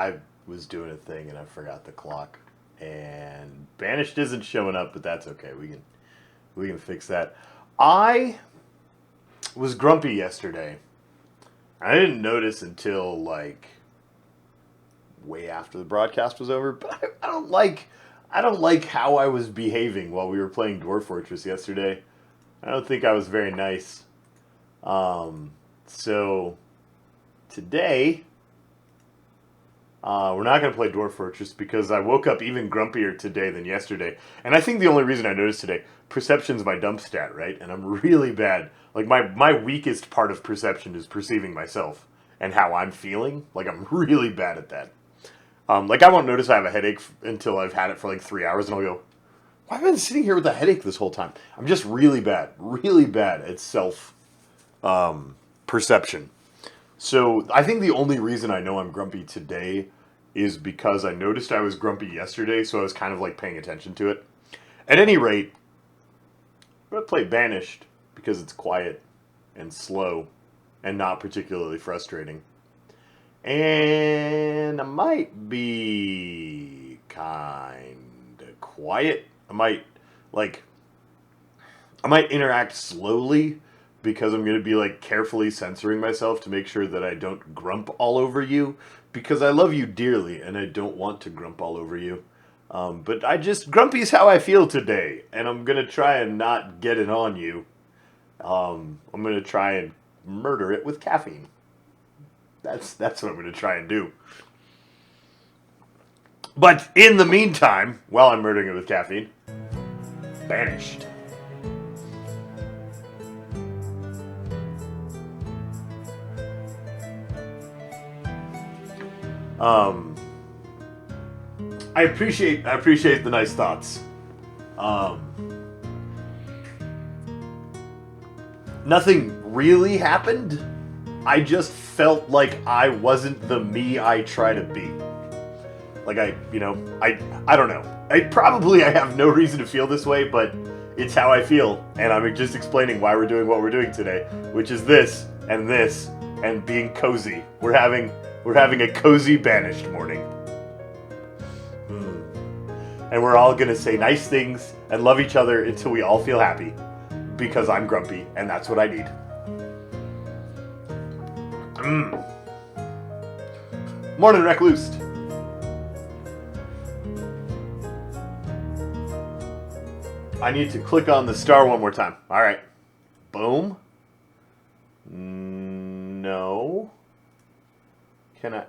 I was doing a thing and I forgot the clock. And Banished isn't showing up, but that's okay. We can fix that. I was grumpy yesterday. I didn't notice until like way after the broadcast was over, but I don't like how I was behaving while we were playing Dwarf Fortress yesterday. I don't think I was very nice. So today we're not going to play Dwarf Fortress because I woke up even grumpier today than yesterday. And I think the only reason I noticed today, perception's my dump stat, right? And I'm really bad. Like, my weakest part of perception is perceiving myself and how I'm feeling. Like, I'm really bad at that. Like, I won't notice I have a headache until I've had it for like 3 hours, and I'll go, why have I been sitting here with a headache this whole time? I'm just really bad at self perception. So I think the only reason I know I'm grumpy today is because I noticed I was grumpy yesterday, so I was kind of like paying attention to it. At any rate, I'm going to play Banished because it's quiet and slow and not particularly frustrating. And I might be kind of quiet. I might interact slowly because I'm going to be like carefully censoring myself to make sure that I don't grump all over you, because I love you dearly and I don't want to grump all over you. But grumpy's how I feel today, and I'm going to try and not get it on you. I'm going to try and murder it with caffeine. That's what I'm going to try and do. But in the meantime, while I'm murdering it with caffeine, Banished. I appreciate the nice thoughts. Nothing really happened. I just felt like I wasn't the me I try to be. Like I don't know. I have no reason to feel this way, but it's how I feel, and I'm just explaining why we're doing what we're doing today, which is this and being cozy. We're having a cozy Banished morning. And we're all gonna say nice things and love each other until we all feel happy. Because I'm grumpy, and that's what I need. Morning, Recluse. I need to click on the star one more time. Alright. Boom. No. Can I...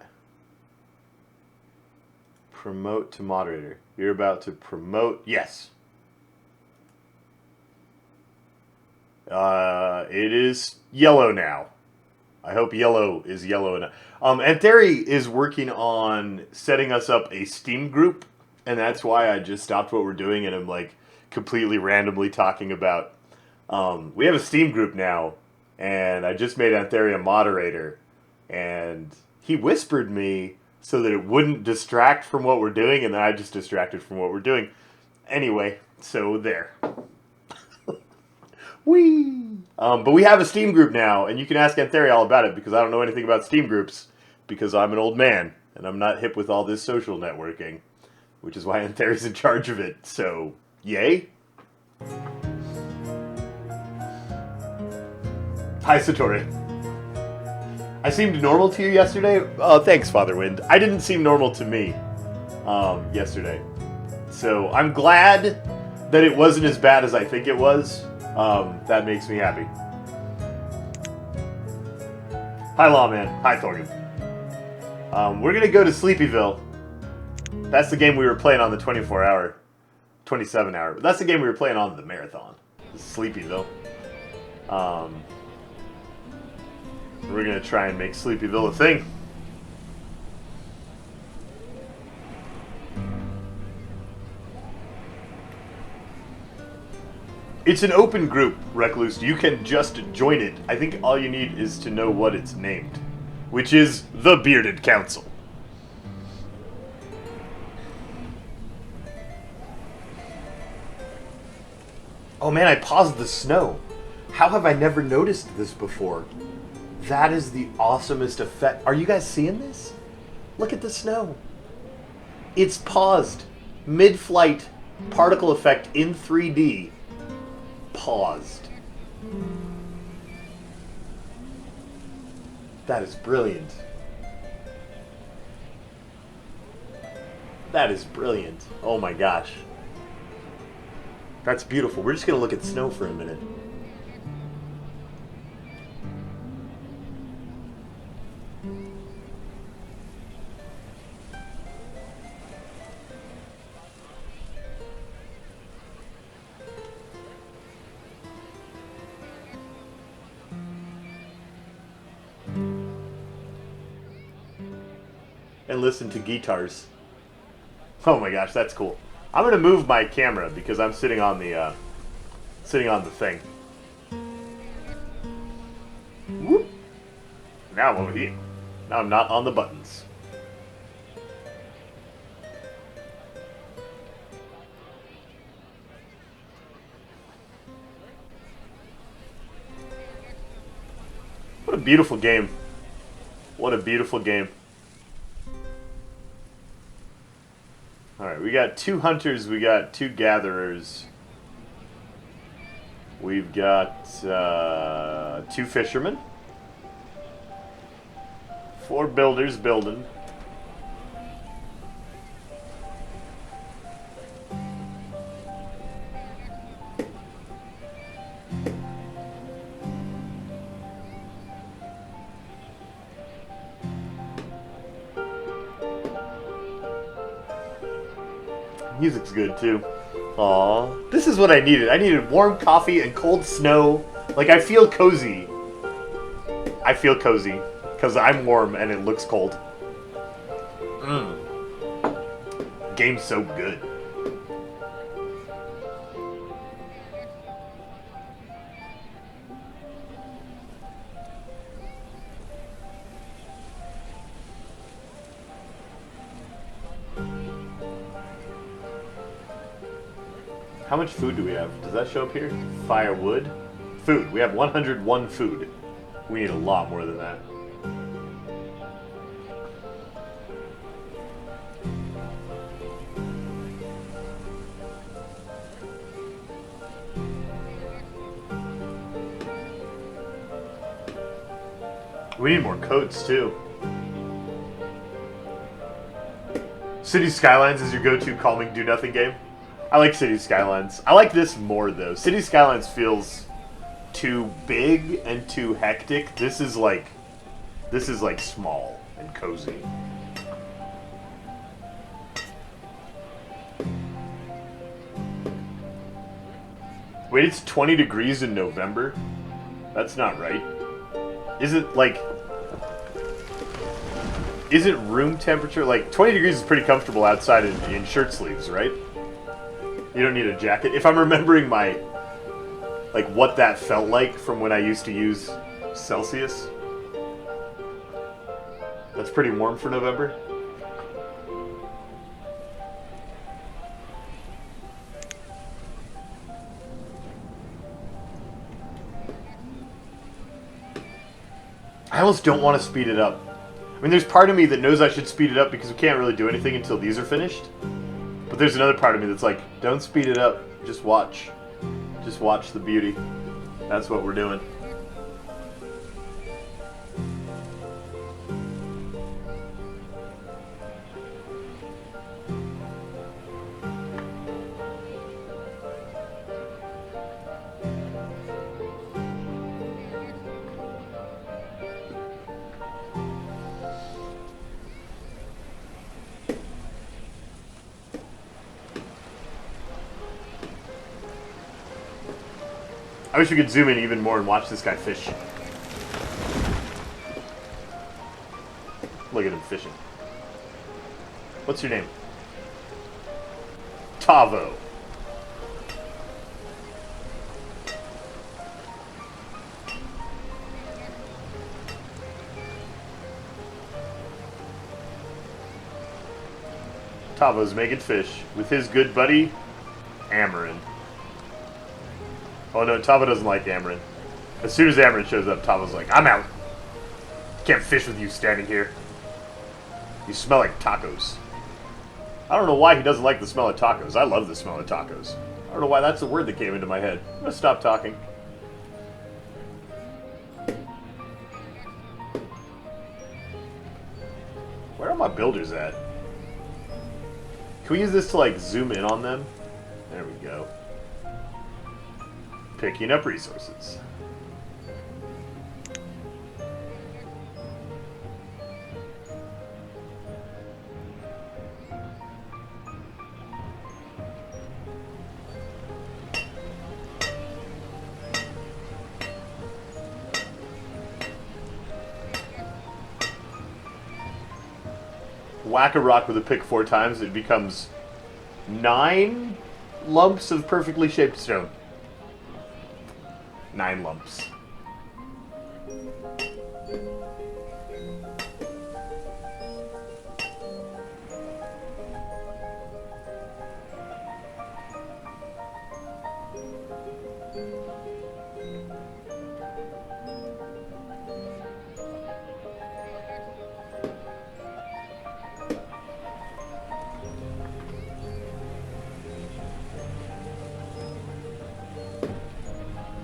Promote to moderator. You're about to promote... Yes. It is yellow now. I hope yellow is yellow enough. And Terry is working on setting us up a Steam group, and that's why I just stopped what we're doing and I'm like completely randomly talking about. We have a Steam group now, and I just made Antheri a moderator, and he whispered me so that it wouldn't distract from what we're doing, and then I just distracted from what we're doing. Anyway, so there. Whee! But we have a Steam group now, and you can ask Antheri all about it, because I don't know anything about Steam groups, because I'm an old man, and I'm not hip with all this social networking, which is why Antheri's in charge of it, so, yay? Hi, Satori. I seemed normal to you yesterday? Oh, thanks, Fatherwind. I didn't seem normal to me, yesterday. So, I'm glad that it wasn't as bad as I think it was. That makes me happy. Hi, Lawman. Hi, Thorgan. We're gonna go to Sleepyville. That's the game we were playing on the 24-hour, 27-hour. But that's the game we were playing on the marathon. Sleepyville. We're gonna try and make Sleepyville a thing. It's an open group, Recluse. You can just join it. I think all you need is to know what it's named, which is the Bearded Council. Oh man, I paused the snow. How have I never noticed this before? That is the awesomest effect. Are you guys seeing this? Look at the snow. It's paused. Mid-flight. Particle effect in 3D. Paused. That is brilliant. That is brilliant. Oh my gosh. That's beautiful. We're just going to look at snow for a minute. And listen to guitars. Oh my gosh, that's cool. I'm gonna move my camera because I'm sitting on the thing. Whoop. Now I'm over here. Now I'm not on the buttons. What a beautiful game. What a beautiful game. Alright, we got 2 hunters, we got 2 gatherers. We've got 2 fishermen. 4 builders building. Music's good too. Aw. This is what I needed. I needed warm coffee and cold snow. Like, I feel cozy. I feel cozy. Because I'm warm and it looks cold. Game's so good. How much food do we have? Does that show up here? Firewood? Food. We have 101 food. We need a lot more than that. We need more coats, too. City Skylines is your go-to calming do-nothing game? I like City Skylines. I like this more, though. City Skylines feels too big and too hectic. This is like small and cozy. Wait, it's 20 degrees in November? That's not right. Is it room temperature? Like, 20 degrees is pretty comfortable outside in shirt sleeves, right? You don't need a jacket. If I'm remembering what that felt like from when I used to use Celsius. That's pretty warm for November. I almost don't want to speed it up. I mean, there's part of me that knows I should speed it up because we can't really do anything until these are finished. But there's another part of me that's like, don't speed it up. Just watch. Just watch the beauty. That's what we're doing. I wish we could zoom in even more and watch this guy fish. Look at him fishing. What's your name? Tavo. Tavo's making fish with his good buddy, Amarin. Oh no, Tavo doesn't like Amarin. As soon as Amarin shows up, Tavo's like, I'm out. Can't fish with you standing here. You smell like tacos. I don't know why he doesn't like the smell of tacos. I love the smell of tacos. I don't know why that's the word that came into my head. I'm gonna stop talking. Where are my builders at? Can we use this to, like, zoom in on them? There we go. Picking up resources. Whack a rock with a pick 4 times, it becomes 9 lumps of perfectly shaped stone. 9 lumps.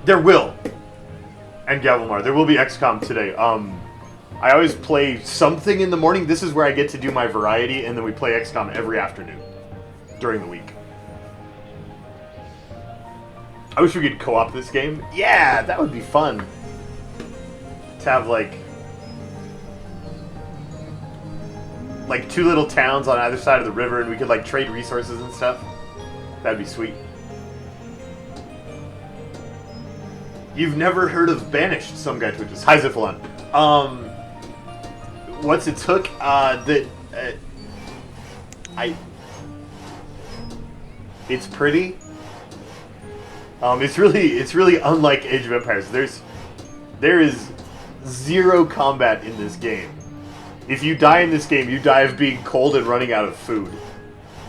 There will. And Gavelmar, there will be XCOM today. I always play something in the morning. This is where I get to do my variety, and then we play XCOM every afternoon during the week. I wish we could co-op this game. Yeah, that would be fun. To have, like 2 little towns on either side of the river, and we could, like, trade resources and stuff. That'd be sweet. You've never heard of Banished? Some guy twitches. Hi, Ziphalon. What's its hook? It's pretty. It's really unlike Age of Empires. There is 0 combat in this game. If you die in this game, you die of being cold and running out of food.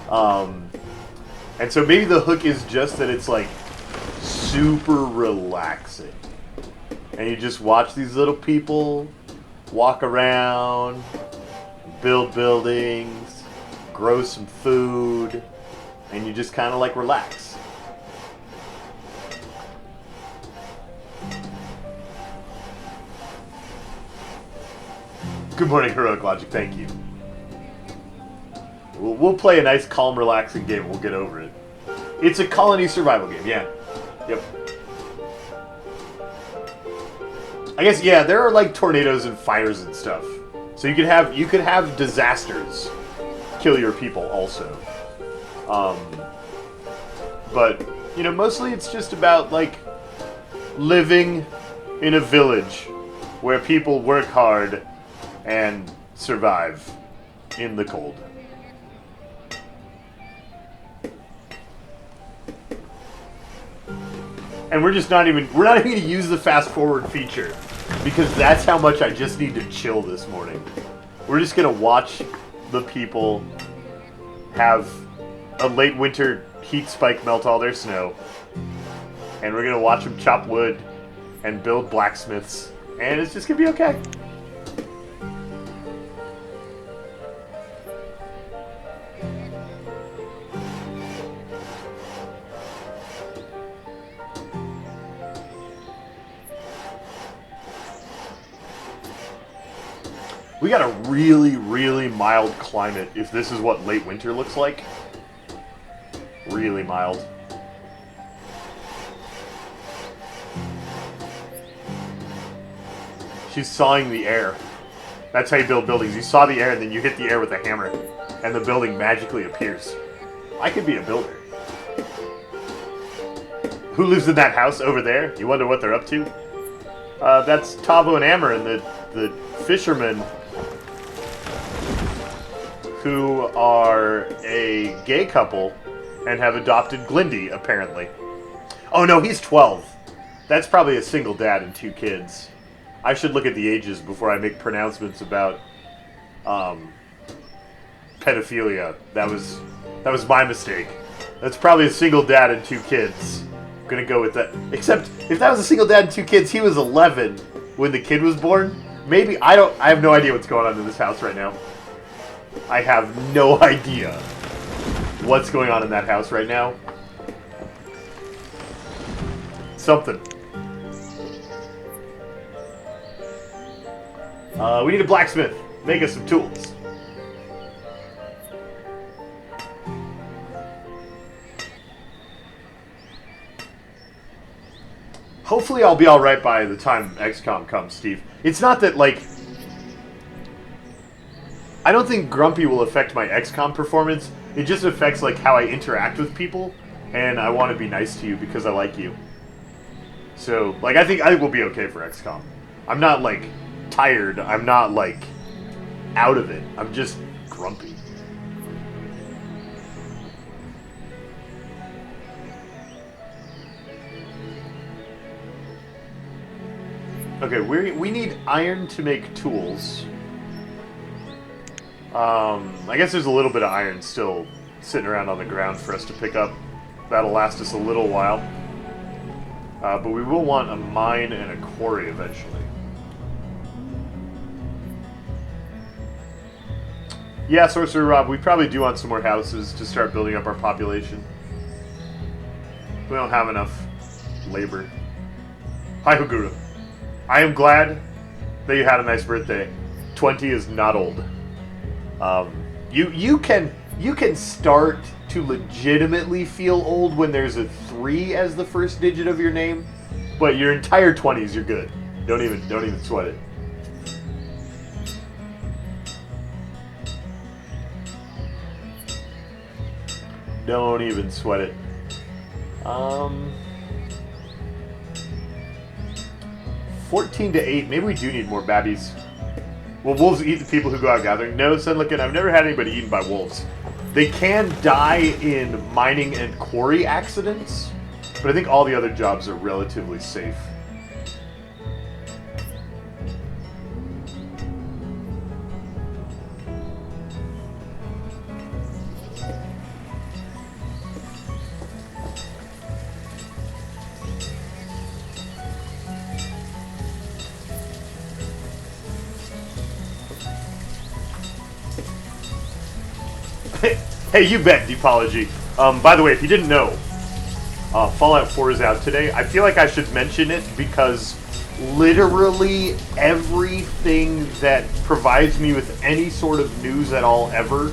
And so maybe the hook is just that it's, like, super relaxing. And you just watch these little people walk around, build buildings, grow some food, and you just kind of, like, relax. Good morning, Heroic Logic. Thank you. We'll play a nice, calm, relaxing game. We'll get over it. It's a colony survival game, yeah. Yep. I guess, yeah, there are, like, tornadoes and fires and stuff. So you could have disasters kill your people also. But, you know, mostly it's just about, like, living in a village where people work hard and survive in the cold. And we're not even going to use the fast forward feature because that's how much I just need to chill this morning. We're just going to watch the people have a late winter heat spike melt all their snow. And we're going to watch them chop wood and build blacksmiths. And it's just going to be okay. We got a really, really mild climate if this is what late winter looks like. Really mild. She's sawing the air. That's how you build buildings. You saw the air and then you hit the air with a hammer and the building magically appears. I could be a builder. Who lives in that house over there? You wonder what they're up to? That's Tavo and Amber and the fishermen who are a gay couple and have adopted Glindy, apparently. Oh no, he's 12. That's probably a single dad and 2 kids. I should look at the ages before I make pronouncements about pedophilia. That was my mistake. That's probably a single dad and 2 kids. I'm gonna go with that. Except if that was a single dad and 2 kids, he was 11 when the kid was born. Maybe I have no idea what's going on in this house right now. I have no idea what's going on in that house right now. Something. We need a blacksmith. Make us some tools. Hopefully I'll be alright by the time XCOM comes, Steve. It's not that, like... I don't think Grumpy will affect my XCOM performance. It just affects, like, how I interact with people. And I want to be nice to you because I like you. So, like, I think we'll be okay for XCOM. I'm not, like, tired. I'm not, like, out of it. I'm just grumpy. Okay, we need iron to make tools. I guess there's a little bit of iron still sitting around on the ground for us to pick up. That'll last us a little while. But we will want a mine and a quarry eventually. Yeah, Sorcerer Rob, we probably do want some more houses to start building up our population. We don't have enough labor. Hi, Huguru. I am glad that you had a nice birthday. 20 is not old. You can start to legitimately feel old when there's a 3 as the first digit of your name, but your entire 20s you're good. Don't even sweat it. Don't even sweat it. 14 to 8. Maybe we do need more babbies. Will wolves eat the people who go out gathering? No, Sunlicken, I've never had anybody eaten by wolves. They can die in mining and quarry accidents, but I think all the other jobs are relatively safe. Hey, you bet, Deepology. By the way, if you didn't know, Fallout 4 is out today. I feel like I should mention it because literally everything that provides me with any sort of news at all ever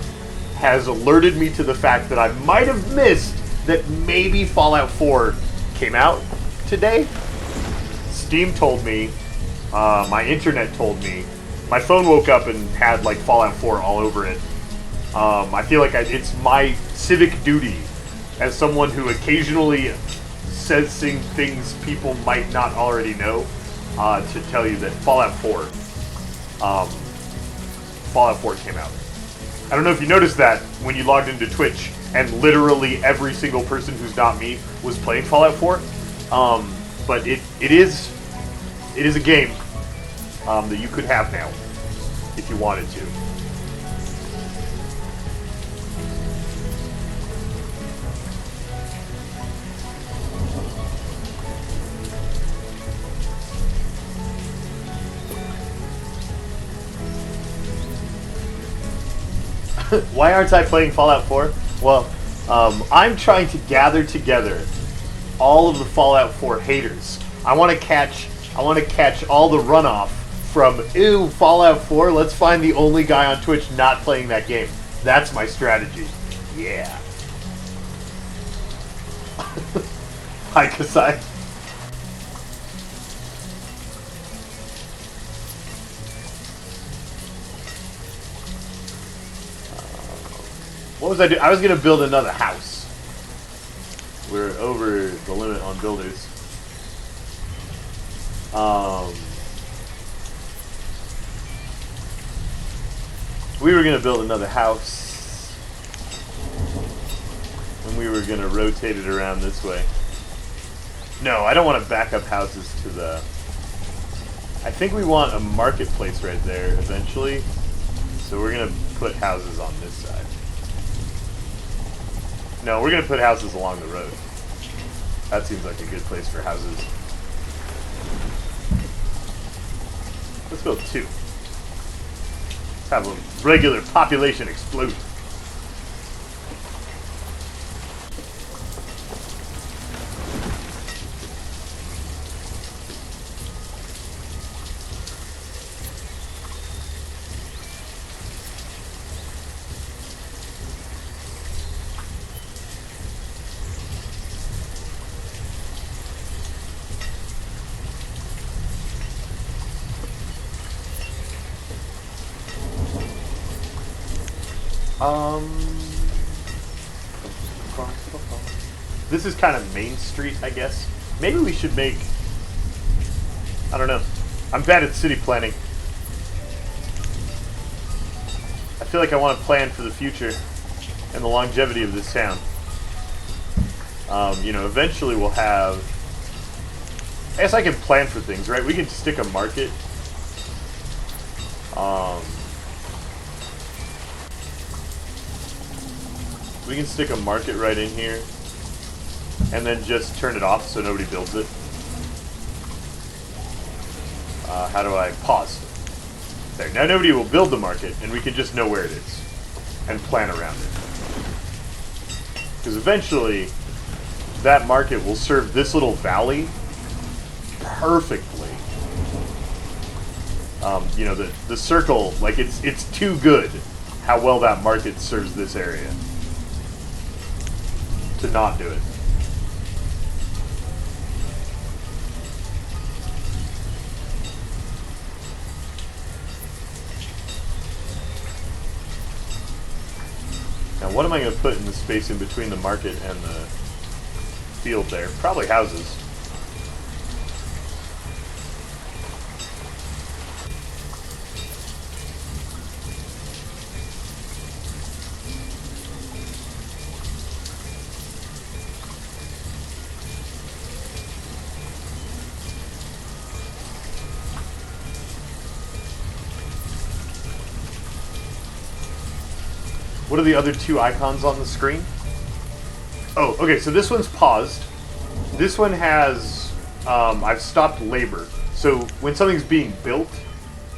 has alerted me to the fact that I might have missed that maybe Fallout 4 came out today. Steam told me, my internet told me, my phone woke up and had like Fallout 4 all over it. I feel like it's my civic duty as someone who occasionally says things people might not already know to tell you that Fallout 4 came out. I don't know if you noticed that when you logged into Twitch and literally every single person who's not me was playing Fallout 4. But it is a game that you could have now if you wanted to. Why aren't I playing Fallout 4? Well, I'm trying to gather together all of the Fallout 4 haters. I want to catch all the runoff from ew Fallout 4. Let's find the only guy on Twitch not playing that game. That's my strategy. Yeah. Hi, Kasai. What was I doing? I was going to build another house. We're over the limit on builders. We were going to build another house. And we were going to rotate it around this way. No, I don't want to back up houses to the... I think we want a marketplace right there eventually. So we're going to put houses on this side. No, we're going to put houses along the road. That seems like a good place for houses. Let's build 2. Let's have a regular population explosion. This is kind of Main Street, I guess. Maybe we should make... I don't know. I'm bad at city planning. I feel like I want to plan for the future and the longevity of this town. You know, eventually we'll have... I guess I can plan for things, right? We can stick a market. We can stick a market right in here. And then just turn it off so nobody builds it. How do I pause? There. Now nobody will build the market, and we can just know where it is. And plan around it. Because eventually, that market will serve this little valley perfectly. You know, the circle, like, it's too good how well that market serves this area. To not do it. Now, what am I going to put in the space in between the market and the field there? Probably houses. What are the other two icons on the screen? Oh, okay, so this one's paused. This one has, I've stopped labor. So when something's being built,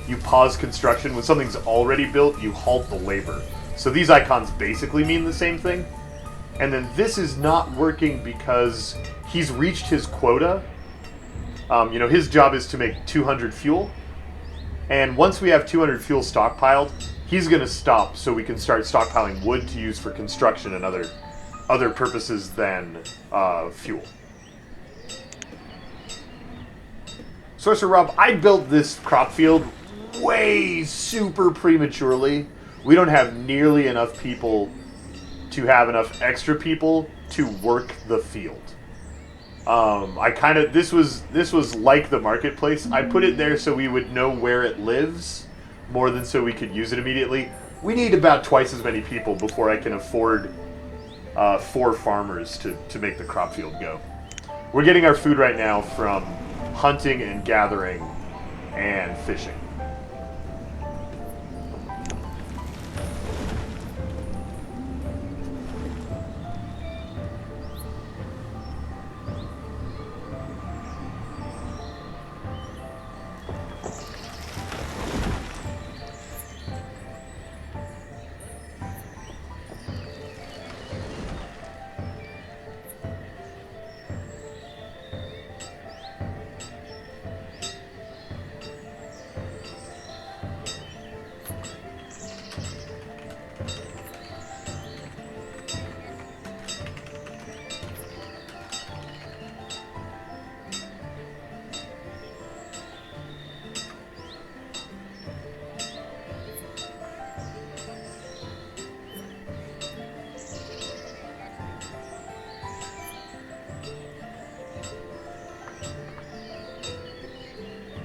you pause construction. When something's already built, you halt the labor. So these icons basically mean the same thing. And then this is not working because he's reached his quota. You know, his job is to make 200 fuel. And once we have 200 fuel stockpiled, he's going to stop so we can start stockpiling wood to use for construction and other purposes than fuel. Sorcerer Rob, I built this crop field way super prematurely. We don't have nearly enough people to have enough extra people to work the field. This was like the marketplace. I put it there so we would know where it lives, more than so we could use it immediately. We need about twice as many people before I can afford 4 farmers to make the crop field go. We're getting our food right now from hunting and gathering and fishing.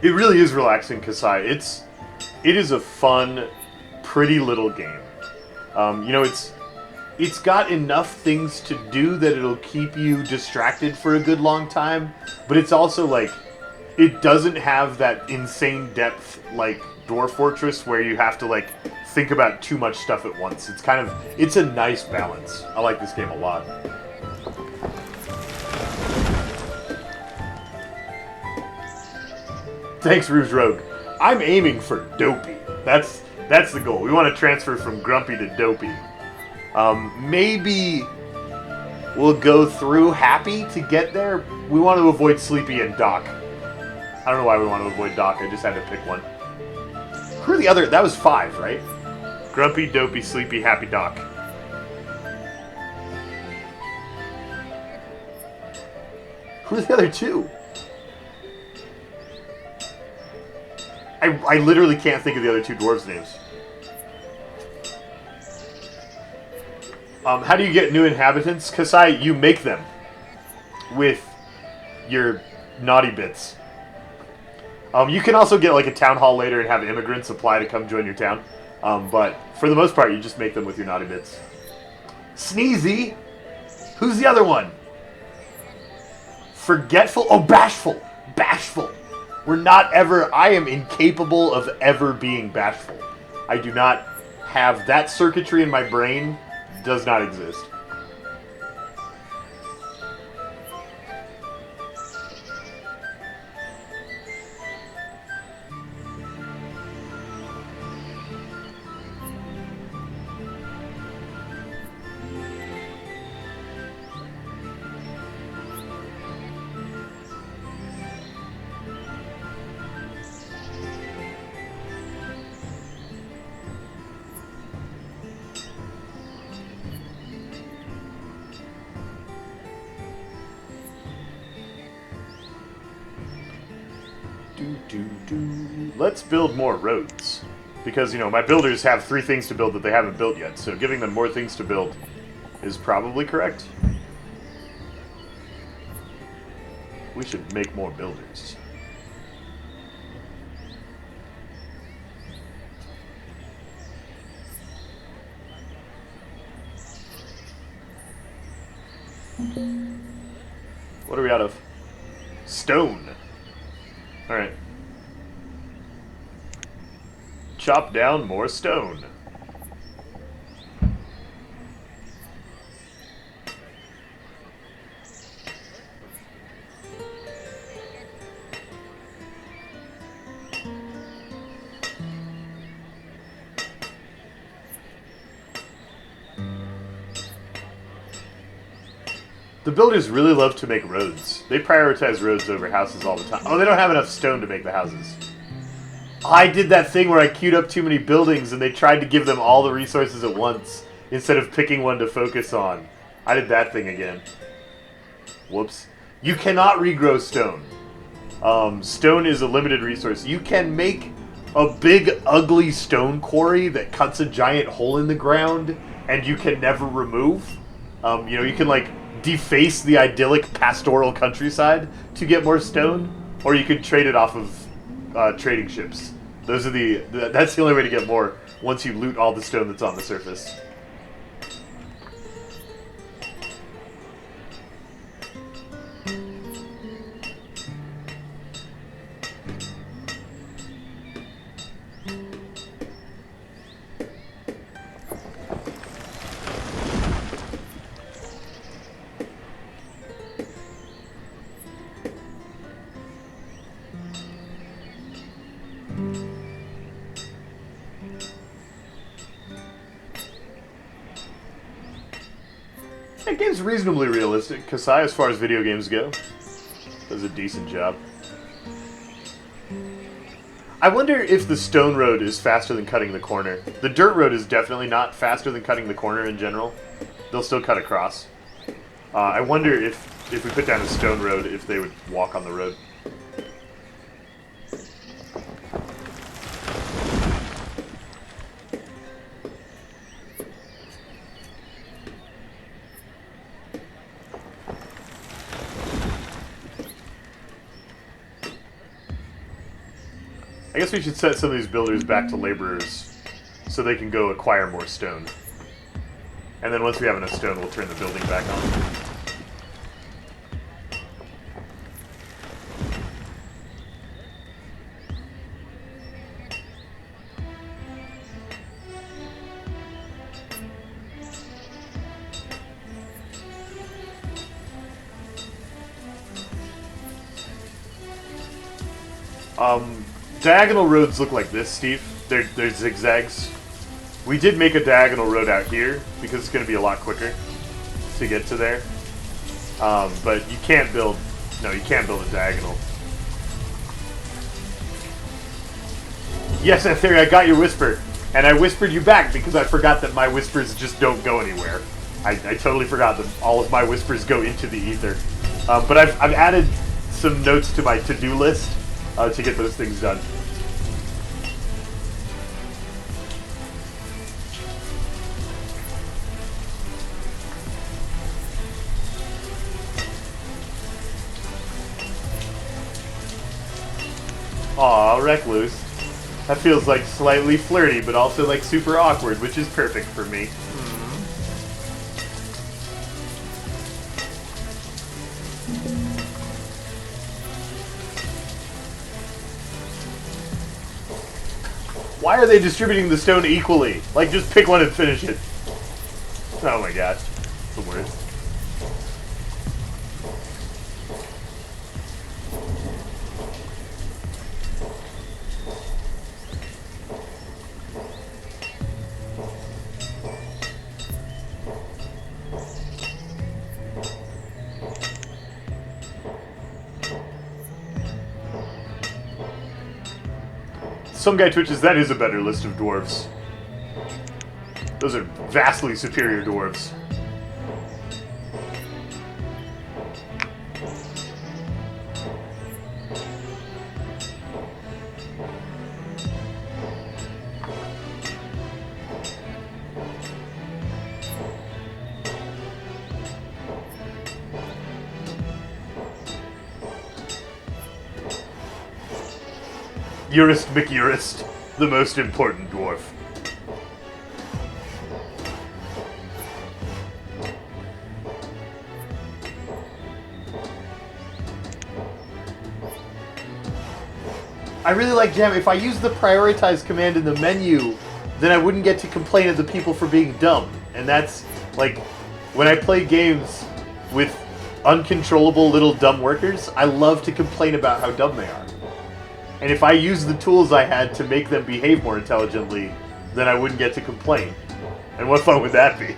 It really is relaxing, Kasai. It is a fun, pretty little game. You know, it's got enough things to do that it'll keep you distracted for a good long time, but it's also like, it doesn't have that insane depth like Dwarf Fortress where you have to like think about too much stuff at once. It's a nice balance. I like this game a lot. Thanks, Rouge Rogue. I'm aiming for Dopey. That's the goal. We want to transfer from grumpy to dopey. Maybe we'll go through happy to get there. We want to avoid sleepy and Doc. I don't know why we want to avoid Doc. I just had to pick one. Who are the other? That was 5, right? Grumpy, dopey, sleepy, happy, Doc. Who are the other 2? I literally can't think of the other 2 dwarves' names. How do you get new inhabitants? Kasai, you make them with your naughty bits. You can also get like a town hall later and have immigrants apply to come join your town. But for the most part, you just make them with your naughty bits. Sneezy? Who's the other one? Forgetful? Oh, bashful. Bashful. We're not ever... I am incapable of ever being bashful. I do not have... That circuitry in my brain does not exist. Let's build more roads. Because, you know, my builders have 3 things to build that they haven't built yet, so giving them more things to build is probably correct. We should make more builders. What are we out of? Stone. Alright. Chop down more stone. The builders really love to make roads. They prioritize roads over houses all the time. Oh, they don't have enough stone to make the houses. I did that thing where I queued up too many buildings and they tried to give them all the resources at once instead of picking one to focus on. I did that thing again. Whoops. You cannot regrow stone. Stone is a limited resource. You can make a big, ugly stone quarry that cuts a giant hole in the ground and you can never remove. You know, you can, like, deface the idyllic pastoral countryside to get more stone, or you could trade it off of trading ships. Those are that's the only way to get more once you loot all the stone that's on the surface. That game's reasonably realistic. Kasai, as far as video games go, does a decent job. I wonder if the stone road is faster than cutting the corner. The dirt road is definitely not faster than cutting the corner in general. They'll still cut across. I wonder if we put down a stone road, if they would walk on the road. I guess we should set some of these builders back to laborers so they can go acquire more stone. And then once we have enough stone, we'll turn the building back on. Diagonal roads look like this, Steve. there's zigzags. We did make a diagonal road out here because it's going to be a lot quicker to get to there. But you can't build... No, you can't build a diagonal. Yes, Theory, I got your whisper. And I whispered you back because I forgot that my whispers just don't go anywhere. I totally forgot that all of my whispers go into the ether. But I've added some notes to my to-do list to get those things done. Aw, Recluse. That feels like slightly flirty, but also like super awkward, which is perfect for me. Why are they distributing the stone equally? Like, just pick one and finish it. Oh my gosh. The worst. Some guy twitches, that is a better list of dwarves. Those are vastly superior dwarves. Urist McUrist, the most important dwarf. I really like Jam. If I use the prioritize command in the menu, then I wouldn't get to complain at the people for being dumb. And that's, like, when I play games with uncontrollable little dumb workers, I love to complain about how dumb they are. And if I use the tools I had to make them behave more intelligently, then I wouldn't get to complain. And what fun would that be?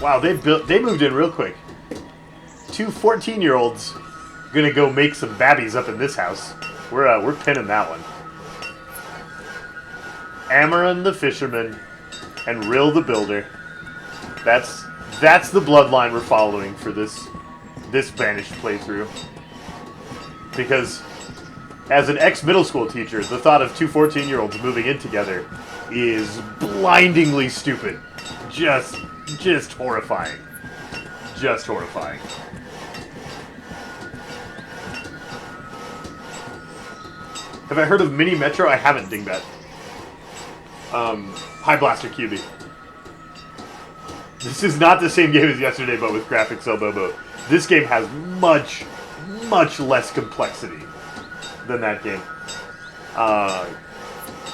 Wow, they moved in real quick. Two 14-year-olds gonna go make some babbies up in this house. We're pinning that one. Amaran the fisherman and Rill the builder. That's the bloodline we're following for this Banished playthrough. Because as an ex-middle school teacher, the thought of two 14-year-olds moving in together is blindingly stupid. Just horrifying. Just horrifying. Have I heard of Mini Metro? I haven't, Dingbat. High Blaster QB. This is not the same game as yesterday, but with graphics Bobo. This game has much less complexity than that game.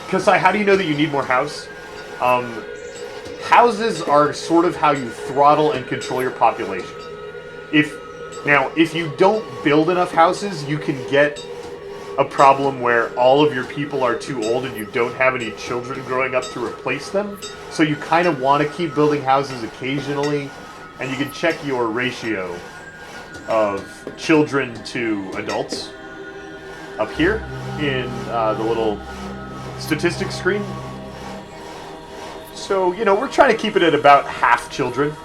Kasai, how do you know that you need more house? Houses are sort of how you throttle and control your population. If you don't build enough houses, you can get a problem where all of your people are too old and you don't have any children growing up to replace them. So you kind of want to keep building houses occasionally, and you can check your ratio of children to adults up here in the little statistics screen. So, we're trying to keep it at about half children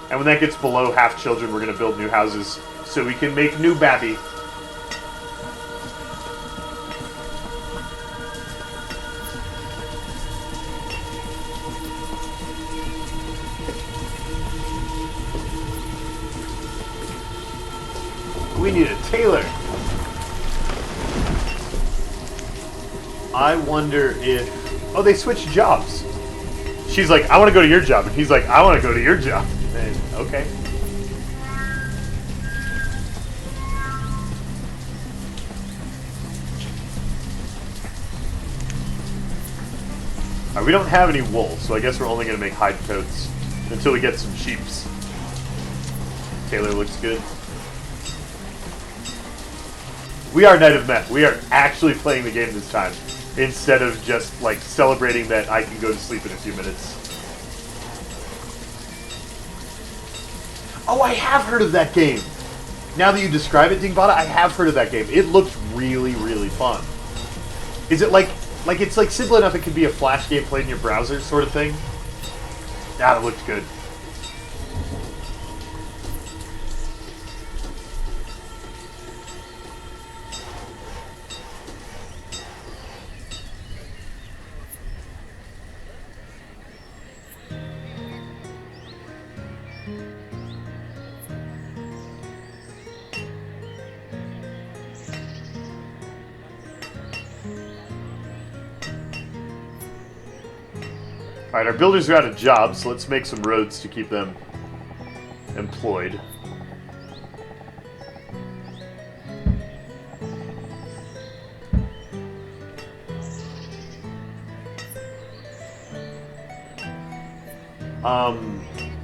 And when that gets below half children, we're going to build new houses so we can make new babby. We need a tailor. I wonder if... Oh, they switched jobs. She's like, I want to go to your job. And he's like, I want to go to your job. And, okay. We don't have any wool, so I guess we're only going to make hide coats until we get some sheeps. Tailor looks good. We are Night of Meth. We are actually playing the game this time, instead of just, like, celebrating that I can go to sleep in a few minutes. Oh, I have heard of that game! Now that you describe it, Dingbata, I have heard of that game. It looks really, really fun. Is it like it's like simple enough it could be a Flash game played in your browser sort of thing? Ah, it looked good. Alright, our builders are out of jobs, so let's make some roads to keep them employed.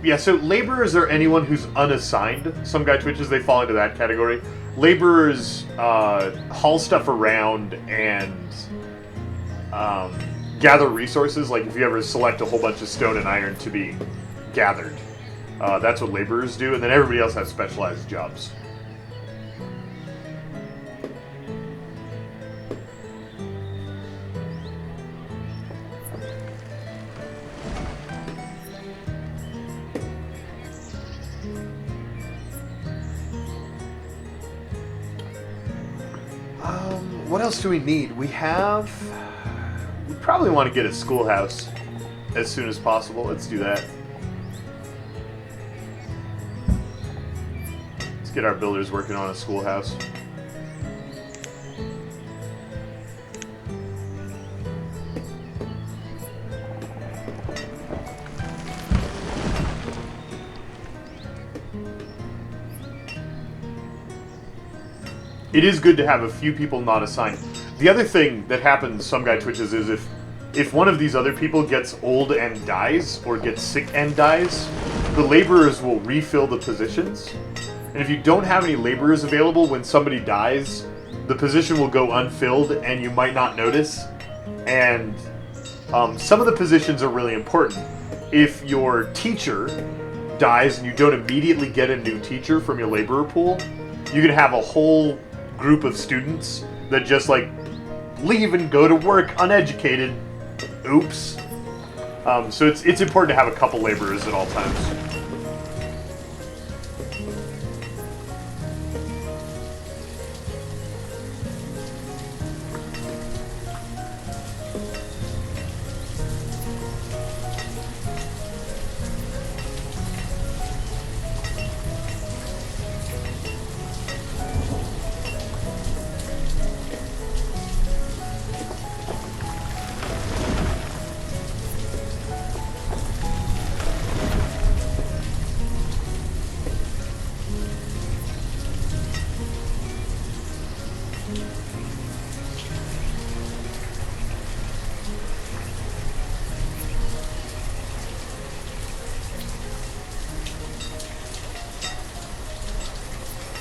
Yeah, so laborers are anyone who's unassigned. Some guy twitches, they fall into that category. Laborers haul stuff around and gather resources. Like if you ever select a whole bunch of stone and iron to be gathered. That's what laborers do, and then everybody else has specialized jobs. What else do we need? We probably want to get a schoolhouse as soon as possible. Let's do that. Let's get our builders working on a schoolhouse. It is good to have a few people not assigned. The other thing that happens, some guy twitches, is if one of these other people gets old and dies, or gets sick and dies, the laborers will refill the positions. And if you don't have any laborers available when somebody dies, the position will go unfilled and you might not notice. And some of the positions are really important. If your teacher dies and you don't immediately get a new teacher from your laborer pool, you can have a whole group of students that just like leave and go to work uneducated. Oops. So it's important to have a couple laborers at all times.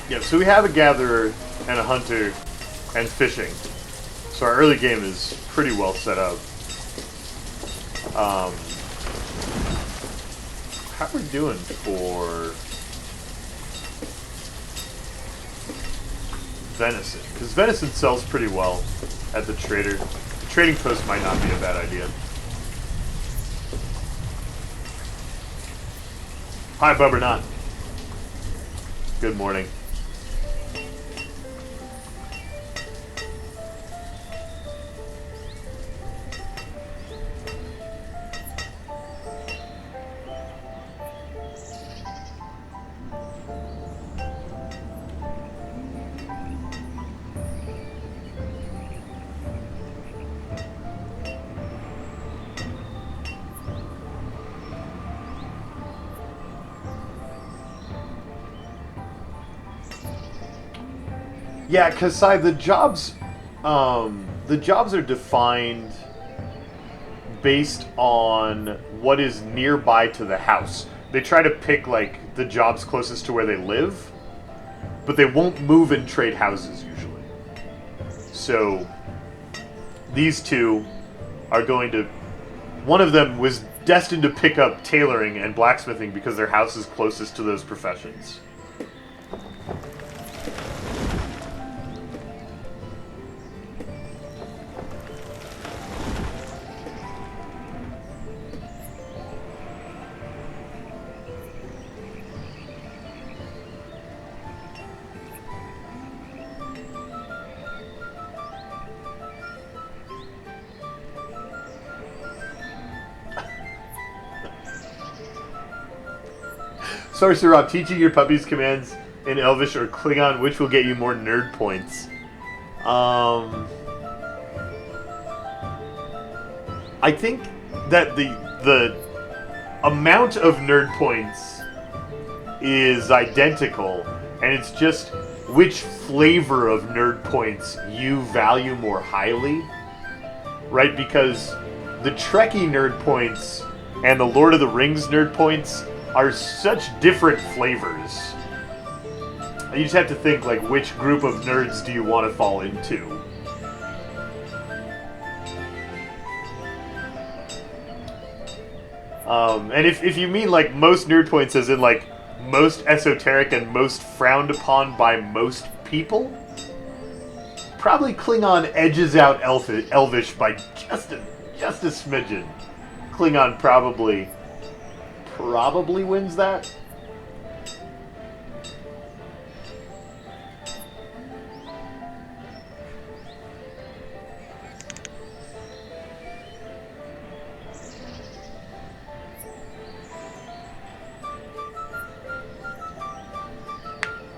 Yeah, so we have a gatherer and a hunter and fishing. So our early game is pretty well set up. How are we doing for venison? Because venison sells pretty well at the trader. The trading post might not be a bad idea. Hi, Bubbernot. Good morning. Yeah, because the jobs are defined based on what is nearby to the house. They try to pick like the jobs closest to where they live, but they won't move and trade houses usually. So these two are going to. One of them was destined to pick up tailoring and blacksmithing because their house is closest to those professions. Sorcerer Rob, teaching your puppies commands in Elvish or Klingon, which will get you more nerd points? I think that the amount of nerd points is identical, and it's just which flavor of nerd points you value more highly, right? Because the Trekkie nerd points and the Lord of the Rings nerd points are such different flavors. You just have to think, like, which group of nerds do you want to fall into? And if you mean, like, most nerd points as in, like, most esoteric and most frowned upon by most people, probably Klingon edges out Elvish by just a smidgen. Klingon probably wins that.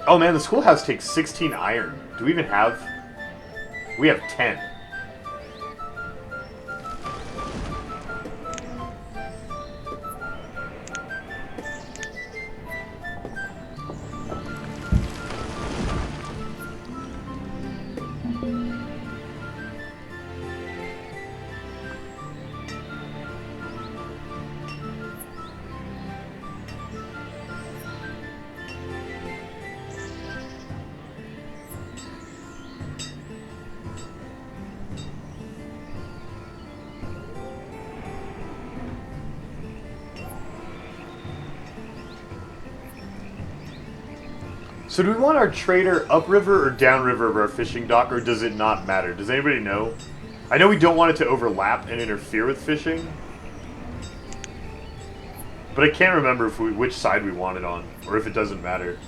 Oh man, the schoolhouse takes 16 iron. Do we even have... We have 10. So do we want our trader upriver or downriver of our fishing dock, or does it not matter? Does anybody know? I know we don't want it to overlap and interfere with fishing, but I can't remember which side we want it on, or if it doesn't matter.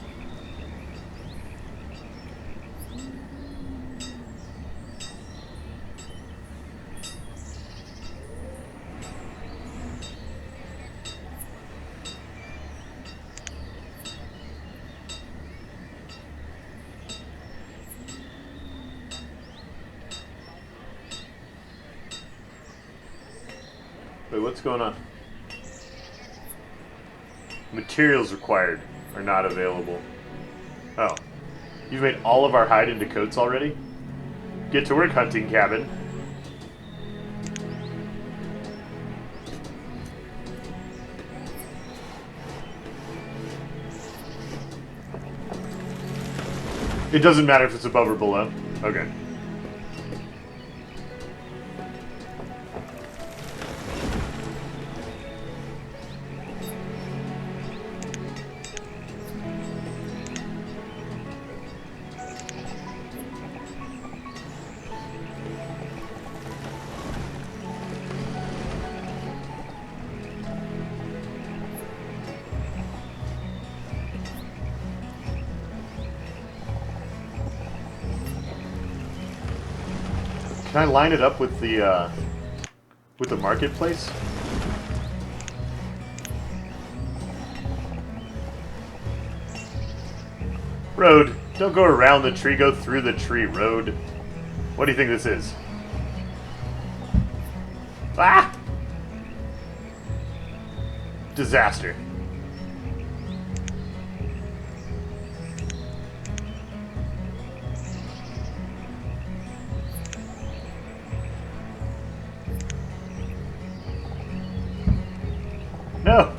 Wait, what's going on? Materials required are not available. Oh. You've made all of our hide into coats already? Get to work, hunting cabin. It doesn't matter if it's above or below? Okay. Can I line it up with the marketplace? Road. Don't go around the tree, go through the tree, road. What do you think this is? Ah! Disaster. No!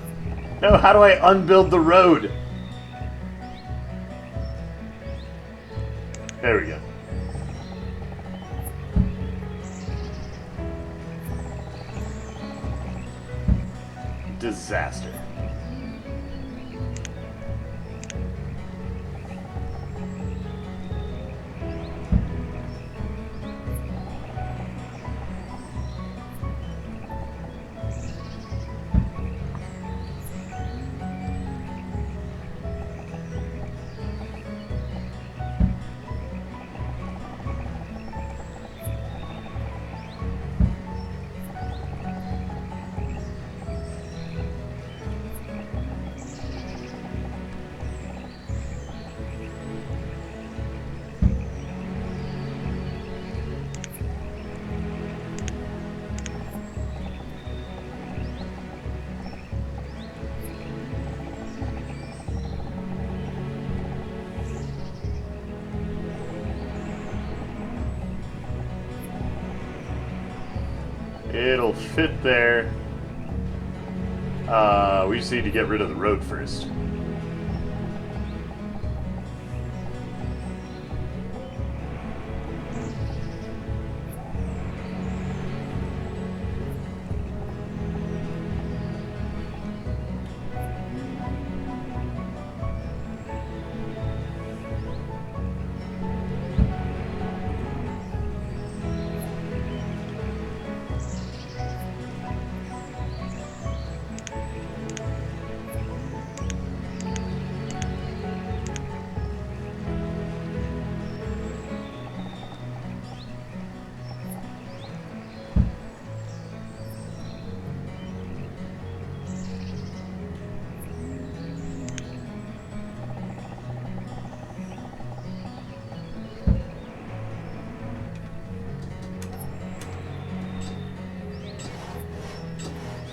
No, how do I unbuild the road? There we go. Disaster. It'll fit there. We just need to get rid of the road first.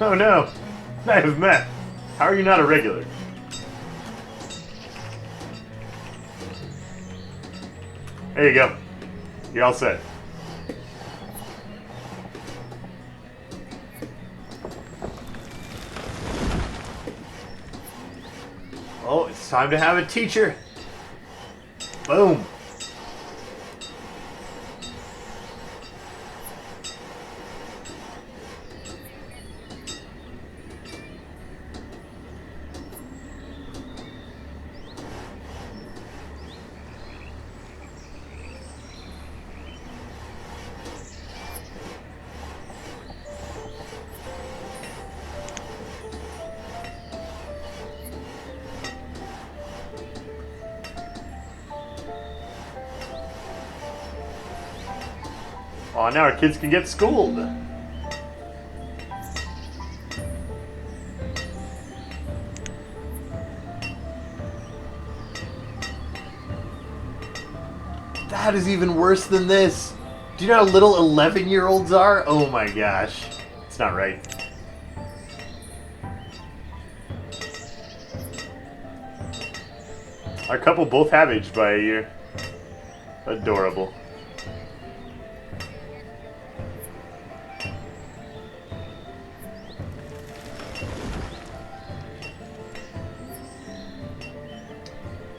Oh no! I have met. How are you not a regular? There you go. You're all set. Oh, it's time to have a teacher. Boom. Oh, now our kids can get schooled. That is even worse than this. Do you know how little 11-year-olds are? Oh my gosh. It's not right. Our couple both have aged by a year. Adorable.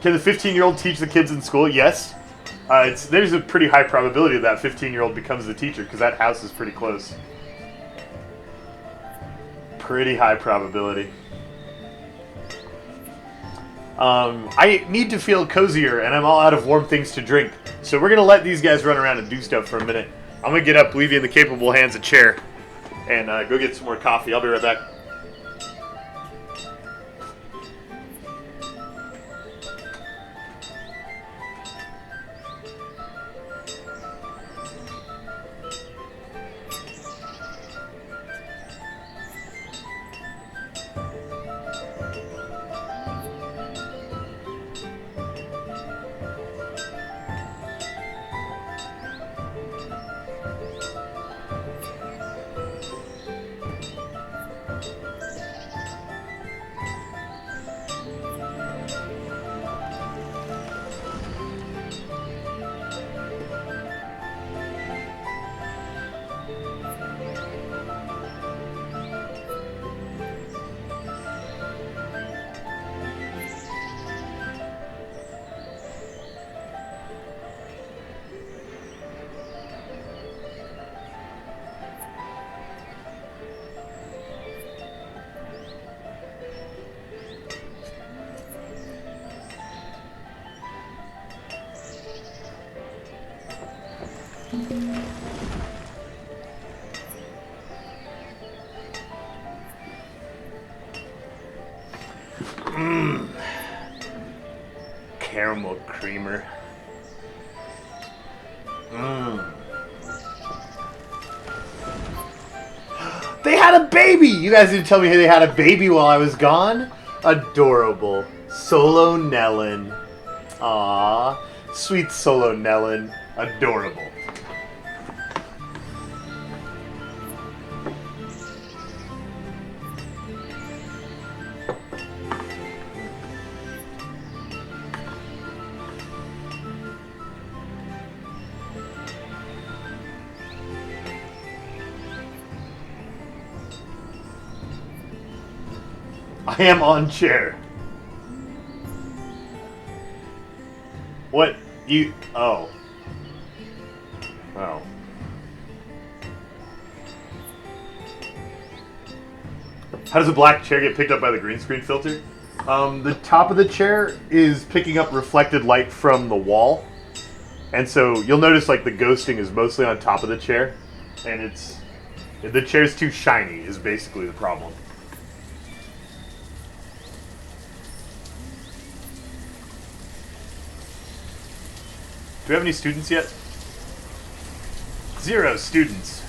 Can the 15-year-old teach the kids in school? Yes. There's a pretty high probability that 15-year-old becomes the teacher because that house is pretty close. Pretty high probability. I need to feel cozier, and I'm all out of warm things to drink. So we're going to let these guys run around and do stuff for a minute. I'm going to get up, leave you in the capable hands of Chair, and go get some more coffee. I'll be right back. Mmm. Caramel creamer. Mmm. They had a baby! You guys didn't tell me they had a baby while I was gone? Adorable. Solo Nellen. Aww. Sweet Solo Nellen. Adorable. I am on chair. What? You... Oh. Oh. How does a black chair get picked up by the green screen filter? The top of the chair is picking up reflected light from the wall. And so you'll notice like the ghosting is mostly on top of the chair. And it's... The chair's too shiny is basically the problem. Do we have any students yet? 0 students.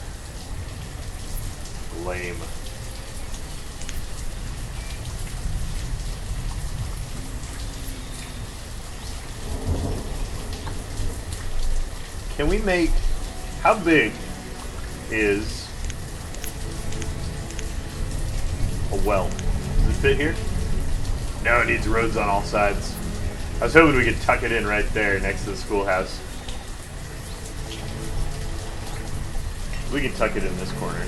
Lame. Can we make... How big is a well? Does it fit here? No, it needs roads on all sides. I was hoping we could tuck it in right there next to the schoolhouse. We can tuck it in this corner.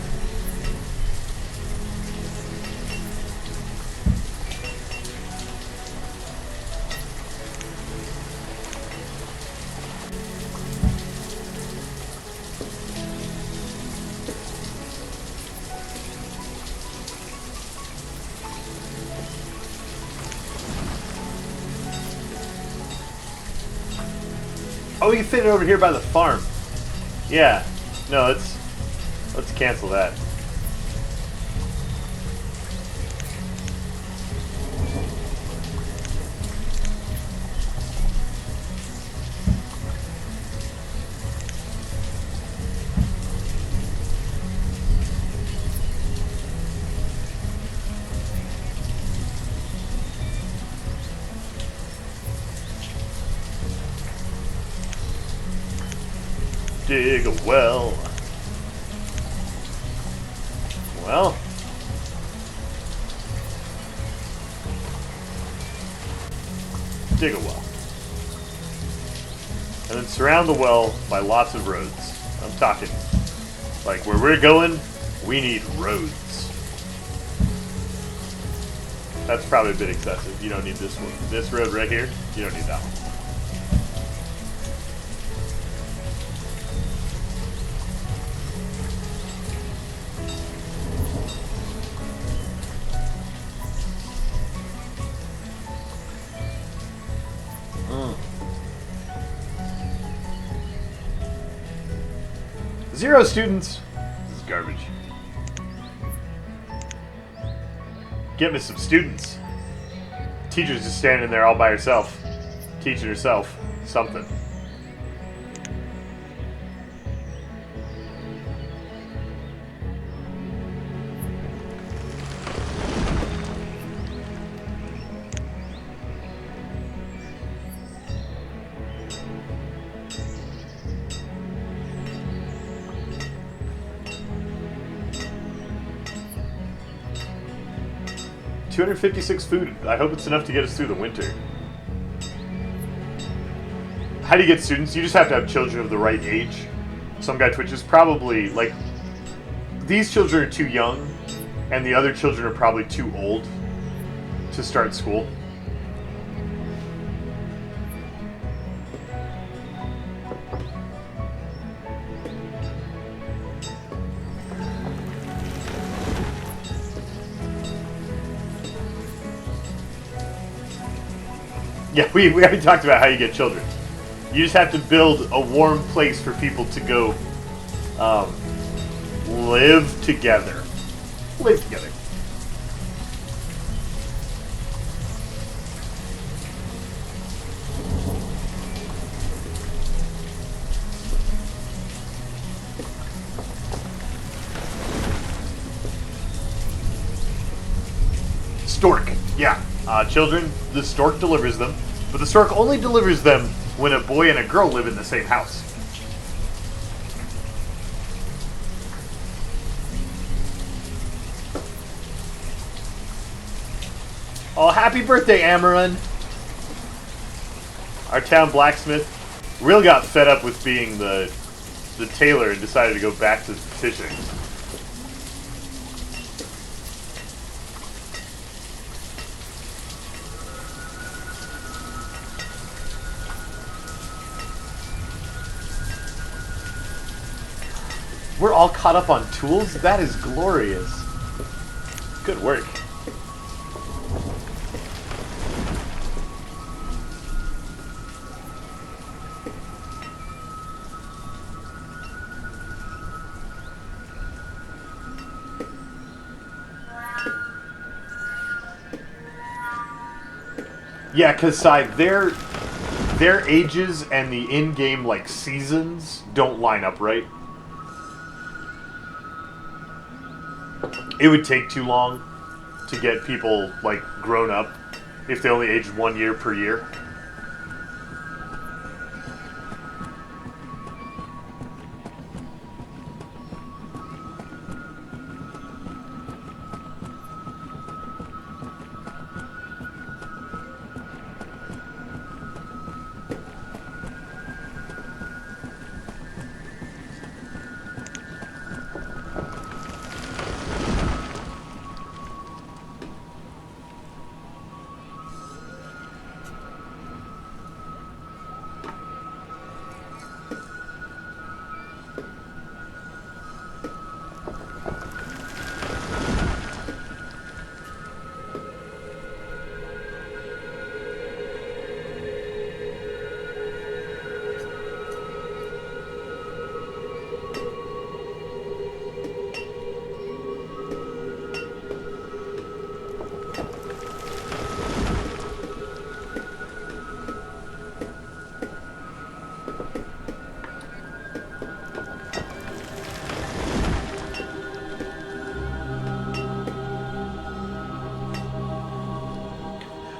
Oh, we can fit it over here by the farm. Yeah. No, let's cancel that. Dig a well. Well. Dig a well. And then surround the well by lots of roads. I'm talking, like where we're going, we need roads. That's probably a bit excessive. You don't need this one. This road right here, you don't need that one. Zero students. This is garbage. Get me some students. Teacher's just standing there all by herself, teaching herself something. $256 food. I hope it's enough to get us through the winter. How do you get students? You just have to have children of the right age. Some guy Twitch is probably, like, these children are too young, and the other children are probably too old to start school. Yeah, we already talked about how you get children. You just have to build a warm place for people to go um, live together. Live together. Stork. Yeah. Children, the stork delivers them. But the stork only delivers them when a boy and a girl live in the same house. Oh, happy birthday, Amaran! Our town blacksmith really got fed up with being the tailor and decided to go back to fishing. We're all caught up on tools? That is glorious. Good work. Yeah, because their ages and the in-game like seasons don't line up right. It would take too long to get people like grown up if they only aged 1 year per year.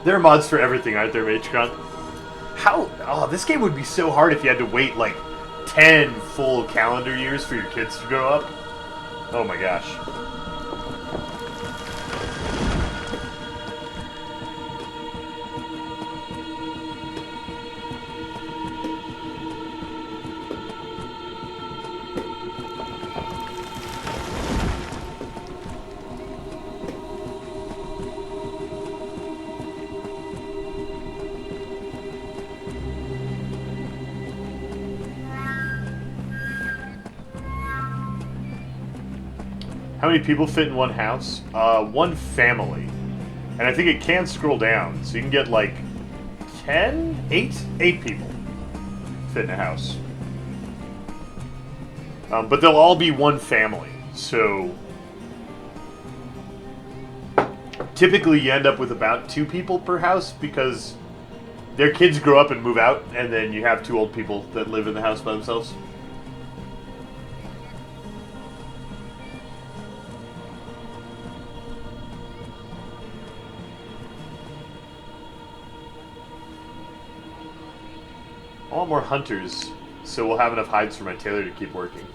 There are mods for everything, aren't there, Matron? How? Oh, this game would be so hard if you had to wait like 10 full calendar years for your kids to grow up. Oh my gosh. How many people fit in one house? One family. And I think it can scroll down, so you can get like 10? 8? 8 people fit in a house. But they'll all be one family, so typically you end up with about 2 people per house because their kids grow up and move out, and then you have 2 old people that live in the house by themselves. I want more hunters, so we'll have enough hides for my tailor to keep working.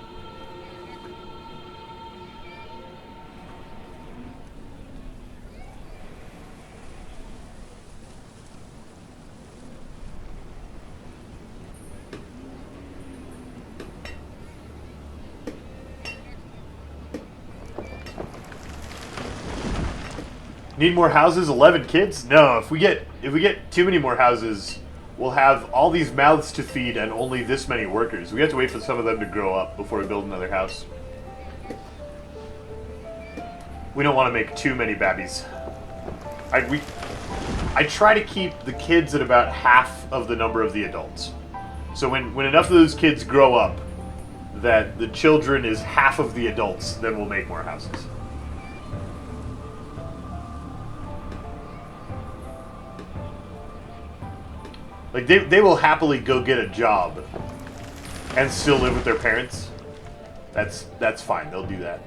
Need more houses? 11 kids? No, if we get too many more houses, we'll have all these mouths to feed and only this many workers. We have to wait for some of them to grow up before we build another house. We don't want to make too many babbies. I try to keep the kids at about half of the number of the adults. So when enough of those kids grow up that the children is half of the adults, then we'll make more houses. Like, they will happily go get a job and still live with their parents. That's fine. They'll do that.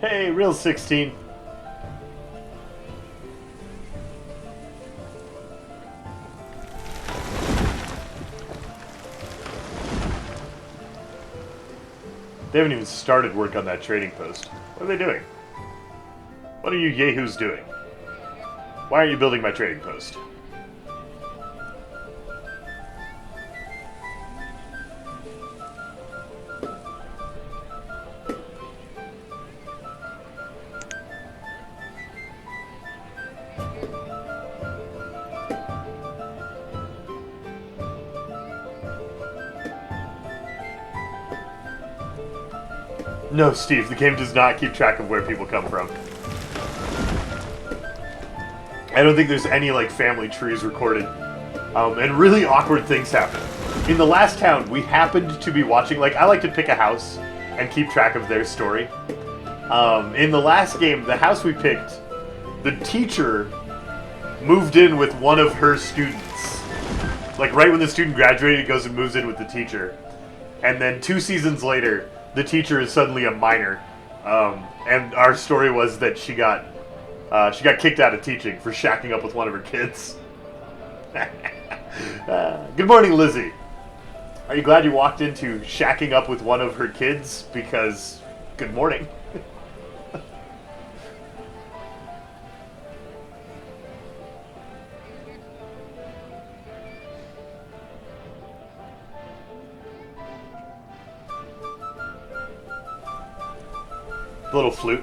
Hey, real 16. They haven't even started work on that trading post. What are they doing? What are you yahoos doing? Why aren't you building my trading post? No, Steve, the game does not keep track of where people come from. I don't think there's any, like, family trees recorded. And really awkward things happen. In the last town, we happened to be watching, like, I like to pick a house and keep track of their story. In the last game, the house we picked, the teacher moved in with one of her students. Like, right when the student graduated, he goes and moves in with the teacher. And then 2 seasons later, the teacher is suddenly a minor, and our story was that she got kicked out of teaching for shacking up with one of her kids. Good morning, Lizzie. Are you glad you walked into shacking up with one of her kids? Because, good morning. Little flute.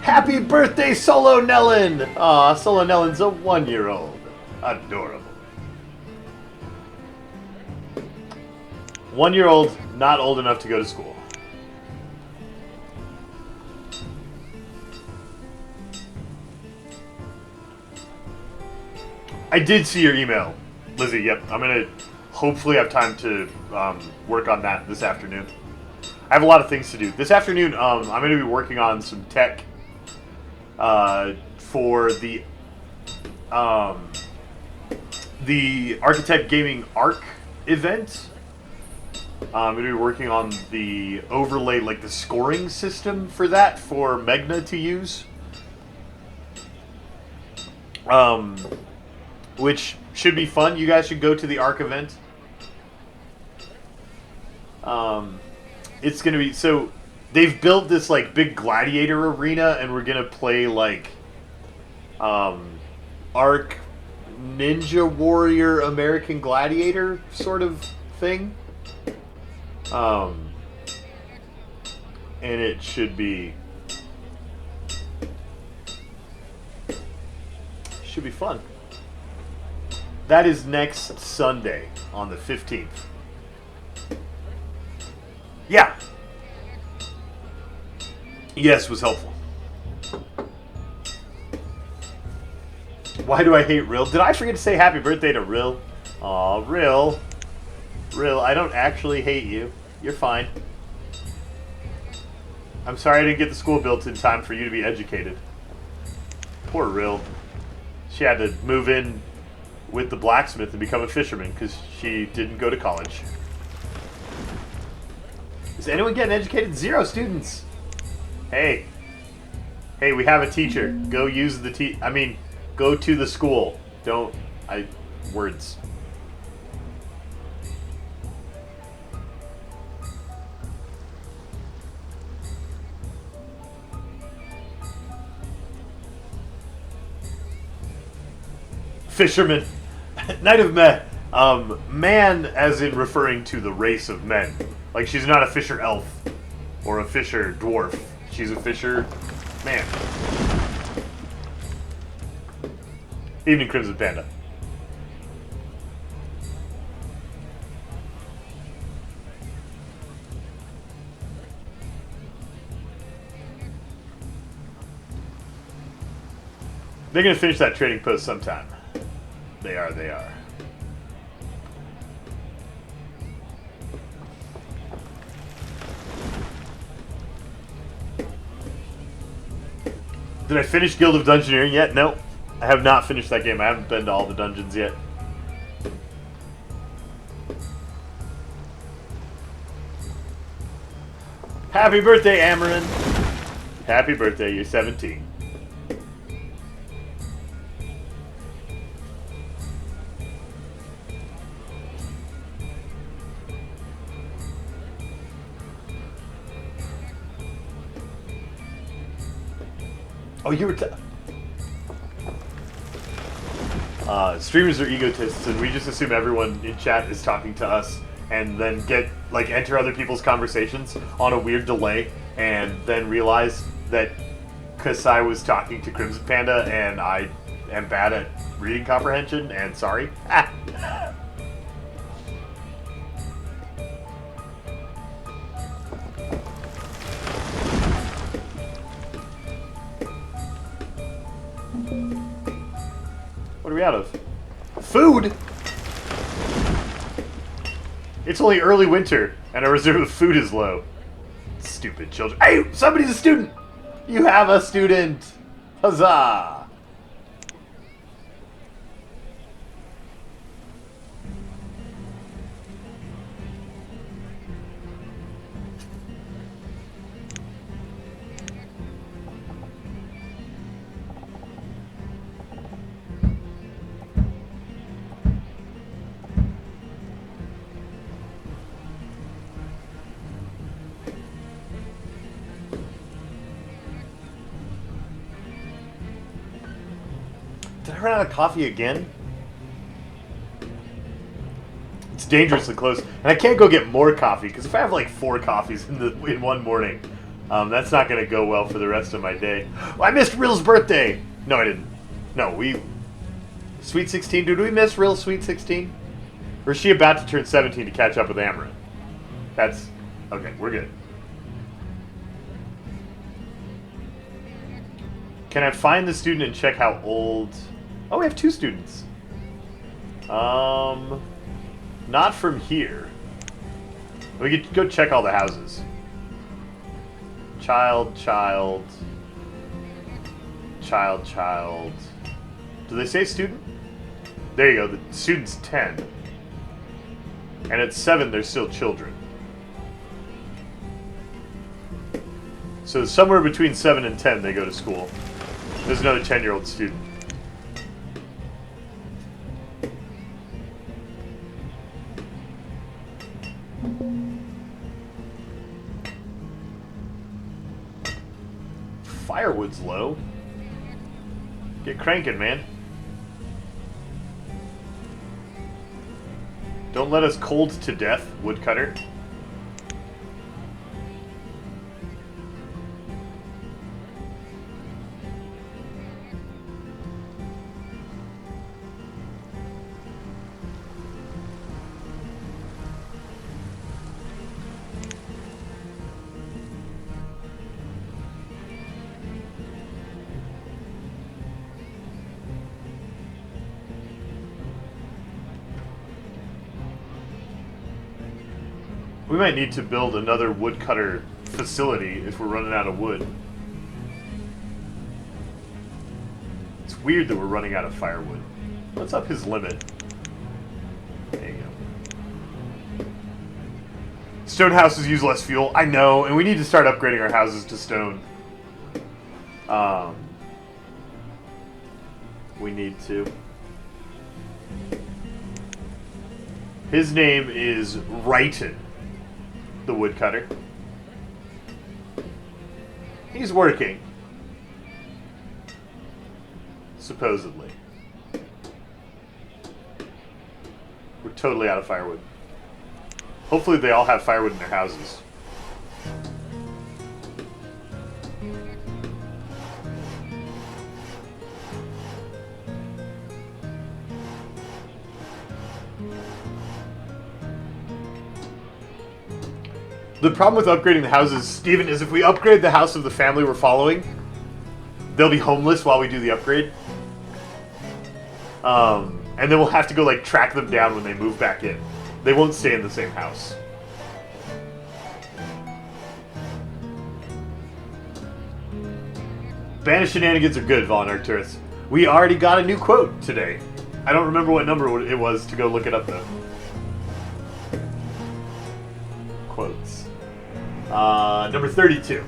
Happy birthday, Solo Nellin! Aw, Solo Nellin's a 1-year-old. Adorable. 1-year-old, not old enough to go to school. I did see your email, Lizzie. Yep, I'm gonna hopefully have time to work on that this afternoon. I have a lot of things to do. This afternoon, I'm going to be working on some tech for the Architect Gaming Arc event. I'm going to be working on the overlay, like the scoring system for that for Megna to use. Which should be fun. You guys should go to the Arc event. It's going to be... So, they've built this, like, big gladiator arena, and we're going to play, like, Arc Ninja Warrior American Gladiator sort of thing. And it should be fun. That is next Sunday on the 15th. Yeah. Yes, was helpful. Why do I hate Rill? Did I forget to say happy birthday to Rill? Aw, Rill. Rill, I don't actually hate you. You're fine. I'm sorry I didn't get the school built in time for you to be educated. Poor Rill. She had to move in with the blacksmith and become a fisherman because she didn't go to college. Is anyone getting educated? 0 students. Hey. Hey, we have a teacher. Go use the go to the school. Don't Words. Fisherman. Knight of men. Man as in referring to the race of men. Like she's not a fisher elf or a fisher dwarf. She's a fisher man. Evening, Crimson Panda. They're gonna finish that trading post sometime. They are. Did I finish Guild of Dungeoneering yet? No. I have not finished that game. I haven't been to all the dungeons yet. Happy birthday, Amarin! Happy birthday, you're 17. Oh, you were streamers are egotists, and we just assume everyone in chat is talking to us, and then enter other people's conversations on a weird delay, and then realize that Kasai was talking to Crimson Panda, and I am bad at reading comprehension, and sorry. What are we out of? Food? It's only early winter, and our reserve of food is low. Stupid children. Hey, somebody's a student! You have a student! Huzzah! Did I run out of coffee again? It's dangerously close. And I can't go get more coffee, because if I have like 4 coffees in one morning, that's not going to go well for the rest of my day. Oh, I missed Rill's birthday! No, I didn't. No, Sweet 16? Did we miss Rill's Sweet 16? Or is she about to turn 17 to catch up with Amarin? That's... Okay, we're good. Can I find the student and check how old... Oh, we have 2 students. Not from here. We could go check all the houses. Child. Do they say student? There you go, the student's 10. And at 7, they're still children. So somewhere between 7 and 10, they go to school. There's another 10-year-old student. Firewood's low. Get cranking, man. Don't let us cold to death, woodcutter. We might need to build another woodcutter facility if we're running out of wood. It's weird that we're running out of firewood. Let's up his limit. There you go. Stone houses use less fuel. I know, and we need to start upgrading our houses to stone. We need to. His name is Righton, the woodcutter. He's working. Supposedly. We're totally out of firewood. Hopefully they all have firewood in their houses. The problem with upgrading the houses, Steven, is if we upgrade the house of the family we're following, they'll be homeless while we do the upgrade. And then we'll have to go, like, track them down when they move back in. They won't stay in the same house. Banished shenanigans are good, Von Arcturus. We already got a new quote today. I don't remember what number it was to go look it up, though. Quotes. Number 32.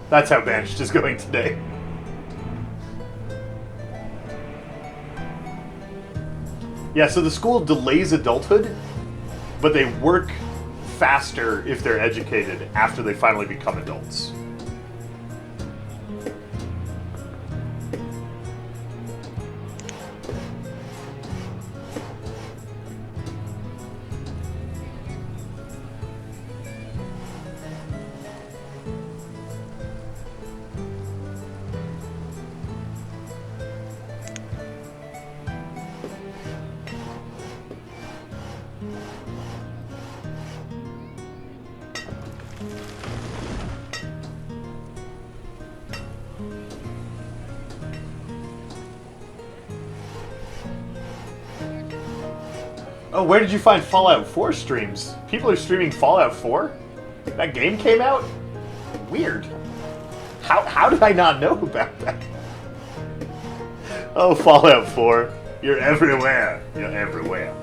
That's how Banished is going today. Yeah, so the school delays adulthood, but they work faster if they're educated after they finally become adults. Oh, where did you find Fallout 4 streams? People are streaming Fallout 4? That game came out? Weird. How did I not know about that? Oh, Fallout 4. You're everywhere. You're everywhere.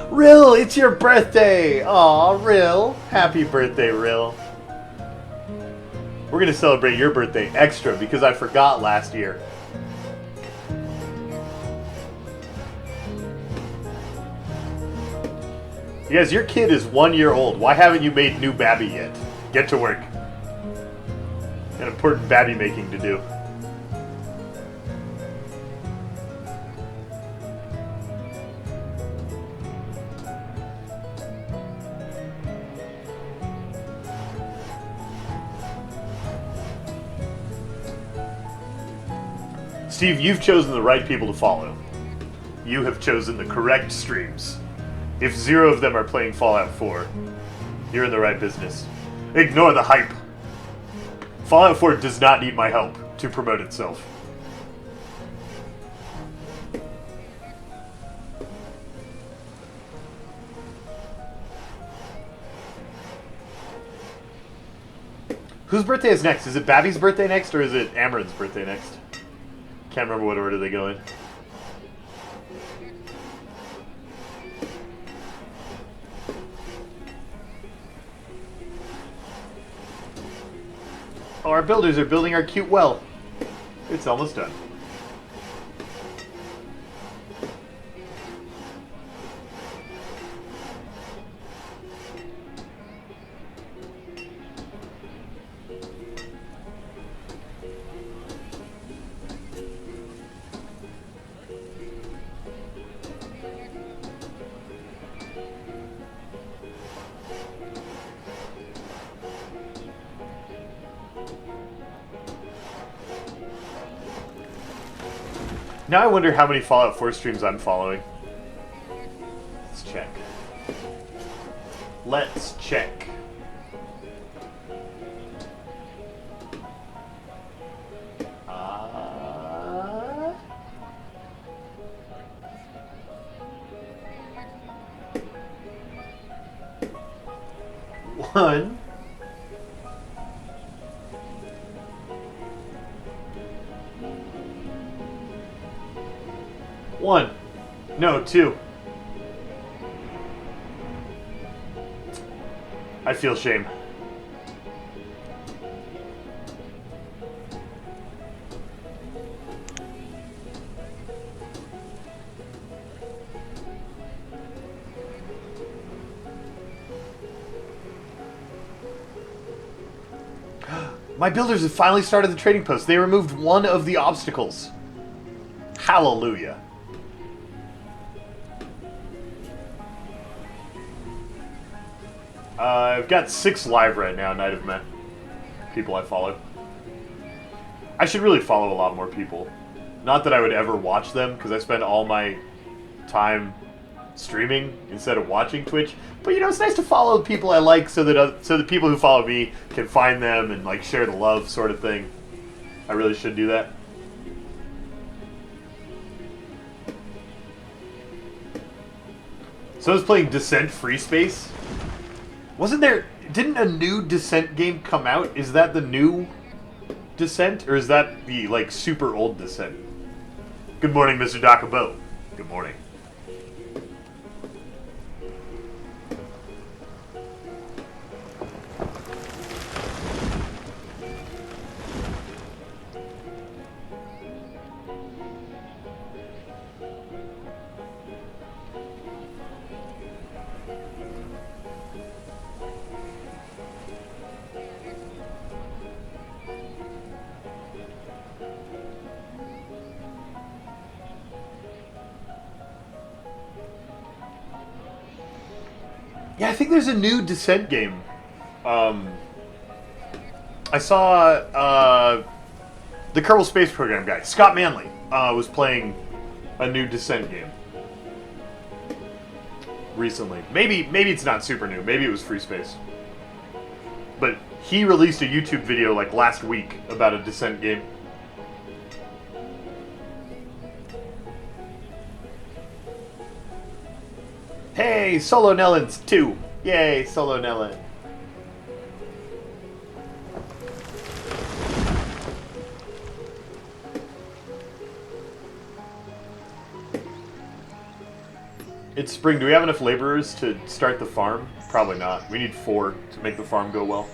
Rill, it's your birthday! Aw, Rill. Happy birthday, Rill. We're gonna celebrate your birthday extra because I forgot last year. Yes, your kid is 1 year old. Why haven't you made new Babby yet? Get to work. An important Babby making to do. Steve, you've chosen the right people to follow. You have chosen the correct streams. If 0 of them are playing Fallout 4, you're in the right business. Ignore the hype. Fallout 4 does not need my help to promote itself. Whose birthday is next? Is it Babby's birthday next, or is it Amaran's birthday next? Can't remember what order they go in. Oh, our builders are building our cute well. It's almost done. Now I wonder how many Fallout 4 streams I'm following. Let's check. Let's check. One. One. No, 2. I feel shame. My builders have finally started the trading post. They removed one of the obstacles. Hallelujah. I've got 6 live right now, Night of Men. People I follow. I should really follow a lot more people. Not that I would ever watch them, because I spend all my time streaming instead of watching Twitch. But you know, it's nice to follow people I like, so that people who follow me can find them and like share the love, sort of thing. I really should do that. So I was playing Descent Free Space. Didn't a new Descent game come out? Is that the new Descent, or is that the like super old Descent? Good morning, Mr. Dakabo. Good morning. Yeah, I think there's a new Descent game. I saw the Kerbal Space Program guy, Scott Manley, was playing a new Descent game recently. Maybe it's not super new. Maybe it was Free Space. But he released a YouTube video like last week about a Descent game. Hey, Solo Nellens 2. Yay, Solo Nellen. It's spring. Do we have enough laborers to start the farm? Probably not. We need 4 to make the farm go well.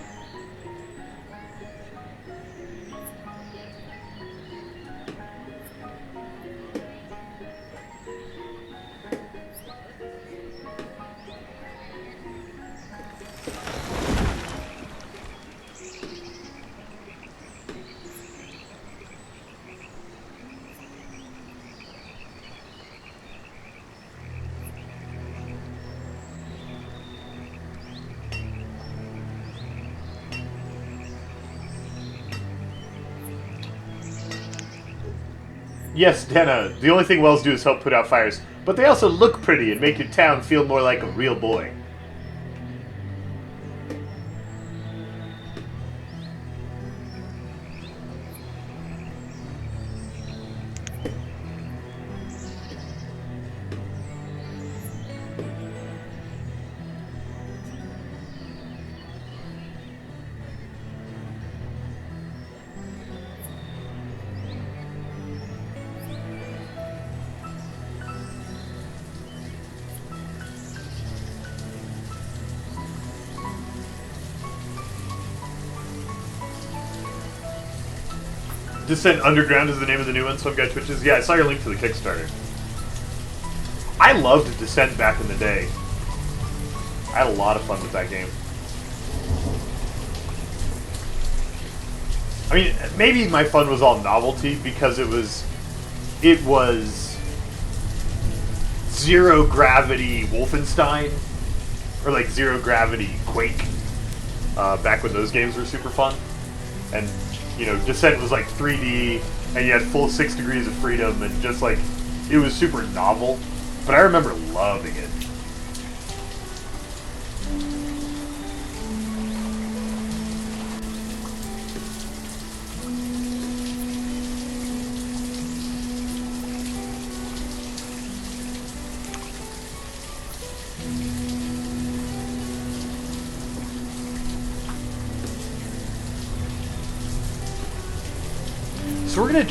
Yes, Dana, the only thing wells do is help put out fires, but they also look pretty and make your town feel more like a real boy. Descent Underground is the name of the new one, Some Guy Twitches. Yeah, I saw your link to the Kickstarter. I loved Descent back in the day. I had a lot of fun with that game. I mean, maybe my fun was all novelty because it was zero gravity Wolfenstein, or like zero gravity Quake, back when those games were super fun. And you know, Descent was like 3D, and you had full 6 degrees of freedom, and just like, it was super novel. But I remember loving it. So we're gonna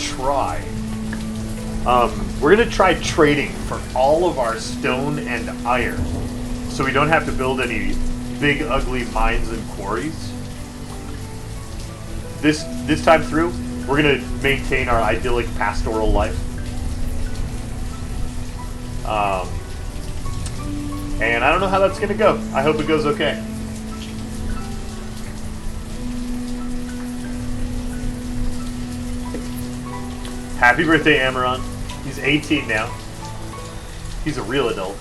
try trading for all of our stone and iron, so we don't have to build any big ugly mines and quarries. This time through, we're gonna maintain our idyllic pastoral life, and I don't know how that's gonna go. I hope it goes okay. Happy birthday, Amaron. He's 18 now. He's a real adult.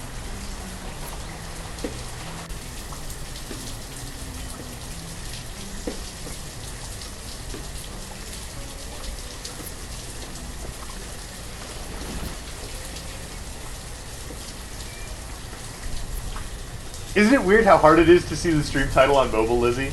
Isn't it weird how hard it is to see the stream title on mobile, Lizzie?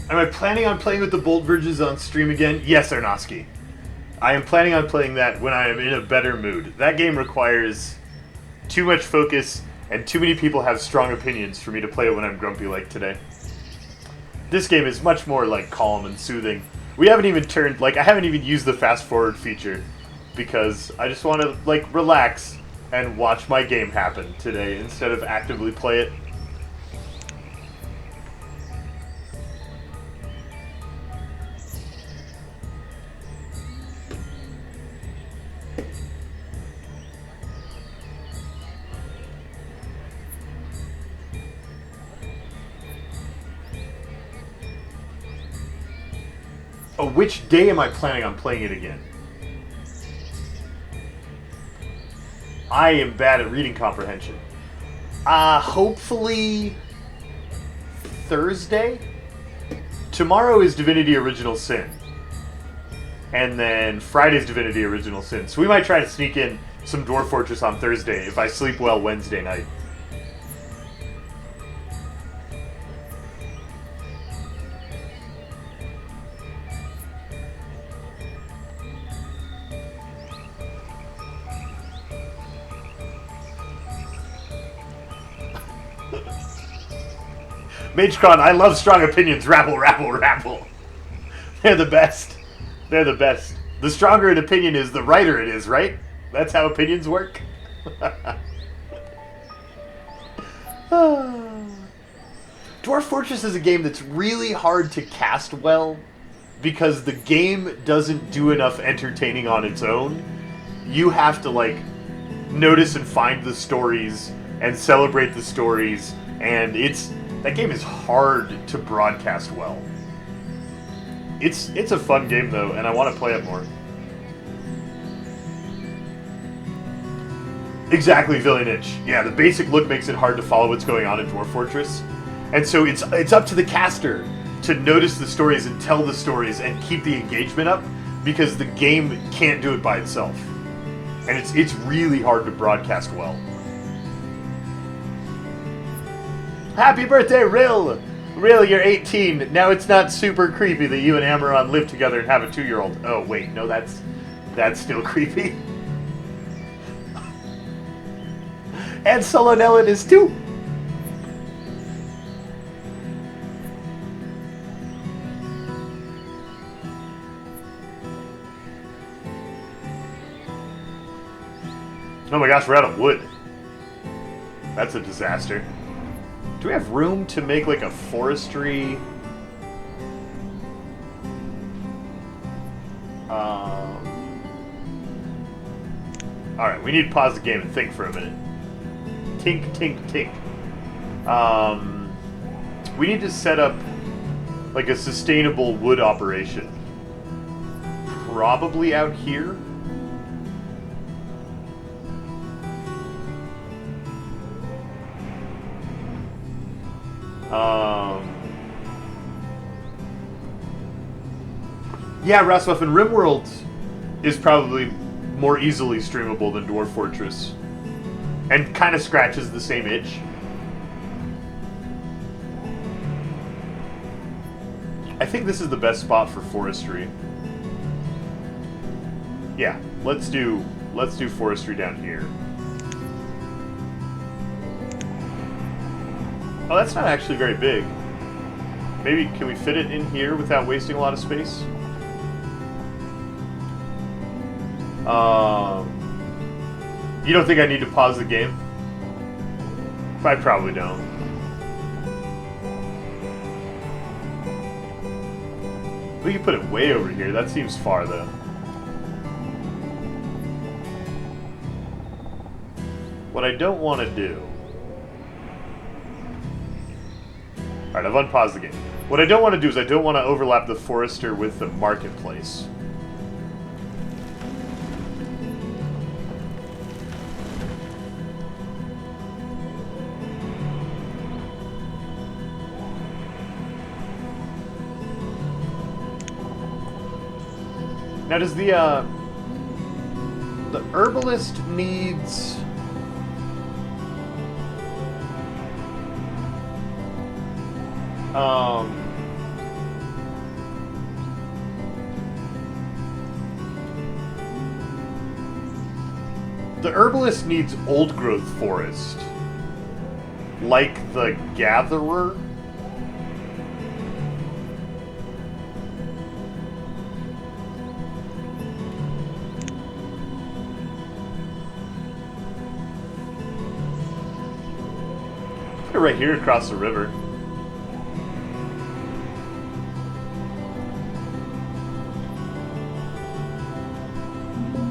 Am I planning on playing with the Bolt Bridges on stream again? Yes, Arnosky. I am planning on playing that when I am in a better mood. That game requires too much focus, and too many people have strong opinions for me to play it when I'm grumpy like today. This game is much more, like, calm and soothing. We haven't even turned, like, I haven't even used the fast forward feature, because I just want to, like, relax and watch my game happen today instead of actively play it. Oh, which day am I planning on playing it again? I am bad at reading comprehension. Hopefully Thursday? Tomorrow is Divinity Original Sin. And then Friday's Divinity Original Sin. So we might try to sneak in some Dwarf Fortress on Thursday if I sleep well Wednesday night. MageCon, I love strong opinions. Rabble, rabble, rabble. They're the best. They're the best. The stronger an opinion is, the righter it is, right? That's how opinions work. Dwarf Fortress is a game that's really hard to cast well because the game doesn't do enough entertaining on its own. You have to, like, notice and find the stories and celebrate the stories, and that game is hard to broadcast well. It's a fun game, though, and I want to play it more. Exactly, Villanich. Yeah, the basic look makes it hard to follow what's going on in Dwarf Fortress. And so it's up to the caster to notice the stories and tell the stories and keep the engagement up, because the game can't do it by itself. And it's really hard to broadcast well. Happy birthday, Rill! Rill, you're 18. Now it's not super creepy that you and Amaron live together and have a 2-year-old. Oh, wait, no, that's still creepy. And Solonellin is too. Oh my gosh, we're out of wood. That's a disaster. Do we have room to make like a forestry? Alright, we need to pause the game and think for a minute. Tink, tink, tink. We need to set up like a sustainable wood operation. Probably out here. Yeah, Rasmussen, RimWorld is probably more easily streamable than Dwarf Fortress. And kind of scratches the same itch. I think this is the best spot for forestry. Yeah, let's do forestry down here. Oh, that's not actually very big. Maybe, can we fit it in here without wasting a lot of space? You don't think I need to pause the game? I probably don't. We can put it way over here. That seems far, though. What I don't want to do... Alright, I've unpaused the game. What I don't want to do is I don't want to overlap the Forester with the marketplace. Now, does the herbalist needs... The herbalist needs old growth forest, like the gatherer. Put it right here across the river.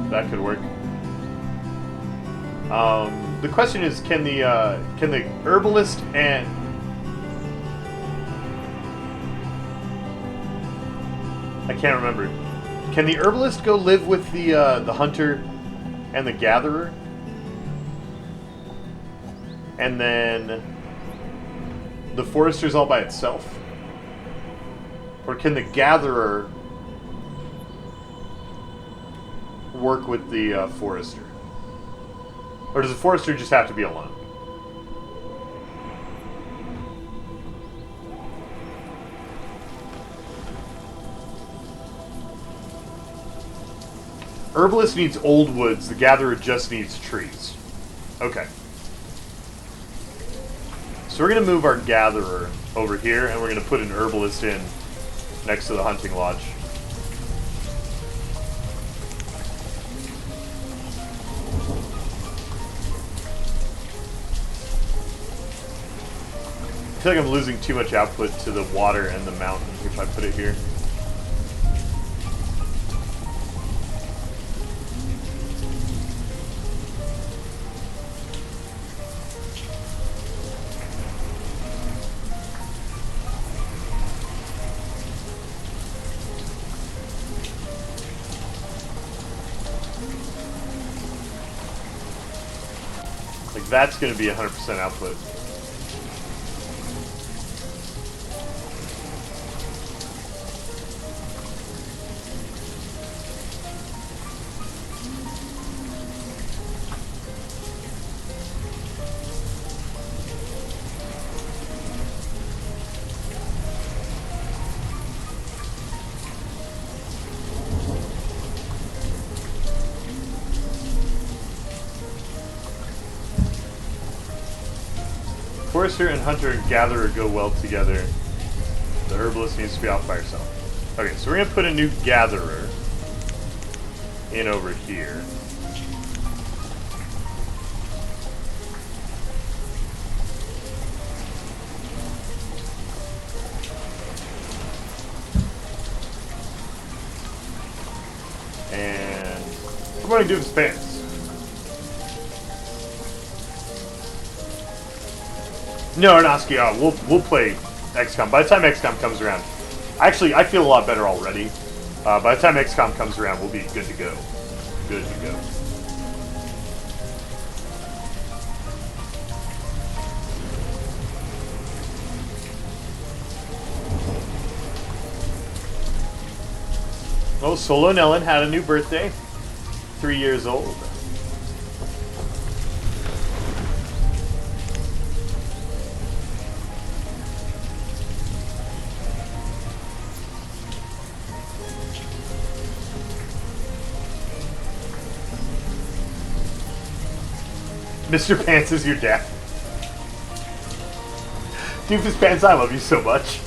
That could work. The question is, can the herbalist and I can't remember. Can the herbalist go live with the hunter and the gatherer, and then the forester's all by itself, or can the gatherer work with the forester? Or does the forester just have to be alone? Herbalist needs old woods, the gatherer just needs trees. Okay. So we're going to move our gatherer over here, and we're going to put an herbalist in next to the hunting lodge. I feel like I'm losing too much output to the water and the mountain if I put it here. Like, that's going to be 100% output. Forester and hunter and gatherer go well together. The herbalist needs to be off by herself. Okay, so we're going to put a new gatherer in over here. And what am I going to do with his pants? No, Arnosky, we'll play XCOM. By the time XCOM comes around, actually, I feel a lot better already. By the time XCOM comes around, we'll be good to go. Good to go. Oh, Solo Nellen had a new birthday. 3 years old. Mr. Pants is your dad. Doofus Pants, I love you so much.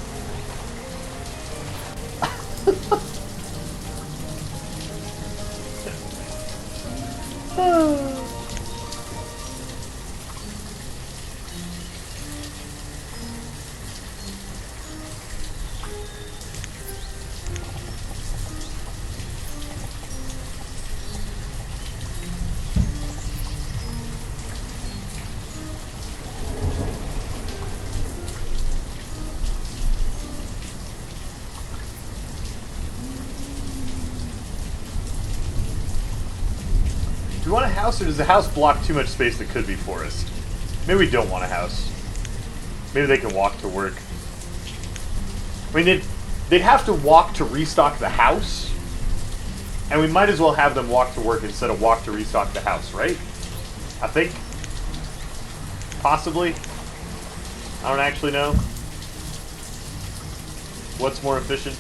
Do we want a house, or does the house block too much space that could be forest? Maybe we don't want a house. Maybe they can walk to work. I mean, they'd have to walk to restock the house, and we might as well have them walk to work instead of walk to restock the house, right? I think. Possibly. I don't actually know. What's more efficient?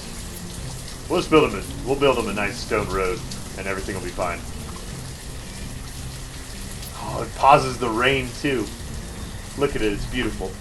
We'll just build them a nice stone road, and everything will be fine. Oh, it pauses the rain, too. Look at it, it's beautiful.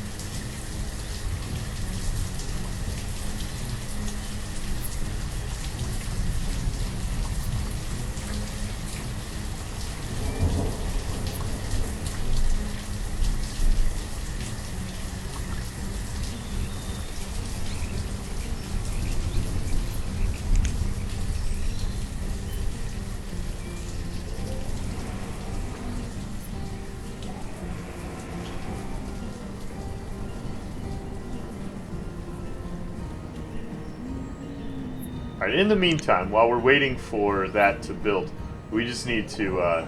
Alright, in the meantime, while we're waiting for that to build, we just need to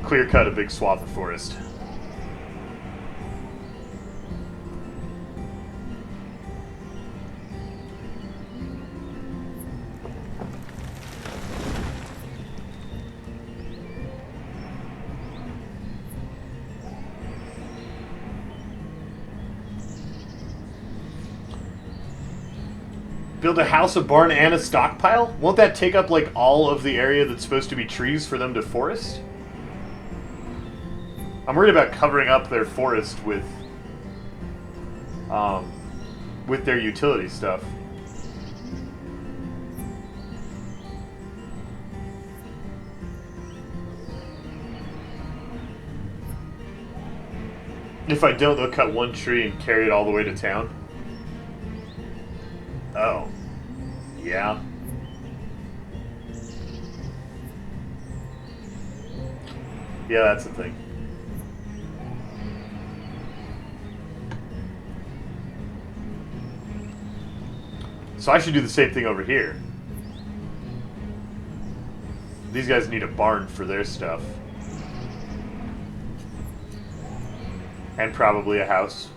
clear cut a big swath of forest. Build a house, a barn, and a stockpile? Won't that take up, like, all of the area that's supposed to be trees for them to forest? I'm worried about covering up their forest with their utility stuff. If I don't, they'll cut one tree and carry it all the way to town. Oh. Yeah. Yeah, that's the thing. So I should do the same thing over here. These guys need a barn for their stuff. And probably a house.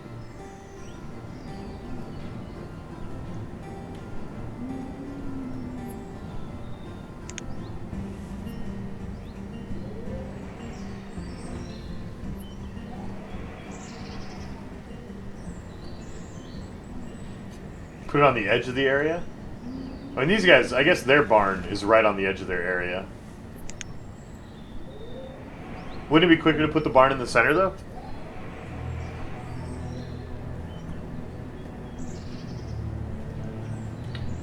Put it on the edge of the area? I mean, these guys, I guess their barn is right on the edge of their area. Wouldn't it be quicker to put the barn in the center, though?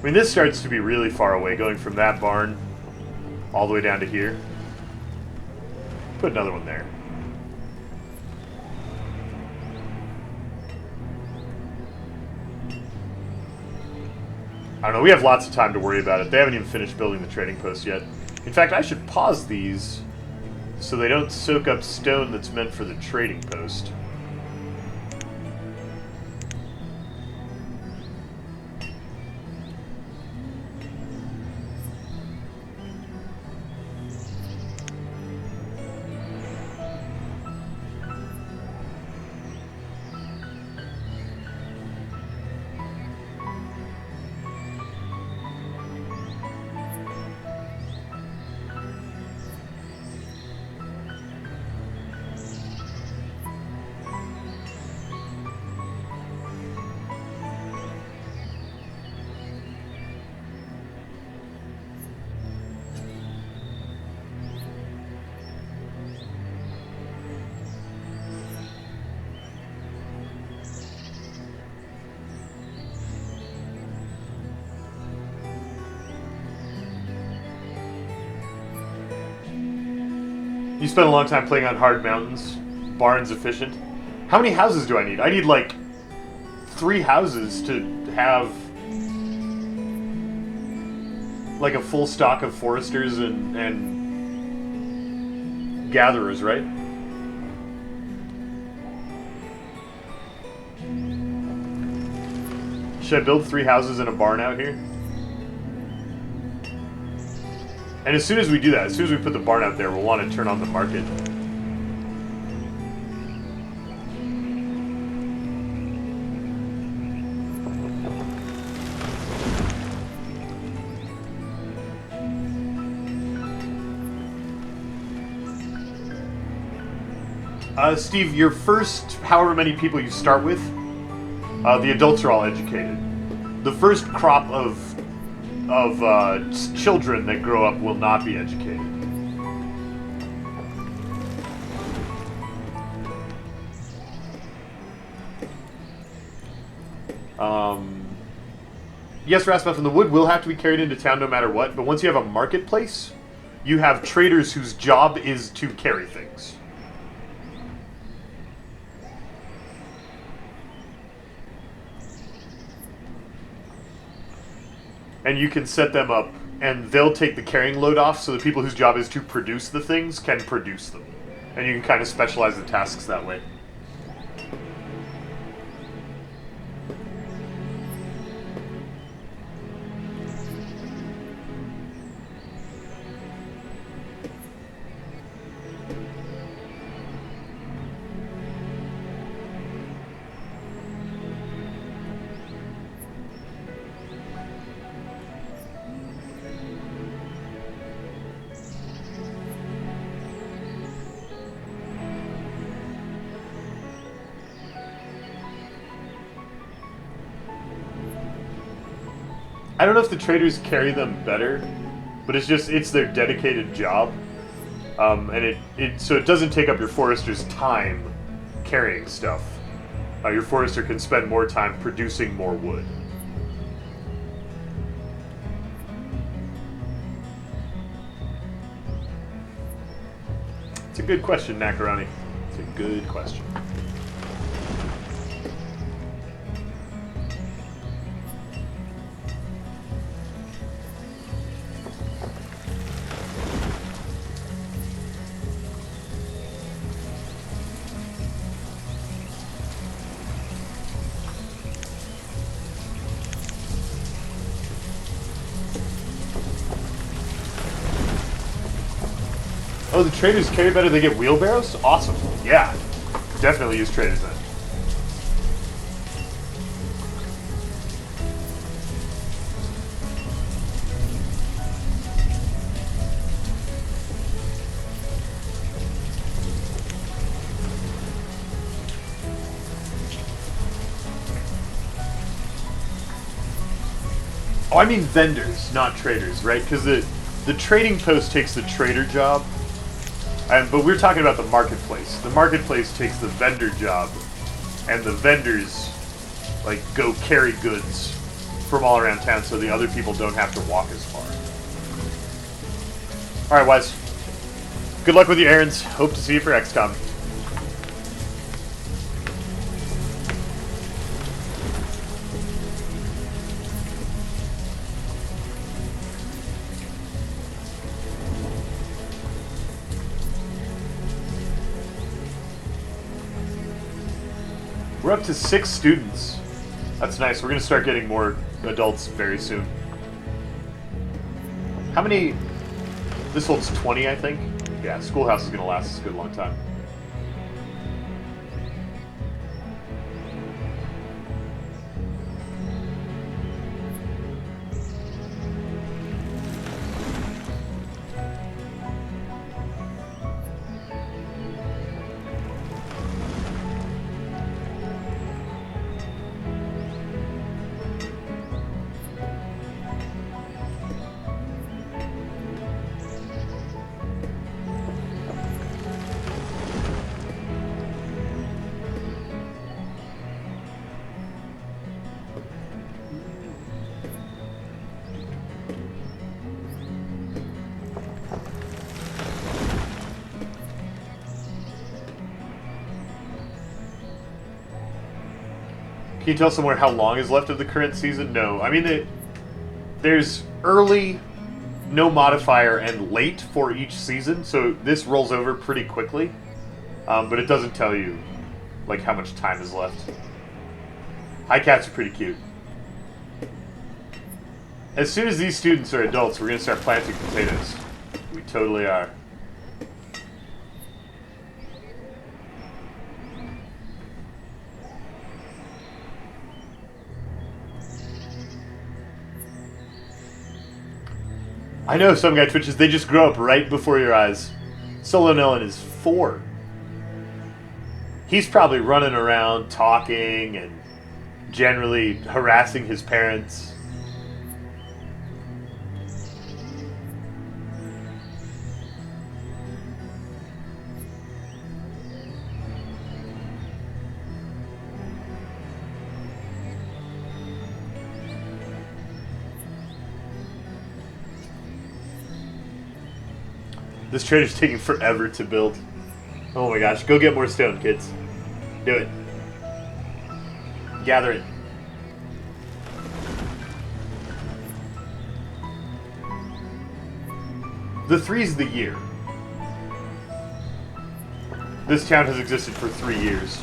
I mean, this starts to be really far away, going from that barn all the way down to here. Put another one there. I don't know, we have lots of time to worry about it. They haven't even finished building the trading post yet. In fact, I should pause these so they don't soak up stone that's meant for the trading post. You spent a long time playing on hard mountains. Barn's efficient. How many houses do I need? I need like 3 houses to have like a full stock of foresters and gatherers, right? Should I build 3 houses and a barn out here? And as soon as we do that, as soon as we put the barn out there, we'll want to turn on the market. Steve, your first however many people you start with, the adults are all educated. The first crop of children that grow up will not be educated. Yes, Rasmussen, the wood will have to be carried into town no matter what, but once you have a marketplace, you have traders whose job is to carry things. And you can set them up, and they'll take the carrying load off, so the people whose job is to produce the things can produce them. And you can kind of specialize the tasks that way. I don't know if the traders carry them better, but it's their dedicated job, and so it doesn't take up your forester's time carrying stuff. Your forester can spend more time producing more wood. It's a good question, Nakarani. It's a good question. Oh, the traders carry better, they get wheelbarrows? Awesome. Yeah. Definitely use traders then. Oh, I mean vendors, not traders, right? Because the trading post takes the trader job. But we're talking about the marketplace. The marketplace takes the vendor job, and the vendors, like, go carry goods from all around town so the other people don't have to walk as far. Alright, Wes. Good luck with your errands. Hope to see you for XCOM. We're up to 6 students. That's nice. We're going to start getting more adults very soon. How many? This holds 20, I think. Yeah, schoolhouse is going to last us a good long time. Can you tell somewhere how long is left of the current season? No. I mean, there's early, no modifier, and late for each season, so this rolls over pretty quickly. But it doesn't tell you, like, how much time is left. High cats are pretty cute. As soon as these students are adults, we're going to start planting potatoes. We totally are. I know some guy twitches, they just grow up right before your eyes. Solo Nolan is 4. He's probably running around talking and generally harassing his parents. This trader's taking forever to build. Oh my gosh, go get more stone, kids. Do it. Gather it. The 3's the year. This town has existed for 3 years.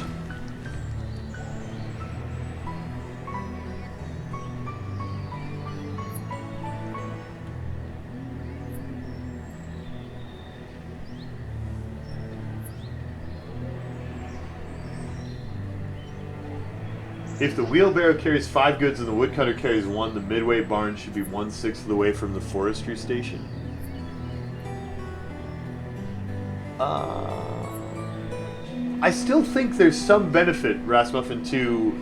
If the wheelbarrow carries 5 goods and the woodcutter carries 1, the midway barn should be 1/6 of the way from the forestry station. I still think there's some benefit, Rasmussen, to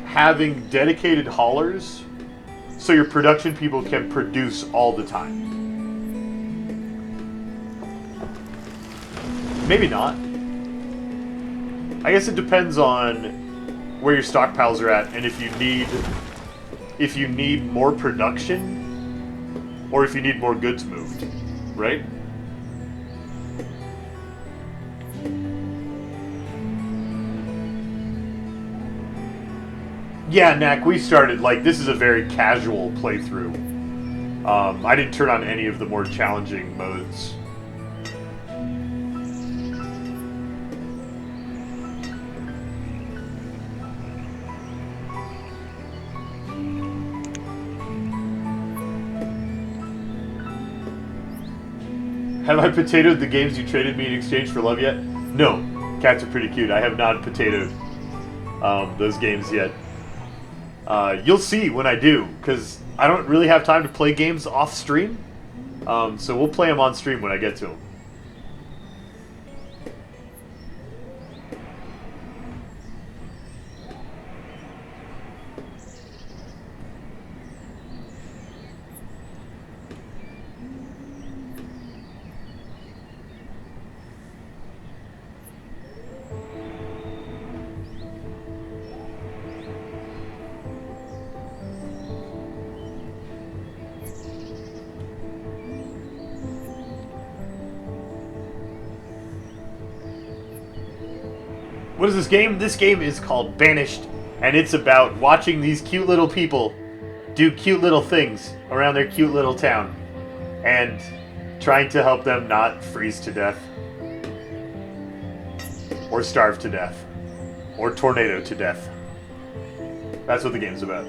having dedicated haulers so your production people can produce all the time. Maybe not. I guess it depends on where your stockpiles are at, and if you need more production, or if you need more goods moved, right? Yeah, Knack, we started, like, this is a very casual playthrough. I didn't turn on any of the more challenging modes. Have I potatoed the games you traded me in exchange for love yet? No. Cats are pretty cute. I have not potatoed those games yet. You'll see when I do, because I don't really have time to play games off stream. So we'll play them on stream when I get to them. What is this game? This game is called Banished, and it's about watching these cute little people do cute little things around their cute little town, and trying to help them not freeze to death or starve to death. Or tornado to death. That's what the game's about.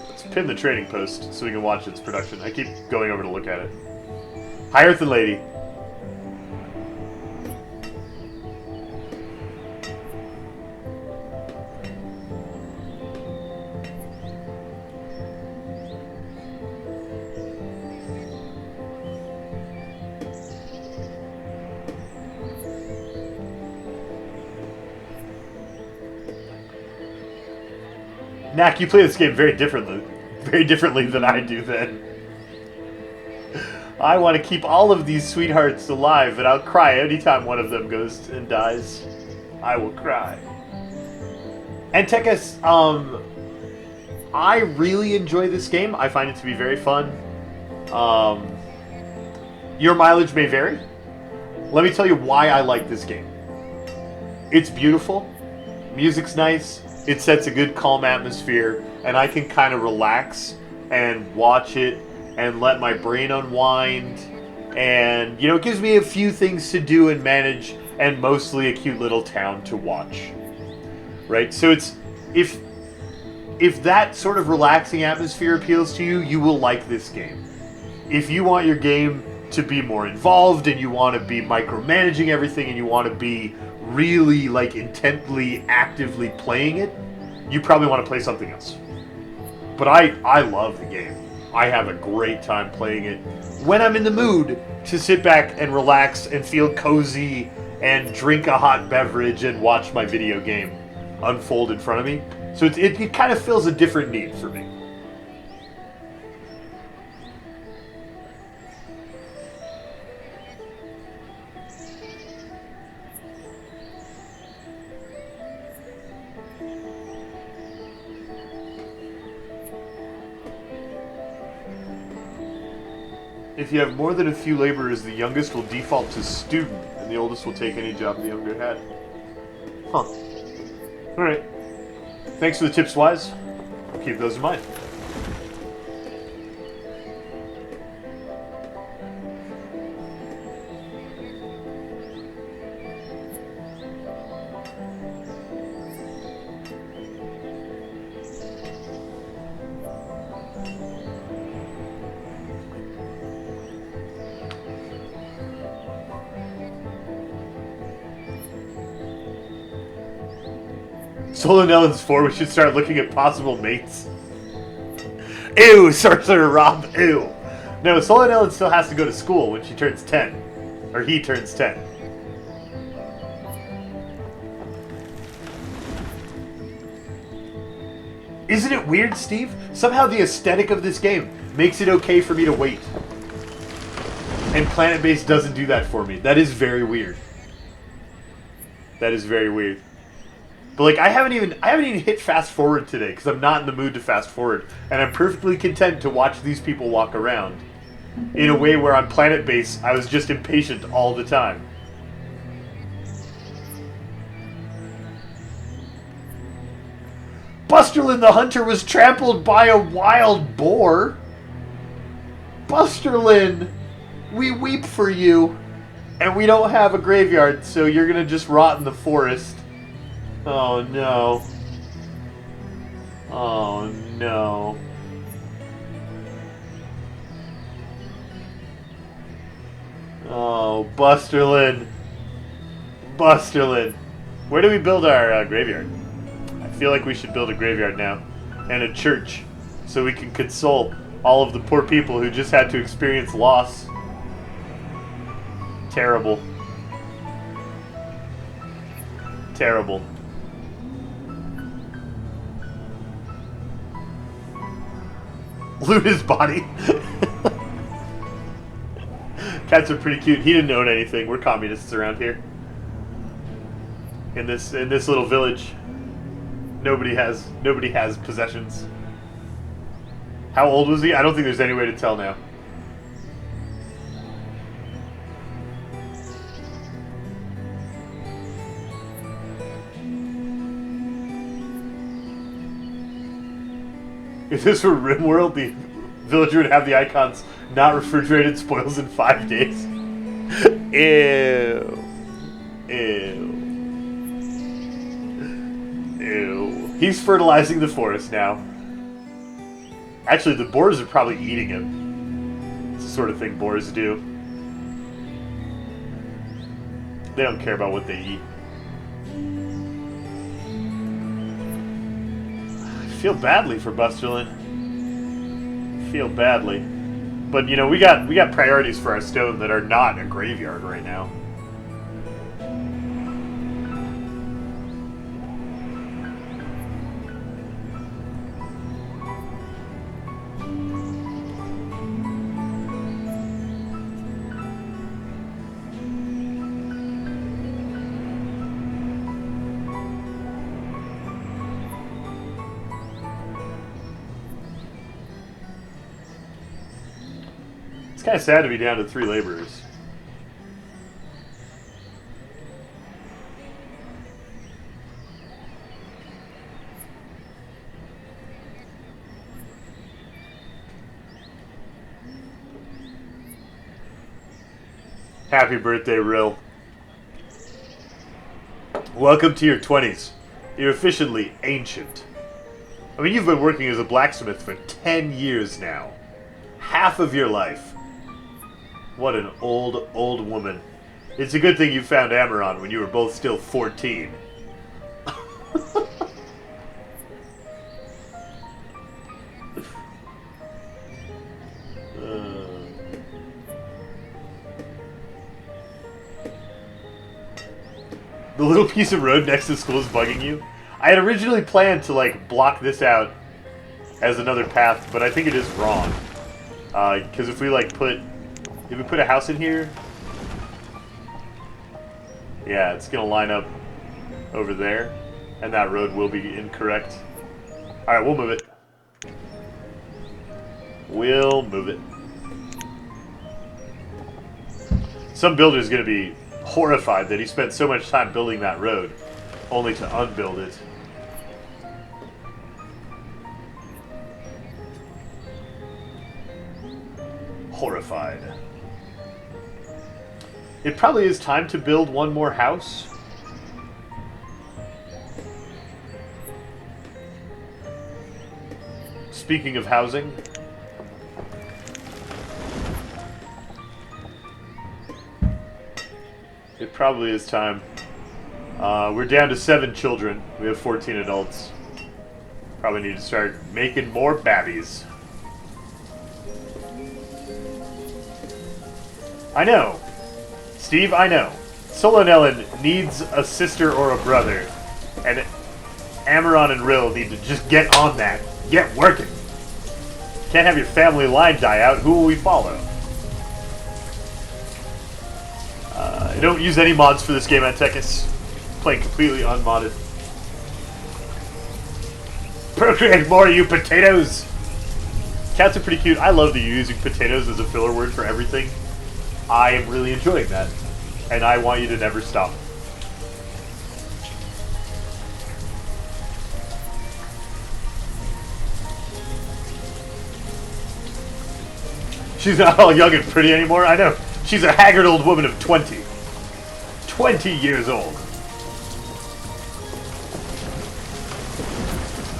Let's pin the trading post so we can watch its production. I keep going over to look at it. Hi, Earth and Lady. Knack, you play this game very differently than I do then. I want to keep all of these sweethearts alive, and I'll cry anytime one of them goes and dies. I will cry. And Tekis, I really enjoy this game. I find it to be very fun. Your mileage may vary. Let me tell you why I like this game. It's beautiful. Music's nice. It sets a good calm atmosphere, and I can kind of relax and watch it and let my brain unwind. And, you know, it gives me a few things to do and manage, and mostly a cute little town to watch. Right? So it's, if that sort of relaxing atmosphere appeals to you, you will like this game. If you want your game to be more involved, and you want to be micromanaging everything, and you want to be really, like, intently, actively playing it, you probably want to play something else. But I love the game. I have a great time playing it when I'm in the mood to sit back and relax and feel cozy and drink a hot beverage and watch my video game unfold in front of me. So it kind of fills a different need for me. If you have more than a few laborers, the youngest will default to student, and the oldest will take any job the younger had. Huh. Alright. Thanks for the tips, Wise. I'll keep those in mind. Solonellan's 4, we should start looking at possible mates. Ew, Sorcerer Rob, ew. No, Solonellan still has to go to school when she turns 10. Or he turns 10. Isn't it weird, Steve? Somehow the aesthetic of this game makes it okay for me to wait. And Planet-Based doesn't do that for me. That is very weird. That is very weird. But like I haven't even hit fast forward today because I'm not in the mood to fast forward, and I'm perfectly content to watch these people walk around in a way where on Planet Base I was just impatient all the time. Busterlin the Hunter was trampled by a wild boar. Busterlin, we weep for you, and we don't have a graveyard, so you're gonna just rot in the forest. Oh no. Oh no. Oh, Busterlin. Busterlin. Where do we build our graveyard? I feel like we should build a graveyard now. And a church. So we can console all of the poor people who just had to experience loss. Terrible. Terrible. Loot his body. Cats are pretty cute. He didn't own anything. We're communists around here. In this little village, nobody has possessions. How old was he? I don't think there's any way to tell now. If this were RimWorld, the villager would have the icons not refrigerated spoils in 5 days. Ew. Ew. Ew. He's fertilizing the forest now. Actually, the boars are probably eating him. It's the sort of thing boars do. They don't care about what they eat. I feel badly for Busterlin. Feel badly. But, you know, we got priorities for our stone that are not a graveyard right now. It's kind of sad to be down to 3 laborers. Happy birthday, Rill. Welcome to your 20s. You're officially ancient. I mean, you've been working as a blacksmith for 10 years now. Half of your life. What an old, old woman. It's a good thing you found Amaron when you were both still 14. The little piece of road next to school is bugging you? I had originally planned to, like, block this out as another path, but I think it is wrong. Because if we, like, put a house in here, yeah, it's gonna line up over there, and that road will be incorrect. Alright, we'll move it. We'll move it. Some builder's gonna be horrified that he spent so much time building that road, only to unbuild it. Horrified. It probably is time to build one more house. Speaking of housing, it probably is time. We're down to 7 children. We have 14 adults. Probably need to start making more babbies. I know. Steve, I know. Solonellin needs a sister or a brother. And Amaron and Rill need to just get on that. Get working. Can't have your family line die out. Who will we follow? I don't use any mods for this game, Antekis. Playing completely unmodded. Procreate more, you potatoes! Cats are pretty cute. I love that you're using potatoes as a filler word for everything. I am really enjoying that. And I want you to never stop. She's not all young and pretty anymore, I know. She's a haggard old woman of 20. 20 years old.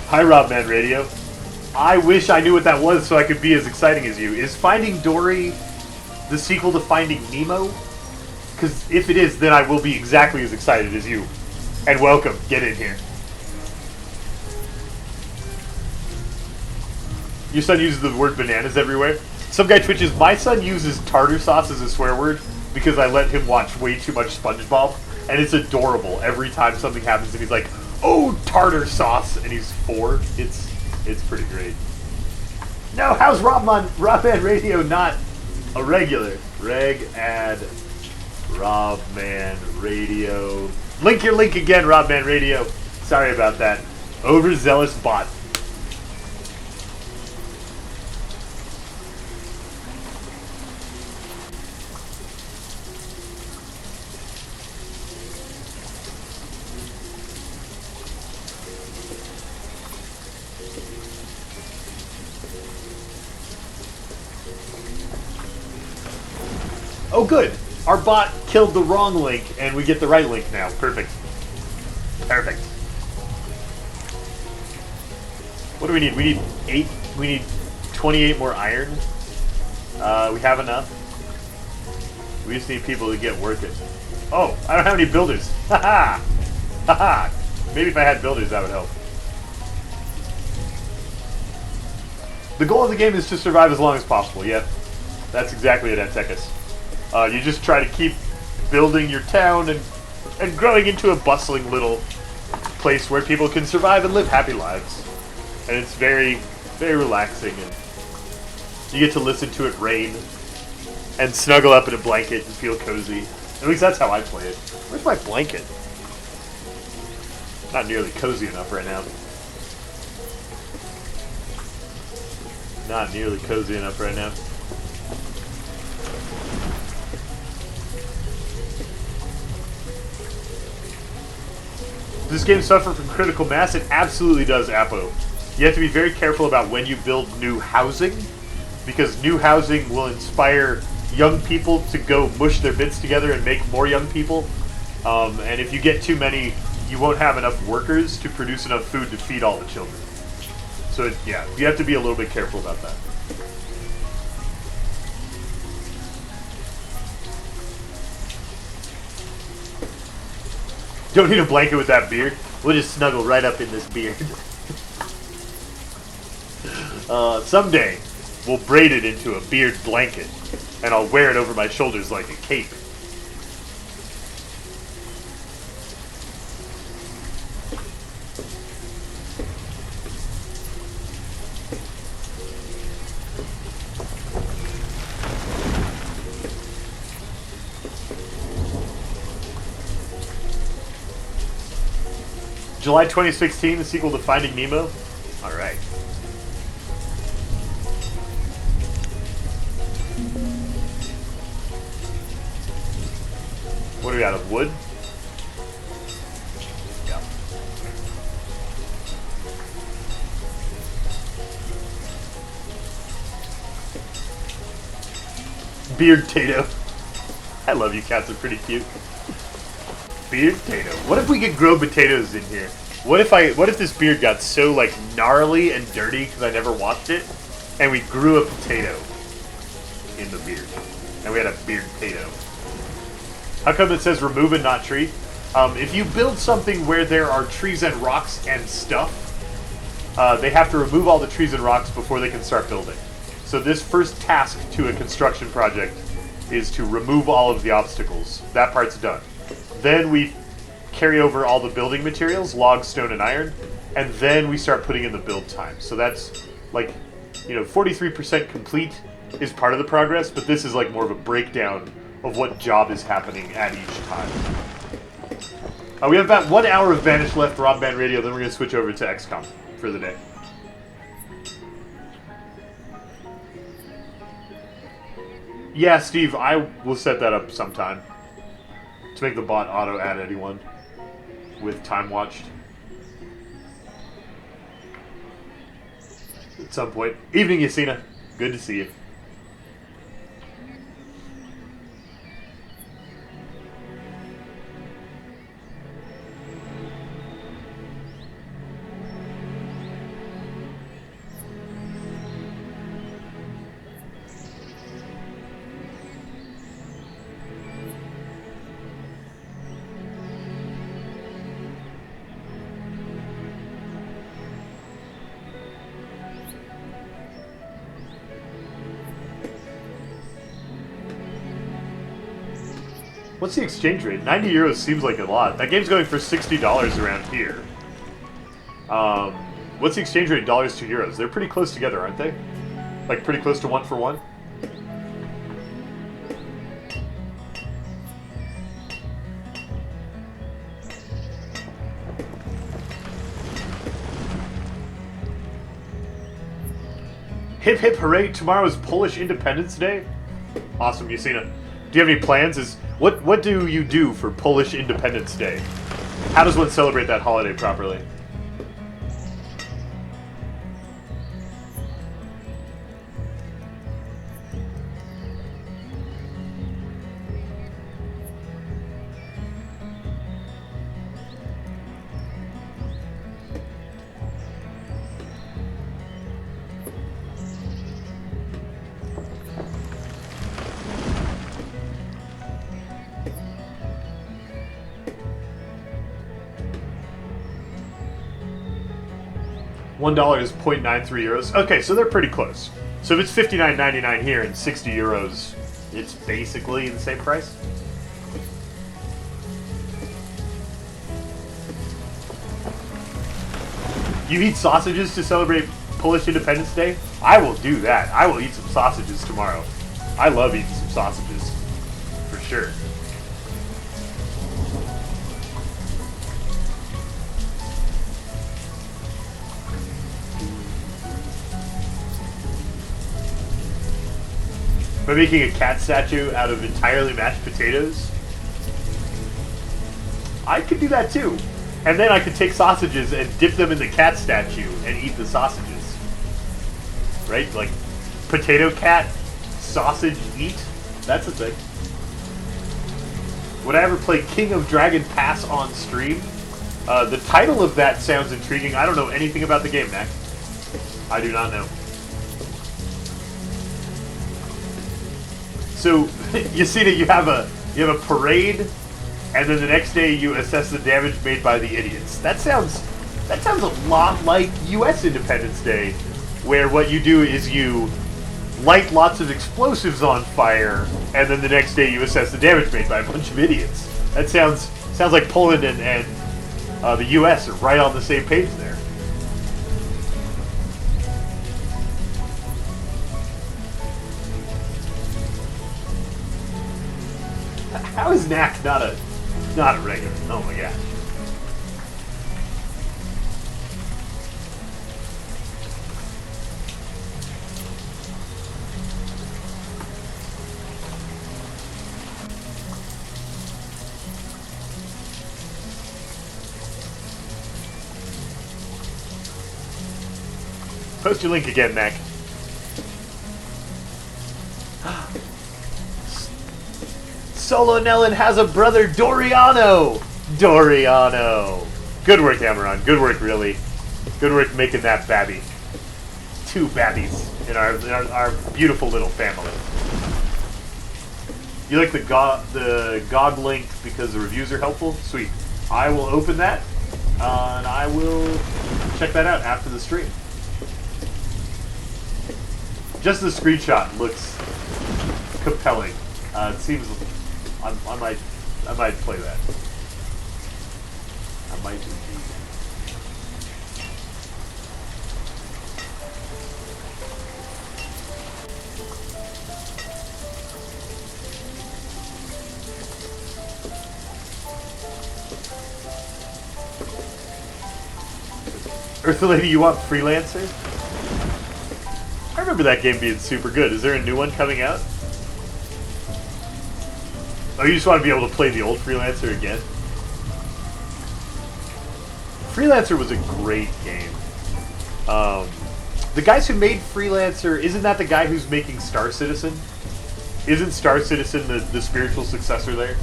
Hi, Robman Radio. I wish I knew what that was so I could be as exciting as you. Is Finding Dory the sequel to Finding Nemo? Because if it is, then I will be exactly as excited as you. And welcome. Get in here. Your son uses the word bananas everywhere. Some guy twitches, my son uses tartar sauce as a swear word because I let him watch way too much SpongeBob. And it's adorable every time something happens and he's like, oh, tartar sauce. And he's 4. It's pretty great. No, how's Robman Radio not a regular? Reg add Robman Radio. Link your link again, Robman Radio. Sorry about that. Overzealous bot. Oh, good. Our bot killed the wrong link, and we get the right link now. Perfect. Perfect. What do we need? We need 8. We need 28 more iron. We have enough. We just need people to get working. Oh, I don't have any builders. Haha. Haha. Maybe if I had builders, that would help. The goal of the game is to survive as long as possible. Yep. That's exactly it, Antekis. You just try to keep building your town and growing into a bustling little place where people can survive and live happy lives. And it's very, very relaxing, and you get to listen to it rain and snuggle up in a blanket and feel cozy. At least that's how I play it. Where's my blanket? Not nearly cozy enough right now. Not nearly cozy enough right now. Does this game suffer from critical mass? It absolutely does, Apo. You have to be very careful about when you build new housing, because new housing will inspire young people to go mush their bits together and make more young people. And if you get too many, you won't have enough workers to produce enough food to feed all the children. So, yeah, you have to be a little bit careful about that. Don't need a blanket with that beard. We'll just snuggle right up in this beard. Someday, we'll braid it into a beard blanket, and I'll wear it over my shoulders like a cape. July 2016, the sequel to Finding Nemo. All right. What do we got, of wood? Yeah. Beard Tato. I love you cats, are pretty cute. Beard potato. What if we could grow potatoes in here? What if this beard got so like gnarly and dirty because I never washed it, and we grew a potato in the beard, and we had a beard potato? How come it says remove and not tree? If you build something where there are trees and rocks and stuff, they have to remove all the trees and rocks before they can start building. So this first task to a construction project is to remove all of the obstacles. That part's done. Then we carry over all the building materials, log, stone, and iron, and then we start putting in the build time. So that's like, 43% complete is part of the progress, but this is like more of a breakdown of what job is happening at each time. We have about 1 hour of Banished left for Rob Band Radio, then we're going to switch over to XCOM for the day. Yeah, Steve, I will set that up sometime. To make the bot auto-add anyone with time watched. At some point. Evening, Yasina. Good to see you. What's the exchange rate? 90 euros seems like a lot. That game's going for $60 around here. What's the exchange rate, dollars to euros? They're pretty close together, aren't they? Like, pretty close to 1 for 1? Hip hip hooray, tomorrow is Polish Independence Day? Awesome, Yasina. Do you have any plans? What do you do for Polish Independence Day? How does one celebrate that holiday properly? $1 is 0.93 euros. Okay, so they're pretty close. So if it's 59.99 here and 60 euros, it's basically the same price. You eat sausages to celebrate Polish Independence Day? I will do that. I will eat some sausages tomorrow. I love eating some sausages. For sure. By making a cat statue out of entirely mashed potatoes? I could do that too. And then I could take sausages and dip them in the cat statue and eat the sausages. Right? Like, potato cat, sausage eat? That's a thing. Would I ever play King of Dragon Pass on stream? The title of that sounds intriguing. I don't know anything about the game, Mac. I do not know. So, you see that you have a parade, and then the next day you assess the damage made by the idiots. That sounds a lot like U.S. Independence Day, where what you do is you light lots of explosives on fire, and then the next day you assess the damage made by a bunch of idiots. That sounds like Poland and the U.S. are right on the same page there. How is Knack not a regular? Oh my gosh. Post your link again, Mac. Solo Nellin has a brother, Doriano! Doriano! Good work, Amaron. Good work, really. Good work making that babby. 2 babbies in our beautiful little family. You like the GOG link because the reviews are helpful? Sweet. I will open that, and I will check that out after the stream. Just the screenshot looks compelling. It seems... I might play that. I might indeed. Eartha Lady, you want Freelancer? I remember that game being super good. Is there a new one coming out? Oh, you just want to be able to play the old Freelancer again? Freelancer was a great game. The guys who made Freelancer, isn't that the guy who's making Star Citizen? Isn't Star Citizen the spiritual successor there?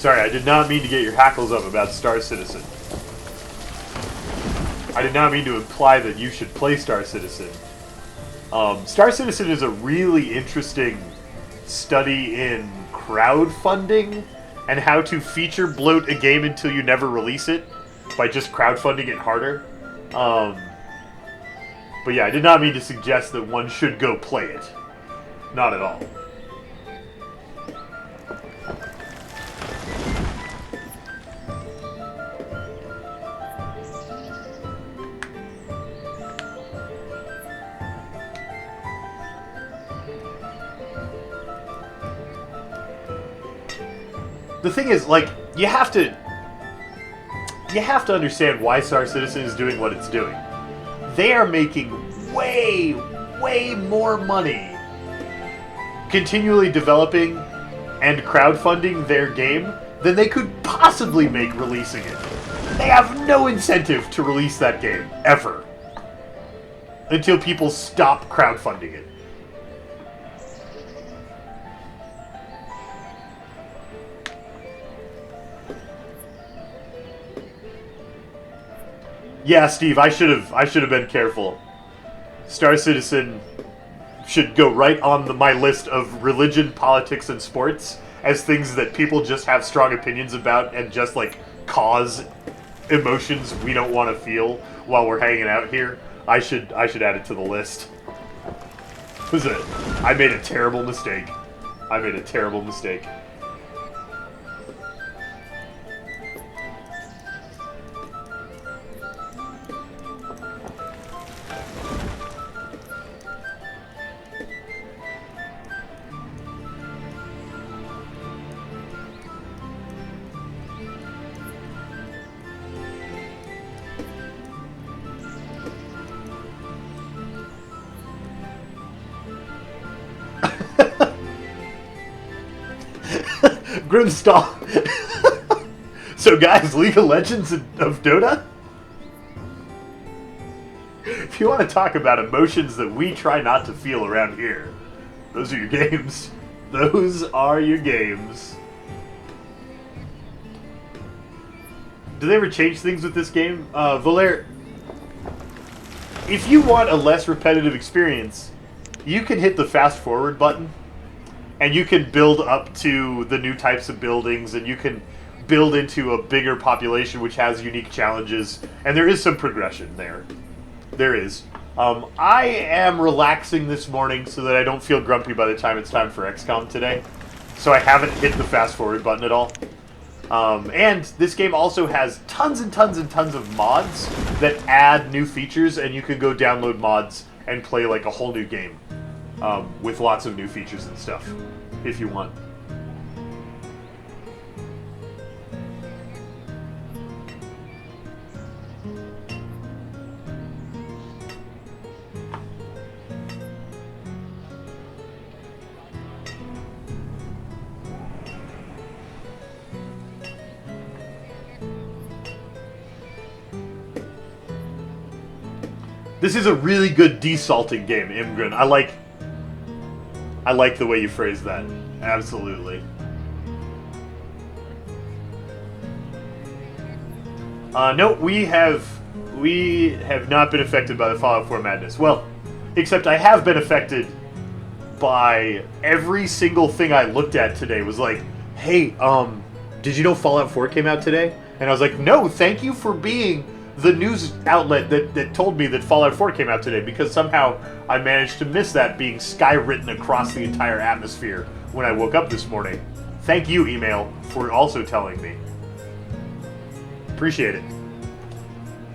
Sorry, I did not mean to get your hackles up about Star Citizen. I did not mean to imply that you should play Star Citizen. Star Citizen is a really interesting study in crowdfunding and how to feature bloat a game until you never release it by just crowdfunding it harder. But yeah, I did not mean to suggest that one should go play it. Not at all. The thing is, like, you have to understand why Star Citizen is doing what it's doing. They are making way, way more money continually developing and crowdfunding their game than they could possibly make releasing it. They have no incentive to release that game, ever. Until people stop crowdfunding it. Yeah, Steve, I should have been careful. Star Citizen should go right on my list of religion, politics, and sports as things that people just have strong opinions about and just like cause emotions we don't want to feel while we're hanging out here. I should add it to the list. I made a terrible mistake. I made a terrible mistake. Grimstall. So guys, League of Legends of Dota? If you want to talk about emotions that we try not to feel around here, those are your games. Those are your games. Do they ever change things with this game? Valer, if you want a less repetitive experience, you can hit the fast forward button and you can build up to the new types of buildings, and you can build into a bigger population which has unique challenges, and there is some progression there. There is. I am relaxing this morning so that I don't feel grumpy by the time it's time for XCOM today, so I haven't hit the fast forward button at all. And this game also has tons and tons and tons of mods that add new features, and you can go download mods and play like a whole new game. With lots of new features and stuff, if you want. This is a really good desalting game, Imgrin. I like the way you phrase that. Absolutely. No, we have not been affected by the Fallout 4 madness. Well, except I have been affected by every single thing I looked at today was like, hey, did you know Fallout 4 came out today? And I was like, no, thank you for being the news outlet that told me that Fallout 4 came out today, because somehow I managed to miss that being skywritten across the entire atmosphere when I woke up this morning. Thank you, email, for also telling me. Appreciate it.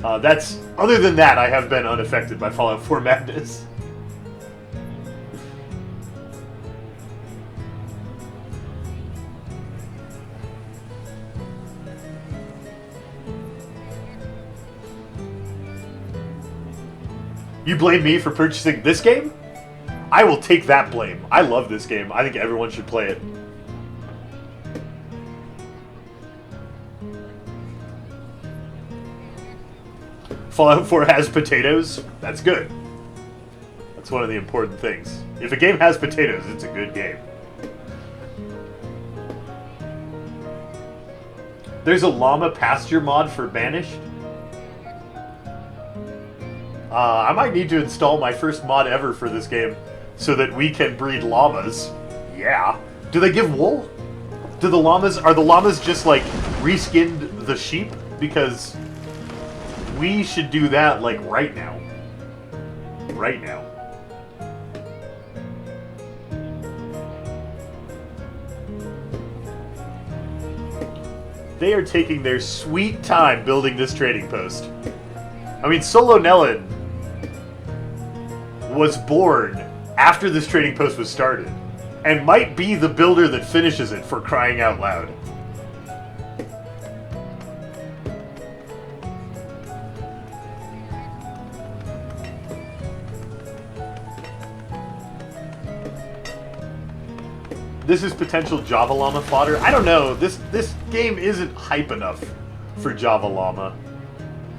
Other than that, I have been unaffected by Fallout 4 madness. You blame me for purchasing this game? I will take that blame. I love this game. I think everyone should play it. Fallout 4 has potatoes. That's good. That's one of the important things. If a game has potatoes, it's a good game. There's a llama pasture mod for Banished. I might need to install my first mod ever for this game so that we can breed llamas. Yeah. Do they give wool? Are the llamas just like reskinned the sheep? Because we should do that like right now. Right now. They are taking their sweet time building this trading post. I mean, Solo Nellin was born after this trading post was started, and might be the builder that finishes it, for crying out loud. This is potential Java Llama fodder. I don't know. This game isn't hype enough for Java Llama.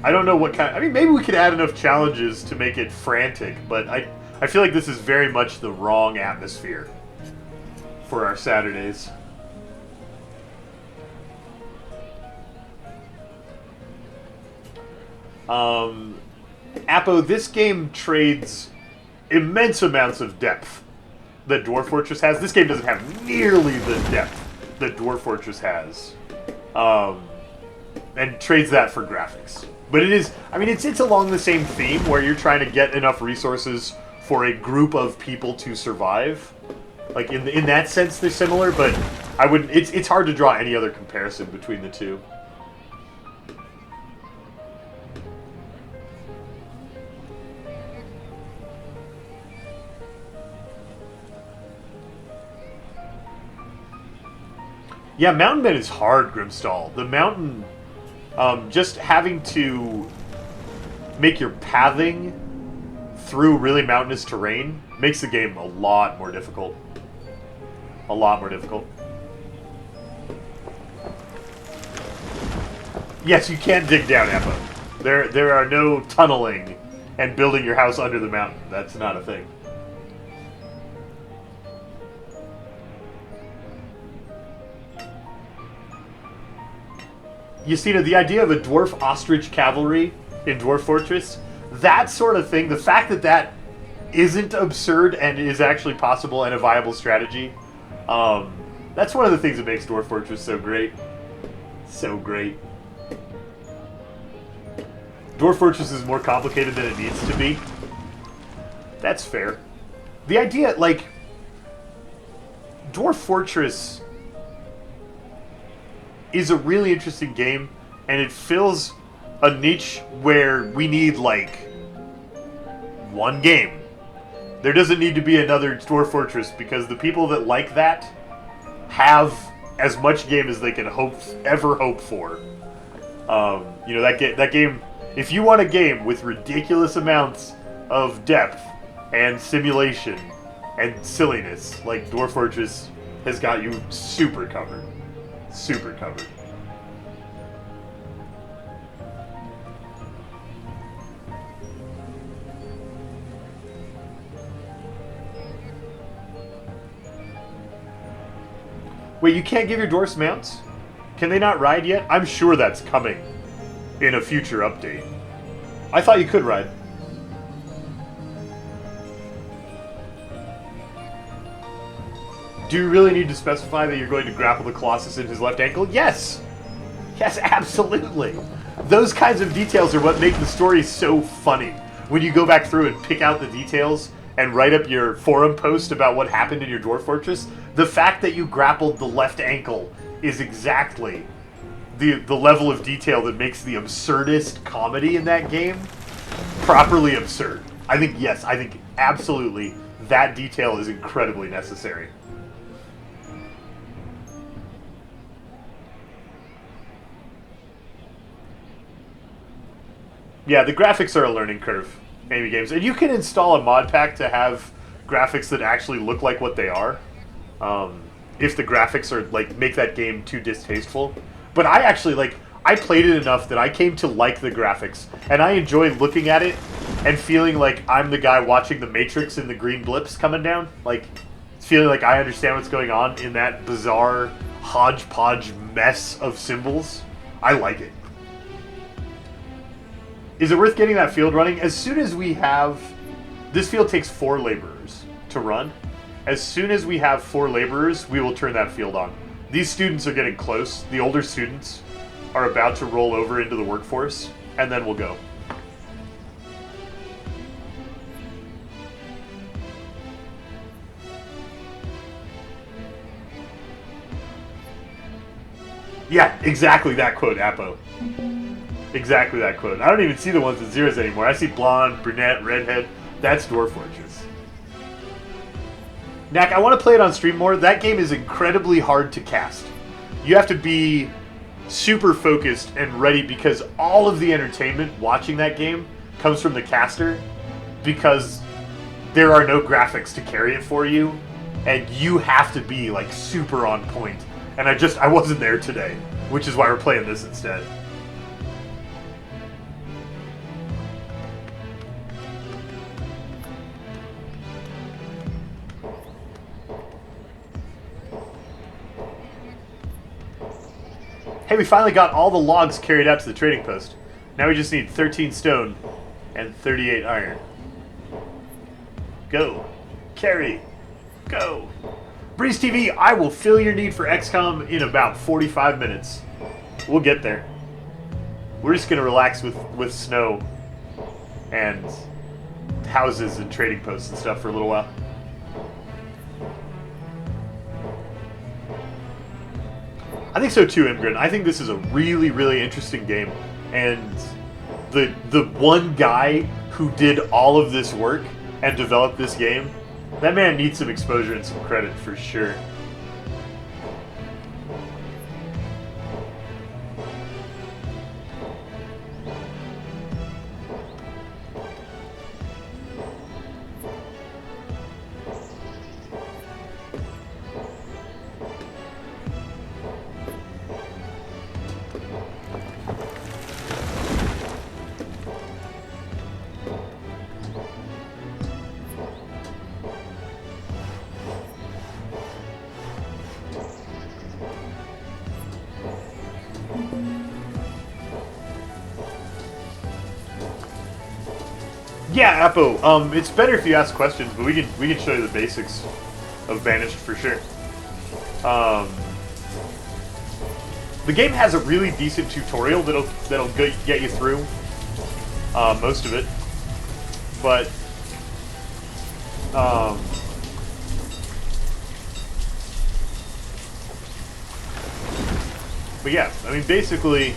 I don't know what kind... I mean, maybe we could add enough challenges to make it frantic, but I feel like this is very much the wrong atmosphere for our Saturdays. Apo, this game trades immense amounts of depth that Dwarf Fortress has. This game doesn't have nearly the depth that Dwarf Fortress has, and trades that for graphics. But it is, I mean, it's along the same theme where you're trying to get enough resources for a group of people to survive. Like in that sense, they're similar, but I wouldn't. It's hard to draw any other comparison between the two. Yeah, Mountain Men is hard, Grimstall. The mountain, just having to make your pathing through really mountainous terrain makes the game a lot more difficult. A lot more difficult. Yes, you can't dig down, Emma. There are no tunneling and building your house under the mountain. That's not a thing. You see, the idea of a dwarf ostrich cavalry in Dwarf Fortress, that sort of thing, the fact that that isn't absurd and is actually possible and a viable strategy, that's one of the things that makes Dwarf Fortress so great. So great. Dwarf Fortress is more complicated than it needs to be. That's fair. The idea, like, Dwarf Fortress is a really interesting game, and it fills a niche where we need, like, one game. There doesn't need to be another Dwarf Fortress, because the people that like that have as much game as they can ever hope for. You know, that game, if you want a game with ridiculous amounts of depth and simulation and silliness, like Dwarf Fortress has got you super covered. Super covered. Wait, you can't give your dwarfs mounts? Can they not ride yet? I'm sure that's coming in a future update. I thought you could ride. Do you really need to specify that you're going to grapple the Colossus in his left ankle? Yes! Yes, absolutely! Those kinds of details are what make the story so funny. When you go back through and pick out the details and write up your forum post about what happened in your Dwarf Fortress, the fact that you grappled the left ankle is exactly the level of detail that makes the absurdist comedy in that game properly absurd. I think absolutely that detail is incredibly necessary. Yeah, the graphics are a learning curve, Amy Games. And you can install a mod pack to have graphics that actually look like what they are. If the graphics are, like, make that game too distasteful. But I actually, like, I played it enough that I came to like the graphics. And I enjoy looking at it and feeling like I'm the guy watching the Matrix and the green blips coming down. Like, feeling like I understand what's going on in that bizarre hodgepodge mess of symbols. I like it. Is it worth getting that field running? As soon as we have... This field takes 4 laborers to run. As soon as we have 4 laborers, we will turn that field on. These students are getting close. The older students are about to roll over into the workforce, and then we'll go. Yeah, exactly that quote, Apo. Exactly that quote. I don't even see the ones with zeros anymore. I see blonde, brunette, redhead. That's Dwarf Fortress. Knack, I want to play it on stream more. That game is incredibly hard to cast. You have to be super focused and ready because all of the entertainment watching that game comes from the caster because there are no graphics to carry it for you and you have to be like super on point. And I wasn't there today, which is why we're playing this instead. Hey, we finally got all the logs carried out to the trading post. Now we just need 13 stone and 38 iron. Go. Carry. Go. Breeze TV, I will fill your need for XCOM in about 45 minutes. We'll get there. We're just going to relax with snow and houses and trading posts and stuff for a little while. I think so too, Imgrin. I think this is a really, really interesting game. And the one guy who did all of this work and developed this game, that man needs some exposure and some credit for sure. Yeah, Apo. It's better if you ask questions, but we can show you the basics of Banished for sure. The game has a really decent tutorial that'll get you through most of it, but yeah, I mean basically.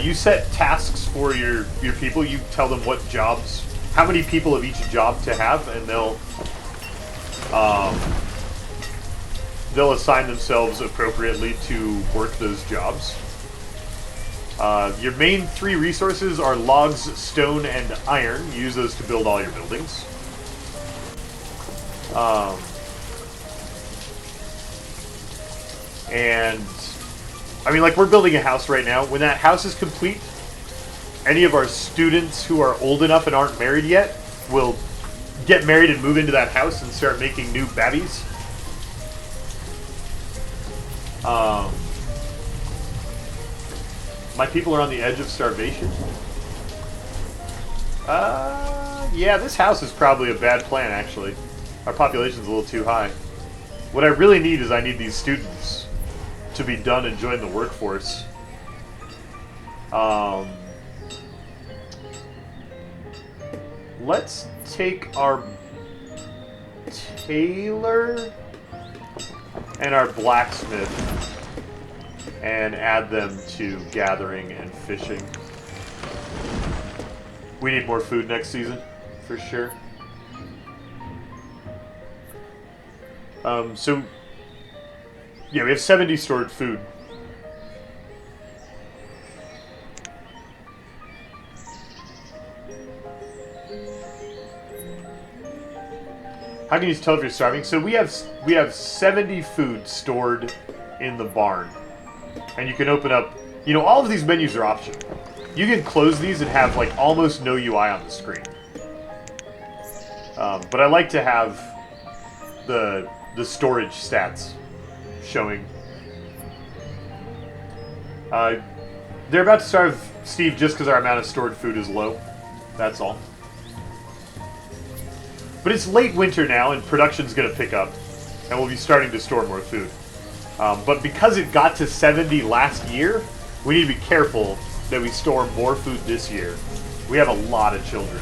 You set tasks for your people. You tell them what jobs, how many people of each job to have, and they'll assign themselves appropriately to work those jobs. Your main 3 resources are logs, stone, and iron. You use those to build all your buildings. And I mean, like, we're building a house right now. When that house is complete, any of our students who are old enough and aren't married yet will get married and move into that house and start making new babbies. My people are on the edge of starvation. Yeah, this house is probably a bad plan, actually. Our population's a little too high. What I really need is I need these students to be done and join the workforce. Let's take our tailor and our blacksmith and add them to gathering and fishing. We need more food next season, for sure. So yeah, we have 70 stored food. How can you tell if you're starving? So we have 70 food stored in the barn. And you can open up, you know, all of these menus are optional. You can close these and have like almost no UI on the screen. But I like to have the storage stats showing. They're about to starve Steve just because our amount of stored food is low. That's all. But it's late winter now, and production's going to pick up, and we'll be starting to store more food. But because it got to 70 last year, we need to be careful that we store more food this year. We have a lot of children.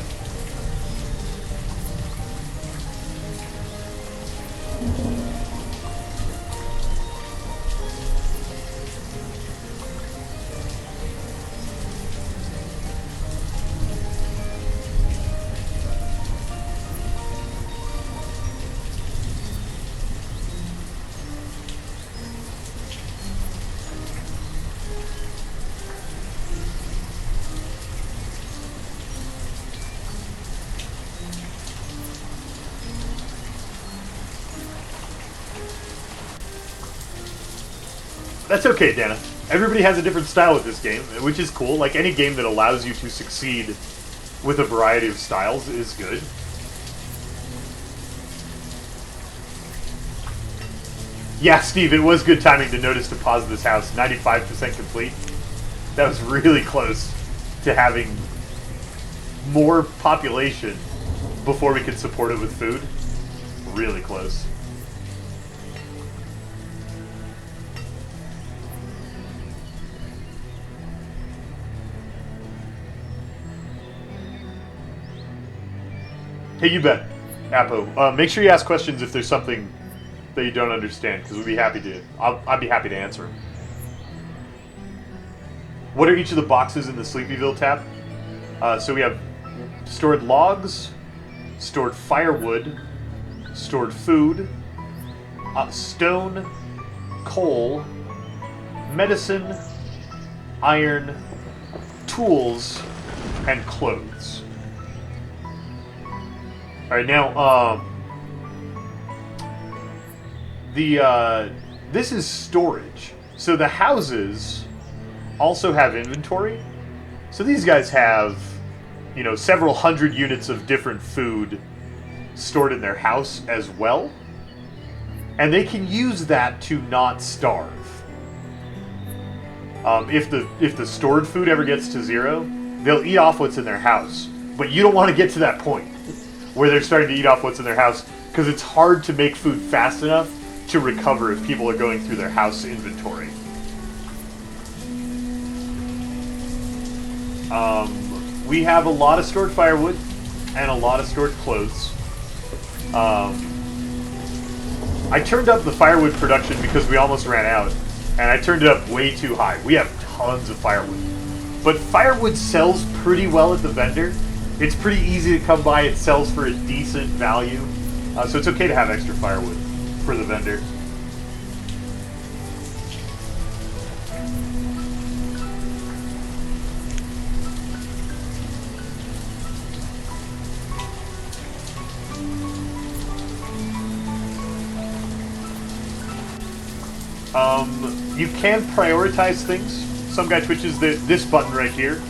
That's okay, Dana. Everybody has a different style with this game, which is cool. Like, any game that allows you to succeed with a variety of styles is good. Yeah, Steve, it was good timing to notice to pause this house. 95% complete. That was really close to having more population before we could support it with food. Really close. Hey, you bet, Apo. Make sure you ask questions if there's something that you don't understand, because we'd be happy to. I'd be happy to answer. What are each of the boxes in the Sleepyville tab? So we have stored logs, stored firewood, stored food, stone, coal, medicine, iron, tools, and clothes. All right, now this is storage. So the houses also have inventory. So these guys have, you know, several hundred units of different food stored in their house as well. And they can use that to not starve. If the stored food ever gets to 0, they'll eat off what's in their house. But you don't want to get to that point where they're starting to eat off what's in their house, because it's hard to make food fast enough to recover if people are going through their house inventory. We have a lot of stored firewood and a lot of stored clothes. I turned up the firewood production because we almost ran out, and I turned it up way too high. We have tons of firewood. But firewood sells pretty well at the vendor. It's pretty easy to come by. It sells for a decent value. So it's okay to have extra firewood for the vendor. You can prioritize things. Some guy twitches this button right here.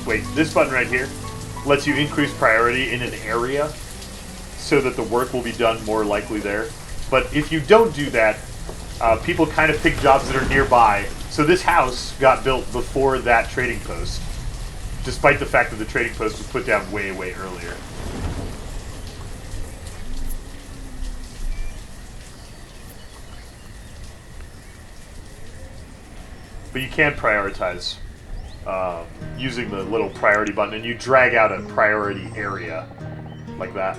Wait, this button right here lets you increase priority in an area so that the work will be done more likely there. But if you don't do that, people kind of pick jobs that are nearby. So this house got built before that trading post, despite the fact that the trading post was put down way, way earlier. But you can prioritize using the little priority button, and you drag out a priority area like that.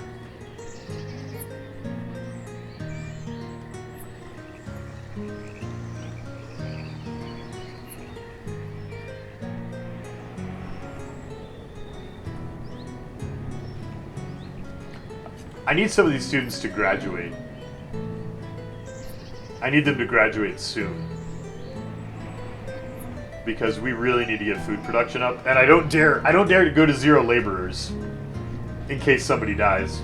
I need some of these students to graduate. I need them to graduate soon, because we really need to get food production up, and I don't dare to go to 0 laborers in case somebody dies.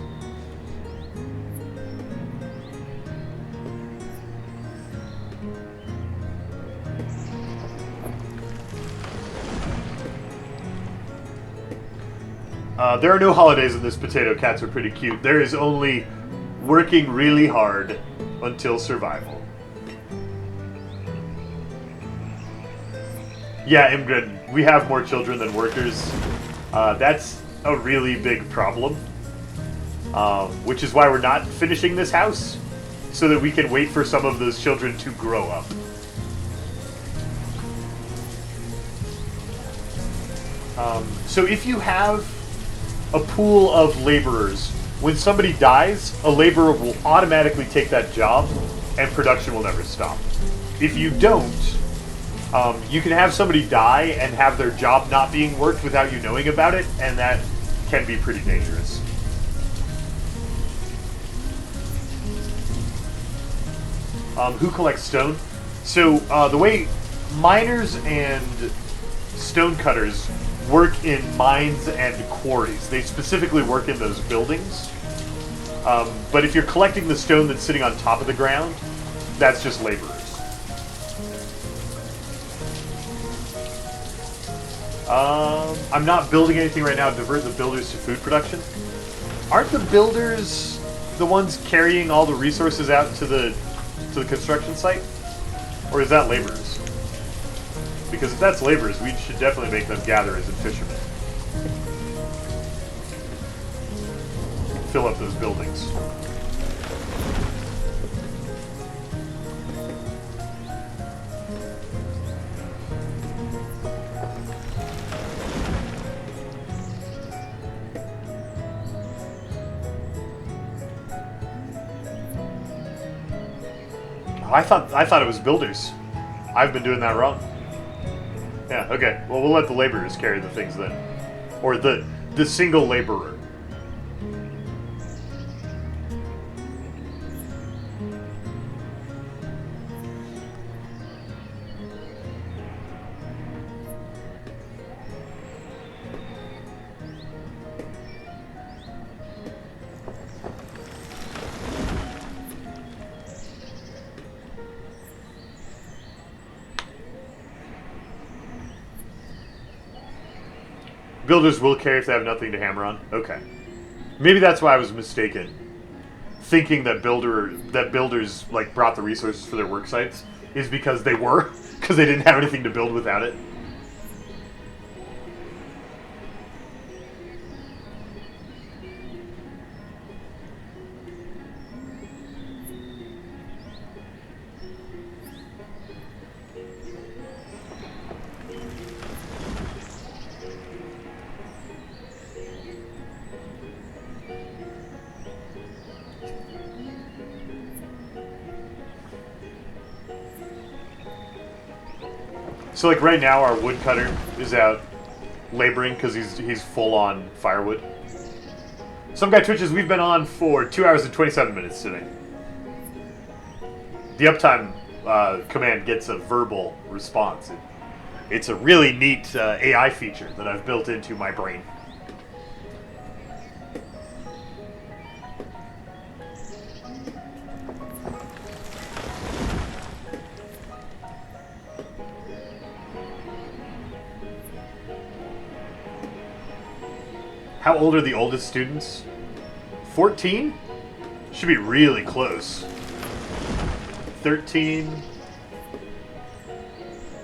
There are no holidays in this potato. Cats are pretty cute. There is only working really hard until survival. Yeah, Imgrid, we have more children than workers. That's a really big problem. Which is why we're not finishing this house, so that we can wait for some of those children to grow up. So if you have a pool of laborers, when somebody dies, a laborer will automatically take that job, and production will never stop. If you don't, you can have somebody die and have their job not being worked without you knowing about it, and that can be pretty dangerous. Who collects stone? So the way miners and stone cutters work in mines and quarries, they specifically work in those buildings. But if you're collecting the stone that's sitting on top of the ground, that's just laborers. I'm not building anything right now to divert the builders to food production. Aren't the builders the ones carrying all the resources out to the construction site? Or is that laborers? Because if that's laborers, we should definitely make them gatherers and fishermen. Fill up those buildings. I thought it was builders. I've been doing that wrong. Yeah, okay. Well, we'll let the laborers carry the things then. Or the single laborer. Builders will carry if they have nothing to hammer on. Okay. Maybe that's why I was mistaken. Thinking that builders like brought the resources for their work sites is because they were. Because they didn't have anything to build without it. So like right now our woodcutter is out laboring because he's full on firewood. Some guy twitches, we've been on for 2 hours and 27 minutes today. The uptime command gets a verbal response. It's a really neat AI feature that I've built into my brain. How old are the oldest students? 14? Should be really close. 13.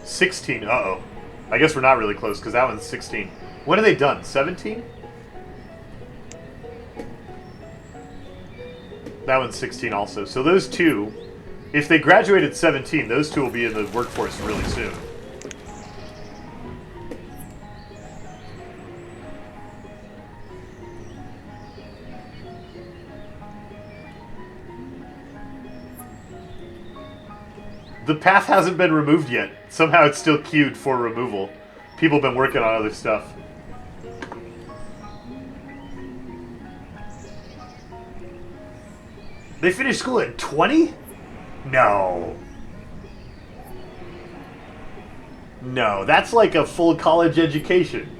16. Uh-oh. I guess we're not really close because that one's 16. When are they done? 17? That one's 16 also. So those two, if they graduate at 17, those two will be in the workforce really soon. The path hasn't been removed yet. Somehow it's still queued for removal. People have been working on other stuff. They finished school at 20? No. No, that's like a full college education.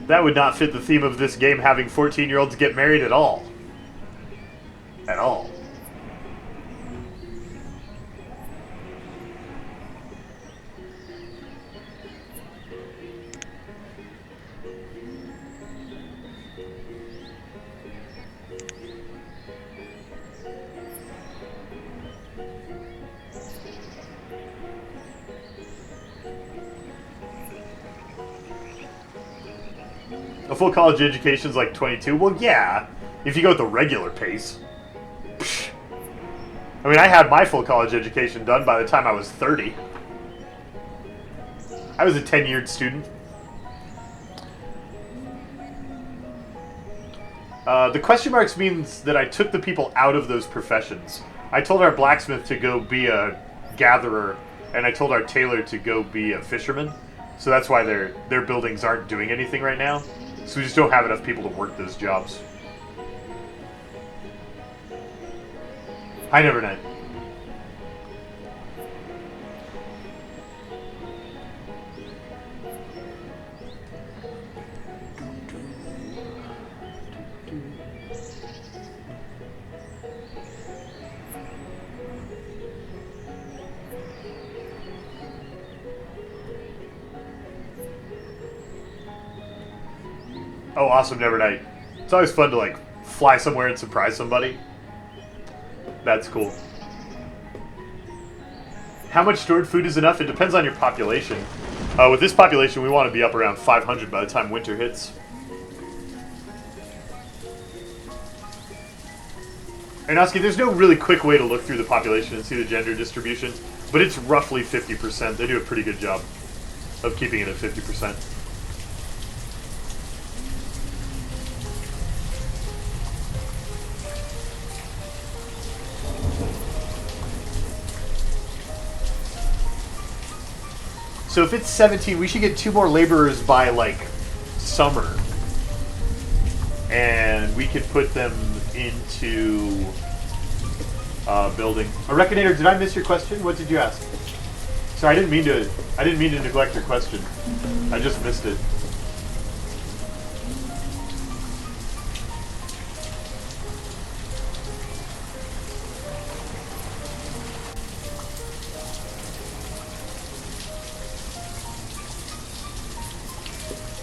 That would not fit the theme of this game, having 14-year-olds get married at all. At all. A full college education's like 22. Well, yeah, if you go at the regular pace. Psh. I mean, I had my full college education done by the time I was 30. I was a tenured student. The question marks means that I took the people out of those professions. I told our blacksmith to go be a gatherer, and I told our tailor to go be a fisherman. So that's why their buildings aren't doing anything right now. So we just don't have enough people to work those jobs. Hi, Nevernight. Oh, awesome, Nevernight. It's always fun to, like, fly somewhere and surprise somebody. That's cool. How much stored food is enough? It depends on your population. With this population, we want to be up around 500 by the time winter hits. Arnowski, there's no really quick way to look through the population and see the gender distribution, but it's roughly 50%. They do a pretty good job of keeping it at 50%. So if it's 17, we should get 2 more laborers by, like, summer. And we could put them into building. Reckonator, did I miss your question? What did you ask? Sorry, I didn't mean to neglect your question. I just missed it.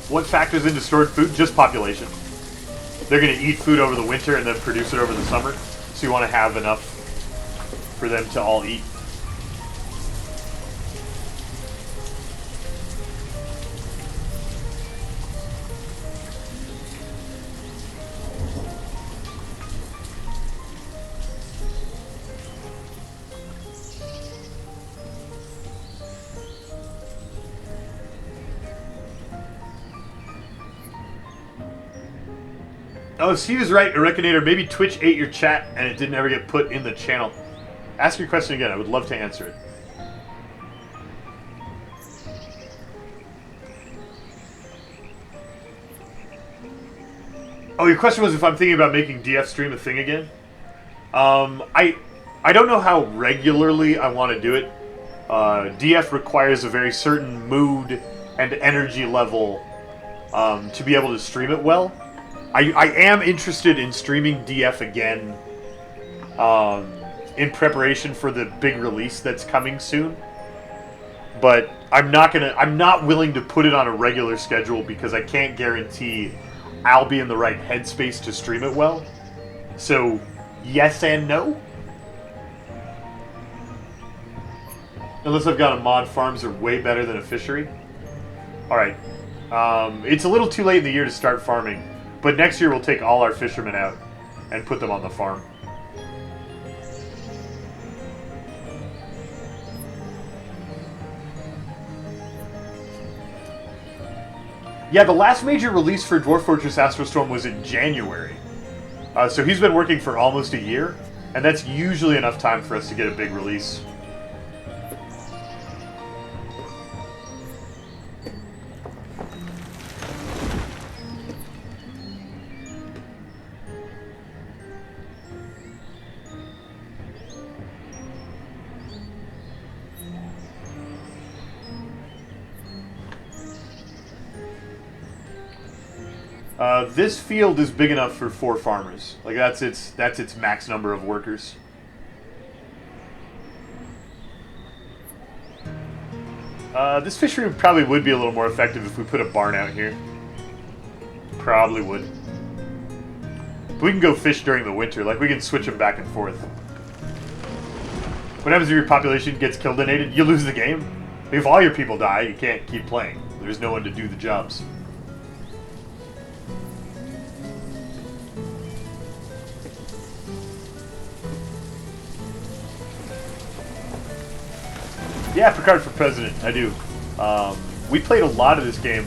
What factors into stored food? Just population. They're going to eat food over the winter and then produce it over the summer. So you want to have enough for them to all eat. Oh, Steve is right, Erecinator. Maybe Twitch ate your chat and it didn't ever get put in the channel. Ask your question again. I would love to answer it. Oh, your question was if I'm thinking about making DF stream a thing again? I don't know how regularly I want to do it. DF requires a very certain mood and energy level to be able to stream it well. I am interested in streaming DF again in preparation for the big release that's coming soon. But I'm not willing to put it on a regular schedule because I can't guarantee I'll be in the right headspace to stream it well. So, yes and no. Unless I've got a mod, farms are way better than a fishery. Alright. It's a little too late in the year to start farming. But next year we'll take all our fishermen out and put them on the farm. Yeah, the last major release for Dwarf Fortress Astrostorm was in January. So he's been working for almost a year, and that's usually enough time for us to get a big release. This field is big enough for 4 farmers. Like that's its max number of workers. This fishery probably would be a little more effective if we put a barn out here. Probably would. But we can go fish during the winter. Like we can switch them back and forth. What happens if your population gets killinated? You lose the game. If all your people die, you can't keep playing. There's no one to do the jobs. Yeah, Picard for President, I do. We played a lot of this game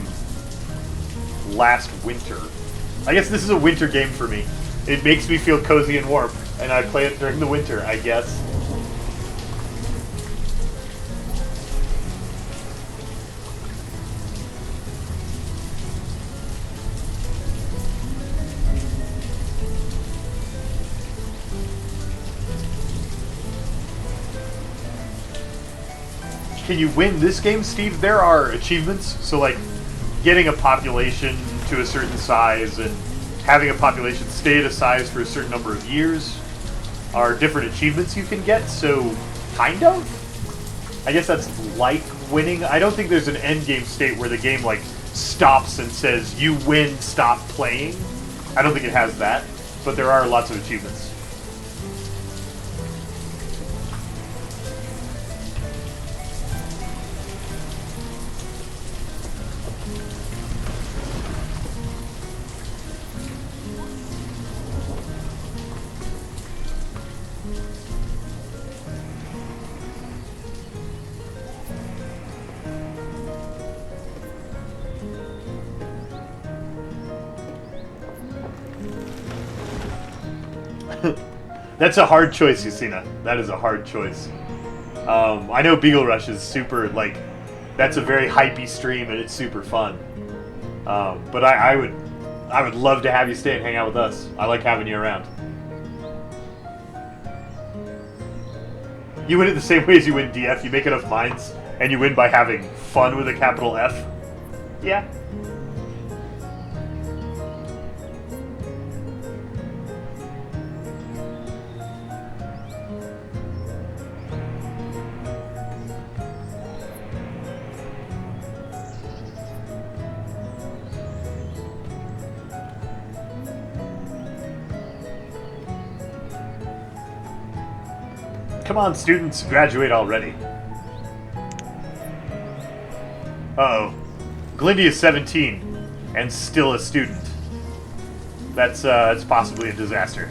last winter. I guess this is a winter game for me. It makes me feel cozy and warm, and I play it during the winter, I guess. Can you win this game, Steve? There are achievements. So, like, getting a population to a certain size and having a population stay at a size for a certain number of years are different achievements you can get. So, kind of? I guess that's like winning. I don't think there's an end game state where the game, like, stops and says, you win, stop playing. I don't think it has that. But there are lots of achievements. That's a hard choice, Yasina. That is a hard choice. I know Beagle Rush is super, like, that's a very hypey stream and it's super fun. But I would love to have you stay and hang out with us. I like having you around. You win it the same way as you win DF. You make enough mines, and you win by having fun with a capital F. Yeah. Come on, students, graduate already. Uh-oh. Glindy is 17 and still a student. That's possibly a disaster.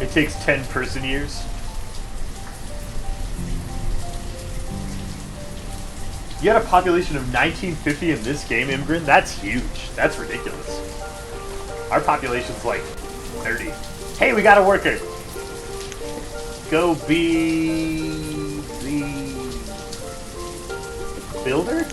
It takes 10 person years. You had a population of 1950 in this game, Imgrin? That's huge. That's ridiculous. Our population's like 30. Hey, we got a worker. Go be the builder?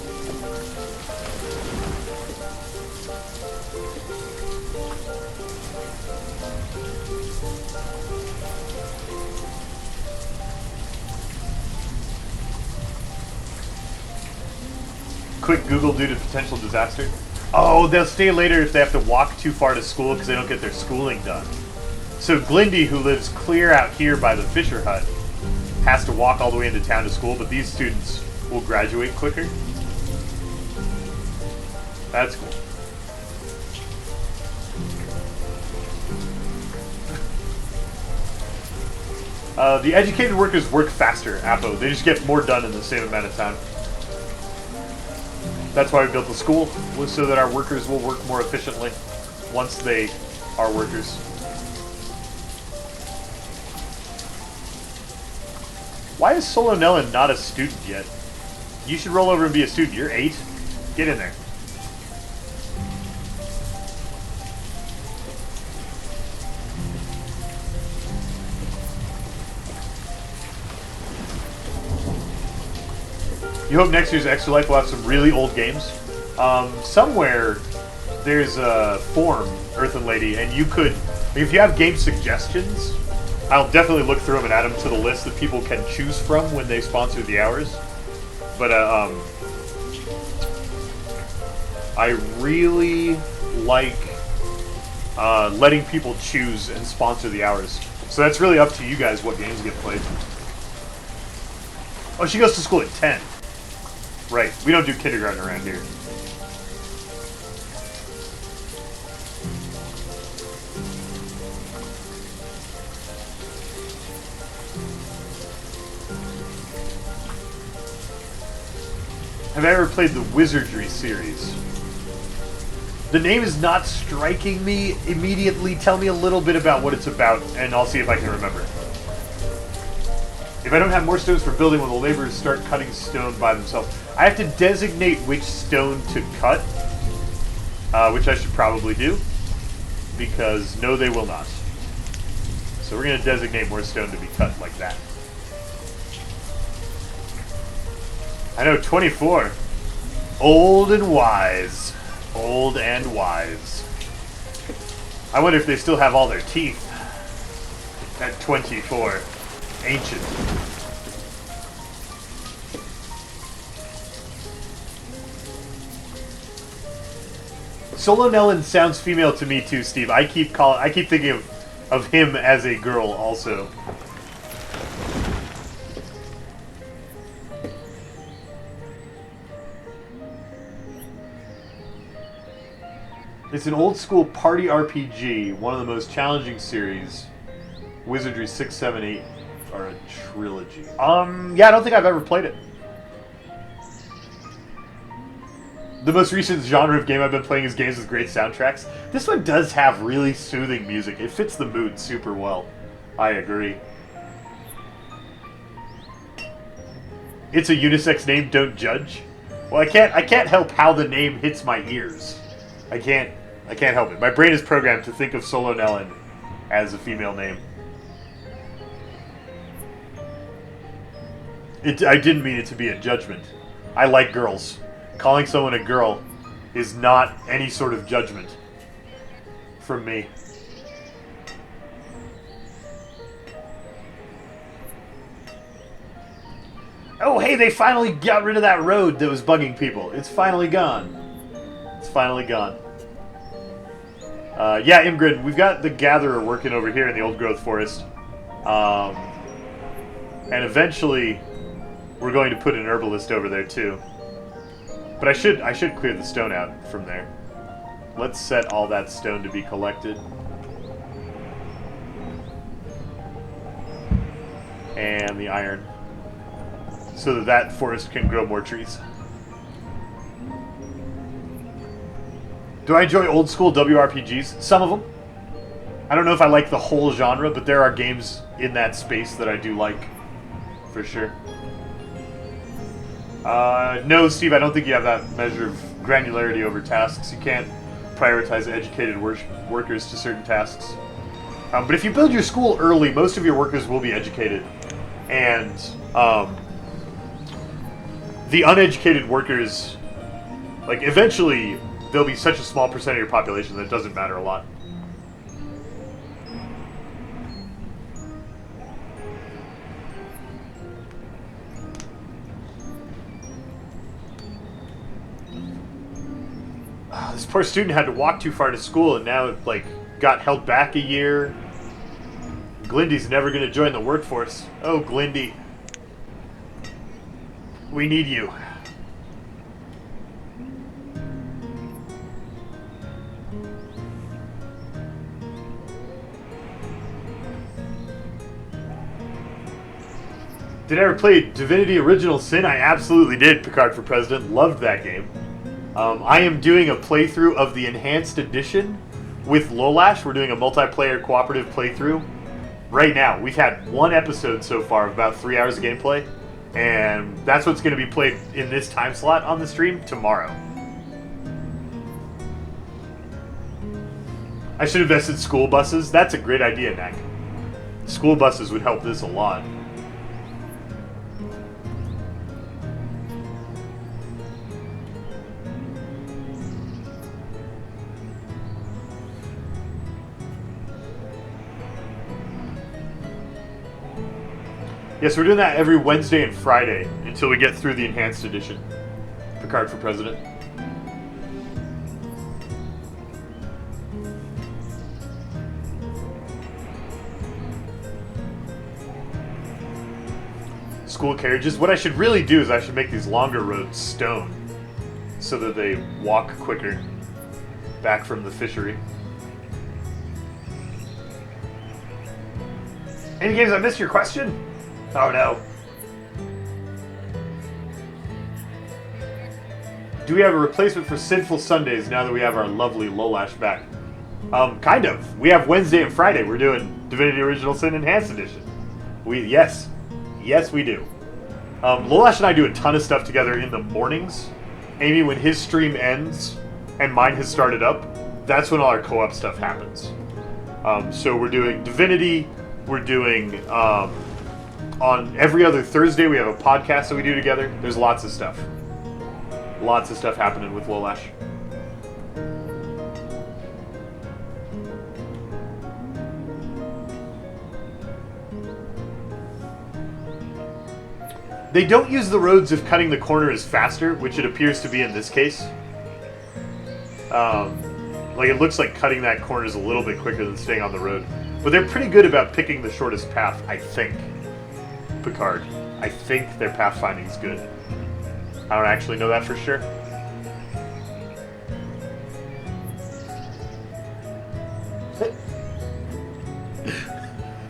Quick Google due to potential disaster. Oh, they'll stay later if they have to walk too far to school because they don't get their schooling done. So Glindy, who lives clear out here by the Fisher Hut, has to walk all the way into town to school, but these students will graduate quicker. That's cool. The educated workers work faster, Apo. They just get more done in the same amount of time. That's why we built the school, was so that our workers will work more efficiently once they are workers. Why is Solo Nellin not a student yet? You should roll over and be a student. You're 8. Get in there. You hope next year's Extra Life will have some really old games. Somewhere there's a forum, Earthen Lady, and you could, if you have game suggestions, I'll definitely look through them and add them to the list that people can choose from when they sponsor the hours. But I really like letting people choose and sponsor the hours. So that's really up to you guys what games get played. Oh, she goes to school at 10. Right, we don't do kindergarten around here. Have I ever played the Wizardry series? The name is not striking me immediately. Tell me a little bit about what it's about, and I'll see if I can remember it. If I don't have more stones for building, when the laborers start cutting stone by themselves, I have to designate which stone to cut, which I should probably do, because no, they will not. So we're going to designate more stone to be cut like that. I know, 24. Old and wise. Old and wise. I wonder if they still have all their teeth at 24. Ancient. Solo Nellin sounds female to me too, Steve. I keep thinking of him as a girl also. It's an old school party RPG, one of the most challenging series. Wizardry 6, 7, 8 are a trilogy. Yeah, I don't think I've ever played it. The most recent genre of game I've been playing is games with great soundtracks. This one does have really soothing music. It fits the mood super well. I agree. It's a unisex name, don't judge. Well, I can't help how the name hits my ears. I can't help it. My brain is programmed to think of Solo Nellen as a female name. I didn't mean it to be a judgment. I like girls. Calling someone a girl is not any sort of judgment from me. Oh, hey, they finally got rid of that road that was bugging people. It's finally gone. It's finally gone. Yeah, Imgrid, we've got the Gatherer working over here in the old growth forest. And eventually, we're going to put an herbalist over there, too. But I should clear the stone out from there. Let's set all that stone to be collected. And the iron. So that that forest can grow more trees. Do I enjoy old school WRPGs? Some of them. I don't know if I like the whole genre, but there are games in that space that I do like. For sure. No, Steve, I don't think you have that measure of granularity over tasks. You can't prioritize educated workers to certain tasks. But if you build your school early, most of your workers will be educated. And the uneducated workers, like, eventually there'll be such a small percent of your population that it doesn't matter a lot. This poor student had to walk too far to school and now it, like, got held back a year. Glindy's never going to join the workforce. Oh, Glindy. We need you. Did I ever play Divinity Original Sin? I absolutely did, Picard for President. Loved that game. I am doing a playthrough of the Enhanced Edition with Lolash. We're doing a multiplayer cooperative playthrough right now. We've had one episode so far of about 3 hours of gameplay, and that's what's going to be played in this time slot on the stream tomorrow. I should invest in school buses. That's a great idea, Nick. School buses would help this a lot. Yes, we're doing that every Wednesday and Friday until we get through the Enhanced Edition. Picard for President. School carriages. What I should really do is I should make these longer roads stone so that they walk quicker back from the fishery. Any games I missed your question? Oh no. Do we have a replacement for Sinful Sundays now that we have our lovely Lolash back? Kind of. We have Wednesday and Friday. We're doing Divinity Original Sin Enhanced Edition. Yes, we do. Lolash and I do a ton of stuff together in the mornings. Amy, when his stream ends and mine has started up, that's when all our co-op stuff happens. So we're doing Divinity. We're doing... on every other Thursday, we have a podcast that we do together. There's lots of stuff. Lots of stuff happening with Lolash. They don't use the roads if cutting the corner is faster, which it appears to be in this case. Like, it looks like cutting that corner is a little bit quicker than staying on the road. But they're pretty good about picking the shortest path, I think. Picard. I think their pathfinding is good. I don't actually know that for sure.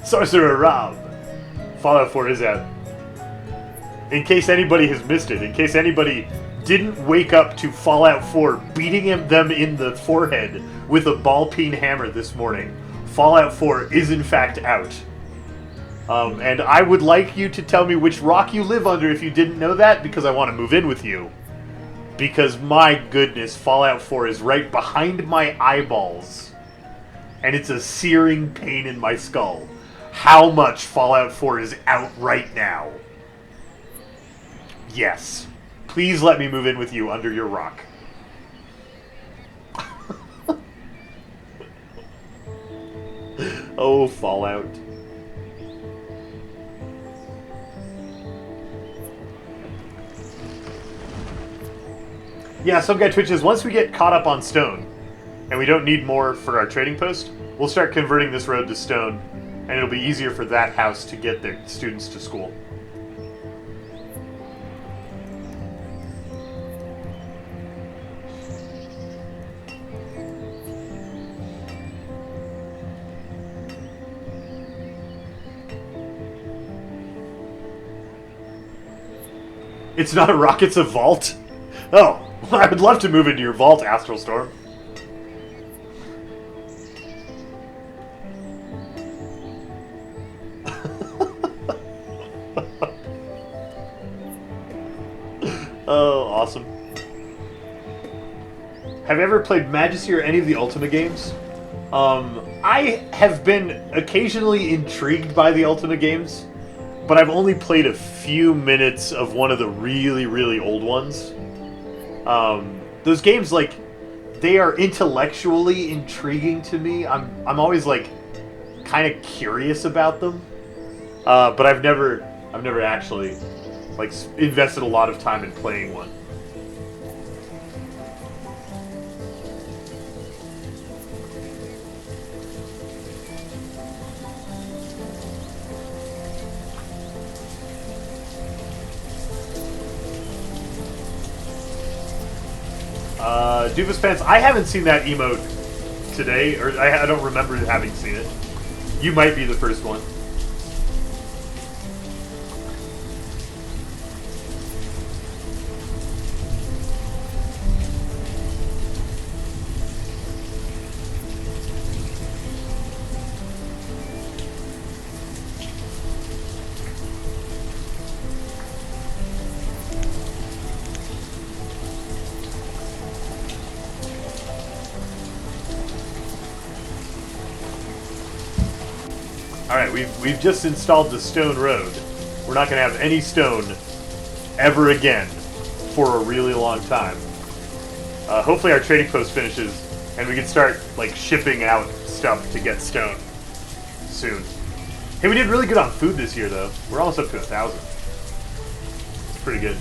Sorcerer Rob. Fallout 4 is out. In case anybody has missed it, in case anybody didn't wake up to Fallout 4 beating them in the forehead with a ball-peen hammer this morning, Fallout 4 is in fact out. And I would like you to tell me which rock you live under if you didn't know that, because I want to move in with you. Because my goodness, Fallout 4 is right behind my eyeballs. And it's a searing pain in my skull. How much Fallout 4 is out right now? Yes. Please let me move in with you under your rock. Oh, Fallout. Yeah, some guy twitches, once we get caught up on stone, and we don't need more for our trading post, we'll start converting this road to stone, and it'll be easier for that house to get their students to school. It's not a rock, it's a vault? Oh, well, I would love to move into your vault, Astral Storm. Oh, awesome. Have you ever played Majesty or any of the Ultima games? I have been occasionally intrigued by the Ultima games, but I've only played a few minutes of one of the really, really old ones. Those games, like, they are intellectually intriguing to me. I'm always, like, kind of curious about them. But I've never actually, like, invested a lot of time in playing one. Doofus Pants, I haven't seen that emote today, or I don't remember having seen it. You might be the first one. Alright, we've just installed the stone road. We're not going to have any stone ever again for a really long time. Hopefully our trading post finishes and we can start, like, shipping out stuff to get stone soon. Hey, we did really good on food this year, though. We're almost up to 1,000. It's pretty good.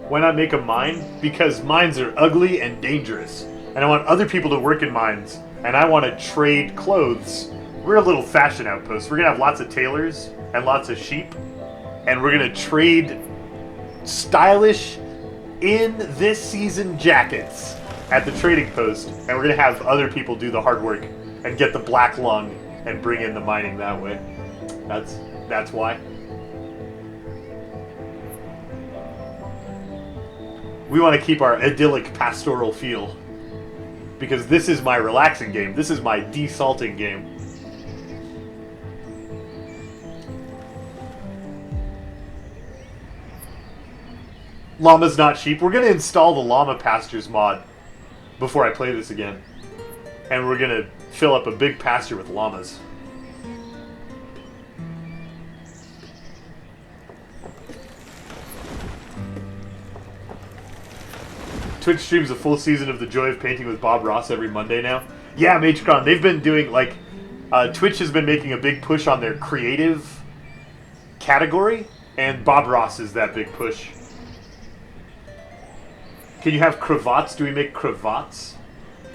Why not make a mine? Because mines are ugly and dangerous. And I want other people to work in mines. And I want to trade clothes. We're a little fashion outpost. We're going to have lots of tailors and lots of sheep. And we're going to trade stylish, in this season jackets at the trading post. And we're going to have other people do the hard work and get the black lung and bring in the mining that way. That's why. We want to keep our idyllic pastoral feel. Because this is my relaxing game. This is my desalting game. Llamas not sheep. We're going to install the llama pastures mod before I play this again. And we're going to fill up a big pasture with llamas. Twitch streams a full season of The Joy of Painting with Bob Ross every Monday now. Yeah, Magecron. They've been doing, like, Twitch has been making a big push on their creative category, and Bob Ross is that big push. Can you have cravats? Do we make cravats?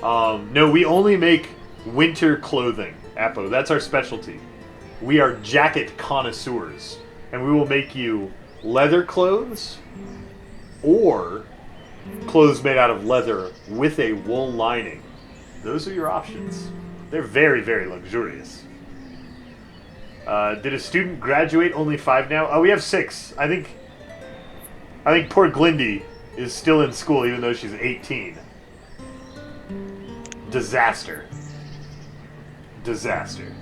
No, we only make winter clothing, Apo. That's our specialty. We are jacket connoisseurs, and we will make you leather clothes or clothes made out of leather with a wool lining. Those are your options. They're very, very luxurious. Did a student graduate? Only 5 now? Oh, we have 6. I think poor Glindy is still in school even though she's 18. Disaster. Disaster.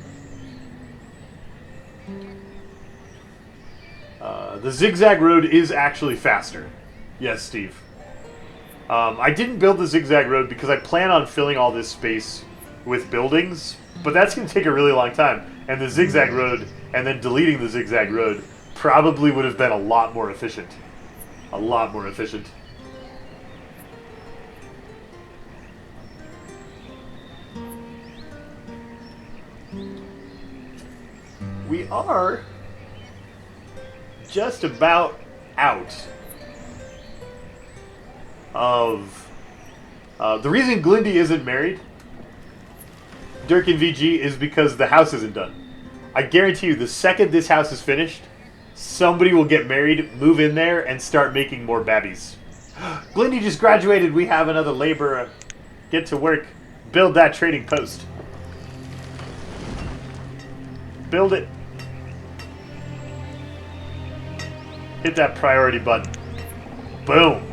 The zigzag road is actually faster. Yes, Steve. I didn't build the zigzag road because I plan on filling all this space with buildings, but that's going to take a really long time. And the zigzag road, and then deleting the zigzag road, probably would have been a lot more efficient. A lot more efficient. We are just about out of... the reason Glindy isn't married, Dirk and VG, is because the house isn't done. I guarantee you, the second this house is finished, somebody will get married, move in there, and start making more babbies. Glindy just graduated. We have another laborer. Get to work. Build that trading post. Build it. Hit that priority button. Boom.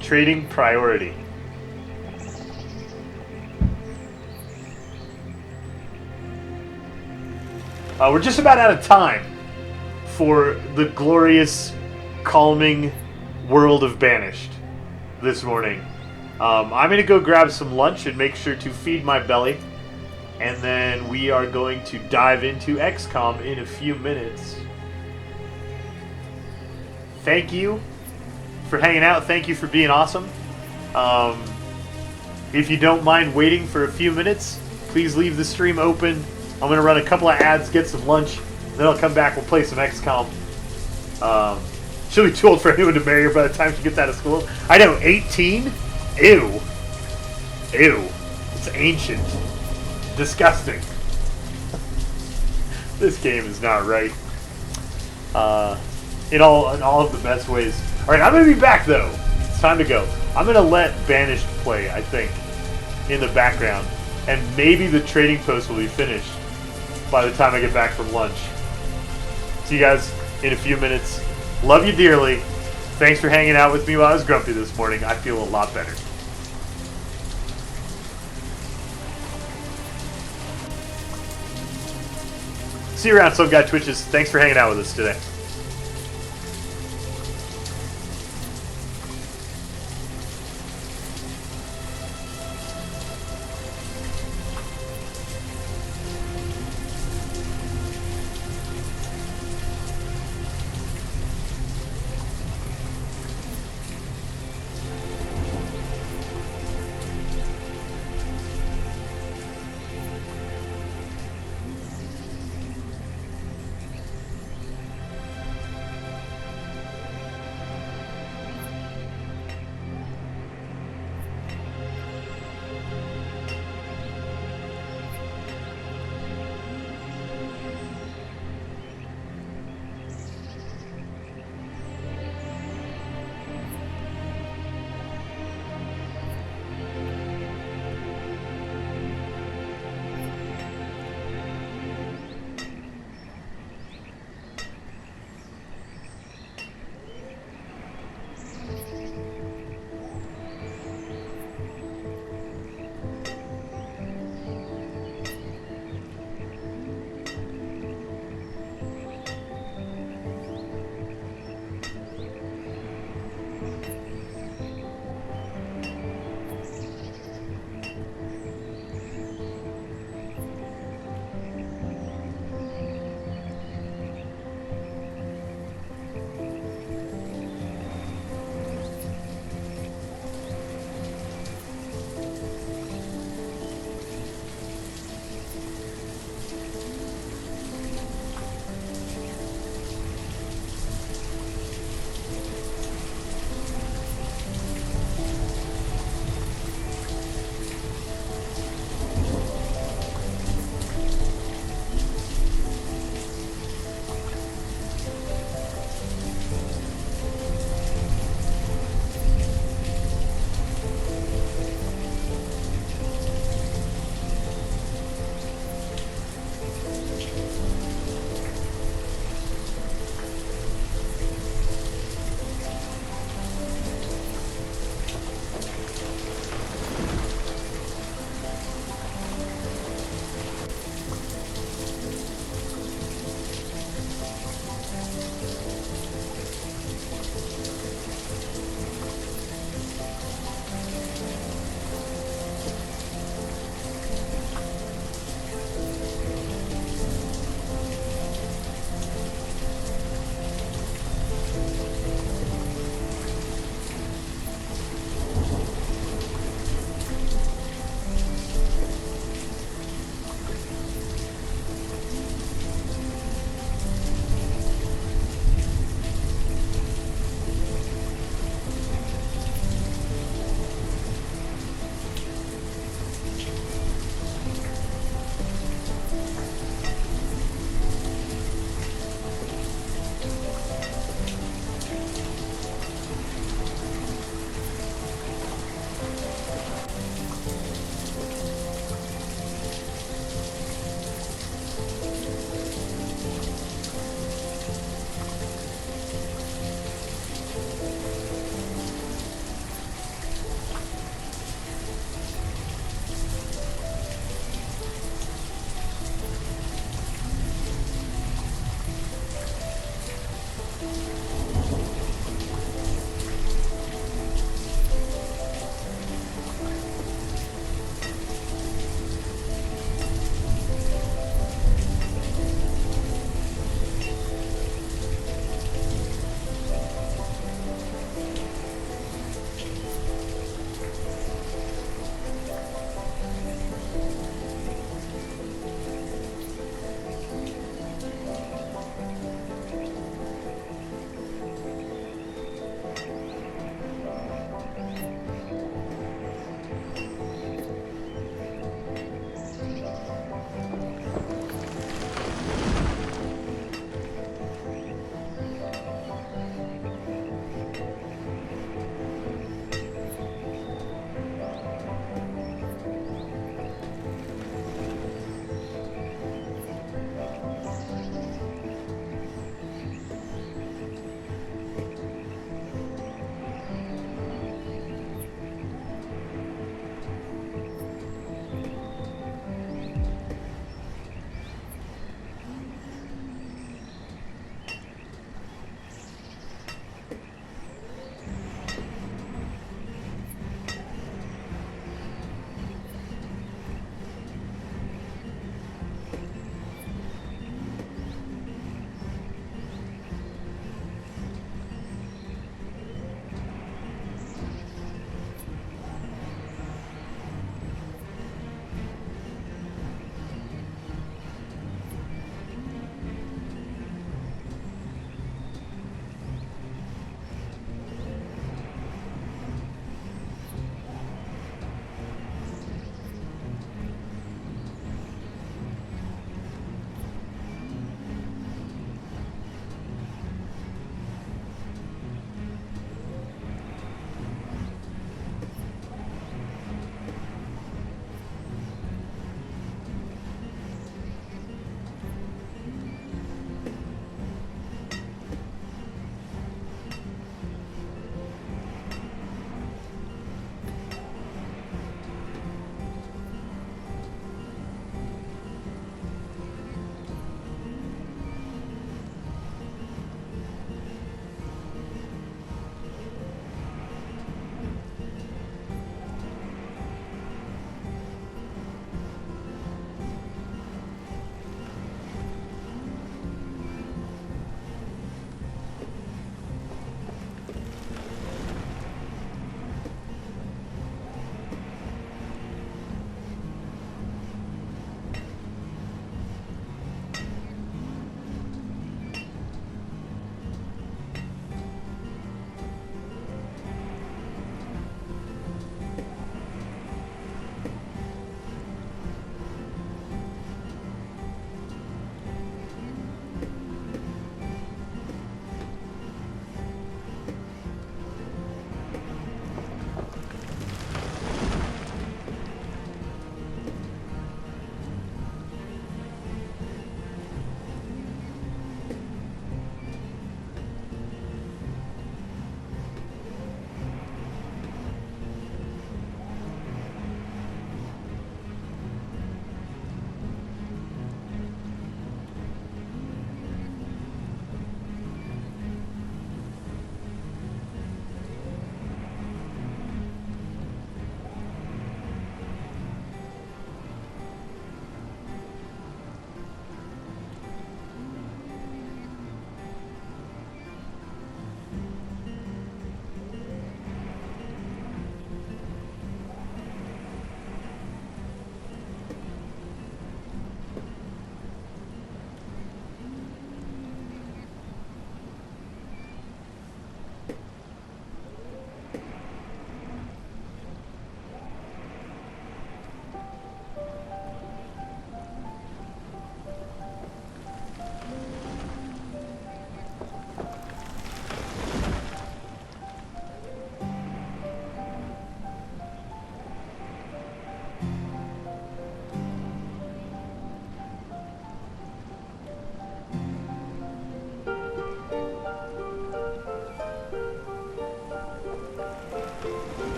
Trading priority. We're just about out of time for the glorious, calming world of Banished this morning. I'm going to go grab some lunch and make sure to feed my belly. And then we are going to dive into XCOM in a few minutes. Thank you for hanging out. Thank you for being awesome. If you don't mind waiting for a few minutes, please leave the stream open. I'm going to run a couple of ads, get some lunch, then I'll come back, we'll play some XCOM. She'll be too old for anyone to marry her by the time she gets out of school. I know, 18? Ew. Ew. It's ancient. Disgusting. This game is not right. In all of the best ways. Alright, I'm going to be back, though. It's time to go. I'm going to let Banished play, I think, in the background. And maybe the trading post will be finished by the time I get back from lunch. See you guys in a few minutes. Love you dearly. Thanks for hanging out with me while I was grumpy this morning. I feel a lot better. See you around, Some Guy Twitches. Thanks for hanging out with us today.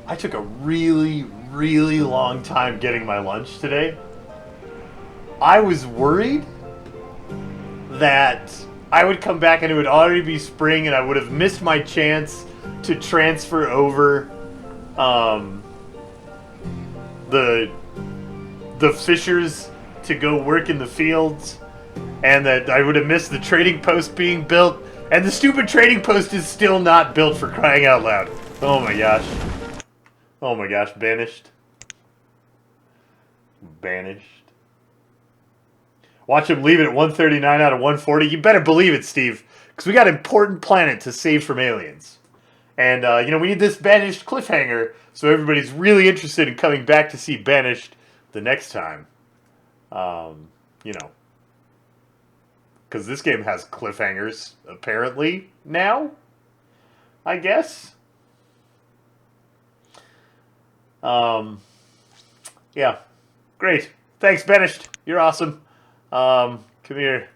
I took a really, really long time getting my lunch today. I was worried that I would come back and it would already be spring and I would have missed my chance to transfer over the fishers to go work in the fields, and that I would have missed the trading post being built, and the stupid trading post is still not built, for crying out loud. Oh my gosh. Oh my gosh, banished. Banished. Watch him leave it at 139 out of 140. You better believe it, Steve, because we got an important planet to save from aliens. And, you know, we need this Banished cliffhanger, so everybody's really interested in coming back to see Banished the next time. You know. Because this game has cliffhangers, apparently, now? I guess? Yeah. Great. Thanks, Banished. You're awesome. Come here.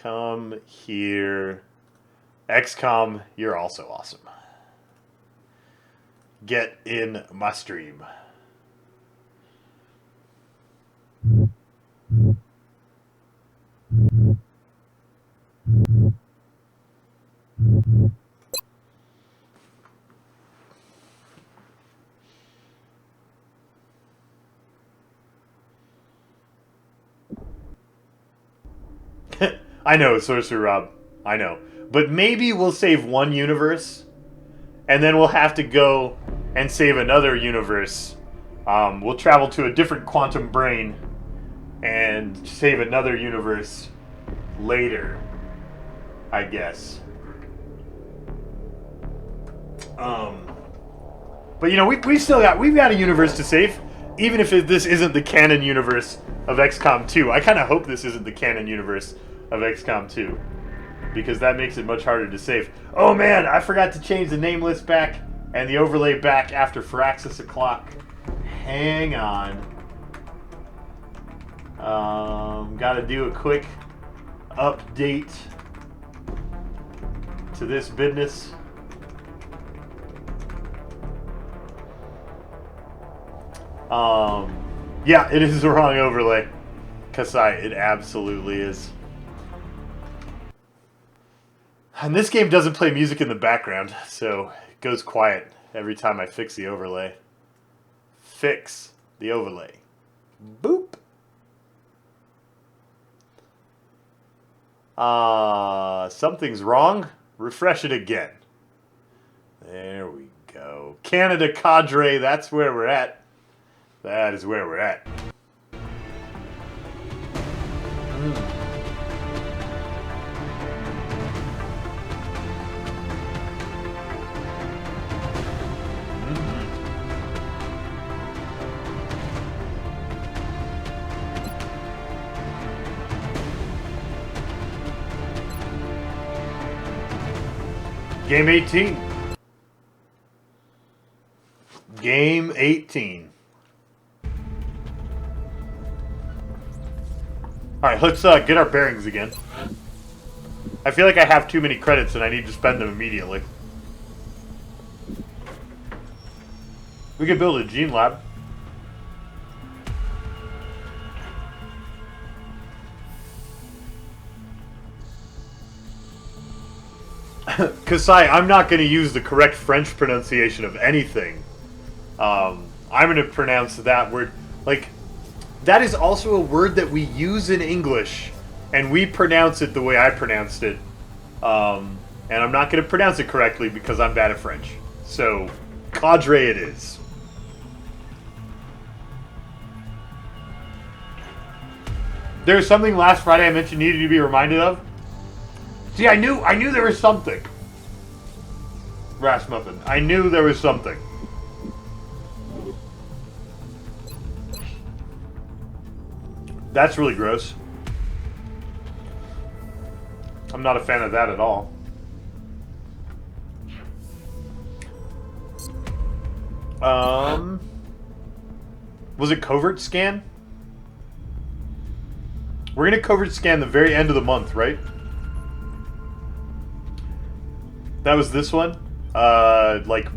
Come here. XCOM, you're also awesome. Get in my stream. I know, Sorcerer Rob. I know. But maybe we'll save one universe, and then we'll have to go and save another universe. We'll travel to a different quantum brain and save another universe later, I guess. But you know, we've got a universe to save, even if this isn't the canon universe of XCOM 2. I kind of hope this isn't the canon universe of XCOM 2, because that makes it much harder to save. Oh man, I forgot to change the name list back and the overlay back after Firaxis o'clock. Hang on. Gotta do a quick update to this business. Yeah, it is the wrong overlay. Kasai, it absolutely is. And this game doesn't play music in the background, so it goes quiet every time I fix the overlay. Fix the overlay. Boop. Something's wrong. Refresh it again. There we go. Canada Cadre, that's where we're at. That is where we're at. Game 18. Game 18. Alright, let's get our bearings again. I feel like I have too many credits and I need to spend them immediately. We could build a gene lab. Kasai, I'm not going to use the correct French pronunciation of anything. I'm going to pronounce that word, like, that is also a word that we use in English, and we pronounce it the way I pronounced it. And I'm not going to pronounce it correctly because I'm bad at French. So, cadre it is. There's something last Friday I mentioned needed to be reminded of. See, I knew there was something. Rasmussen. I knew there was something. That's really gross. I'm not a fan of that at all. Was it covert scan? We're gonna covert scan the very end of the month, right? That was this one? Like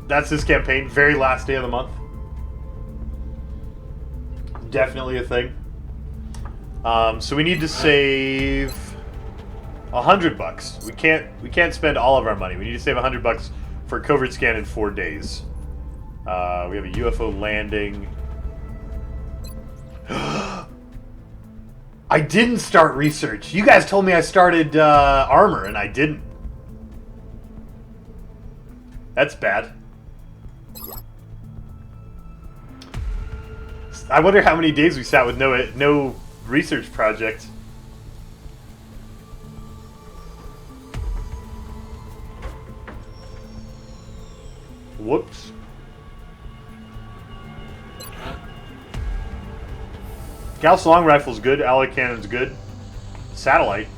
That's this campaign. Very last day of the month. Definitely a thing. So we need to save $100. We can't spend all of our money. We need to save $100 for a covert scan in 4 days. We have a UFO landing. I didn't start research. You guys told me I started armor, and I didn't. That's bad. I wonder how many days we sat with no research project. Whoops. Gauss long rifle's good. Alloy cannon's good. Satellite.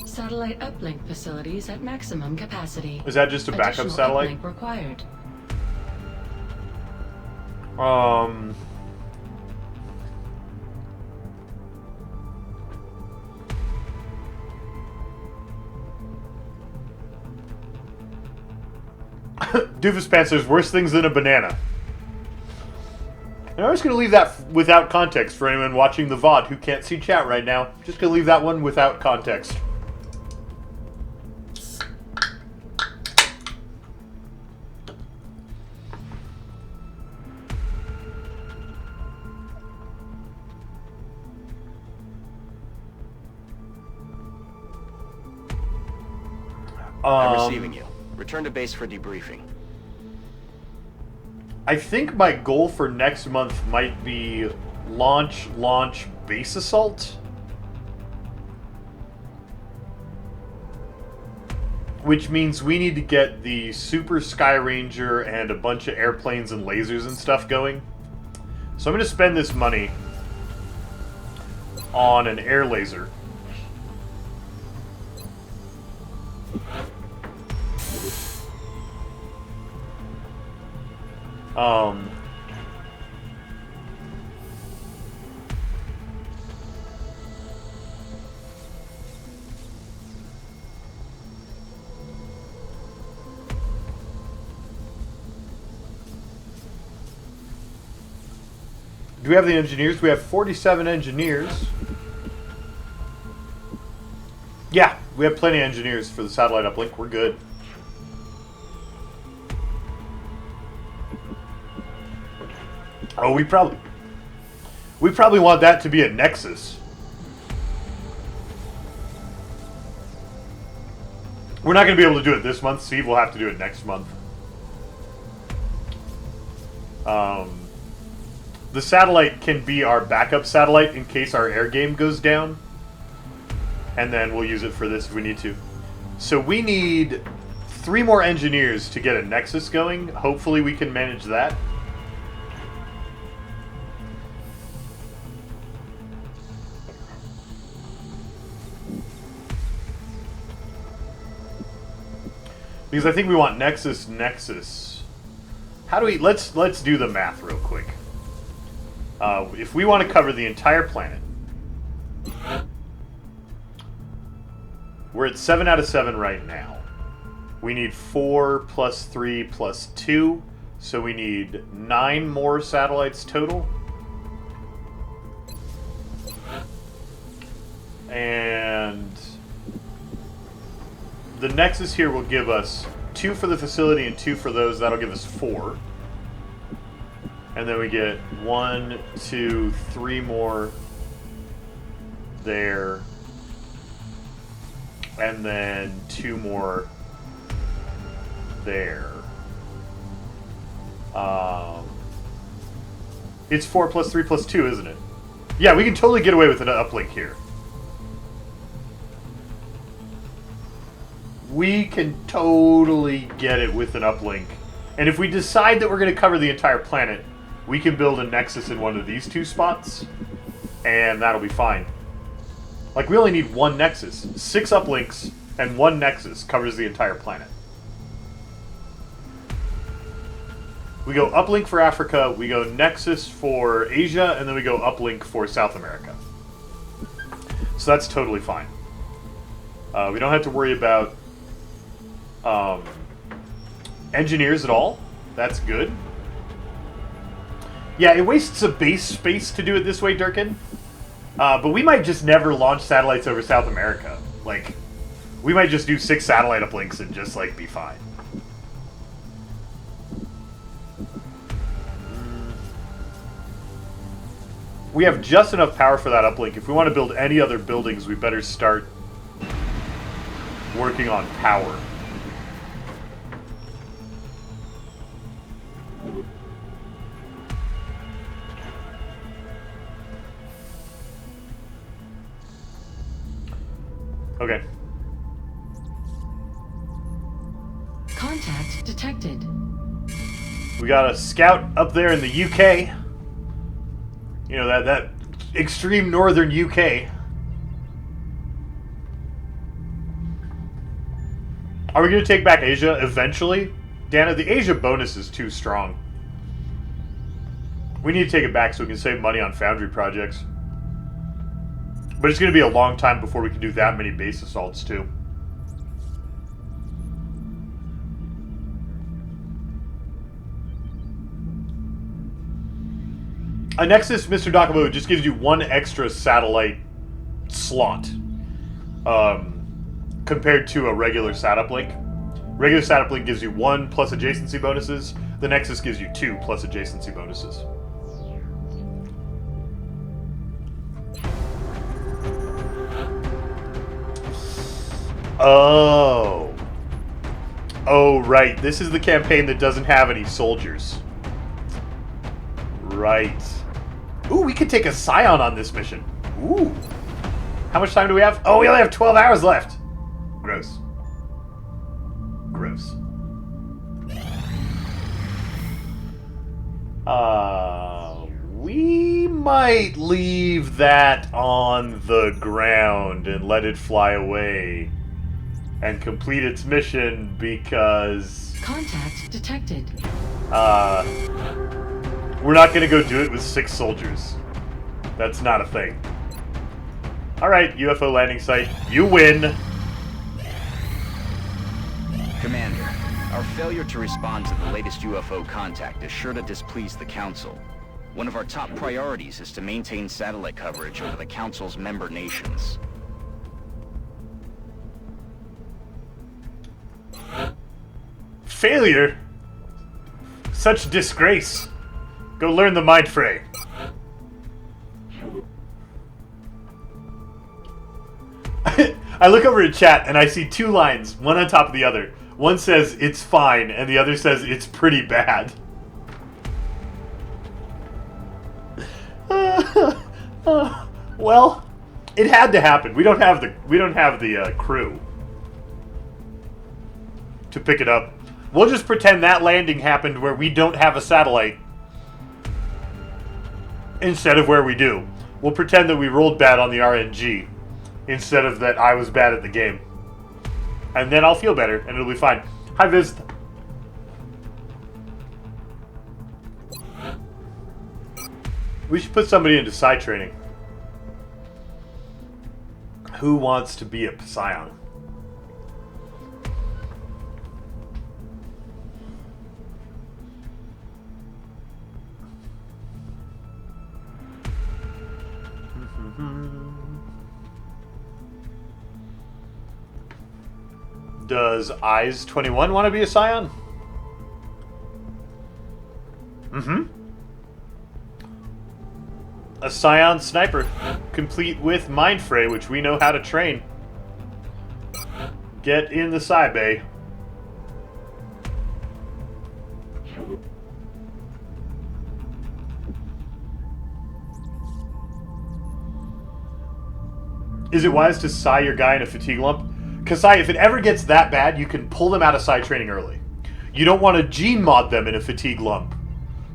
Satellite uplink facilities at maximum capacity. Is that just a backup satellite? Uplink required. Doofus Pants, there's worse things than a banana. And I'm just going to leave that without context for anyone watching the VOD who can't see chat right now. Just going to leave that one without context. I'm receiving you. Return to base for debriefing. I think my goal for next month might be launch, base assault. Which means we need to get the Super Sky Ranger and a bunch of airplanes and lasers and stuff going. So I'm going to spend this money on an air laser. Do we have the engineers? We have 47 engineers. Yeah, we have plenty of engineers for the satellite uplink. We're good. Oh, we probably want that to be a Nexus. We're not going to be able to do it this month. Steve will have to do it next month. The satellite can be our backup satellite in case our air game goes down. And then we'll use it for this if we need to. So we need 3 more engineers to get a Nexus going. Hopefully we can manage that. Because I think we want Nexus. How do we... Let's do the math real quick. If we want to cover the entire planet, we're at 7 out of 7 right now. We need 4 plus 3 plus 2, so we need 9 more satellites total. And the Nexus here will give us 2 for the facility and 2 for those. That'll give us 4. And then we get 1, 2, 3 more there. And then 2 more there. It's 4 plus 3 plus 2, isn't it? Yeah, we can totally get away with an uplink here. We can totally get it with an uplink. And if we decide that we're going to cover the entire planet, we can build a Nexus in one of these 2 spots, and that'll be fine. Like, we only need 1 Nexus. 6 uplinks and 1 Nexus covers the entire planet. We go uplink for Africa, we go Nexus for Asia, and then we go uplink for South America. So that's totally fine. We don't have to worry about engineers at all. That's good. Yeah, it wastes a base space to do it this way, Durkin. But we might just never launch satellites over South America. Like, we might just do 6 satellite uplinks and just, like, be fine. We have just enough power for that uplink. If we want to build any other buildings, we better start working on power. Okay. Contact detected. We got a scout up there in the UK. You know, that extreme northern UK. Are we going to take back Asia eventually? Dana, the Asia bonus is too strong. We need to take it back so we can save money on foundry projects. But it's going to be a long time before we can do that many base assaults, too. A Nexus, Mr. Dakabu, just gives you 1 extra satellite slot compared to a regular sat uplink. Regular sat uplink gives you 1 plus adjacency bonuses. The Nexus gives you 2 plus adjacency bonuses. Oh. Oh, right. This is the campaign that doesn't have any soldiers. Right. Ooh, we could take a Scion on this mission. Ooh. How much time do we have? Oh, we only have 12 hours left. Gross. Gross. We might leave that on the ground and let it fly away and complete its mission because... Contact detected. We're not going to go do it with 6 soldiers. That's not a thing. Alright, UFO landing site. You win. Commander, our failure to respond to the latest UFO contact is sure to displease the Council. One of our top priorities is to maintain satellite coverage over the Council's member nations. Failure? Such disgrace. Go learn the mind fray. I look over at chat and I see 2 lines, one on top of the other. One says, it's fine, and the other says, it's pretty bad. Well, it had to happen. We don't have the crew to pick it up. We'll just pretend that landing happened where we don't have a satellite instead of where we do. We'll pretend that we rolled bad on the RNG instead of that I was bad at the game. And then I'll feel better, and it'll be fine. Hi, Viz. We should put somebody into psi training. Who wants to be a Psion? Does Eyes 21 want to be a Scion? Mm-hmm. A Scion sniper, complete with Mind Fray, which we know how to train. Get in the Psi Bay. Is it wise to Psi your guy in a fatigue lump? Because Psi, if it ever gets that bad, you can pull them out of Psi training early. You don't want to gene mod them in a fatigue lump,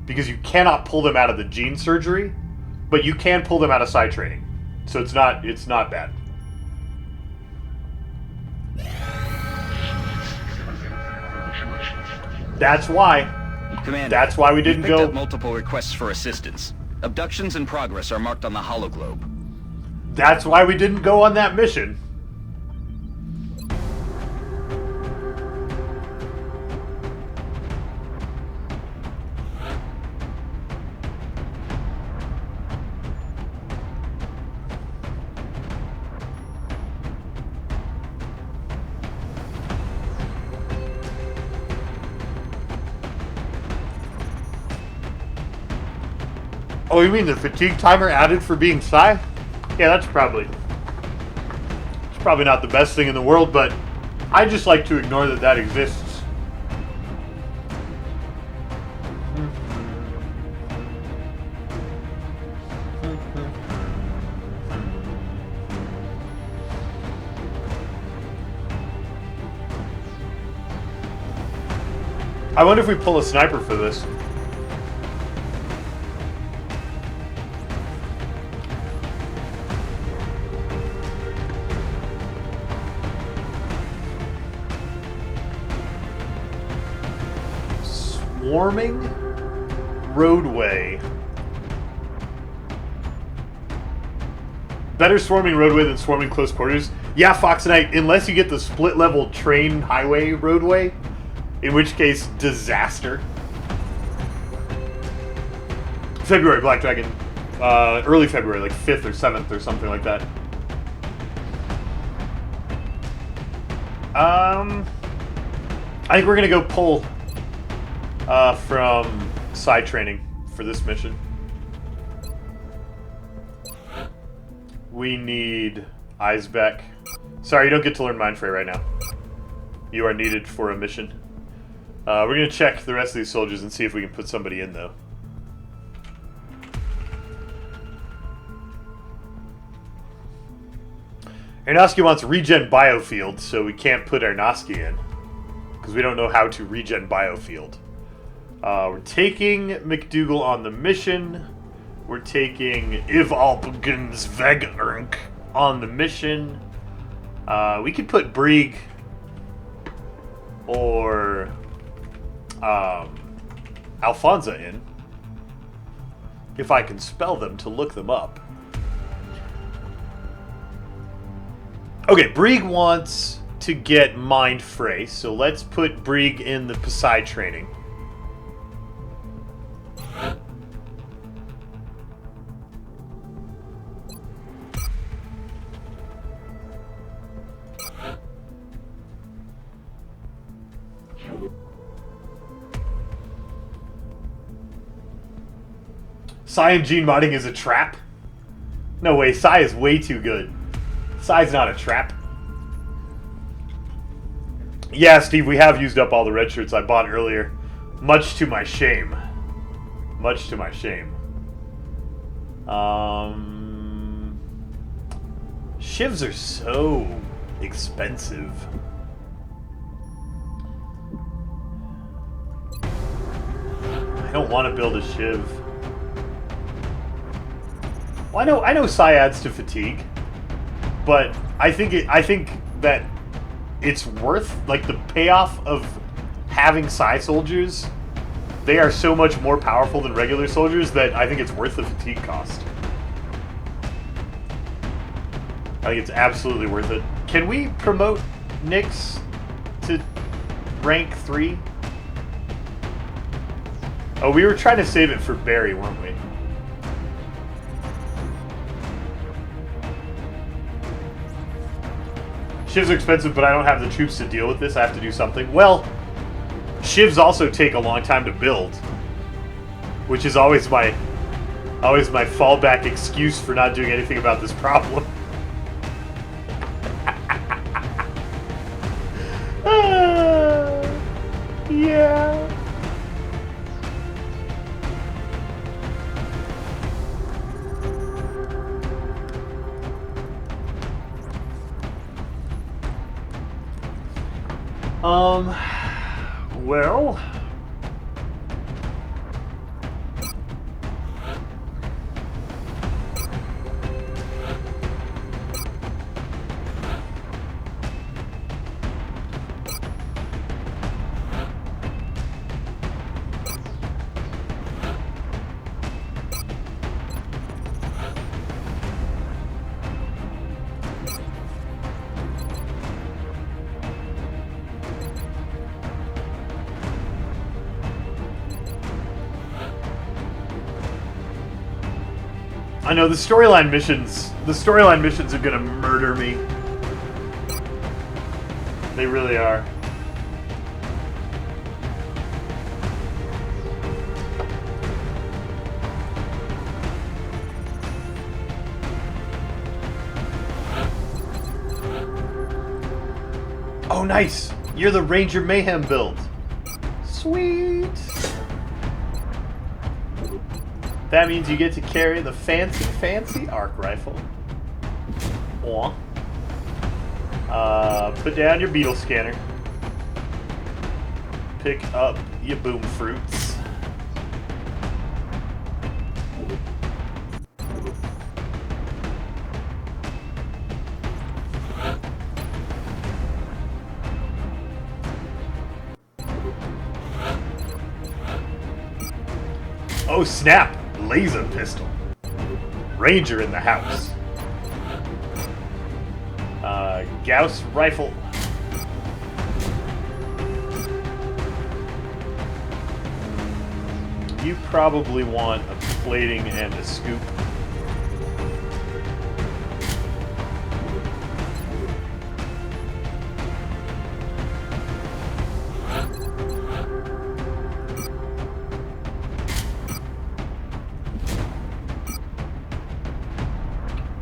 because you cannot pull them out of the gene surgery, but you can pull them out of Psi training. So it's not bad. That's why. Commander, that's why we didn't picked go. Up multiple requests for assistance. Abductions in progress are marked on the hologlobe. That's why we didn't go on that mission. Oh, you mean the fatigue timer added for being Psy? Yeah, that's probably... It's probably not the best thing in the world, but I just like to ignore that that exists. I wonder if we pull a sniper for this. Swarming roadway. Better swarming roadway than swarming close quarters. Yeah, Fox Knight, unless you get the split level train highway roadway, in which case, disaster. February, Black Dragon. Early February, like 5th or 7th or something like that. I think we're gonna go pull from side training for this mission. We need Eisbeck. Sorry, you don't get to learn Mindfray right now. You are needed for a mission. We're going to check the rest of these soldiers and see if we can put somebody in, though. Arnosky wants regen biofield, so we can't put Arnosky in. Because we don't know how to regen biofield. We're taking McDougal on the mission. We're taking Ivalpgens Vegarink on the mission. We could put Brieg or Alfonso in, if I can spell them to look them up. Okay, Brieg wants to get Mindfray, so let's put Brieg in the Psy training. Psy and gene modding is a trap? No way, Psy is way too good. Psy's not a trap. Yeah, Steve, we have used up all the red shirts I bought earlier. Much to my shame. Much to my shame. Shivs are so expensive. I don't want to build a Shiv. Well, I know Psy adds to fatigue, but I think that it's worth, like, the payoff of having Psy soldiers. They are so much more powerful than regular soldiers that I think it's worth the fatigue cost. I think it's absolutely worth it. Can we promote Nyx to rank 3? Oh, we were trying to save it for Barry, weren't we? Shivs are expensive, but I don't have the troops to deal with this. I have to do something. Well, Shivs also take a long time to build, which is always my fallback excuse for not doing anything about this problem. Yeah. Well... I know the storyline missions are gonna murder me. They really are. Oh, nice! You're the Ranger Mayhem build. Sweet! That means you get to carry the fancy arc rifle. Aw. Put down your beetle scanner. Pick up your boom fruits. Oh snap! Laser pistol. Ranger in the house. Gauss rifle. You probably want a plating and a scoop.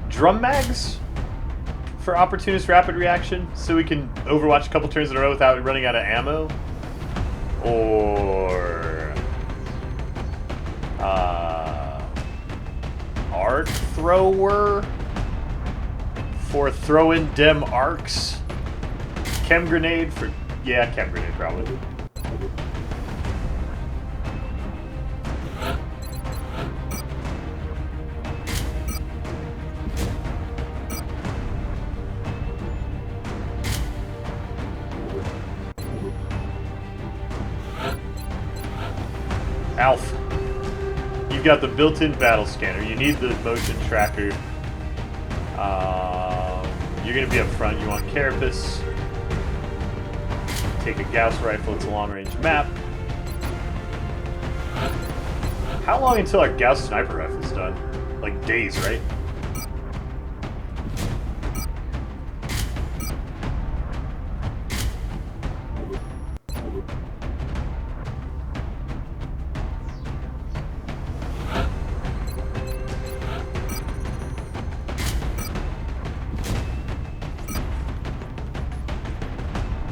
Drum mags for opportunist rapid reaction, so we can overwatch a couple turns in a row without running out of ammo. Or arc thrower for throwing dem arcs. Chem grenade for chem grenade probably. Alf, you've got the built-in battle scanner. You need the motion tracker. You're going to be up front. You want Carapace. Take a Gauss rifle. It's a long-range map. How long until our Gauss sniper rifle's done? Like days, right?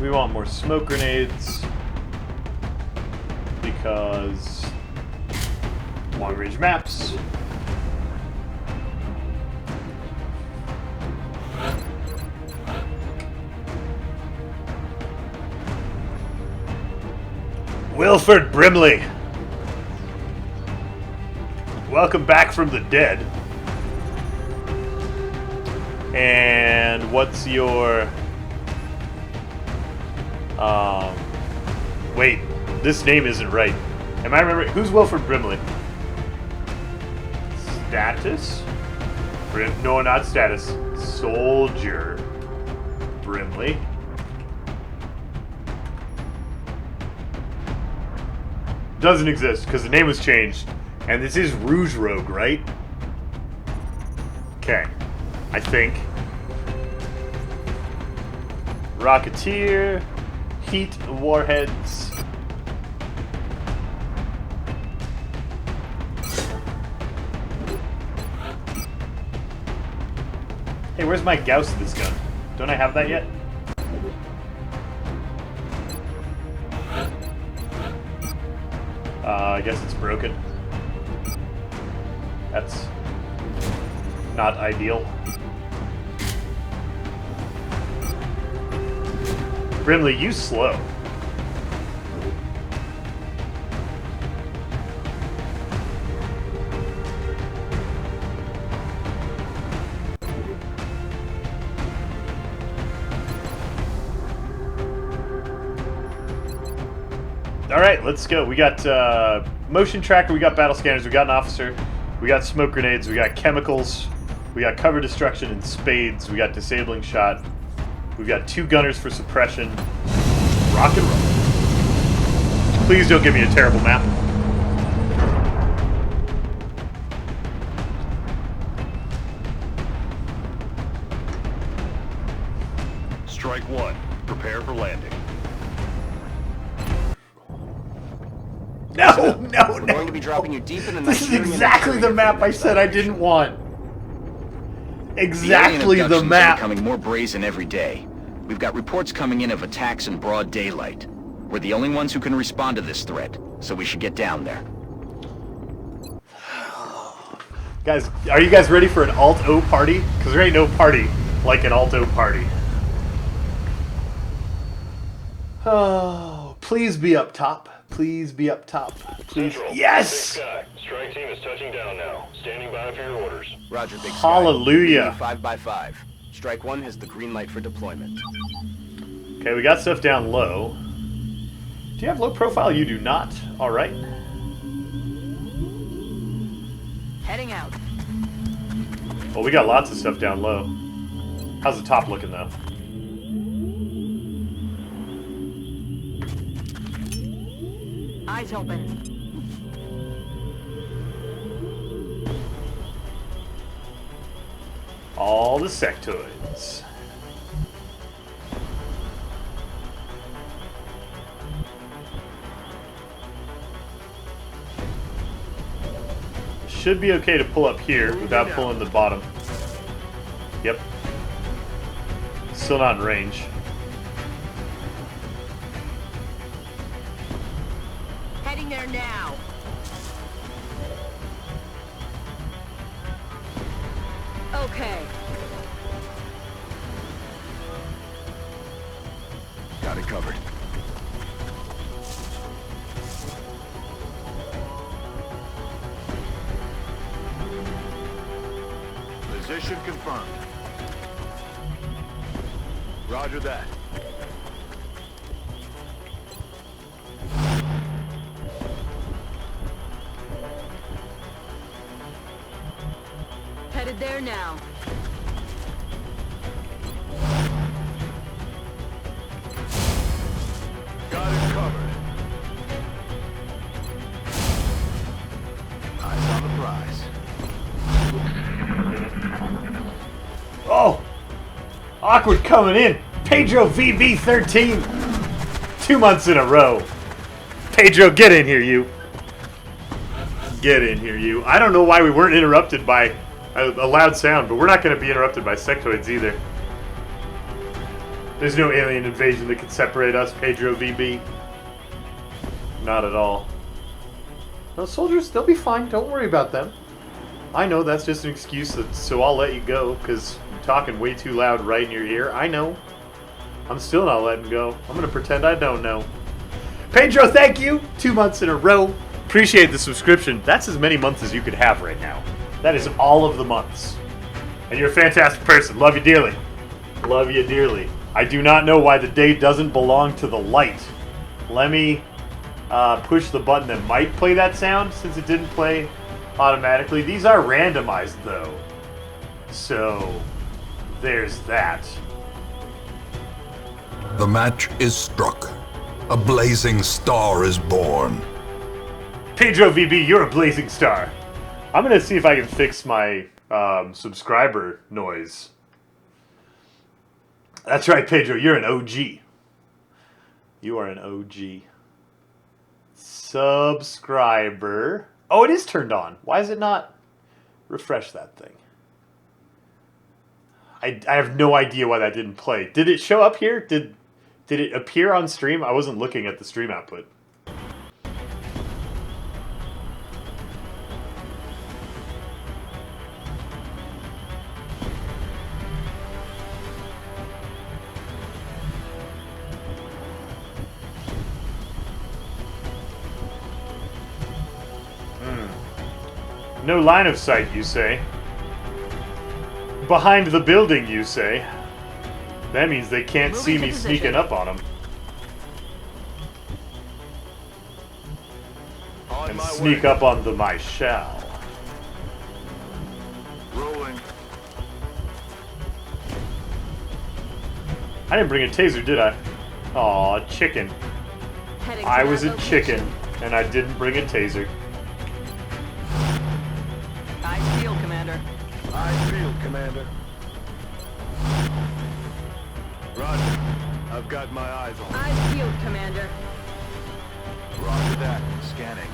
We want more smoke grenades because long range maps. Wilford Brimley, welcome back from the dead. And what's your... wait, this name isn't right. Am I remembering? Who's Wilford Brimley? Status? No, not status. Soldier Brimley. Doesn't exist because the name was changed. And this is Rouge Rogue, right? Okay. I think. Rocketeer. Heat warheads. Hey, where's my Gauss of this gun? Don't I have that yet? I guess it's broken. That's not ideal. Brimley, you slow. Alright, let's go. We got motion tracker, we got battle scanners, we got an officer, we got smoke grenades, we got chemicals, we got cover destruction and spades, we got disabling shot. We've got 2 gunners for suppression. Rock and roll. Please don't give me a terrible map. Strike 1. Prepare for landing. No, no, We're going to be dropping you deep in the This is Nigerian exactly the interior map for I said I evaluation. didn't want. The Exactly alien the abductions are map. becoming more brazen every day. We've got reports coming in of attacks in broad daylight. We're the only ones who can respond to this threat, so we should get down there. Guys, are you guys ready for an Alt-O party? Because there ain't no party like an Alt-O party. Oh, please be up top. Please be up top. Please. Central, Yes! Big Sky. Strike team is touching down now. Standing by for your orders. Roger, Big Sky. Hallelujah. 5x5. Strike 1 has the green light for deployment. Okay, we got stuff down low. Do you have low profile? You do not. All right. Heading out. Well, we got lots of stuff down low. How's the top looking, though? Eyes open. All the sectoids. Should be okay to pull up here without pulling the bottom. Yep. Still not in range. Heading there now. Okay. Got it covered. Position confirmed. Roger that. Headed there now. Got it covered. Eyes on the prize. Oh! Awkward coming in. Pedro VB13. 2 months in a row. Pedro, get in here, you. Get in here, you. I don't know why we weren't interrupted by a loud sound, but we're not going to be interrupted by sectoids either. There's no alien invasion that can separate us, Pedro VB. Not at all. No, soldiers, they'll be fine. Don't worry about them. I know that's just an excuse, so I'll let you go, because you're talking way too loud right in your ear. I know. I'm still not letting go. I'm going to pretend I don't know. Pedro, thank you! 2 months in a row. Appreciate the subscription. That's as many months as you could have right now. That is all of the months. And you're a fantastic person. Love you dearly. Love you dearly. I do not know why the day doesn't belong to the light. Let me push the button that might play that sound, since it didn't play automatically. These are randomized, though. So, there's that. The match is struck. A blazing star is born. Pedro VB, you're a blazing star. I'm going to see if I can fix my subscriber noise. That's right, Pedro, you're an OG. You are an OG. Subscriber. Oh, it is turned on. Why is it not? Refresh that thing. I have no idea why that didn't play. Did it show up here? Did it appear on stream? I wasn't looking at the stream output. No line of sight, you say? Behind the building, you say? That means they can't see me sneaking up on them. And sneak up on them I shall. Rolling. I didn't bring a taser, did I? Aw, chicken. Heading I to was that a chicken, location. and I didn't bring a taser. Eyes peeled, Commander. Eyes peeled, Commander. Roger. I've got my eyes on. Eyes peeled, Commander. Roger that. Scanning.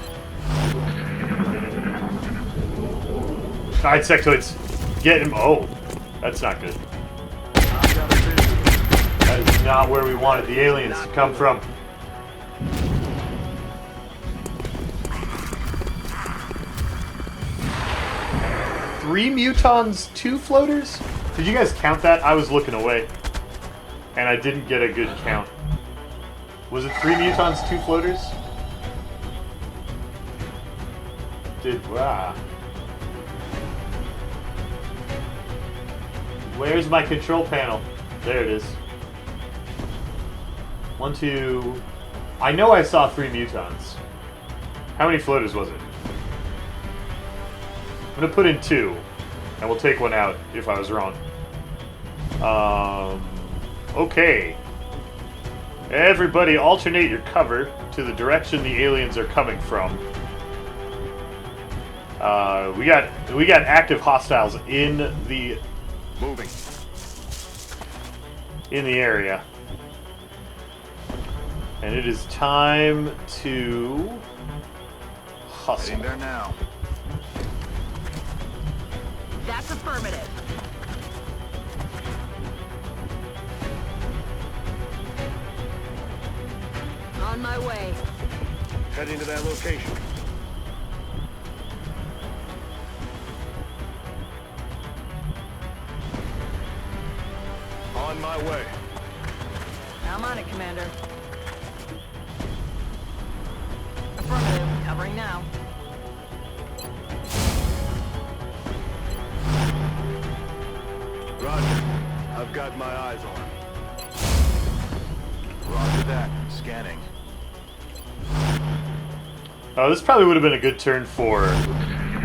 Alright, sectoids. Get him. Oh, that's not good. I've got a vision. That is not where we wanted the aliens to come from. Three mutons, 2 floaters? Did you guys count that? I was looking away. And I didn't get a good count. Was it 3 mutons, 2 floaters? Wow. Where's my control panel? There it is. 1, 2... I know I saw 3 mutons. How many floaters was it? I'm gonna put in 2, and we'll take one out if I was wrong. Okay. Everybody alternate your cover to the direction the aliens are coming from. We got active hostiles in the area. And it is time to hustle. In there now. That's affirmative. On my way. Heading to that location. On my way. I'm on it, Commander. Affirmative. Covering now. Roger. I've got my eyes on. Roger that. Scanning. Oh, this probably would have been a good turn for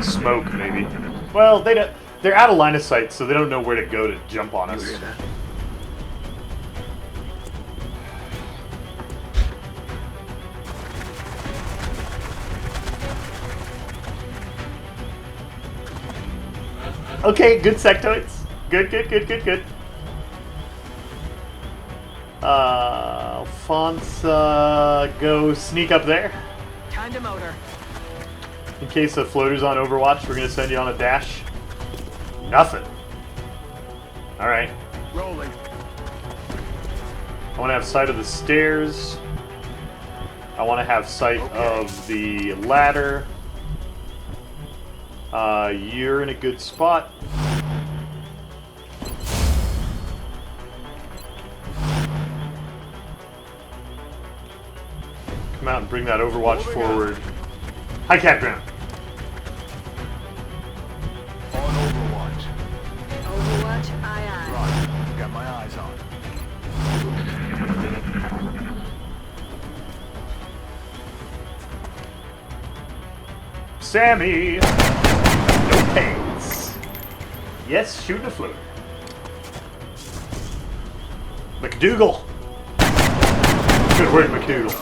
smoke, maybe. Well, they're out of line of sight, so they don't know where to go to jump on us. You hear that? Okay, good sectoids. Good. Alfonso, go sneak up there. Time to motor. In case the floater's on Overwatch, we're gonna send you on a dash. Nothing. Alright. Rolling. I want to have sight of the stairs. I want to have sight of the ladder. You're in a good spot. Come out and bring that Overwatch forward. High cap ground. On Overwatch. Overwatch, aye aye. Roger. Got my eyes on. Sammy! No pants. Yes, shooting a floater. McDougal! Good work, McDougal.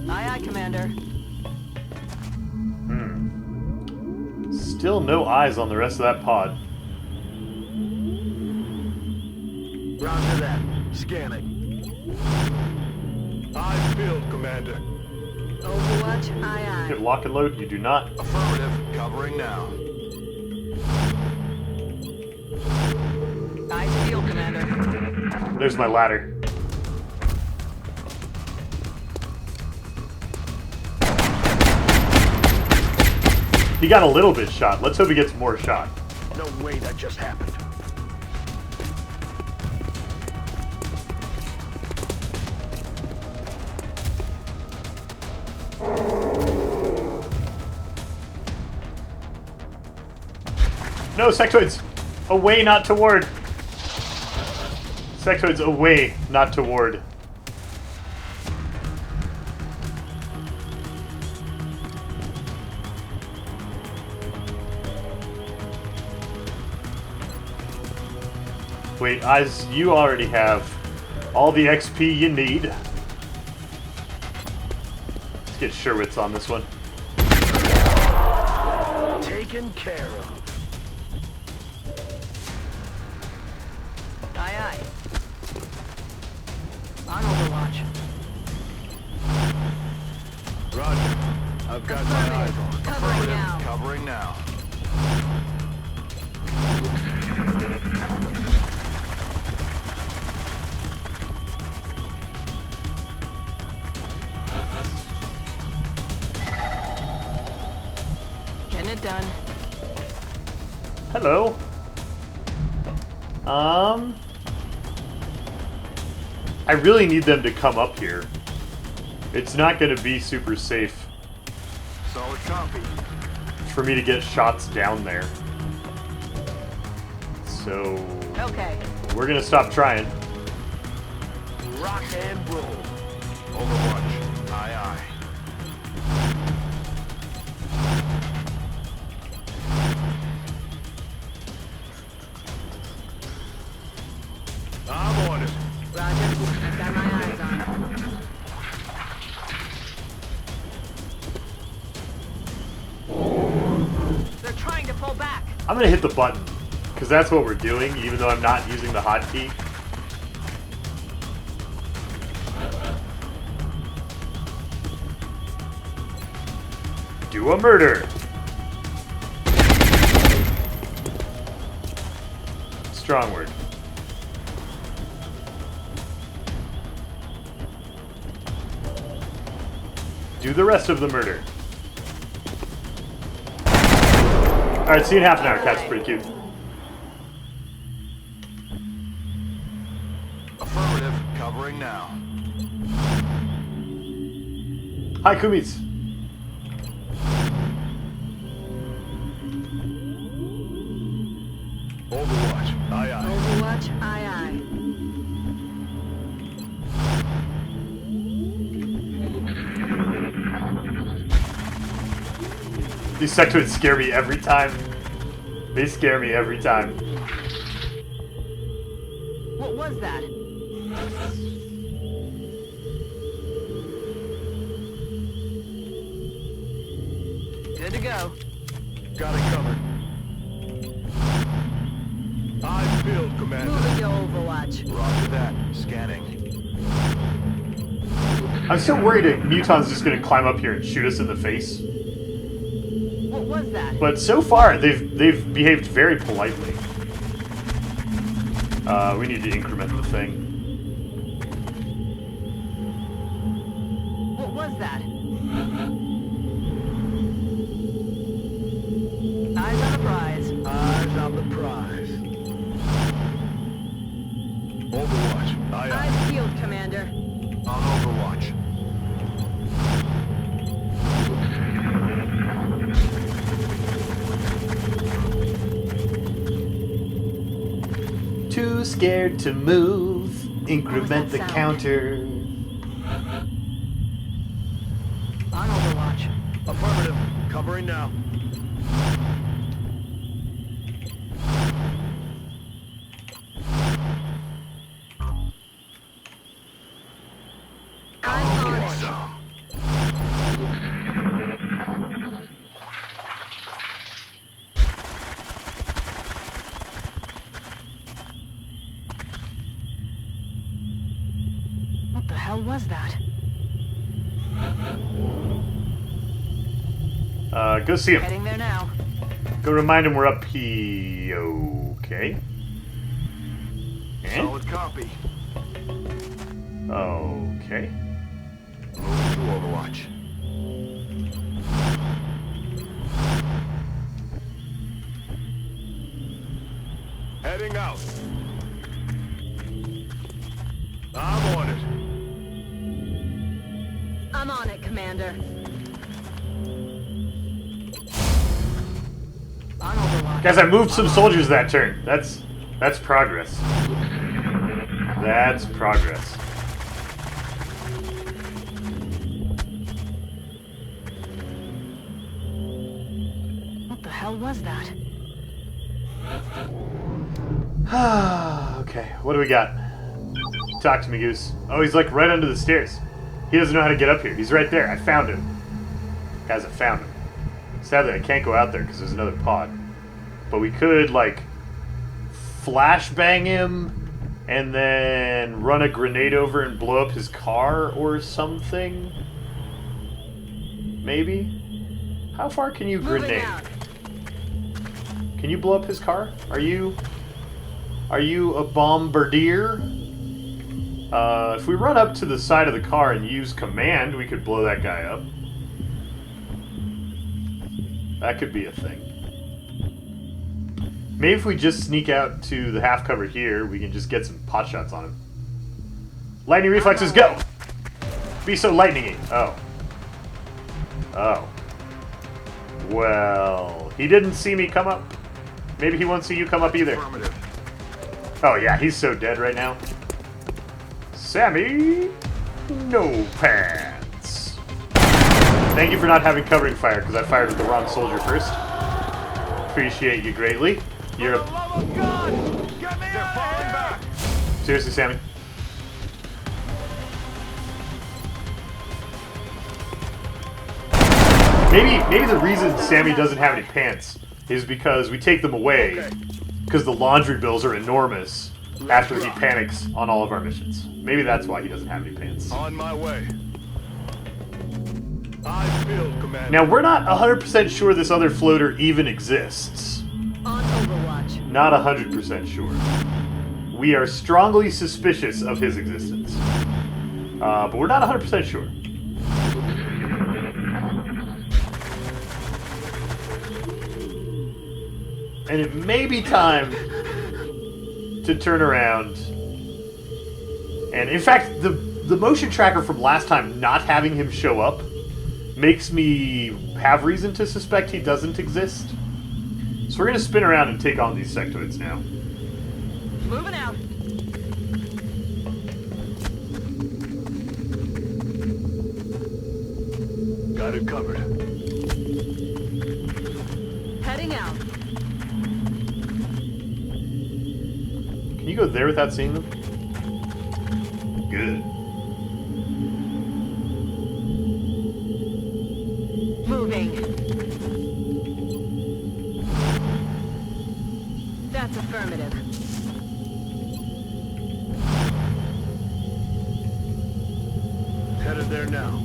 Aye aye, Commander. Still no eyes on the rest of that pod. Roger that. Scanning. Eyes peeled, Commander. Overwatch, aye aye. Good lock and load, you do not. Affirmative. Covering now. Eyes peeled, Commander. There's my ladder. He got a little bit shot. Let's hope he gets more shot. No way that just happened. No, sectoids! Away, not toward! Sectoids away, not toward. Wait, eyes, you already have all the XP you need. Let's get Sherwitz on this one. Taken care of. Aye aye. On Overwatch. Roger. I've got my eyes on. Covering now. Covering now. Getting it done. Hello. I really need them to come up here. It's not going to be super safe Solid copy. for me to get shots down there. So Okay. we're going to stop trying. Rock and roll. Overwatch. Aye, aye. I'm on it. Roger. Got my eyes on. They're trying to pull back. I'm going to hit the button because that's what we're doing, even though I'm not using the hotkey. Do a murder. Strong word. Do the rest of the murder. Alright, see you in half an hour. Cat's pretty cute. Affirmative. Covering now. Hi, Kumis. Overwatch. Aye, aye. Overwatch. Aye, aye. These sectoids scare me every time. They scare me every time. What was that? Good to go. Got it covered. I'm filled, Commander. Moving to Overwatch. Roger that. Scanning. I'm still worried a muton's just gonna climb up here and shoot us in the face. What was that? But so far, they've behaved very politely. We need to increment the thing. What was that? Eyes on the prize. Eyes on the prize. Overwatch. Aye, aye. Eyes peeled, Commander. On Overwatch. Too scared to move. Increment the sound? counter. On Overwatch. Affirmative. Covering now. Eyes on it. Some. What the hell was that? Go see him. Heading there now. Go remind him we're up here. Okay. Solid copy. Okay. Moving to Overwatch. Heading out. I'm on it. I'm on it, Commander. On Overwatch. Guys, I moved some soldiers that turn. That's progress. That's progress. What the hell was that? Okay, what do we got? Talk to me, Goose. Oh, he's like right under the stairs. He doesn't know how to get up here. He's right there. I found him. Guys, I found him. Sadly, I can't go out there because there's another pod. But we could, like, flashbang him and then run a grenade over and blow up his car or something? Maybe? How far can you Moving grenade? out. Can you blow up his car? Are you a bombardier? If we run up to the side of the car and use command, we could blow that guy up. That could be a thing. Maybe if we just sneak out to the half cover here, we can just get some pot shots on him. Lightning reflexes, go! Be so lightningy. Oh. Oh. Well, he didn't see me come up. Maybe he won't see you come up either. Oh yeah, he's so dead right now. Sammy, no pants. Thank you for not having covering fire, because I fired at the wrong soldier first. Appreciate you greatly. You're a... Seriously, Sammy? Maybe the reason Sammy doesn't have any pants is because we take them away because the laundry bills are enormous after he panics on all of our missions. Maybe that's why he doesn't have any pants. On my way. I feel, Commander. Now, we're not 100% sure this other floater even exists. On Overwatch. Not 100% sure. We are strongly suspicious of his existence. But we're not 100% sure. And it may be time to turn around. And in fact, the motion tracker from last time not having him show up makes me have reason to suspect he doesn't exist. So we're going to spin around and take on these sectoids now. Moving out. Got it covered. Heading out. Can you go there without seeing them? Good. Moving. That's affirmative. Headed there now.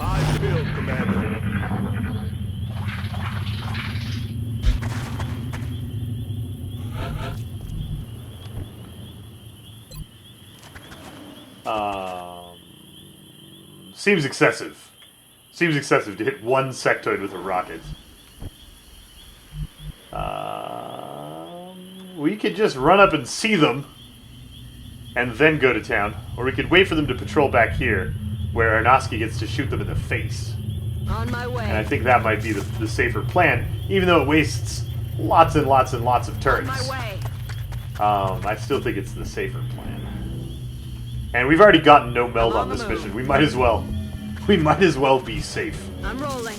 I feel, Commander. Seems excessive. Seems excessive to hit one sectoid with a rocket. We could just run up and see them, and then go to town. Or we could wait for them to patrol back here, where Arnosky gets to shoot them in the face. On my way. And I think that might be the safer plan, even though it wastes lots and lots and lots of On turns. my way. I still think it's the safer plan. And we've already gotten no meld I'm on on the this move. mission. We might as well. We might as well be safe. I'm rolling.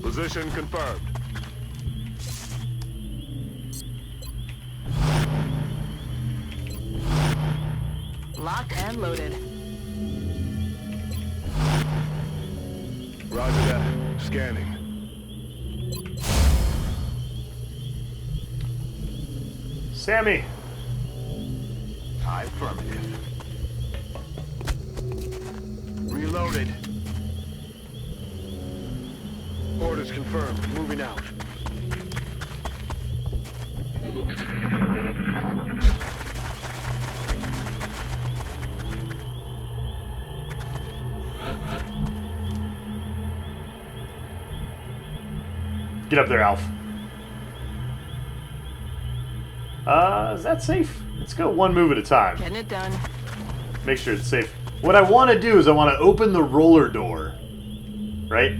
Position confirmed. Locked and loaded. Roger that. Scanning. Sammy! Affirmative. Reloaded. Orders confirmed. Moving out. Get up there, Alf. Is that safe? Let's go one move at a time. Getting it done. Make sure it's safe. What I want to do is I want to open the roller door, right?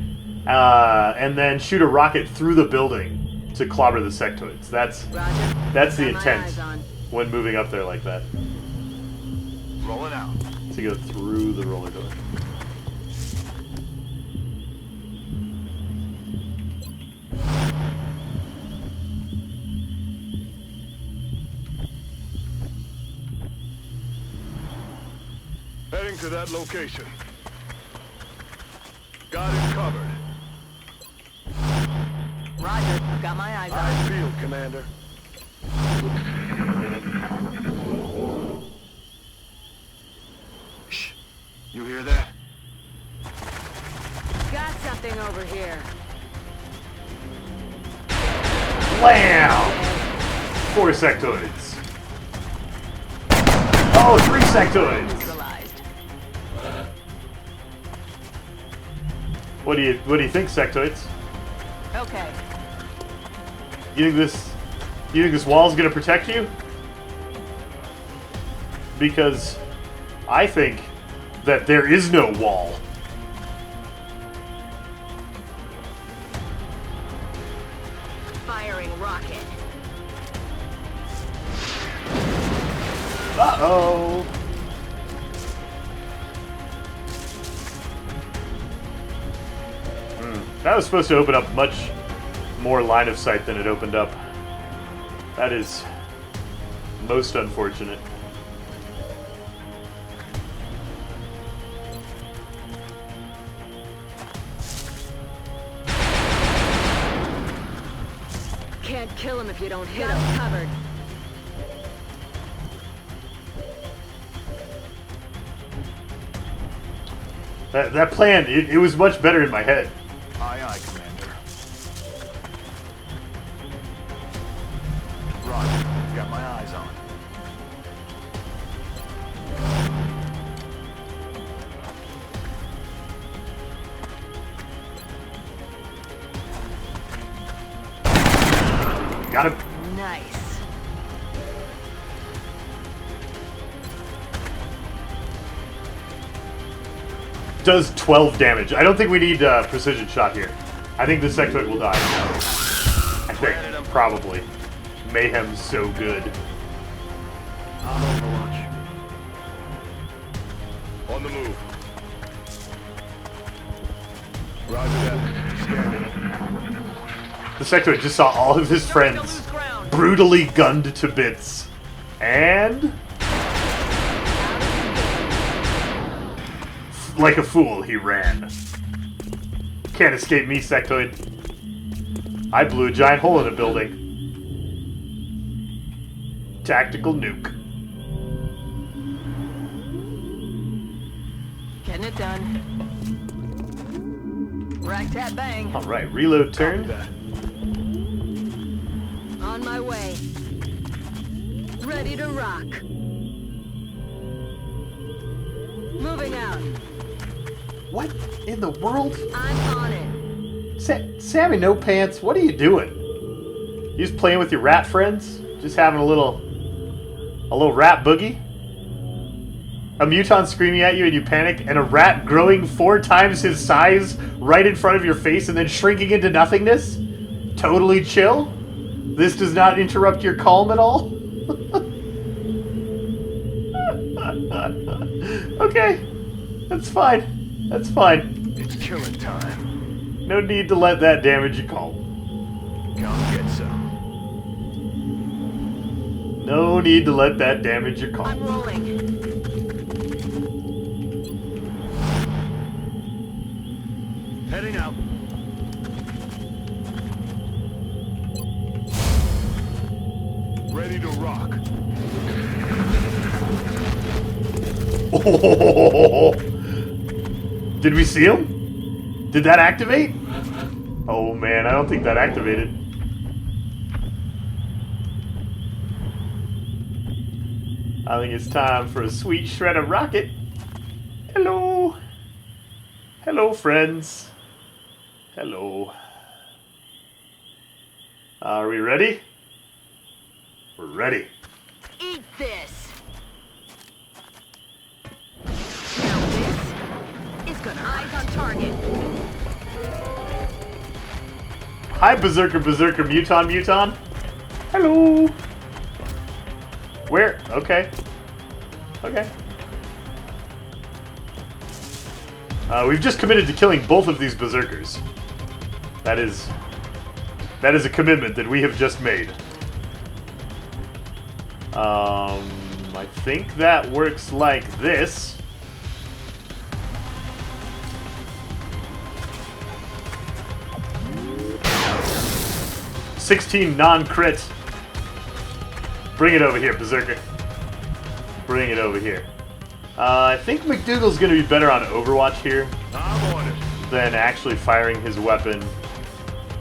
And then shoot a rocket through the building to clobber the sectoids. That's Roger. the Got my intent eyes on. when moving up there like that. Rolling out. To go through the roller door. to that location. Got it covered. Roger. Got my eyes on Eyes it. peeled, Commander. Shh. You hear that? Got something over here. Blam! 4 sectoids. Oh, 3 sectoids. Neutralized. What do you think, sectoids? Okay. You think this wall's gonna protect you? Because I think that there is no wall. Firing rocket. Uh-oh. That was supposed to open up much more line of sight than it opened up. That is most unfortunate. Can't kill him if you don't hit him. Covered. That plan, it was much better in my head. Aye, aye, Commander. Roger. Got my eyes on. Got him. Nice. Does 12 damage. I don't think we need precision shot here. I think the sectoid will die. I think. Probably. Mayhem's so good. On Overwatch. On the move. Roger that. Scanning. The sectoid just saw all of his friends brutally gunned to bits. And... like a fool, he ran. Can't escape me, sectoid. I blew a giant hole in a building. Tactical nuke. Getting it done. Rat-tat-bang. Alright, reload turn. On my way. Ready to rock. Moving out. What in the world? I'm on it. Sammy No Pants, what are you doing? You just playing with your rat friends? Just having a little rat boogie? A muton screaming at you and you panic, and a rat growing 4 times his size right in front of your face and then shrinking into nothingness? Totally chill? This does not interrupt your calm at all? Okay. That's fine. That's fine. It's killing time. No need to let that damage you calm. Come get some. No need to let that damage your calm. I'm rolling. Heading out. Ready to rock. Oh, did we see him? Did that activate? Oh man, I don't think that activated. I think it's time for a sweet shred of rocket. Hello. Hello, friends. Hello. Are we ready? We're ready. Eat this. Now this is gonna eyes on target. Hi, Berserker, Muton. Hello. Where? Okay. Okay. We've just committed to killing both of these Berserkers. That is a commitment that we have just made. I think that works like this. 16 non-crit. Bring it over here, Berserker. Bring it over here. I think McDougal's going to be better on Overwatch here I'm on it. than actually firing his weapon.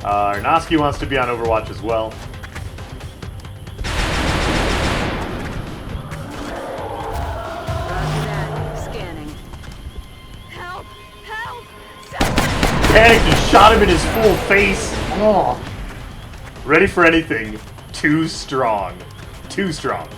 Arnosky wants to be on Overwatch as well. Roger that. Scanning. Help! Help! Panicked and shot him in his full face. Oh. Ready for anything. Too strong. Too strong.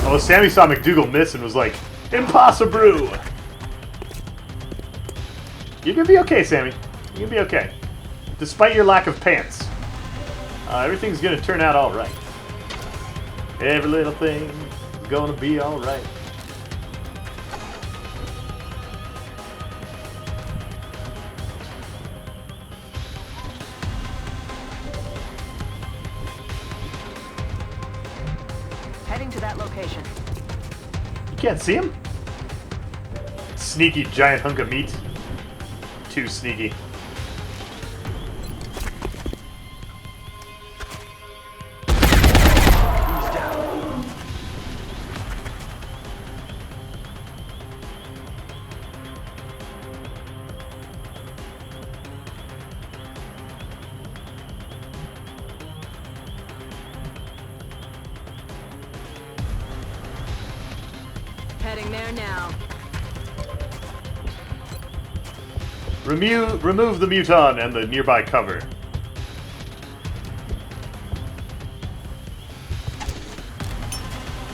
Oh, Sammy saw McDougal miss and was like, impossible! You're gonna be okay, Sammy. You're gonna be okay. Despite your lack of pants. Everything's gonna turn out alright. Every little thing is gonna be alright. Heading to that location. You can't see him? Sneaky giant hunk of meat. Too sneaky. Heading there now. Remove the muton and the nearby cover.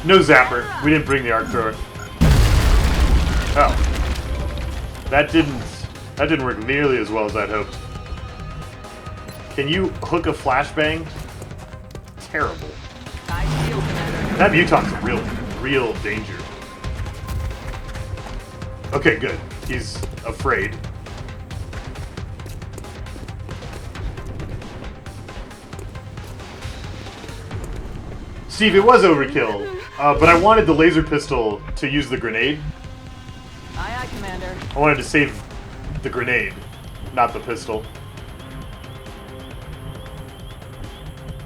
No zapper. We didn't bring the arc thrower. Oh. That didn't work nearly as well as I'd hoped. Can you hook a flashbang? Terrible. That muton's a real danger. Okay, good. He's afraid. Steve, it was overkill, but I wanted the laser pistol to use the grenade. Aye, aye, Commander. I wanted to save the grenade, not the pistol.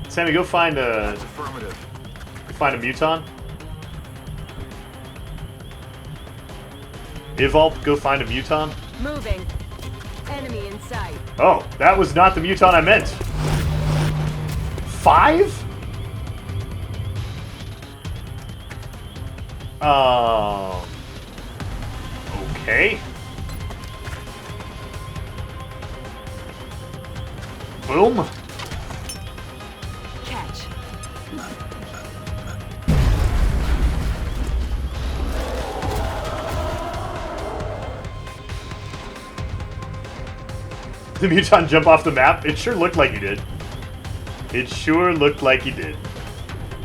Sammy, go find a... That's affirmative. Go find a muton. Evolve, go find a muton. Moving. Enemy in sight. Oh, that was not the muton I meant. 5? Okay. Boom. Catch. Did the muton jump off the map? It sure looked like he did. It sure looked like he did.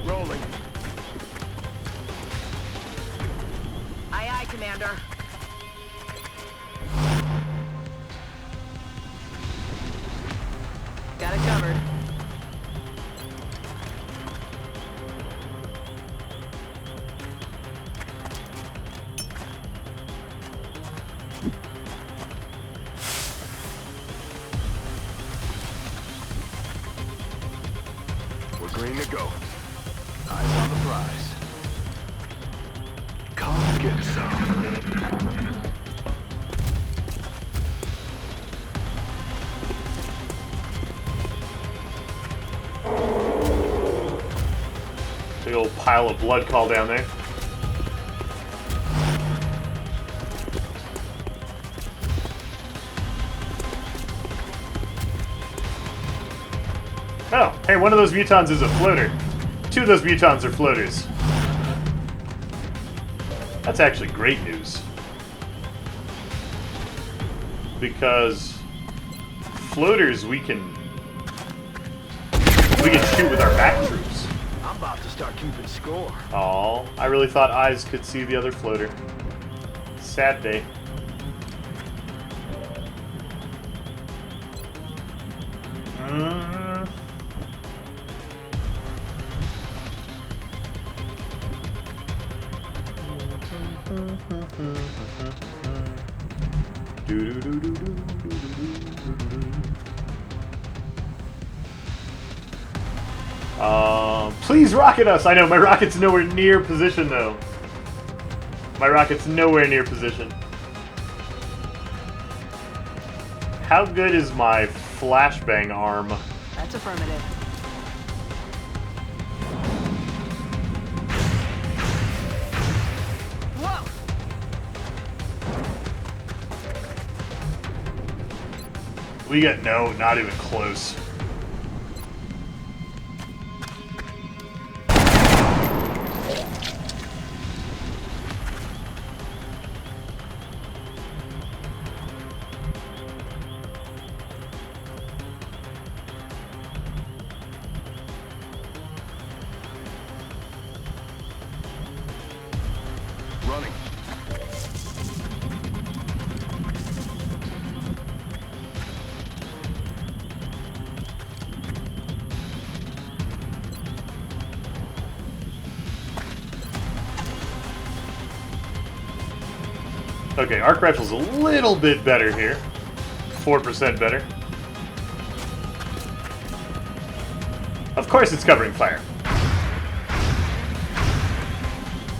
Rolling. Aye, aye, Commander. Got it covered. We're green to go. Eyes on the prize. Come get some. Big old pile of blood call down there. Oh, hey, one of those mutons is a floater. 2 of those mutons are floaters. That's actually great news. Because floaters we can shoot with our back troops. I'm about to start keeping score. Oh, I really thought eyes could see the other floater. Sad day. Please rocket us! I know, my rocket's nowhere near position, though. My rocket's nowhere near position. How good is my flashbang arm? That's affirmative. Whoa! We got no, not even close. Running. Okay, arc rifle's a little bit better here. 4% better. Of course it's covering fire.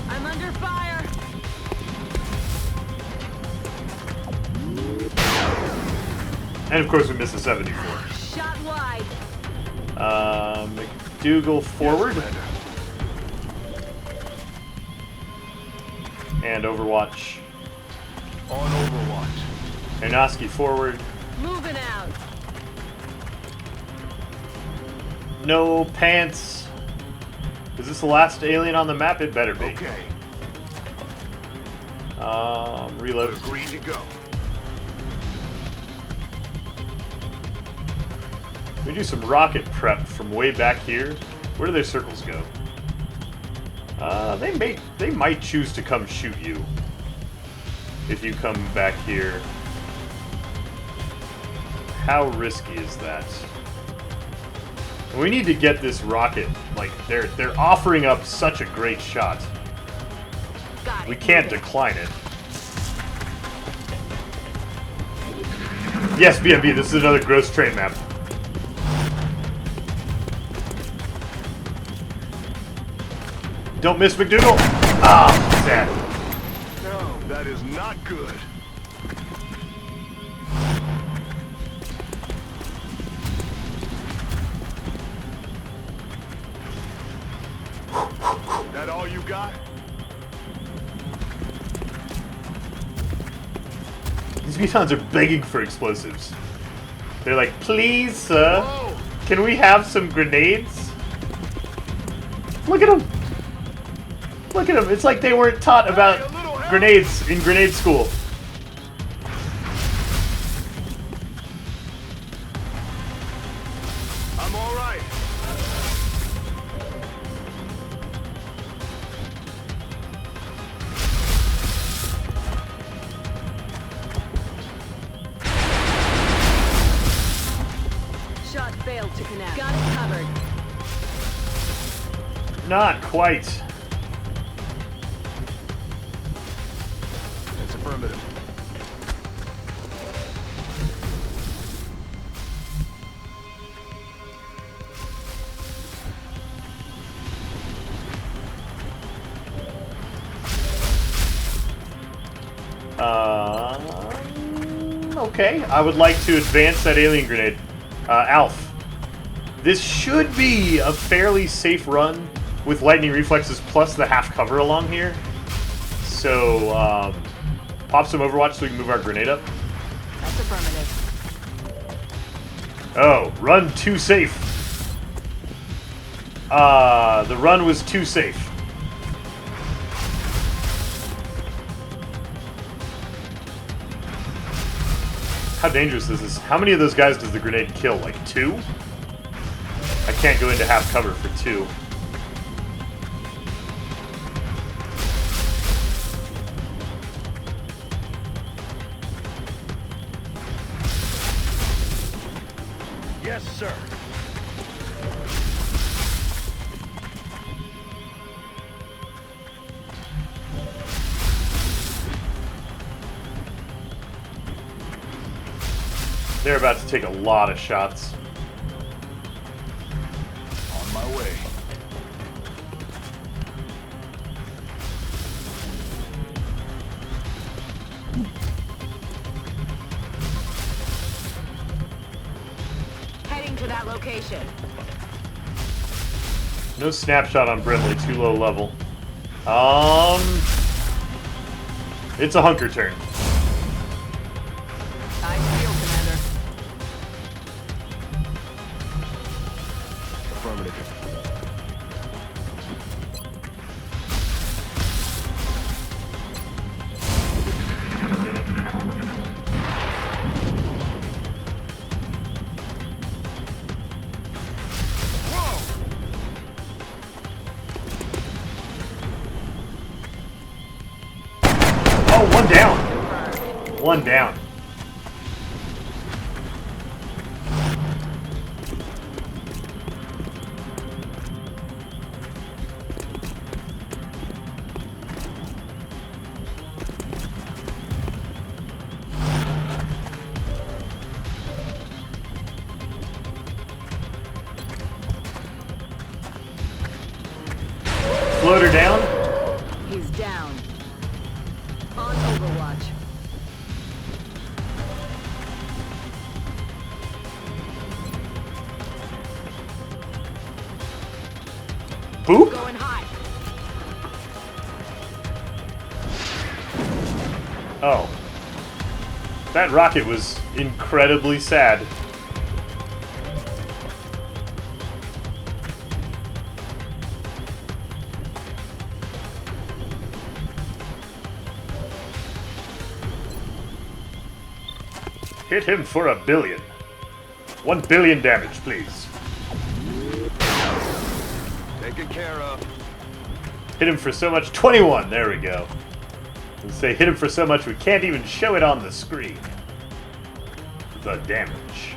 I'm under fire. And of course we missed a 74. Shot wide. McDougal forward. And Overwatch. On Overwatch. Arnosky forward. Moving out. No pants. Is this the last alien on the map? It better be. Okay. Reload. Green to go. We do some rocket prep from way back here. Where do their circles go? They might choose to come shoot you if you come back here. How risky is that? We need to get this rocket. Like they're offering up such a great shot. Got it. We can't decline it. Yes, BMB. This is another gross train map. Don't miss McDougal. Ah, sad. No, that is not good. That all you got? These Metons are begging for explosives. They're like, please, sir, Whoa! can we have some grenades? Look at them. Look at them. It's like they weren't taught about grenades in grenade school. I'm all right. Shot failed to connect. Got it covered. Not quite. It's affirmative. Okay, I would like to advance that alien grenade. Alf, this should be a fairly safe run with lightning reflexes plus the half cover along here. So, pop some Overwatch so we can move our grenade up. That's affirmative. Oh, run too safe. The run was too safe. How dangerous is this? How many of those guys does the grenade kill? Like 2? I can't go into half cover for 2. Yes, sir. They're about to take a lot of shots. On my way. Heading to that location. No snapshot on Brimley, too low level. It's a hunker turn. I feel, Commander. Affirmative. Oh, one down. One down. Floater down. He's down. On Overwatch. Boop. Going high. Oh. That rocket was incredibly sad. Hit him for 1 billion. 1 billion damage, please. Taken care of. Hit him for so much. 21. There we go. Let's say hit him for so much we can't even show it on the screen. The damage.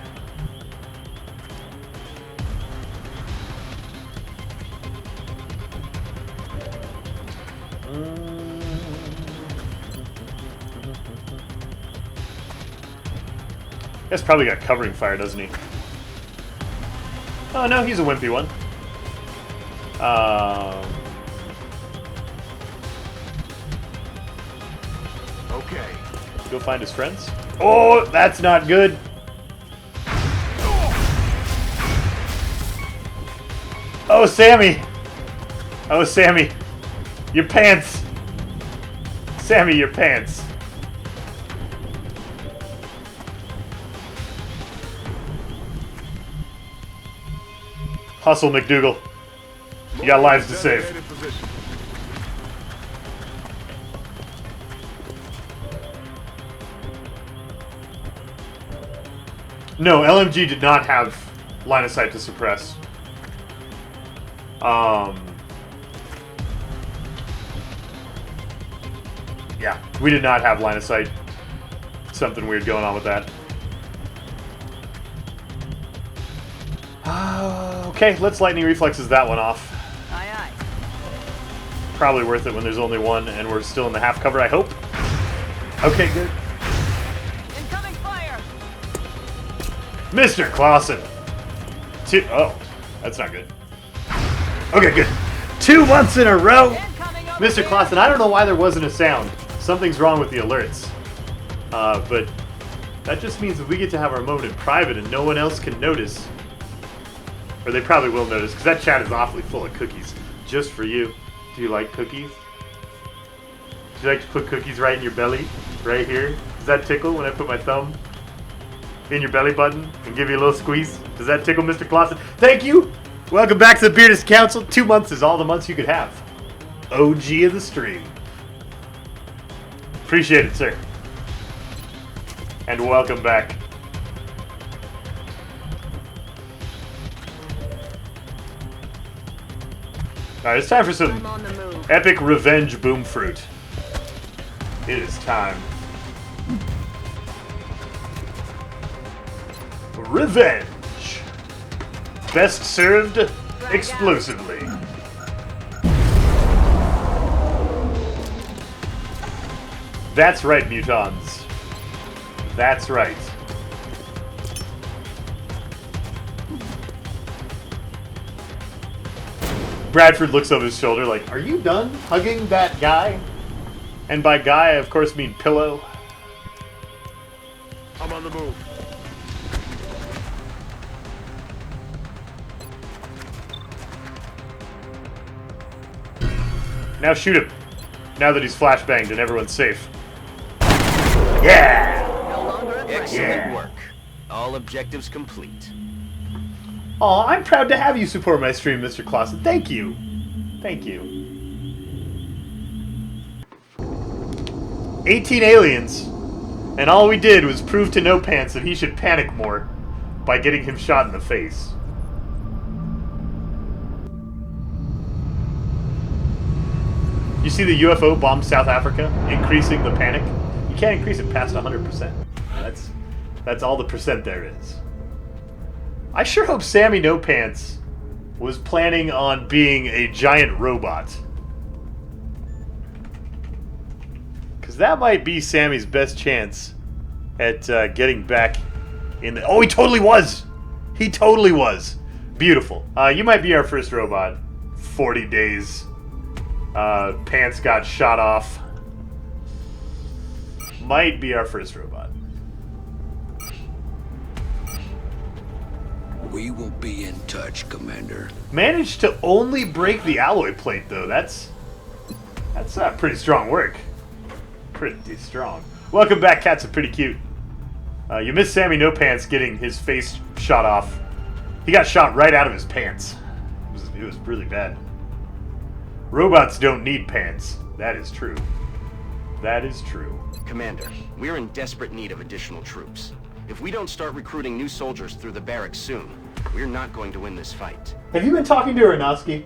He's probably got covering fire, doesn't he? Oh no, he's a wimpy one. Okay. Go find his friends. Oh, that's not good. Oh, Sammy. Oh, Sammy. Your pants. Sammy, your pants. Hustle, McDougal. You got lives to save. Dedicated position. No, LMG did not have line of sight to suppress. Yeah, we did not have line of sight. Something weird going on with that. Okay, let's lightning reflexes that one off. Aye, aye. Probably worth it when there's only one and we're still in the half cover, I hope. Okay, good. Incoming fire. Mr. Clausen. Oh, that's not good. Okay, good. 2 months in a row. Incoming over Mr. here. Clausen, I don't know why there wasn't a sound. Something's wrong with the alerts. But that just means that we get to have our moment in private and no one else can notice. Or they probably will notice, because that chat is awfully full of cookies. Just for you. Do you like cookies? Do you like to put cookies right in your belly? Right here? Does that tickle when I put my thumb in your belly button and give you a little squeeze? Does that tickle, Mr. Clausen? Thank you! Welcome back to the Beardist Council. 2 months is all the months you could have. OG of the stream. Appreciate it, sir. And welcome back. Alright, it's time for some I'm on the move. epic revenge boom fruit. It is time. Revenge. Best served explosively. That's right, mutons. That's right. Bradford looks over his shoulder like, are you done hugging that guy? And by guy, I of course mean pillow. I'm on the move. Now shoot him. Now that he's flashbanged and everyone's safe. Yeah! No longer a threat. Excellent work. All objectives complete. Aw, I'm proud to have you support my stream, Mr. Clausen. Thank you. Thank you. 18 aliens. And all we did was prove to No Pants that he should panic more by getting him shot in the face. You see the UFO bomb South Africa, increasing the panic? You can't increase it past 100%. That's all the percent there is. I sure hope Sammy No Pants was planning on being a giant robot. Because that might be Sammy's best chance at getting back in the... Oh, he totally was! He totally was! Beautiful. You might be our first robot. 40 days. Pants got shot off. Might be our first robot. We will be in touch, Commander. Managed to only break the alloy plate, though. That's pretty strong work. Pretty strong. Welcome back, cats are pretty cute. You missed Sammy No Pants getting his face shot off. He got shot right out of his pants. It was really bad. Robots don't need pants. That is true. That is true. Commander, we're in desperate need of additional troops. If we don't start recruiting new soldiers through the barracks soon, we're not going to win this fight. Have you been talking to Aronofsky?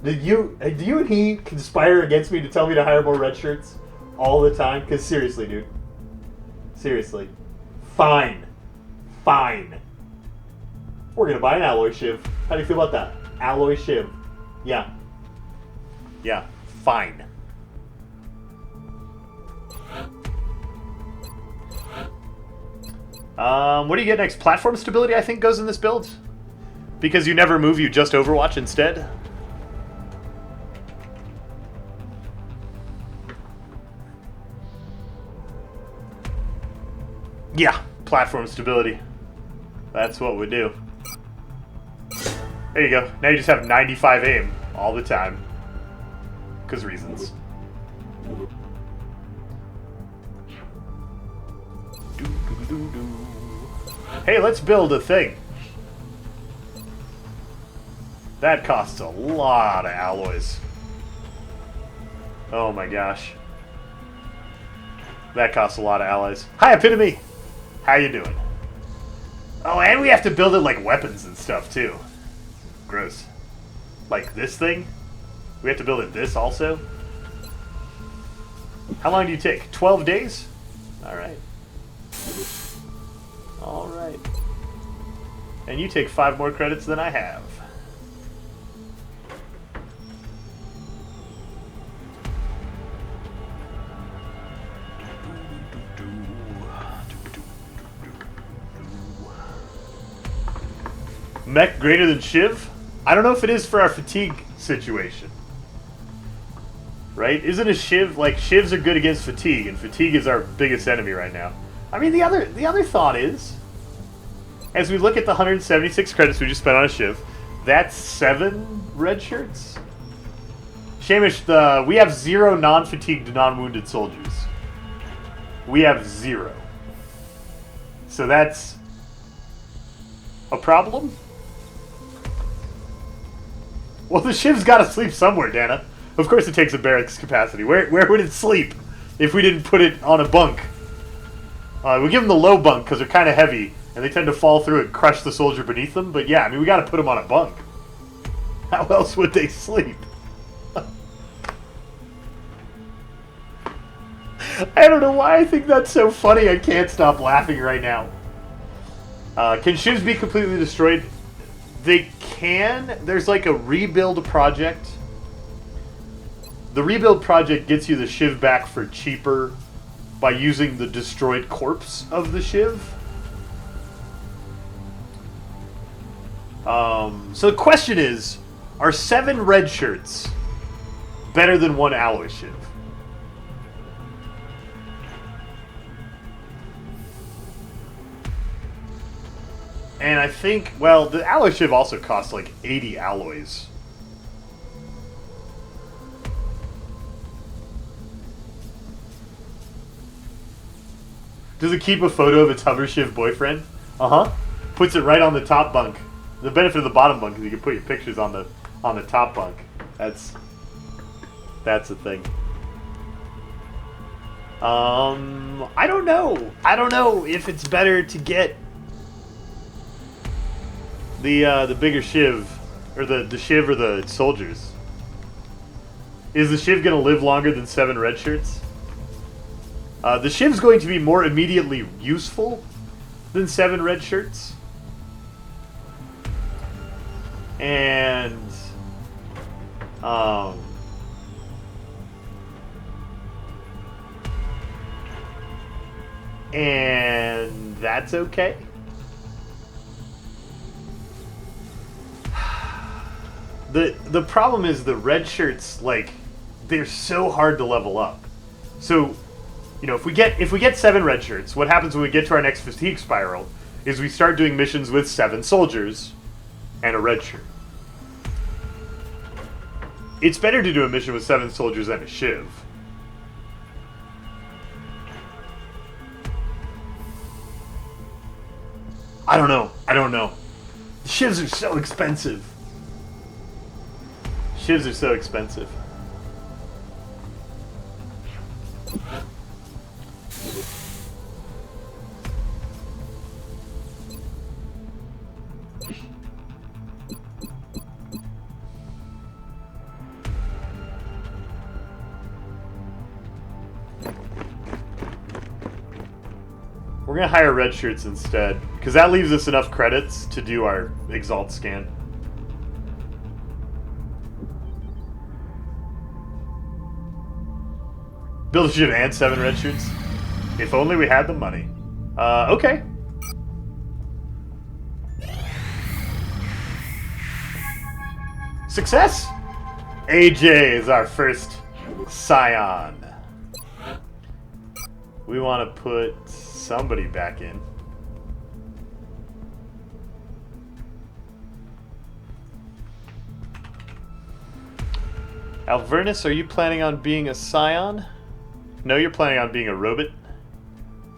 Do you and he conspire against me to tell me to hire more red shirts all the time? Because seriously, dude. Seriously. Fine. Fine. We're going to buy an alloy shiv. How do you feel about that? Alloy shiv. Yeah. Yeah. Fine. What do you get next? Platform stability, I think, goes in this build. Because you never move, you just Overwatch instead. Yeah, platform stability. That's what we do. There you go. Now you just have 95 aim all the time. Because reasons. Hey, let's build a thing. That costs a lot of alloys. Oh my gosh. That costs a lot of alloys. Hi, Epitome! How you doing? Oh, and we have to build it like weapons and stuff, too. Gross. Like this thing? We have to build it this also? How long do you take? 12 days? Alright. Alright. And you take 5 more credits than I have. Mech greater than Shiv? I don't know if it is for our fatigue situation. Right? Isn't a Shiv... Like, Shivs are good against fatigue, and fatigue is our biggest enemy right now. I mean, the other thought is, as we look at the 176 credits we just spent on a Shiv, that's 7 red shirts? Shamish, we have 0 non-fatigued, non-wounded soldiers. We have 0. So that's a problem? Well, the Shiv's got to sleep somewhere, Dana. Of course it takes a barracks capacity. Where would it sleep if we didn't put it on a bunk? We give them the low bunk because they're kind of heavy, and they tend to fall through and crush the soldier beneath them. But yeah, I mean, we got to put them on a bunk. How else would they sleep? I don't know why I think that's so funny. I can't stop laughing right now. Can Shivs be completely destroyed? They can. There's like a rebuild project. The rebuild project gets you the Shiv back for cheaper by using the destroyed corpse of the Shiv. So the question is, Are 7 red shirts better than 1 alloy shiv? And I think, well, the alloy shiv also costs like 80 alloys. Does it keep a photo of its hover shiv boyfriend? Uh-huh. Puts it right on the top bunk. The benefit of the bottom bunk is you can put your pictures on the top bunk. That's the thing. I don't know. I don't know if it's better to get the bigger shiv, or the shiv or the soldiers. Is the shiv gonna live longer than 7 red shirts? The shiv's going to be more immediately useful than 7 red shirts. And that's okay. The problem is the red shirts, like, they're so hard to level up. So, you know, if we get 7 red shirts, what happens when we get to our next fatigue spiral is we start doing missions with 7 soldiers and a red shirt. It's better to do a mission with 7 soldiers and a shiv. I don't know. The shivs are so expensive. Shivs are so expensive. We're gonna hire red shirts instead, because that leaves us enough credits to do our Exalt scan. Build a ship and 7 red shirts? If only we had the money. Okay. Success! AJ is our first scion. We want to put somebody back in. Alvernus, are you planning on being a scion? No, you're planning on being a robot.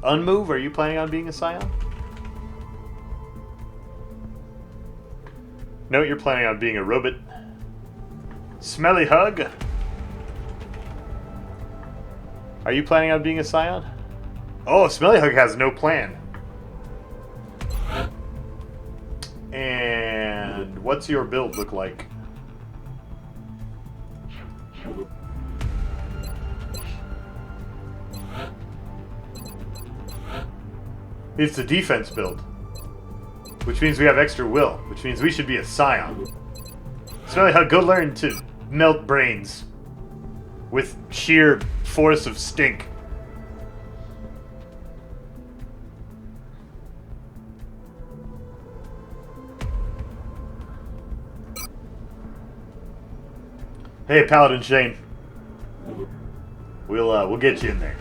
Unmove, are you planning on being a scion? No, you're planning on being a robot. Smelly Hug, are you planning on being a scion? Oh, Smelly Hug has no plan. And what's your build look like? It's a defense build, which means we have extra will, which means we should be a scion. Smelly Hug, go learn to melt brains with sheer force of stink. Hey, Paladin Shane. We'll get you in there.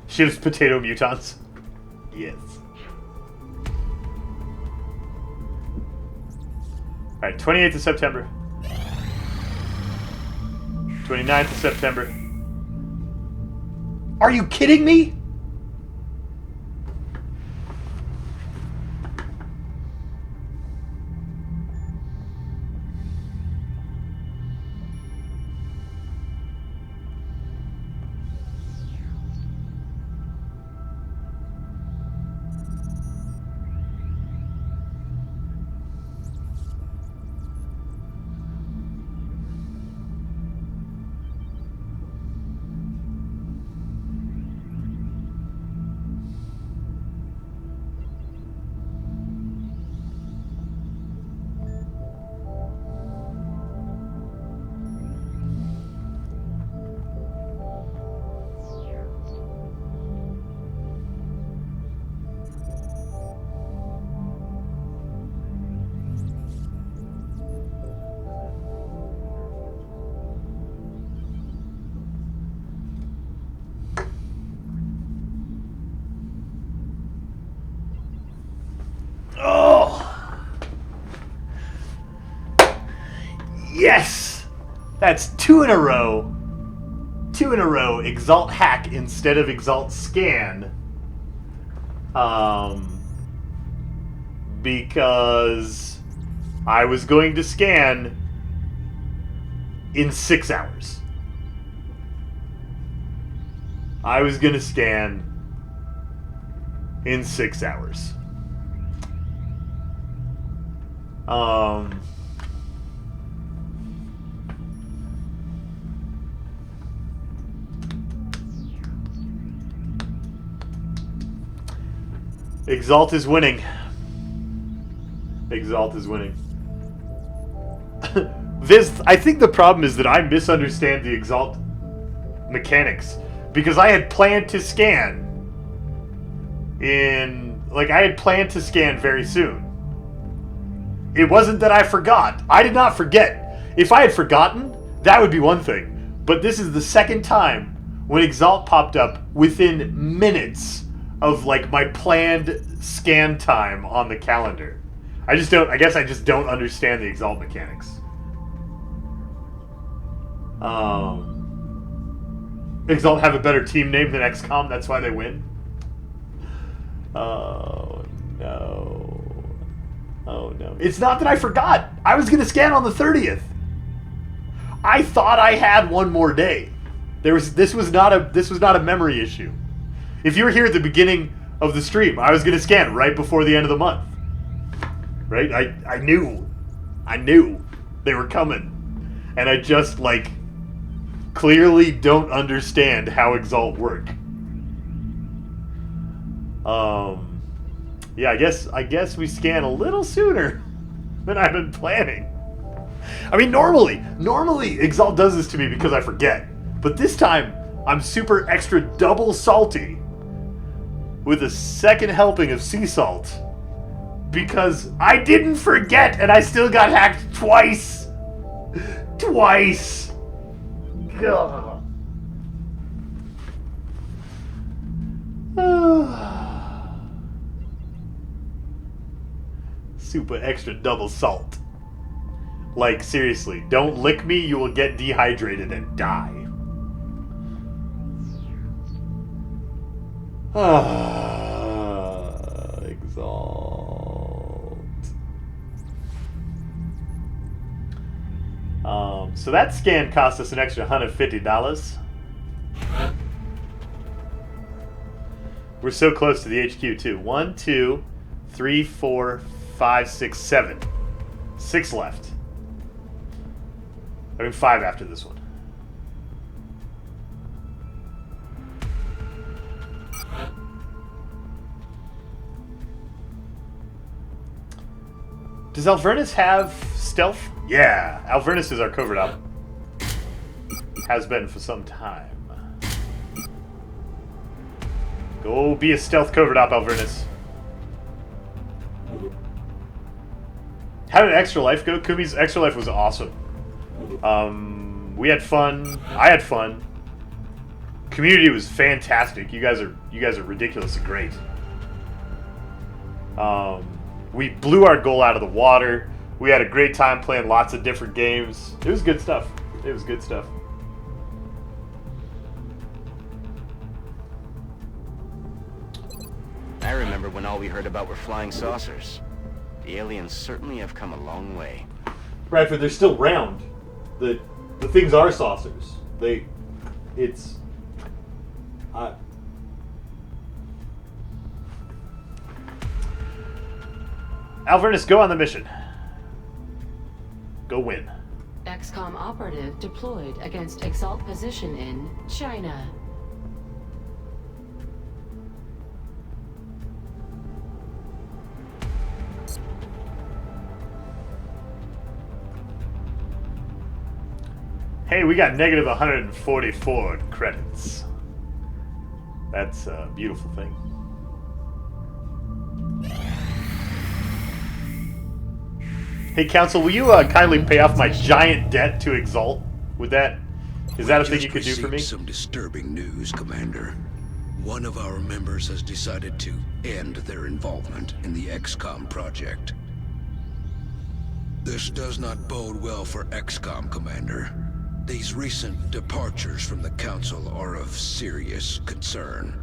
Shiv's potato mutons. Yes. Alright, 28th of September. 29th of September. Are you kidding me? That's 2 in a row. 2 in a row. Exalt hack instead of Exalt scan. Because I was going to scan in 6 hours. I was going to scan in 6 hours. Exalt is winning. Exalt is winning. Viz, I think the problem is that I misunderstand the Exalt mechanics. Because I had planned to scan I had planned to scan very soon. It wasn't that I forgot. I did not forget. If I had forgotten, that would be one thing. But this is the second time when Exalt popped up within minutes of like my planned scan time on the calendar. I guess I just don't understand the Exalt mechanics. Exalt have a better team name than XCOM, that's why they win. Oh no. Oh no. It's not that I forgot. I was gonna scan on the 30th. I thought I had one more day. This was not a memory issue. If you were here at the beginning of the stream, I was gonna scan right before the end of the month. Right? I knew they were coming. And I just clearly don't understand how Exalt work. Yeah, I guess we scan a little sooner than I've been planning. I mean, normally Exalt does this to me because I forget. But this time, I'm super extra double salty with a second helping of sea salt because I didn't forget and I still got hacked twice. Twice. Ugh. Super extra double salt. Like, seriously, don't lick me, you will get dehydrated and die. Exalt. So that scan cost us an extra $150. We're so close to the HQ too. 1, 2, 3, 4, 5, 6, 7. 6 left. I mean 5 after this one. Does Alvernus have stealth? Yeah, Alvernus is our covert op. Has been for some time. Go be a stealth covert op, Alvernus. How did Extra Life go? Kumi's Extra Life was awesome. We had fun. I had fun. Community was fantastic. You guys are ridiculously great. We blew our goal out of the water. We had a great time playing lots of different games. It was good stuff. It was good stuff. I remember when all we heard about were flying saucers. The aliens certainly have come a long way. Bradford, they're still round. The things are saucers. Alvernus, go on the mission. Go win. XCOM operative deployed against Exalt position in China. Hey, we got negative 144 credits. That's a beautiful thing. Hey, Council, will you kindly pay off my giant debt to Exalt? Is that a thing you could do for me? Some disturbing news, Commander. One of our members has decided to end their involvement in the XCOM project. This does not bode well for XCOM, Commander. These recent departures from the Council are of serious concern.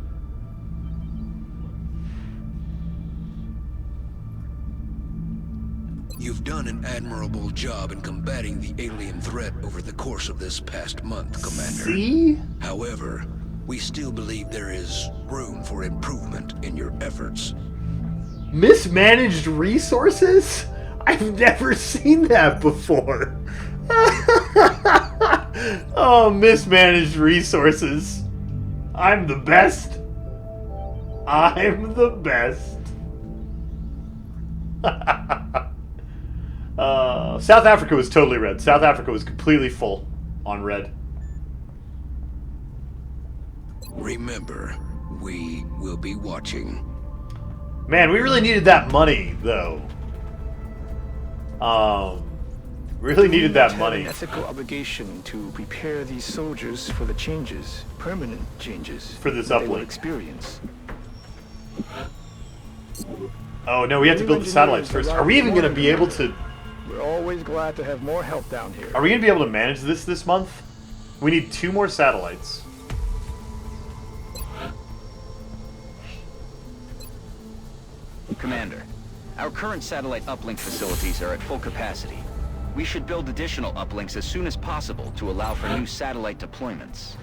You've done an admirable job in combating the alien threat over the course of this past month, Commander. See? However, we still believe there is room for improvement in your efforts. Mismanaged resources? I've never seen that before. Oh, mismanaged resources. I'm the best. I'm the best. South Africa was totally red. South Africa was completely full on red. Remember, we will be watching. Man, we really needed that money, though. Really needed that money. An ethical obligation to prepare these soldiers for the changes, permanent changes, For this that they will uplink. experience. Oh no, we have to build the satellites first. Are we even going to be able to? We're always glad to have more help down here. Are we going to be able to manage this month? We need 2 more satellites. Commander, our current satellite uplink facilities are at full capacity. We should build additional uplinks as soon as possible to allow for new satellite deployments.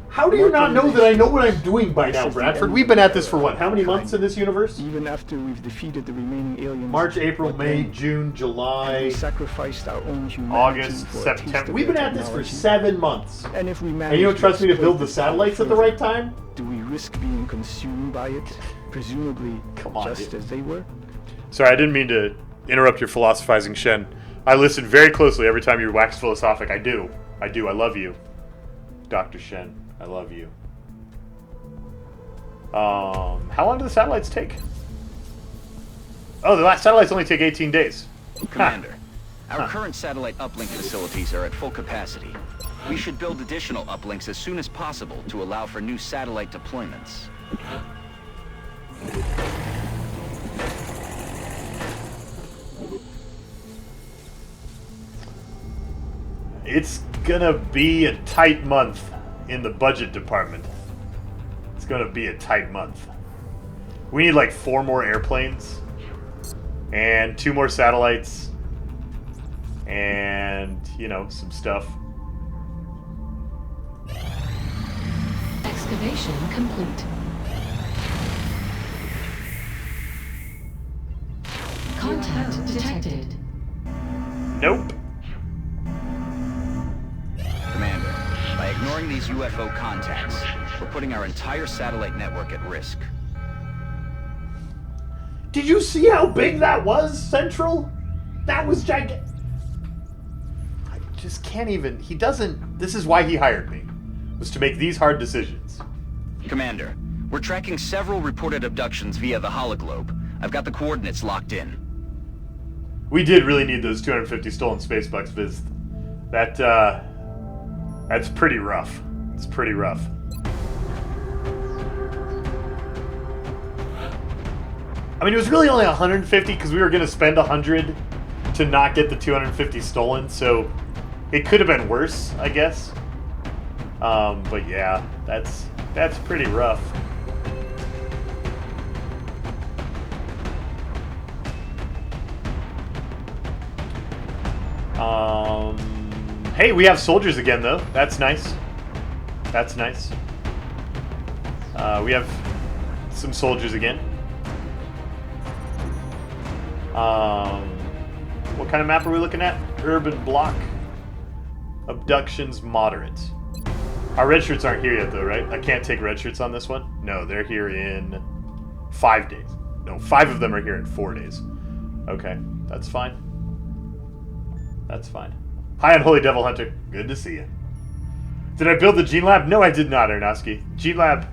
How do you not know that I know what I'm doing by now, Bradford? We've been at this for what? How many months in this universe? Even after we've defeated the remaining aliens. March, April, but May, then June, we July, sacrificed our own humanity August, for a taste September. of We've been their at this for technology. 7 months. And if we manage And you don't trust me to exploit build the this power satellites at the further, right time? Do we risk being consumed by it? Presumably, Come on, just dude. as they were? Sorry, I didn't mean to interrupt your philosophizing, Shen. I listen very closely every time you wax philosophic. I do. I love you. Dr. Shen, I love you. How long do the satellites take? Oh, the last satellites only take 18 days. Commander, our current satellite uplink facilities are at full capacity. We should build additional uplinks as soon as possible to allow for new satellite deployments. It's gonna be a tight month in the budget department. It's gonna be a tight month. We need like 4 more airplanes and 2 more satellites and, you know, some stuff. Excavation complete. Contact detected. Nope. Commander, by ignoring these UFO contacts, we're putting our entire satellite network at risk. Did you see how big that was, Central? That was gigantic. I just can't even. He doesn't. This is why he hired me, was to make these hard decisions. Commander, we're tracking several reported abductions via the hologlobe. I've got the coordinates locked in. We did really need those 250 stolen space bucks, Viz. That's pretty rough. It's pretty rough. I mean, it was really only 150 because we were going to spend 100 to not get the 250 stolen, so it could have been worse, I guess. But yeah, that's pretty rough. Hey, we have soldiers again, though. That's nice. That's nice. We have some soldiers again. What kind of map are we looking at? Urban block. Abductions moderate. Our red shirts aren't here yet, though, right? I can't take red shirts on this one. No, they're here in 5 days. No, 5 of them are here in 4 days. Okay, that's fine. That's fine. Hi, Unholy Devil Hunter. Good to see you. Did I build the Gene Lab? No, I did not, Arnowski. Gene Lab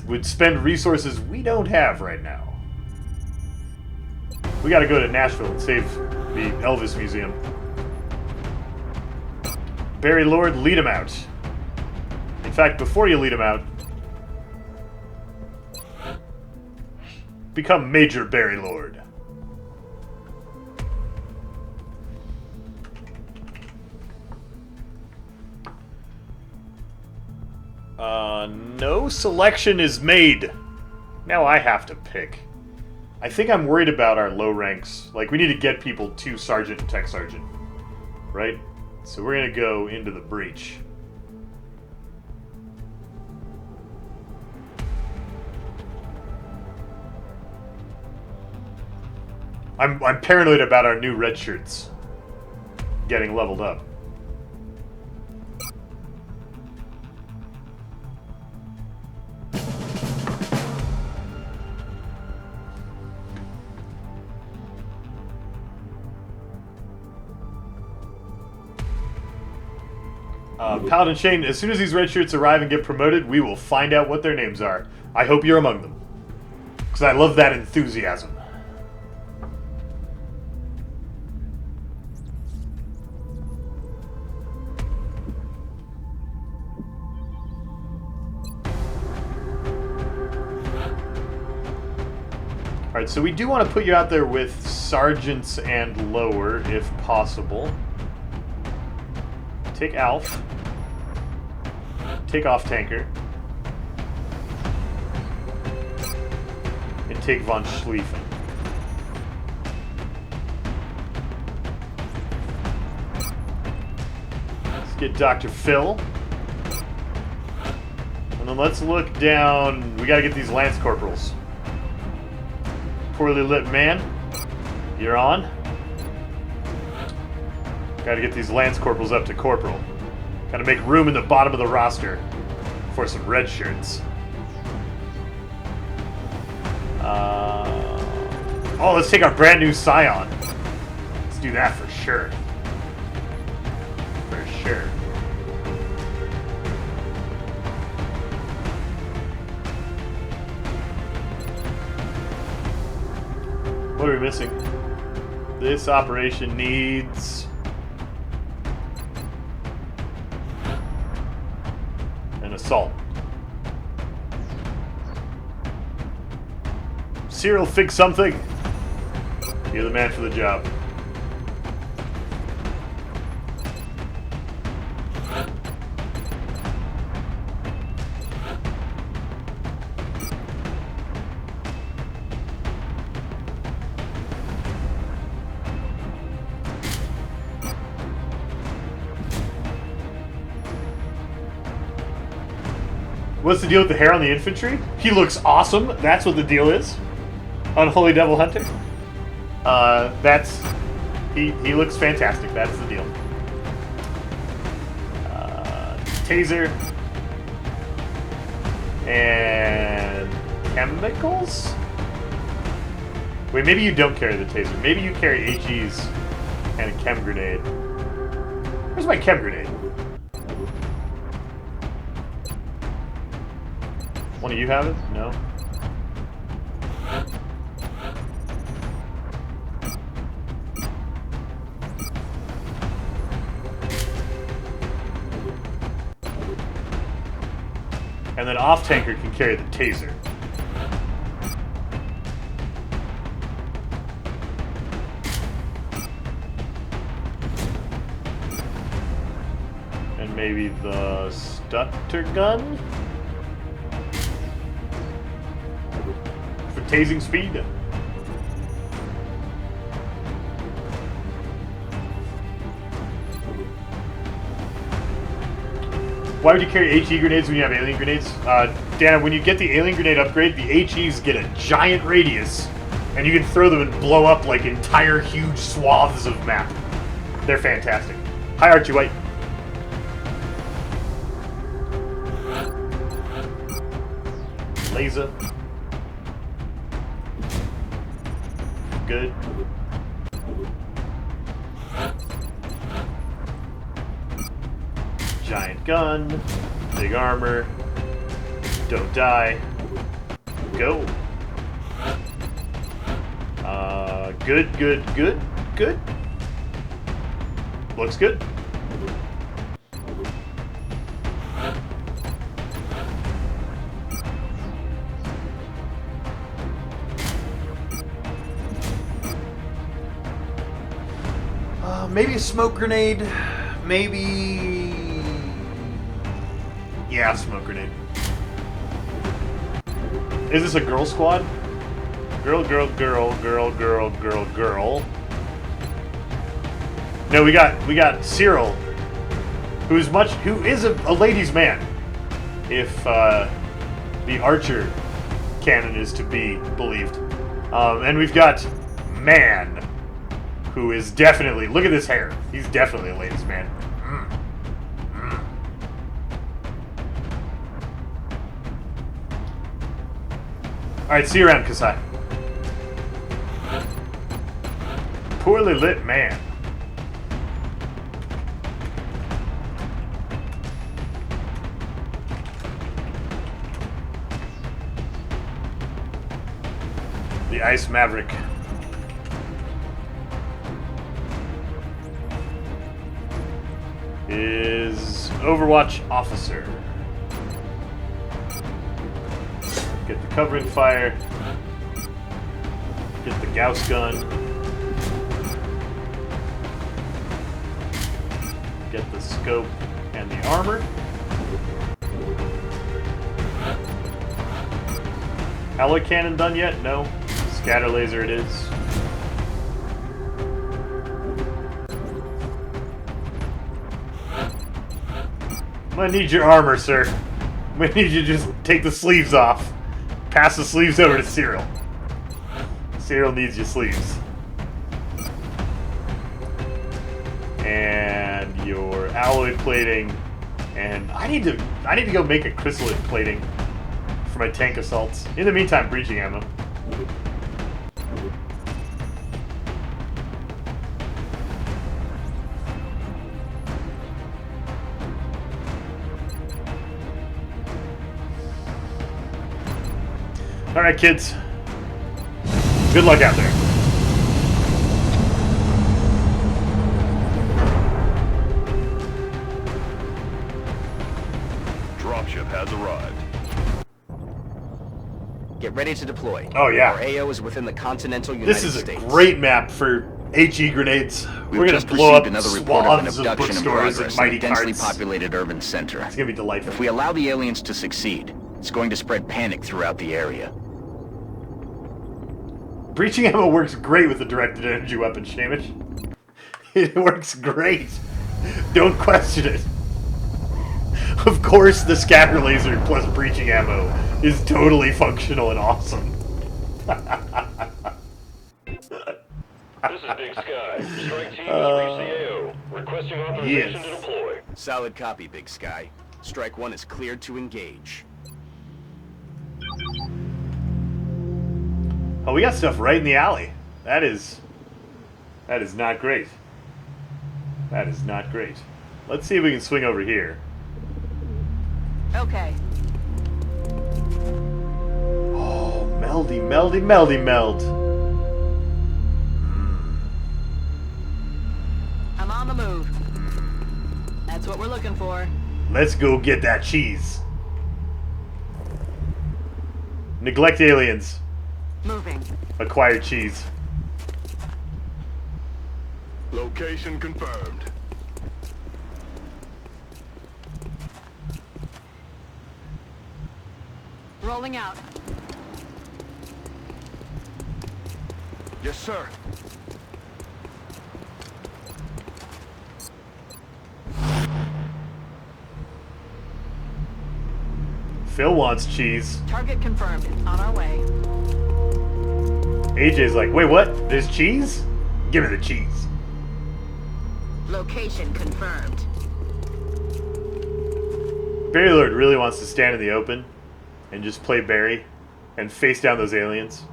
would spend resources we don't have right now. We gotta go to Nashville and save the Elvis Museum. Barry Lord, lead him out. In fact, before you lead him out, become Major Barry Lord. No selection is made. Now I have to pick. I think I'm worried about our low ranks. Like, we need to get people to Sergeant and Tech Sergeant. Right? So we're gonna go into the breach. I'm paranoid about our new red shirts getting leveled up. Paladin Shane, as soon as these red shirts arrive and get promoted, we will find out what their names are. I hope you're among them. Because I love that enthusiasm. Alright, so we do want to put you out there with sergeants and lower, if possible. Take Alf. Take off Tanker. And take Von Schlieffen. Let's get Dr. Phil. And then let's look down. We gotta get these Lance Corporals. Poorly lit man, you're on. Gotta get these Lance Corporals up to Corporal. Gotta make room in the bottom of the roster for some red shirts. Oh, let's take our brand new Scion. Let's do that for sure. For sure. What are we missing? This operation needs... an assault. Cyril, fix something! You're the man for the job. What's the deal with the hair on the infantry? He looks awesome. That's what the deal is. Unholy Devil Hunter. He looks fantastic. That's the deal. Taser. And chemicals? Wait, maybe you don't carry the taser. Maybe you carry HEs and a chem grenade. Where's my chem grenade? One of you have it? No? And then off-tanker can carry the taser. And maybe the stutter gun? For tasing speed. Why would you carry HE grenades when you have alien grenades? Dana, when you get the alien grenade upgrade, the HEs get a giant radius, and you can throw them and blow up like entire huge swaths of map. They're fantastic. Hi, Archie White. Laser. Good. Giant gun, big armor, don't die, go. Good. Looks good. Maybe a smoke grenade, maybe... Yeah, smoke grenade. Is this a girl squad? Girl, girl, girl, girl, girl, girl, girl. No, we got Cyril, who is a ladies' man, if the Archer canon is to be believed. And we've got Man, who is definitely, look at this hair. He's definitely a ladies' man. Alright, see you around, Kasai. Poorly lit man. The Ice Maverick. Is Overwatch Officer. Get the covering fire. Get the Gauss gun. Get the scope and the armor. Alloy cannon done yet? No. Scatter laser it is. I'm gonna need your armor, sir. I'm gonna need you to just take the sleeves off. Pass the sleeves over to Cyril. Cyril needs your sleeves. And your alloy plating. And I need to go make a chrysalid plating for my tank assaults. In the meantime, breaching ammo. Alright, kids. Good luck out there. Dropship has arrived. Get ready to deploy. Oh, yeah. Our AO is within the continental United This is a States. great map for HE grenades. We've We're gonna just blow up received another report of an swaths of abduction in bookstores progress and in a mighty densely carts. populated urban center. It's gonna be delightful. If we allow the aliens to succeed, it's going to spread panic throughout the area. Breaching ammo works great with the directed energy weapon, Shamish. It works great. Don't question it. Of course, the scatter laser plus breaching ammo is totally functional and awesome. This is Big Sky. Strike team has reached the AO. Requesting authorization to deploy. Solid copy, Big Sky. Strike 1 is cleared to engage. Oh, we got stuff right in the alley. That is not great. That is not great. Let's see if we can swing over here. Okay. Oh, meldy, meldy, meldy, meld. I'm on the move. That's what we're looking for. Let's go get that cheese. Neglect aliens. Moving. Acquire cheese. Location confirmed. Rolling out. Yes, sir. Phil wants cheese. Target confirmed. On our way. AJ's like, wait, what? There's cheese? Give me the cheese. Location confirmed. Barry Lord really wants to stand in the open and just play Barry and face down those aliens.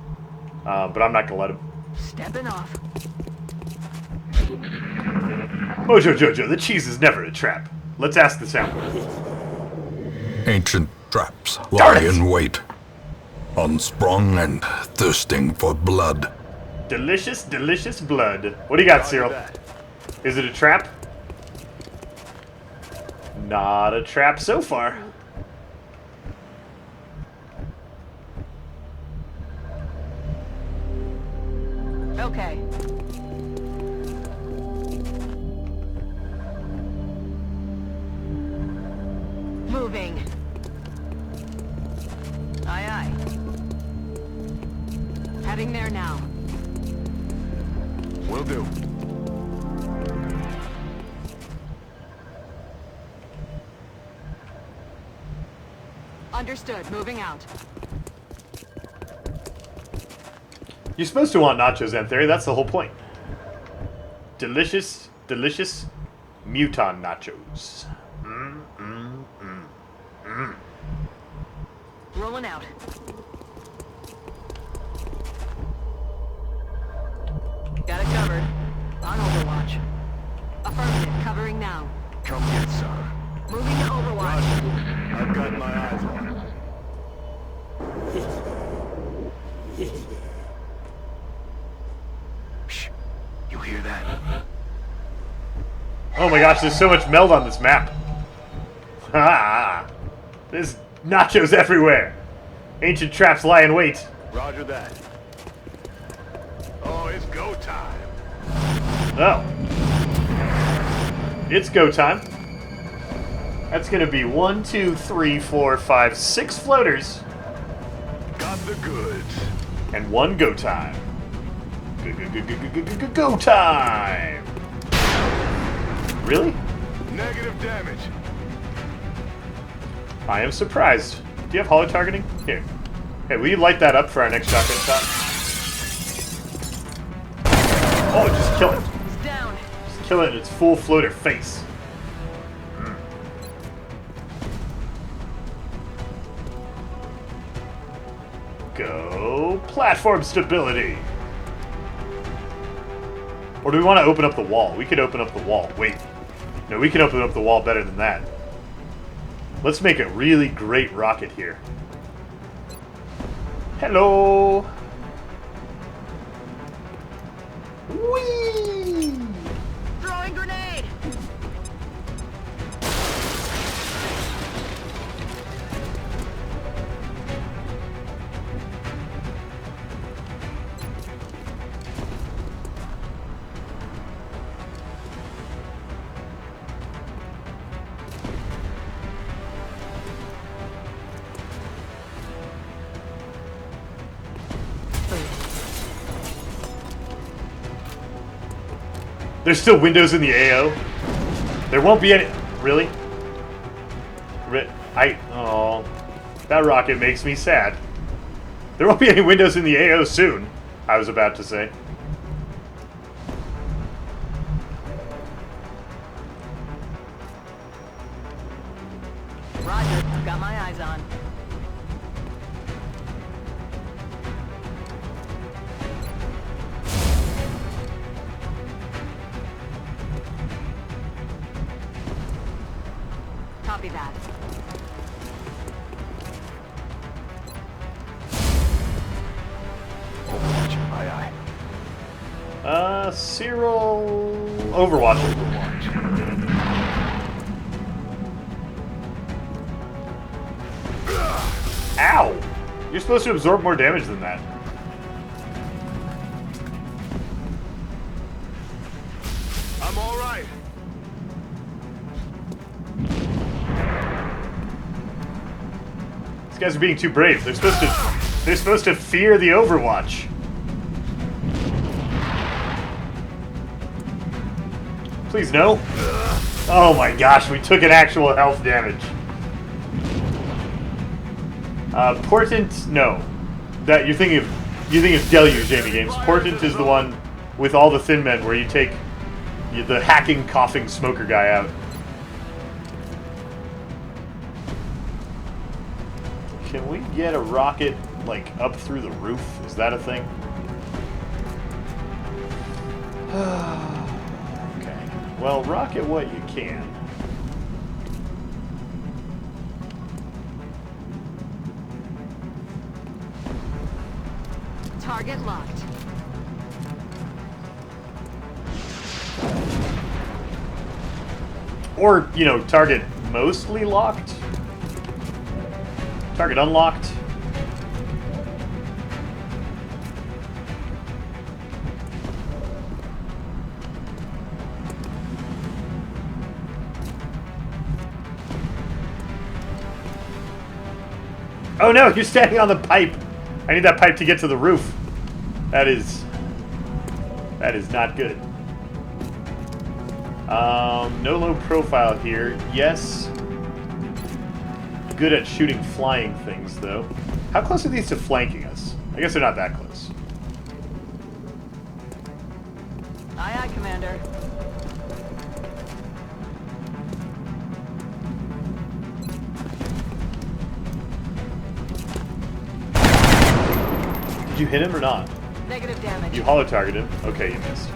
But I'm not going to let him. Stepping off. Mojo Jojo, the cheese is never a trap. Let's ask the soundboard. Ancient traps Darn lie it. in wait, unsprung and thirsting for blood. Delicious, delicious blood. What do you got, Cyril? Is it a trap? Not a trap so far. Okay. moving. Aye, aye. Heading there now. Will do. Understood. Moving out. You're supposed to want nachos, Anthony. That's the whole point. Delicious, delicious Muton nachos. Rolling out. Got it covered. On Overwatch. Affirmative. Covering now. Come get some. Moving to Overwatch. I've got my eyes on it. Shh. You hear that? Oh my gosh, there's so much meld on this map. Ah, there's nachos everywhere. Ancient traps lie in wait. Roger that. Oh, it's go time. Oh. It's go time. That's gonna be 1, 2, 3, 4, 5, 6 floaters. Got the goods. And 1 go time. Go time! Really? Negative damage. I am surprised. Do you have holo targeting? Here. Hey, will you light that up for our next shotgun shot? Oh, just kill it. It's down. Just kill it in its full floater face. Go platform stability. Or do we want to open up the wall? We could open up the wall. Wait. No, we can open up the wall better than that. Let's make a really great rocket here. Hello. Whee! Throwing grenade. There's still windows in the AO. There won't be any... Really? Oh, that rocket makes me sad. There won't be any windows in the AO soon, I was about to say. Roger. Got my eyes on. Copy that. Overwatch. Aye, aye. Cyril... Overwatch. Ow! You're supposed to absorb more damage than that. I'm all right. These guys are being too brave. They're supposed to fear the Overwatch. Please no. Oh my gosh, we took an actual health damage. Portent, no. That you're thinking of Deluge, Jamie Games. Portent is the one with all the thin men where you take the hacking, coughing smoker guy out. Can we get a rocket, like, up through the roof? Is that a thing? Okay. Well, rocket what you can. Target locked. Or, you know, target mostly locked? Target unlocked? Oh no, you're standing on the pipe. I need that pipe to get to the roof. That is not good. No low profile here. Yes. Good at shooting flying things, though. How close are these to flanking us? I guess they're not that close. Aye, aye, Commander. Did you hit him or not? Negative damage. You hollow targeted him. Okay, you missed.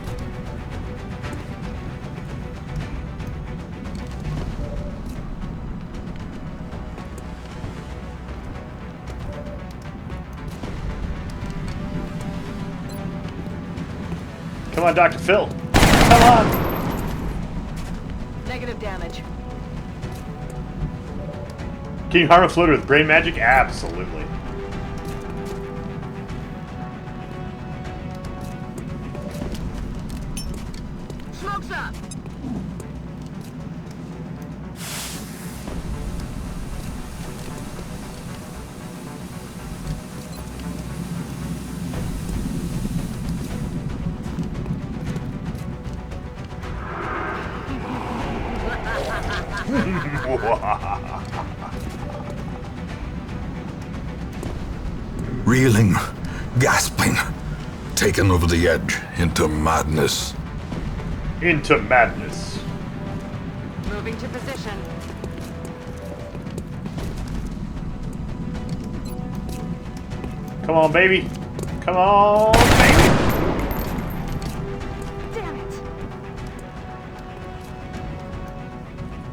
Come on, Dr. Phil. Come on. Negative damage. Can you harm a floater with brain magic? Absolutely. Smoke's up. Reeling, gasping, taken over the edge into madness. Into madness. Moving to position. Come on, baby. Come on, baby. Damn it.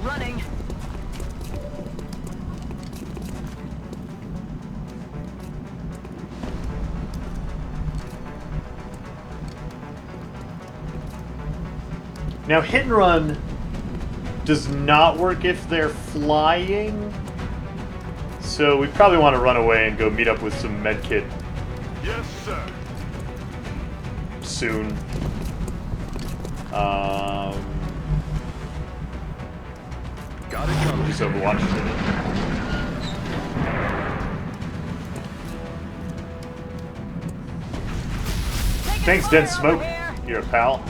Running. Now, hit and run does not work if they're flying. So we probably want to run away and go meet up with some medkit. Yes, sir. Soon. Got it covered. Just Overwatch. Thanks, Dead Smoke. You're a pal.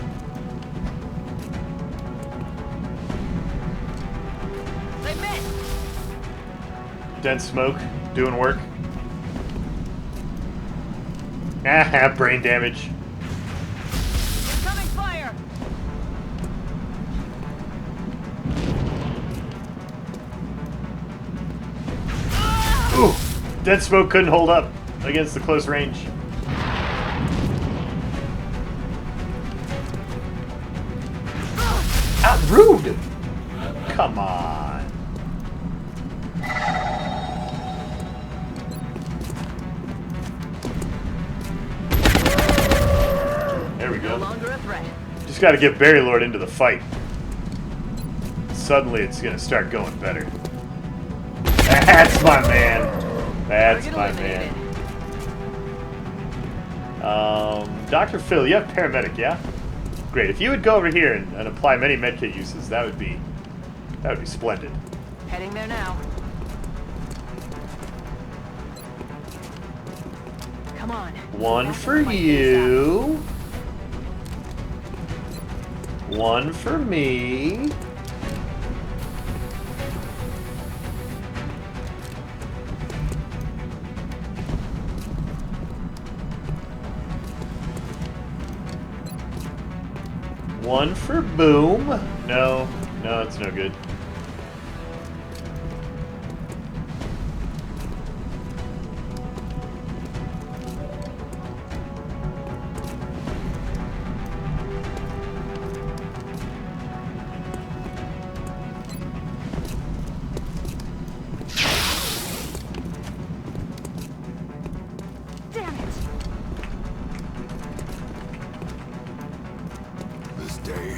They missed. Dead Smoke, doing work. Ah, brain damage. Incoming fire. Ooh, Dead Smoke couldn't hold up against the close range. Ah, rude! Come on. There we No go. longer a threat. Just got to get Barry Lord into the fight. Suddenly it's going to start going better. That's my man. That's Target my eliminated. man. Dr. Phil, you have paramedic, yeah? Great. If you would go over here and apply many medkit uses, that would be splendid. Heading there now. Come on. One Let's for fight this you. One for me. One for Boom. No, it's no good. Damn it. This day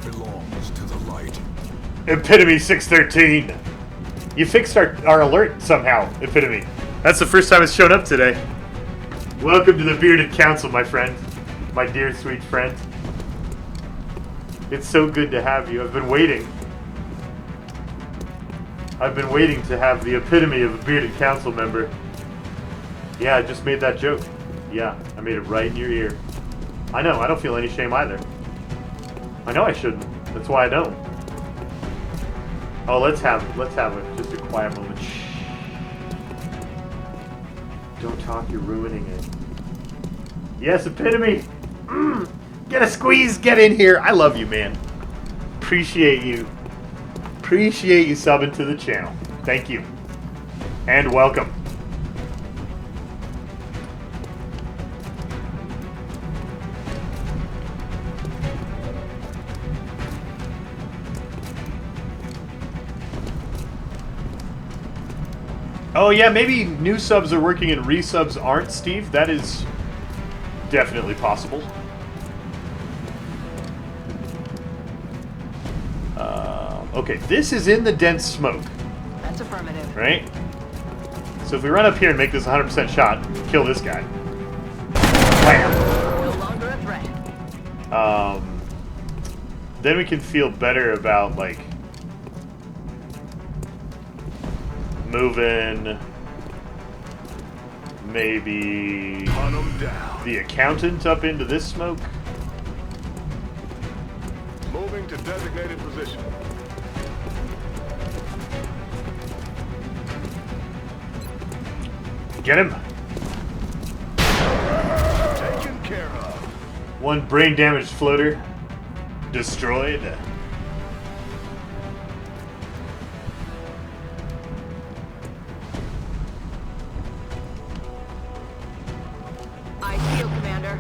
belongs to the light. Epitome 613. You fixed our alert somehow, Epitome. That's the first time it's shown up today. Welcome to the Bearded Council, my friend. My dear, sweet friend. It's so good to have you. I've been waiting. I've been waiting to have the epitome of a bearded council member. Yeah, I just made that joke. Yeah, I made it right in your ear. I know, I don't feel any shame either. I know I shouldn't. That's why I don't. Oh, let's have just a quiet moment. Shh. Don't talk, you're ruining it. Yes, epitome! Get a squeeze, get in here. I love you, man. Appreciate you. Appreciate you subbing to the channel. Thank you. And welcome. Oh yeah, maybe new subs are working and resubs aren't, Steve. That is definitely possible. Okay, this is in the dense smoke. That's affirmative. Right? So if we run up here and make this 100% shot, kill this guy. Wham! No longer a threat. Then we can feel better about, like, moving maybe the accountant up into this smoke. Moving to designated position. Get him. Taken care of. One brain damaged floater destroyed. I feel, Commander.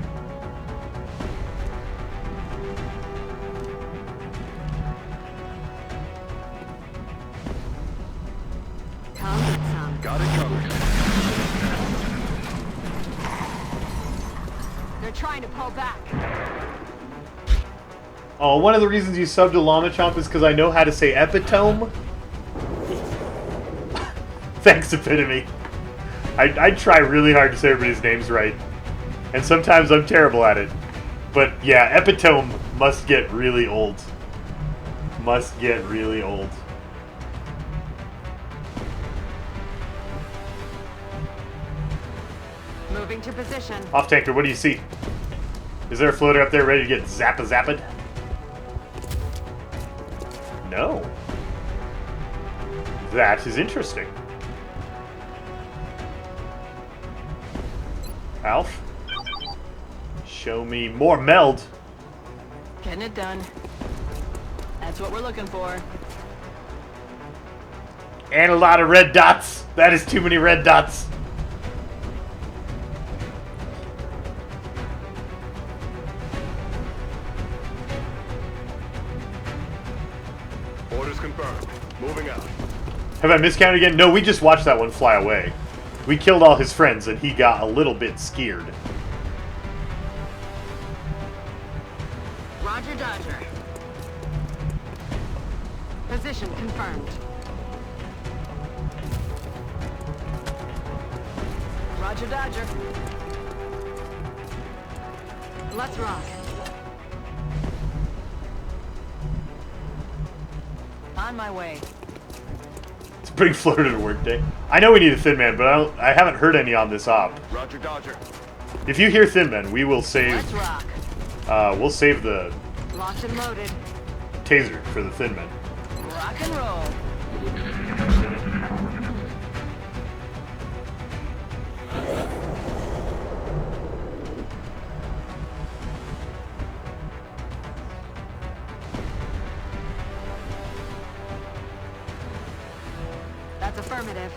Come get some. Got it covered. They're trying to pull back. Oh, one of the reasons you subbed to Llama Chomp is because I know how to say epitome. Thanks, Epitome. I try really hard to say everybody's names right. And sometimes I'm terrible at it. But yeah, epitome must get really old. Must get really old. Moving to position. Off tanker, what do you see? Is there a floater up there ready to get zapped? No. That is interesting. Alf? Show me more meld. Getting it done. That's what we're looking for. And a lot of red dots. That is too many red dots. Orders confirmed. Moving out. Have I miscounted again? No, we just watched that one fly away. We killed all his friends and he got a little bit scared. Roger, Dodger. Position confirmed. Roger, Dodger. Let's rock. On my way. It's a big floater to work day. I know we need a Thin Man, but I haven't heard any on this op. Roger, Dodger. If you hear Thin Man, we will save. Let's rock. We'll save the Locked and loaded. taser for the Thin Man. Rock and roll. That's affirmative.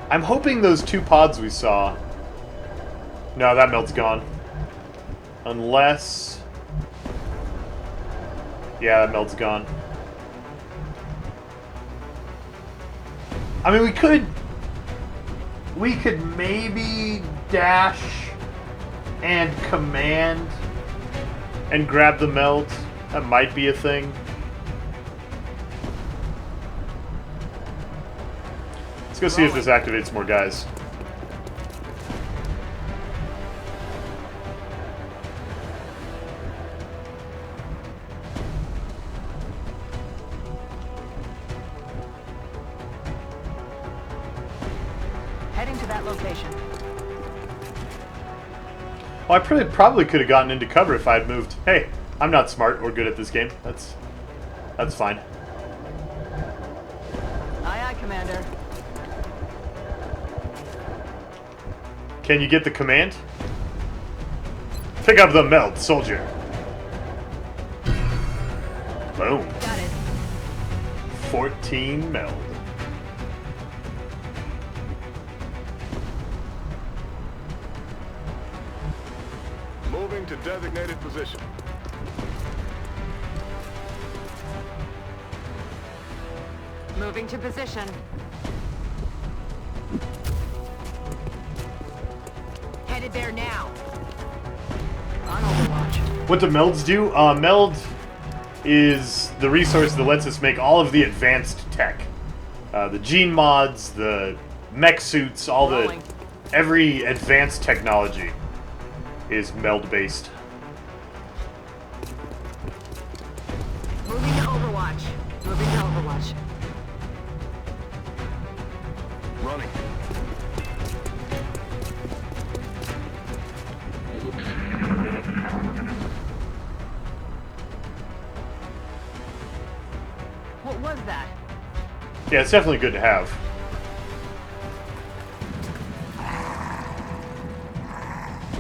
I'm hoping those two pods we saw... No, that melt's gone. Unless... Yeah, that melt's gone. I mean, we could maybe dash and command and grab the melt. That might be a thing. Let's go see if this activates more guys. location. Well, I probably could have gotten into cover if I'd moved. Hey, I'm not smart or good at this game. That's fine. Aye, aye, Commander. Can you get the command? Pick up the meld, soldier. Boom. Got it. 14 meld. Moving to designated position. Moving to position. Headed there now. On Overwatch. What do melds do? Meld is the resource that lets us make all of the advanced tech. The gene mods, the mech suits, Rolling. every advanced technology is meld based. Moving to Overwatch. Moving to Overwatch. Running. What was that? Yeah, it's definitely good to have.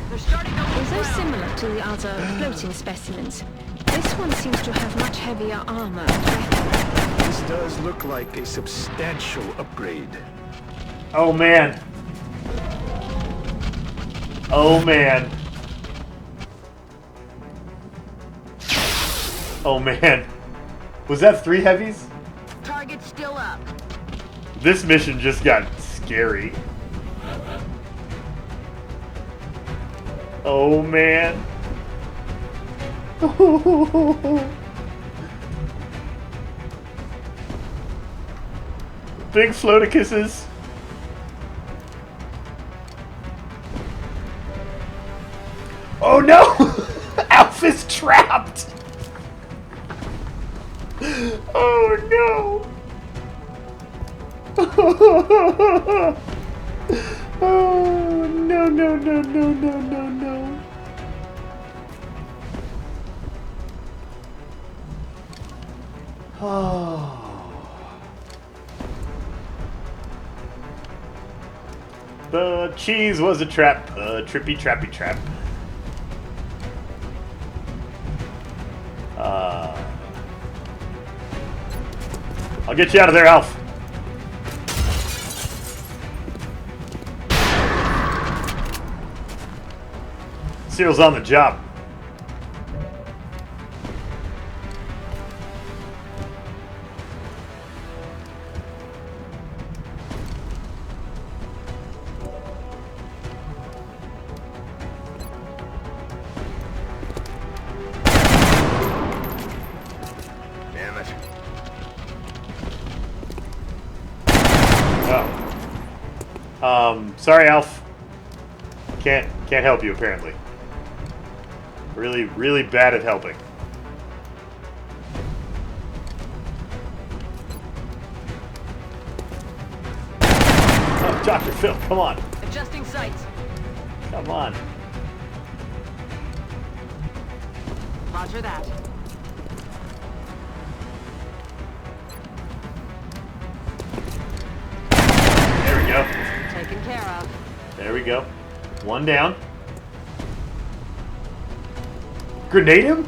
They're starting to Although similar to the other floating specimens, this one seems to have much heavier armor. This does look like a substantial upgrade. Oh man. Oh man. Oh man. Was that 3 heavies? Target still up. This mission just got scary. Oh man. Big floaticuses. Oh no! Alpha's trapped! Oh no! Oh no no no no no no no! Oh. The cheese was a trap, a trippy trappy trap. I'll get you out of there, Alf. Cyril's on the job. Damn it. Oh. Sorry, Alf. Can't help you apparently. Really, really bad at helping. Oh, Dr. Phil, come on. Adjusting sights. Come on. Roger that. There we go. Taken care of. There we go. One down. Grenade him?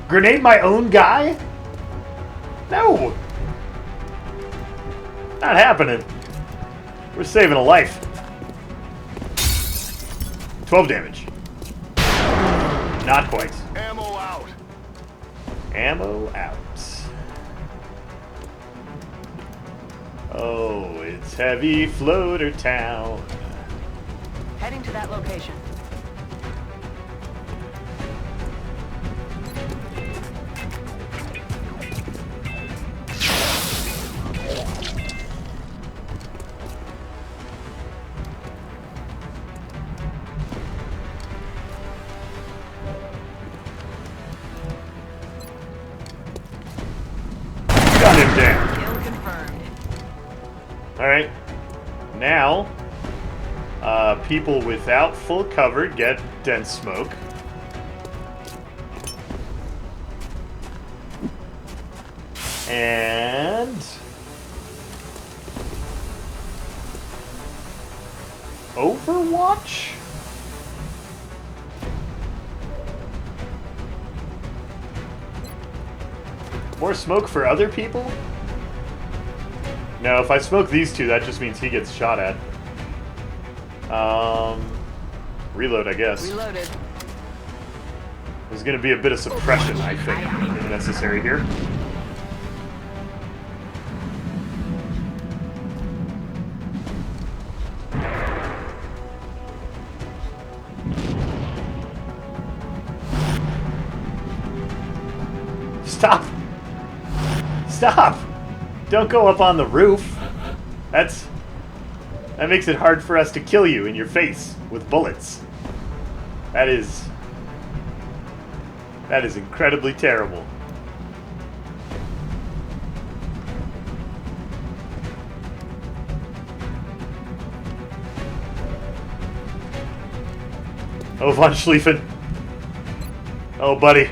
Grenade my own guy? No! Not happening. We're saving a life. 12 damage. Not quite. Ammo out. Ammo out. Oh, it's heavy floater town. Heading to that location. Got him down. Kill confirmed. Alright. Now, People without full cover get dense smoke. And Overwatch? More smoke for other people? No, if I smoke these two, that just means he gets shot at. Reload, I guess. Reloaded. There's going to be a bit of suppression, I think, necessary here. Stop! Stop! Don't go up on the roof. That makes it hard for us to kill you in your face with bullets. That is incredibly terrible. Oh, Von Schlieffen. Oh, buddy.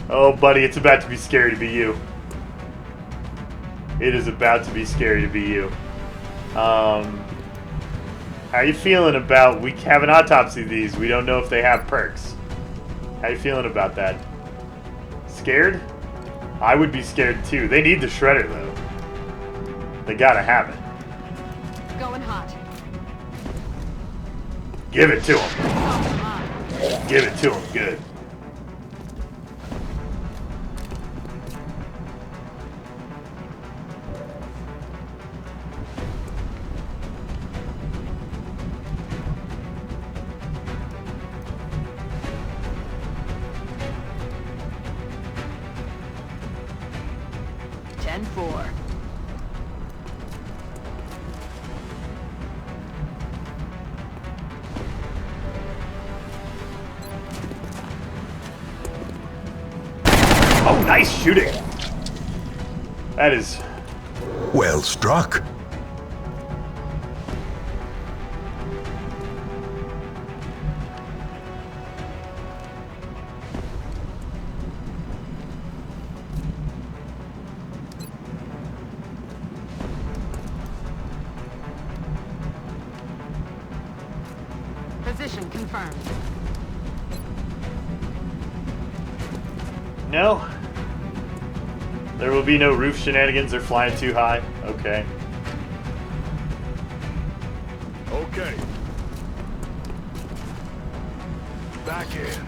Oh, buddy, it's about to be scary to be you. It is about to be scary to be you. How you feeling about... We have an autopsy of these. We don't know if they have perks. How you feeling about that? Scared? I would be scared too. They need the shredder, though. They gotta have it. Going hot. Give it to him. Give it to him good. Oh, nice shooting. That is... Well struck. Position confirmed. No. There will be no roof shenanigans. They're flying too high. Okay. Okay. Back in.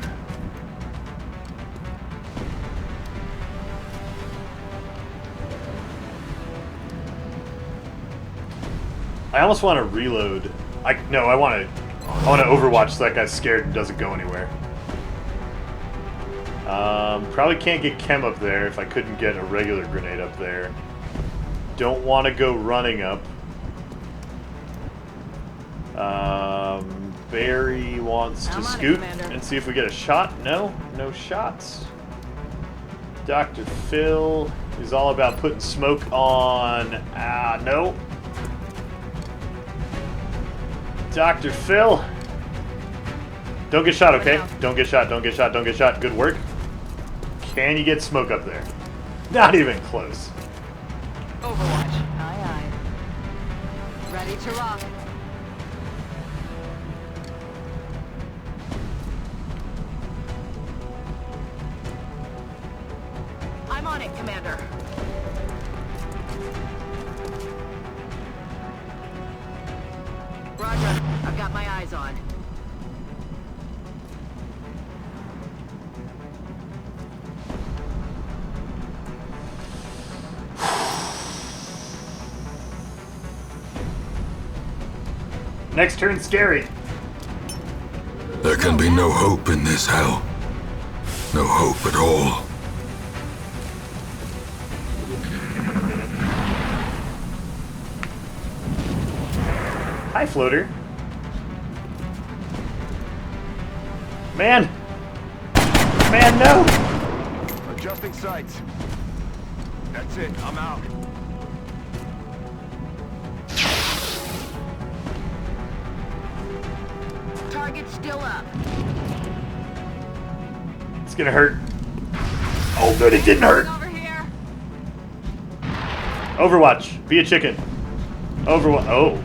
I almost want to reload. I want to Overwatch so that guy's scared and doesn't go anywhere. Probably can't get chem up there if I couldn't get a regular grenade up there. Don't want to go running up. Barry wants to scoot and see if we get a shot. No shots. Dr. Phil is all about putting smoke on. No. Dr. Phil. Don't get shot, okay? Don't get shot, don't get shot, don't get shot. Good work. Can you get smoke up there? Not even close. Overwatch. Aye, aye. Ready to rock. I'm on it, Commander. Roger. I've got my eyes on. Next turn, scary. There can be no hope in this hell. No hope at all. Hi, floater. Man! Man, no! Adjusting sights. That's it. I'm out. Target still up. It's gonna hurt. Oh, good, it didn't hurt. Over here. Overwatch. Be a chicken. Overwatch. Oh.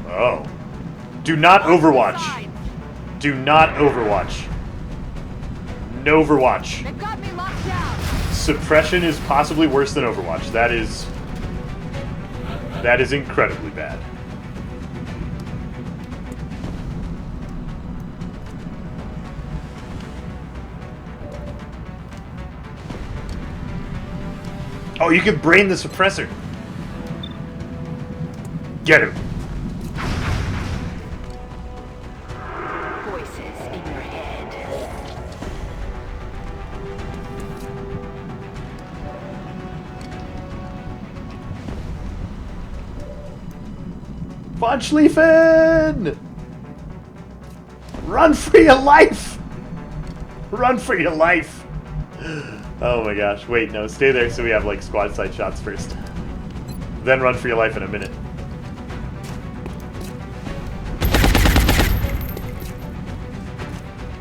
Oh. Do not Overwatch. Do not Overwatch. No Overwatch. They've got me locked down. Suppression is possibly worse than Overwatch. That is incredibly bad. Oh, you can brain the suppressor. Get him. Voices in your head. Von Schlieffen! Run for your life! Run for your life! Oh my gosh. Wait, no. Stay there so we have, like, squad side shots first. Then run for your life in a minute.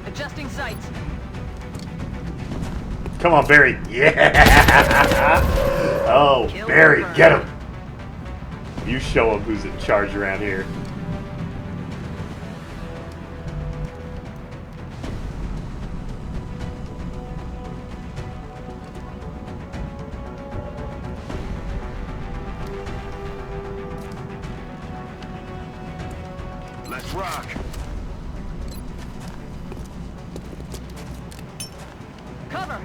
Adjusting sights. Come on, Barry. Yeah! Oh, Barry, get him! You show him who's in charge around here. Let's rock. Cover.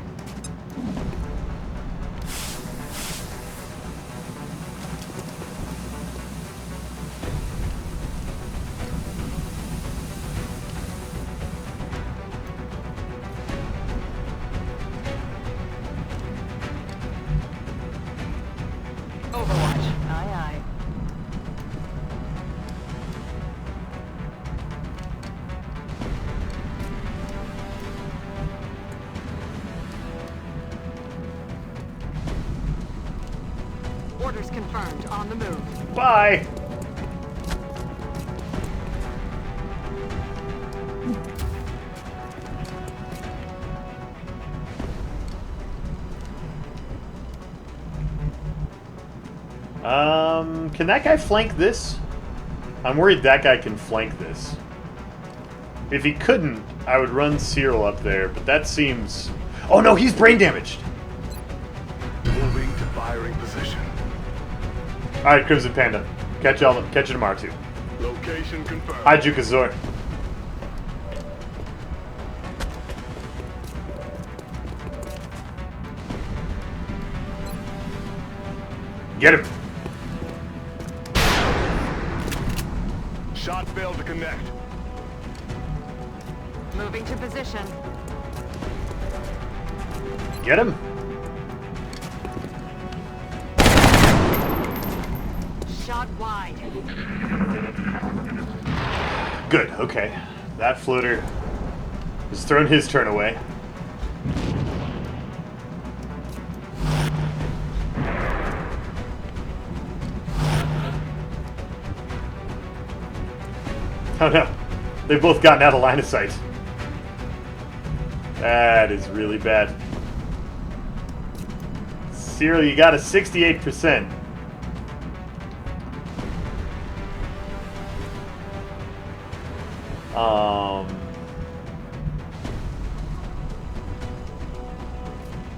Overwatch. Aye, aye. Orders confirmed. On the move. Bye! Can that guy flank this? I'm worried that guy can flank this. If he couldn't, I would run Cyril up there, but that seems... Oh no, he's brain damaged! Moving to firing position. Alright, Crimson Panda. Catch you tomorrow, too. Location confirmed. Hi, Jukazor. Get him! Shot failed to connect. Moving to position. Get him! Shot wide. Good, okay. That floater has thrown his turn away. Oh no, they've both gotten out of line of sight. That is really bad. Cyril, you got a 68%.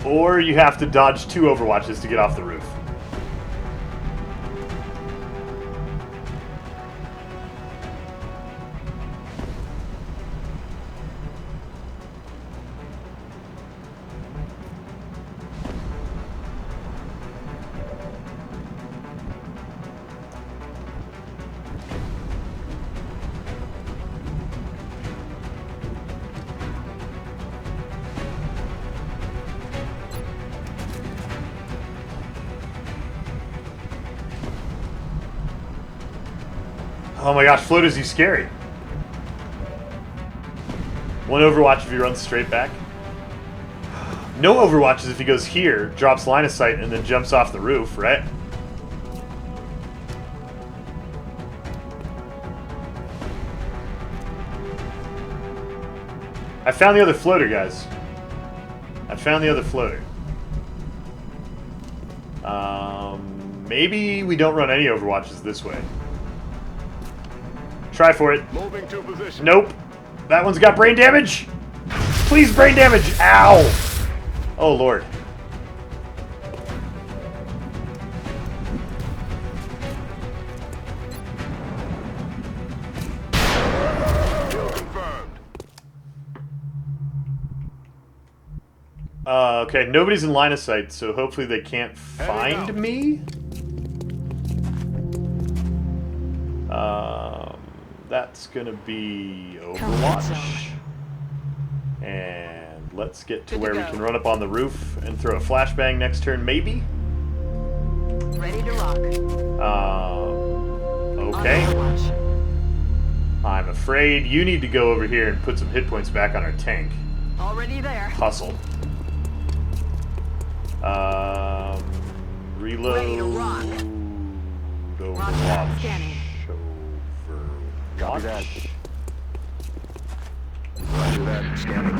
Or you have to dodge 2 Overwatches to get off the roof. Oh my gosh, Float, he's scary. 1 Overwatch if he runs straight back. No Overwatches if he goes here, drops line of sight, and then jumps off the roof, right? I found the other floater, guys. I found the other floater. Maybe we don't run any Overwatches this way. Try for it. Moving to position. Nope. That one's got brain damage. Please, brain damage. Ow. Oh, Lord. Kill confirmed. Okay, nobody's in line of sight, so hopefully they can't find me. That's gonna be Overwatch. And let's get to where we can run up on the roof and throw a flashbang next turn, maybe? Ready to rock. Okay. I'm afraid you need to go over here and put some hit points back on our tank. Already there. Hustle. Reload. Ready to rock. Overwatch. Scanning. Copy that. Roger that. Scanning.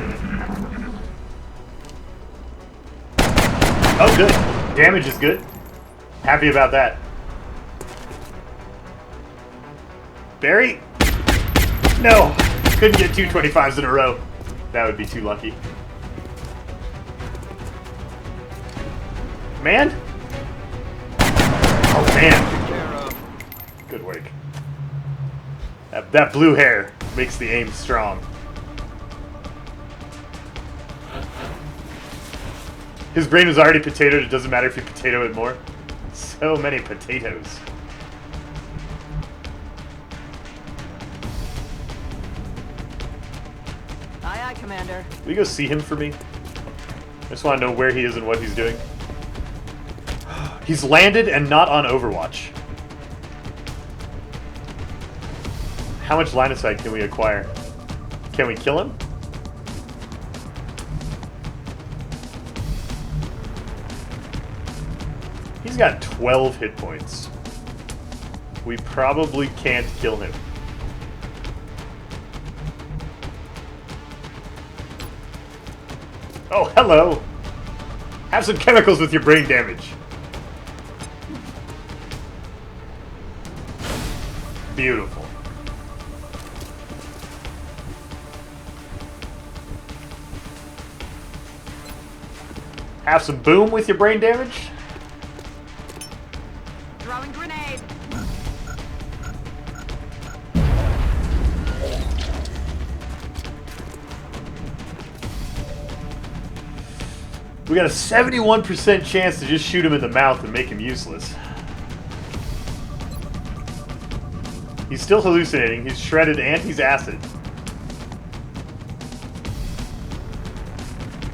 Oh, good. Damage is good. Happy about that. Barry? No. Couldn't get 225s in a row. That would be too lucky. Man? Oh, man. Good work. That blue hair makes the aim strong. His brain was already potatoed. It doesn't matter if you potato it more. So many potatoes. Aye, aye, Commander. Will you go see him for me? I just want to know where he is and what he's doing. He's landed and not on Overwatch. How much line of sight can we acquire? Can we kill him? He's got 12 hit points. We probably can't kill him. Oh, hello! Have some chemicals with your brain damage. Beautiful. Have some boom with your brain damage. Throwing grenade. We got a 71% chance to just shoot him in the mouth and make him useless. He's still hallucinating, he's shredded, and he's acid.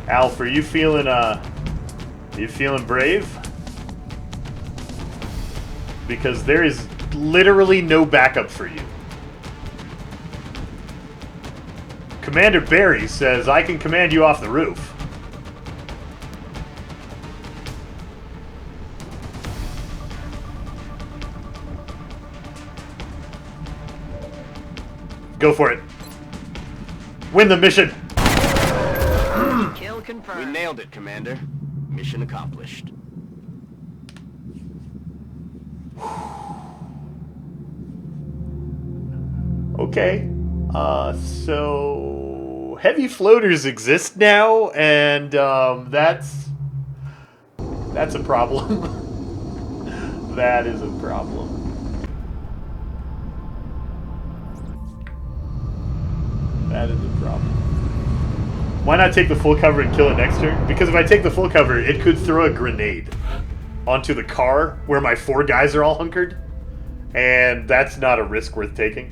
Alf, are you feeling, brave? Because there is literally no backup for you. Commander Barry says, I can command you off the roof. Go for it. Win the mission. Kill confirmed. We nailed it, Commander. Mission accomplished. Okay. So heavy floaters exist now, and that's a problem. That is a problem. That is a problem. Why not take the full cover and kill it next turn? Because if I take the full cover, it could throw a grenade onto the car where my 4 guys are all hunkered, and that's not a risk worth taking.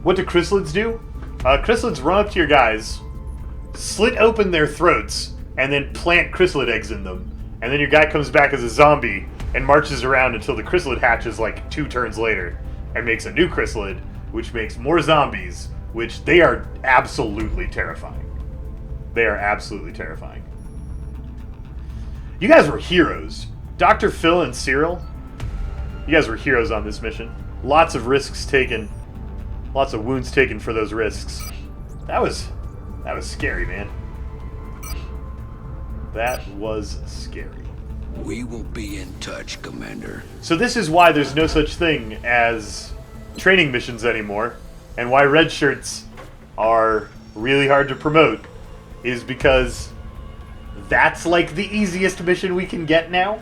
What do chrysalids do? Chrysalids run up to your guys, slit open their throats, and then plant chrysalid eggs in them. And then your guy comes back as a zombie and marches around until the chrysalid hatches like 2 turns later and makes a new chrysalid, which makes more zombies, which they are absolutely terrifying. They are absolutely terrifying. You guys were heroes. Dr. Phil and Cyril, you guys were heroes on this mission. Lots of risks taken. Lots of wounds taken for those risks. That was scary, man. That was scary. We will be in touch, Commander. So this is why there's no such thing as training missions anymore, and why red shirts are really hard to promote, is because that's like the easiest mission we can get now.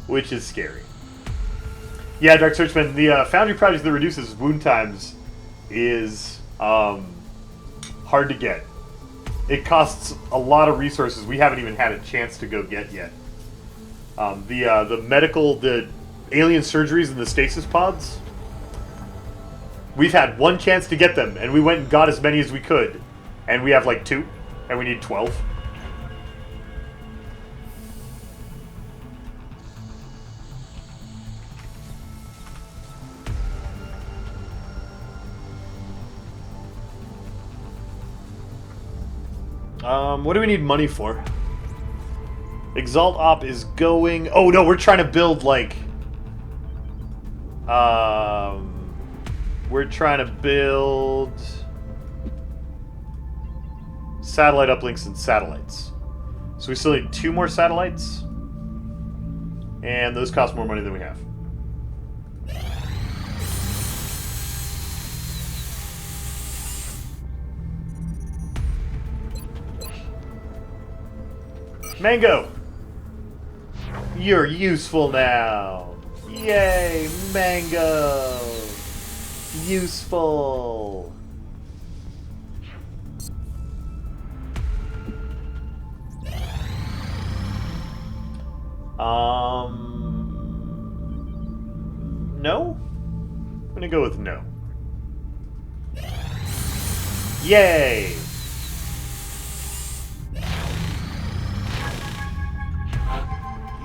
Which is scary. Yeah, Dark Searchman, the Foundry project that reduces wound times is hard to get. It costs a lot of resources we haven't even had a chance to go get yet. The alien surgeries and the stasis pods, we've had one chance to get them, and we went and got as many as we could. And we have like 2, and we need 12. What do we need money for? Exalt Op is going... Oh, no, we're trying to build, like... We're trying to build... satellite uplinks and satellites. So we still need 2 more satellites. And those cost more money than we have. Mango! You're useful now! Yay, Mango! Useful! No? I'm gonna go with no. Yay!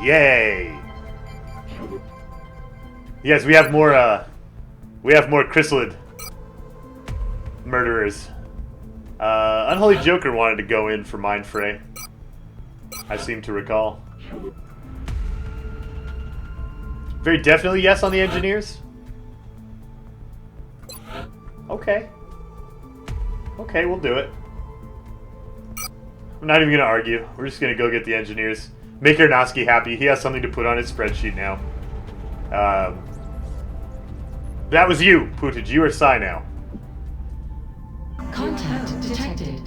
Yay! Yes, we have more chrysalid murderers. Unholy Joker wanted to go in for Mind Fray, I seem to recall. Very definitely yes on the engineers? Okay. Okay, we'll do it. I'm not even gonna argue. We're just gonna go get the engineers. Make Aronofsky happy. He has something to put on his spreadsheet now. That was you, Pootage. You are Psy now. Contact detected.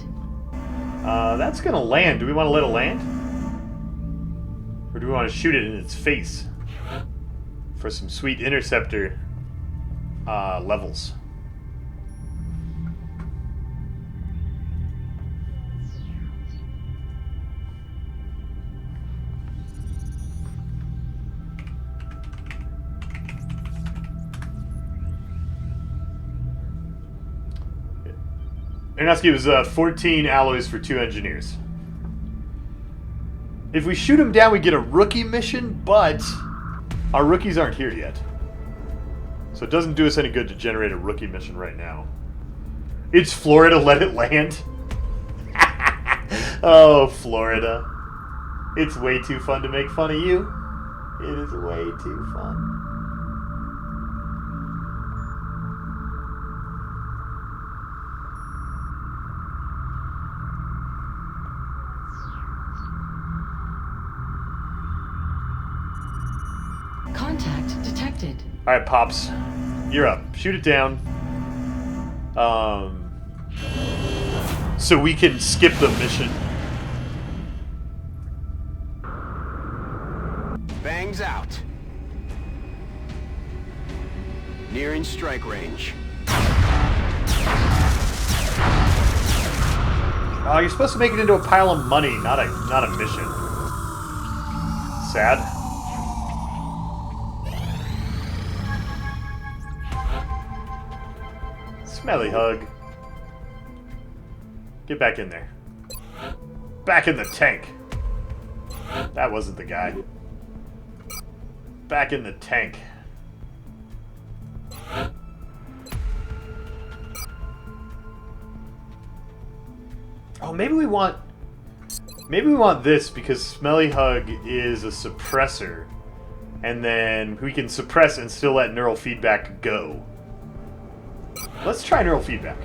That's gonna land. Do we want to let it land? Or do we want to shoot it in its face? For some sweet interceptor levels. Aronofsky was 14 alloys for 2 engineers. If we shoot him down, we get a rookie mission, but our rookies aren't here yet. So it doesn't do us any good to generate a rookie mission right now. It's Florida, let it land. Oh, Florida. It's way too fun to make fun of you. It is way too fun. Contact detected. Alright, Pops. You're up. Shoot it down. So we can skip the mission. Bangs out. Nearing strike range. Oh, you're supposed to make it into a pile of money, not a mission. Sad. Smelly hug. Get back in there. Back in the tank. That wasn't the guy. Back in the tank. maybe we want this because Smelly Hug is a suppressor. And then we can suppress and still let neural feedback go. Let's try neural feedback.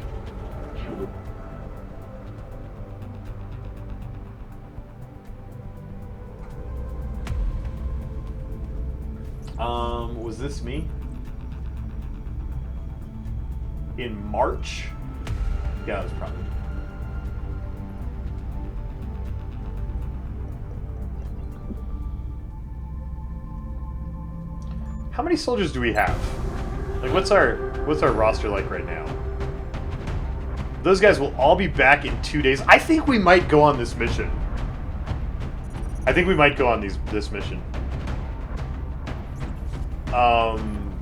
Was this me? In March? Yeah, it was probably. How many soldiers do we have? Like, what's our roster like right now? Those guys will all be back in 2 days. I think we might go on this mission. I think we might go on this mission.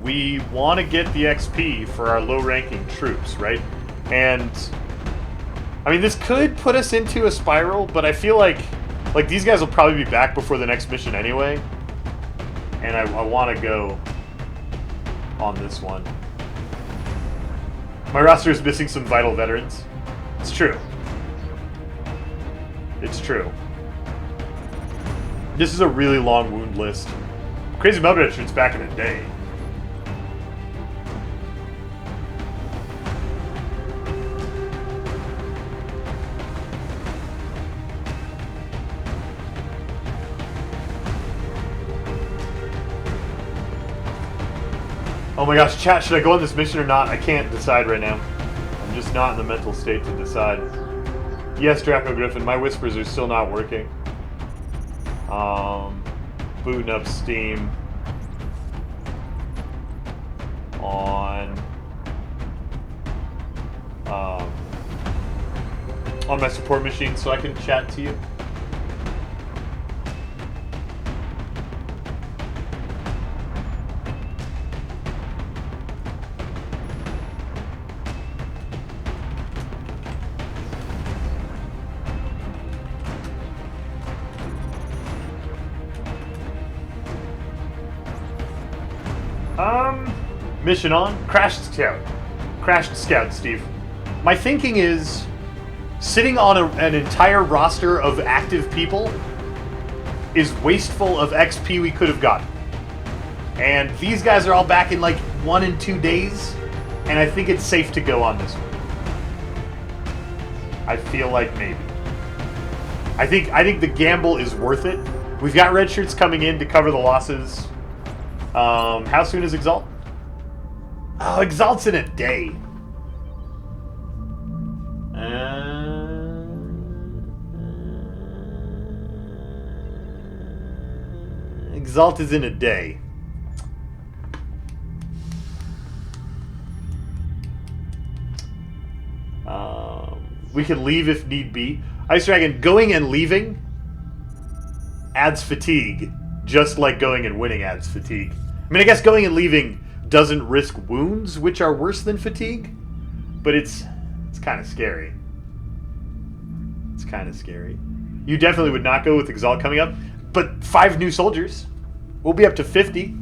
We want to get the XP for our low-ranking troops, right? And I mean, this could put us into a spiral, but I feel like these guys will probably be back before the next mission anyway. And I want to go on this one. My roster is missing some vital veterans. It's true. It's true. This is a really long wound list. Crazy Melted shoots back in a day. Oh my gosh, chat, should I go on this mission or not? I can't decide right now. I'm just not in the mental state to decide. Yes, Draco Griffin, my whispers are still not working. Booting up Steam on my support machine so I can chat to you. Mission on. Crashed Scout, Steve. My thinking is, sitting on an entire roster of active people is wasteful of XP we could have gotten. And these guys are all back in like 1 and 2 days, and I think it's safe to go on this one. I feel like maybe. I think the gamble is worth it. We've got red shirts coming in to cover the losses. How soon is Exalt? Oh, Exalt's in a day. Exalt is in a day. We can leave if need be. Ice Dragon, going and leaving adds fatigue, just like going and winning adds fatigue. I mean, I guess going and leaving doesn't risk wounds, which are worse than fatigue, but it's kind of scary. It's kind of scary. You definitely would not go with Exalt coming up, but 5 new soldiers. We'll be up to 50.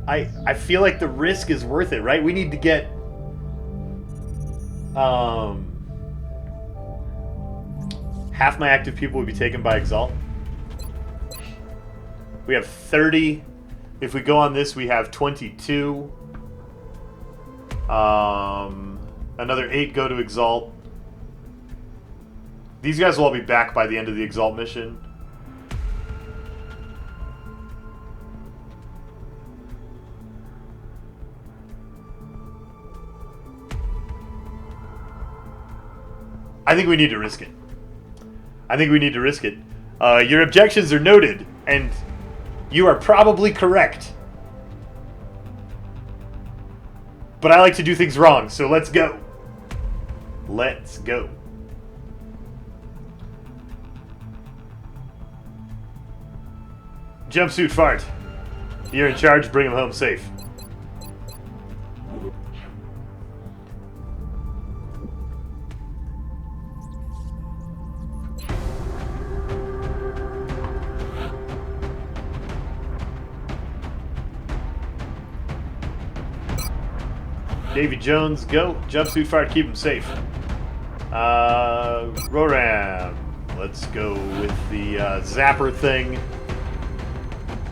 I feel like the risk is worth it, right? We need to get half my active people would be taken by Exalt. We have 30. If we go on this, we have 22. Another 8 go to Exalt. These guys will all be back by the end of the Exalt mission. I think we need to risk it. Your objections are noted, and you are probably correct. But I like to do things wrong, so let's go. Let's go. Jumpsuit fart. You're in charge, bring him home safe. Davy Jones, go. Jumpsuit fire to keep him safe. Roram. Let's go with the zapper thing.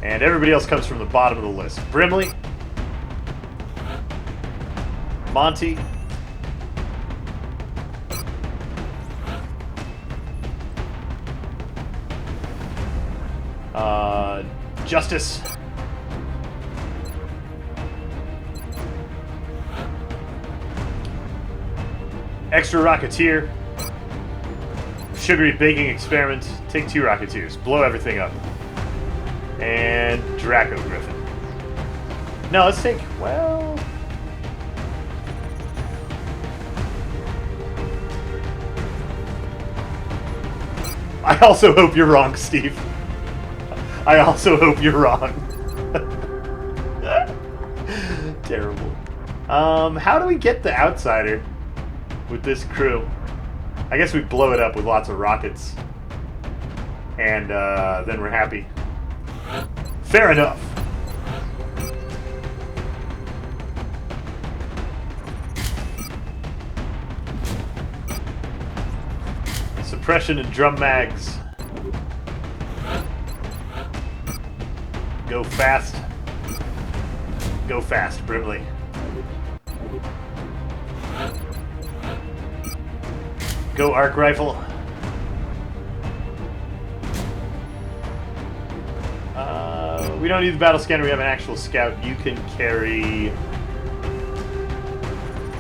And everybody else comes from the bottom of the list. Brimley. Monty. Justice. Extra Rocketeer. Sugary baking experiment. Take 2 Rocketeers. Blow everything up. And Draco Griffin. No, let's take, well... I also hope you're wrong, Steve. I also hope you're wrong. Terrible. How do we get the Outsider with this crew? I guess we blow it up with lots of rockets. And then we're happy. Fair enough. Suppression and drum mags. Go fast. Go fast, Brimley. Go arc rifle. We don't need the battle scanner. We have an actual scout. You can carry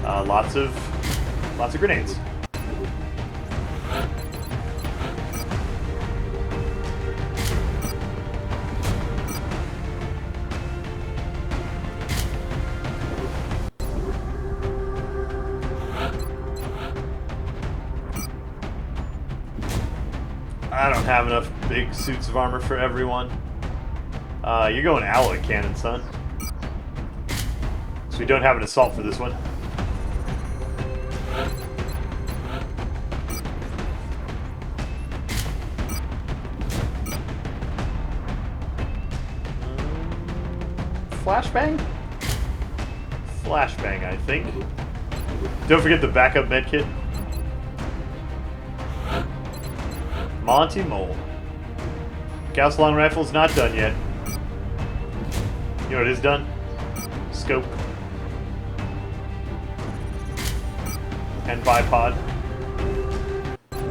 lots of grenades. I don't have enough big suits of armor for everyone. You're going alloy cannon, son. So we don't have an assault for this one. Flashbang? Flashbang, I think. Don't forget the backup medkit. Monty Mole. Gauss long rifle's not done yet. You know what is done? Scope. And bipod.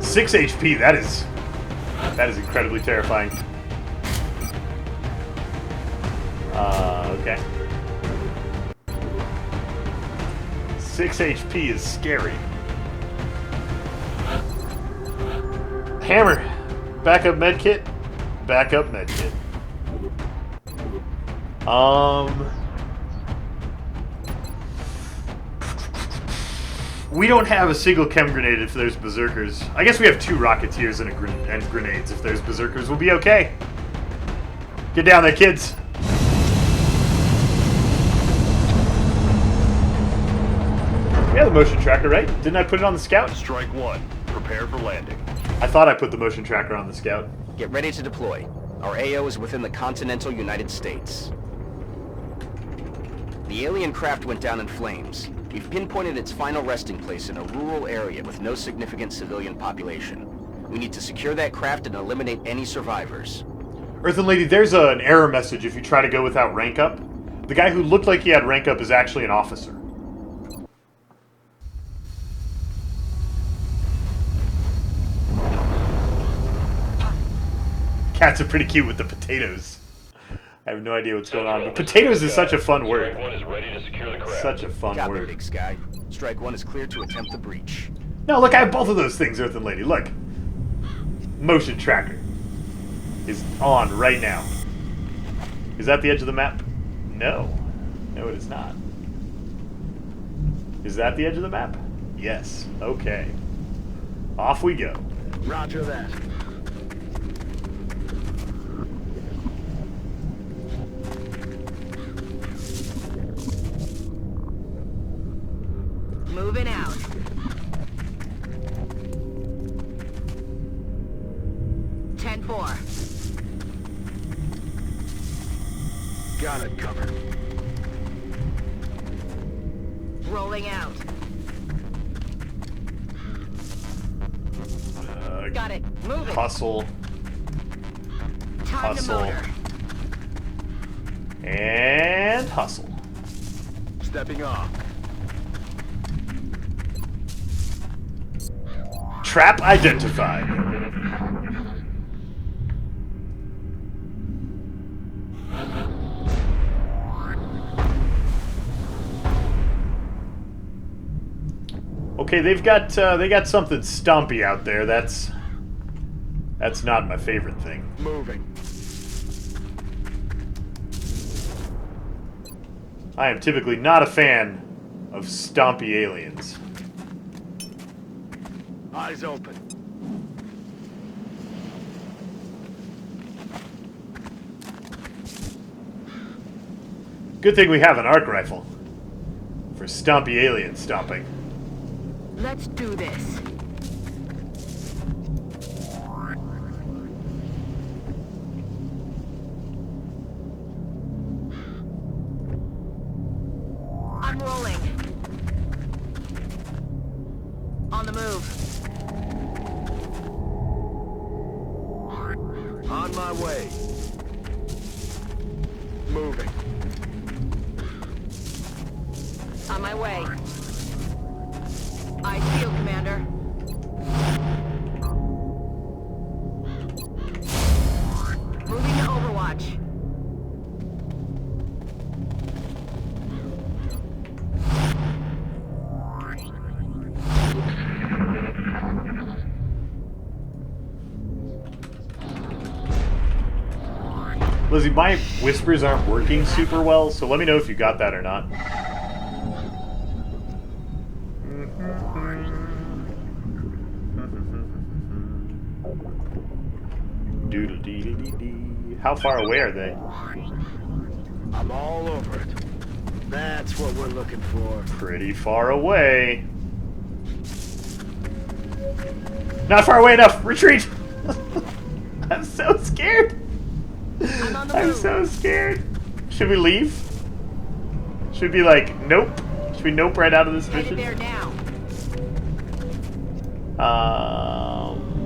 6 HP, that is incredibly terrifying. Okay. 6 HP is scary. Hammer. Backup medkit. Backup medkit. We don't have a single chem grenade if there's berserkers. I guess we have 2 rocketeers and grenades if there's berserkers. We'll be okay. Get down there, kids. We have the motion tracker, right? Didn't I put it on the scout? Strike 1. Prepare for landing. I thought I put the motion tracker on the scout. Get ready to deploy. Our AO is within the continental United States. The alien craft went down in flames. We've pinpointed its final resting place in a rural area with no significant civilian population. We need to secure that craft and eliminate any survivors. Earthen Lady, there's an error message if you try to go without rank up. The guy who looked like he had rank up is actually an officer. Cats are pretty cute with the potatoes. I have no idea what's going on, but potatoes is such a fun word. Strike 1 is ready to secure the craft. Such a fun Copy, word. Big Sky. Strike 1 is clear to attempt the breach. No, look, I have both of those things, Earthen Lady. Look. Motion tracker is on right now. Is that the edge of the map? No. No, it is not. Is that the edge of the map? Yes. Okay. Off we go. Roger that. Moving out. Ten-4. Got it covered. Rolling out. Got it. Move it. Hustle. Time to Hustle. motor. And hustle. Stepping off. Trap identified. Okay, they got something stompy out there. That's not my favorite thing. Moving. I am typically not a fan of stompy aliens. Eyes open. Good thing we have an arc rifle for stompy alien stomping. Let's do this. I'm rolling. On the move. On my way. Moving. On my way. I feel, Commander. Moving to Overwatch. Lizzie, my whispers aren't working super well, so let me know if you got that or not. Doodle-dee-dee-dee-dee. How far away are they? I'm all over it. That's what we're looking for. Pretty far away. Not far away enough! Retreat! I'm so scared! I'm on the I'm move. so scared. Should we leave? Should we be like, nope? Should we nope right out of this Headed mission? there now.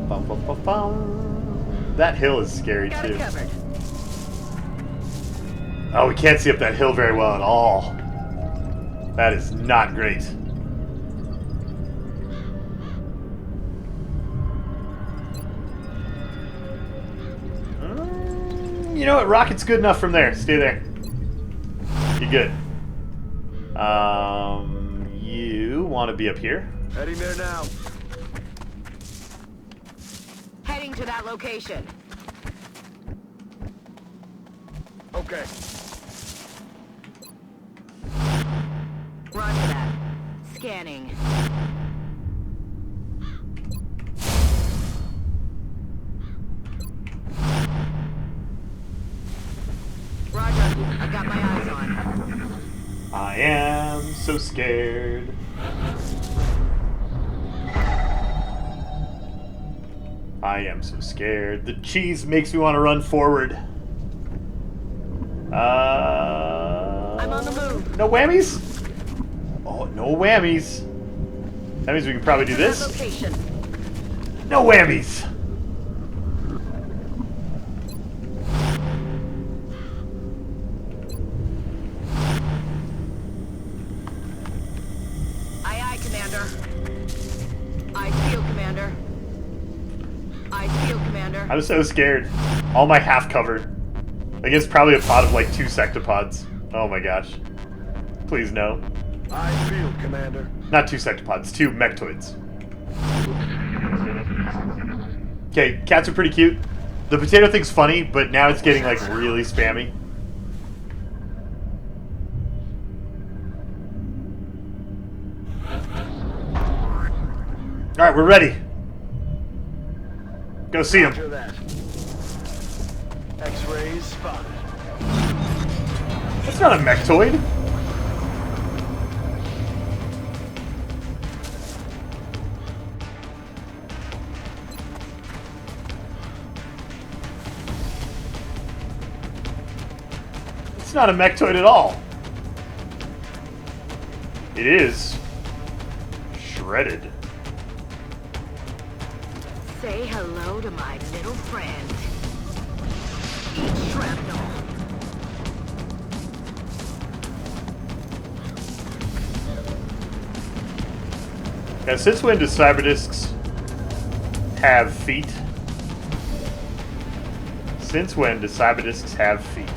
Bum, bum, bum, bum. That hill is scary Got too. it covered. Oh, we can't see up that hill very well at all. That is not great. You know what? Rocket's good enough from there. Stay there. You're good. You want to be up here? Heading there now. Heading to that location. Okay. Roger that. Scanning. Roger. I got my eyes on. I am so scared. I am so scared. The cheese makes me want to run forward. I'm on the move. No whammies? Oh, no whammies. That means we can probably do To that this. location. No whammies. Aye, aye, Commander. I feel, Commander. I feel, Commander. I'm so scared. All my half covered. Against probably a pod of like 2 sectopods. Oh my gosh. Please no. I feel, Commander. Not 2 sectopods, 2 mechtoids. Okay, cats are pretty cute. The potato thing's funny, but now it's getting like really spammy. Alright, we're ready. Go see him. Roger that. X-rays spotted. That's not a mechtoid. It's not a mechtoid at all. It is shredded. Say hello to my little friend. Eat shrapnel. Now, since when do cyberdiscs have feet? Since when do cyberdiscs have feet?